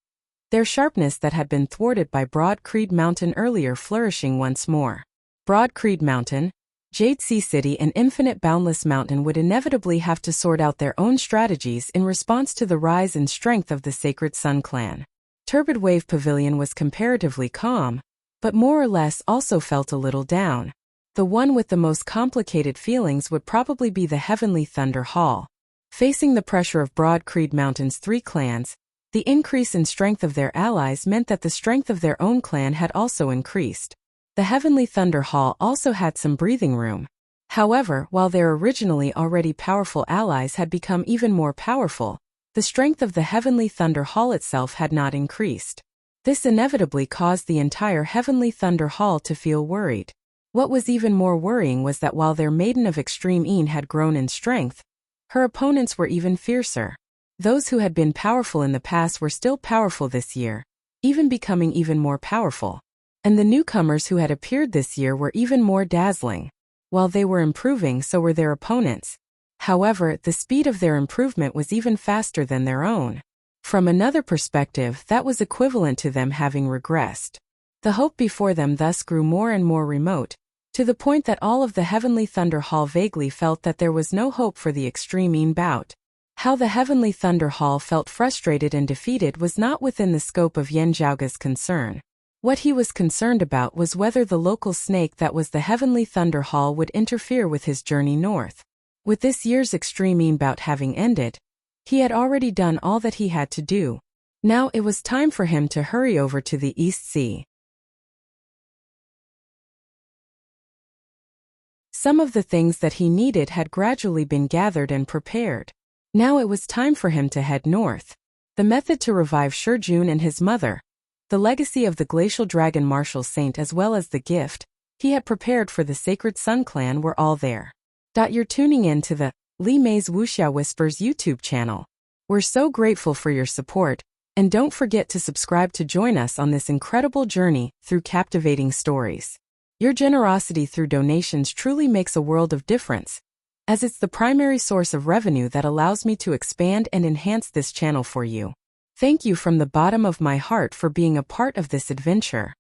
their sharpness that had been thwarted by Broadcreed Mountain earlier flourishing once more. Broadcreed Mountain, Jade Sea City and Infinite Boundless Mountain would inevitably have to sort out their own strategies in response to the rise in strength of the Sacred Sun clan. Turbid Wave Pavilion was comparatively calm, but more or less also felt a little down. The one with the most complicated feelings would probably be the Heavenly Thunder Hall. Facing the pressure of Broadcreed Mountain's 3 clans, the increase in strength of their allies meant that the strength of their own clan had also increased. The Heavenly Thunder Hall also had some breathing room. However, while their originally already powerful allies had become even more powerful, the strength of the Heavenly Thunder Hall itself had not increased. This inevitably caused the entire Heavenly Thunder Hall to feel worried. What was even more worrying was that while their Maiden of Extreme had grown in strength, her opponents were even fiercer. Those who had been powerful in the past were still powerful this year, even becoming even more powerful. And the newcomers who had appeared this year were even more dazzling. While they were improving, so were their opponents. However, the speed of their improvement was even faster than their own. From another perspective, that was equivalent to them having regressed. The hope before them thus grew more and more remote, to the point that all of the Heavenly Thunder Hall vaguely felt that there was no hope for the extreme bout. How the Heavenly Thunder Hall felt frustrated and defeated was not within the scope of Yen Zhaoga's concern. What he was concerned about was whether the local snake that was the Heavenly Thunder Hall would interfere with his journey north. With this year's extreme bout having ended, he had already done all that he had to do. Now it was time for him to hurry over to the East Sea. Some of the things that he needed had gradually been gathered and prepared. Now it was time for him to head north. The method to revive Shijun and his mother, the legacy of the Glacial Dragon Martial Saint as well as the gift he had prepared for the Sacred Sun clan were all there. You're tuning in to the Li Mei's Wuxia Whispers YouTube channel. We're so grateful for your support, and don't forget to subscribe to join us on this incredible journey through captivating stories. Your generosity through donations truly makes a world of difference, as it's the primary source of revenue that allows me to expand and enhance this channel for you. Thank you from the bottom of my heart for being a part of this adventure.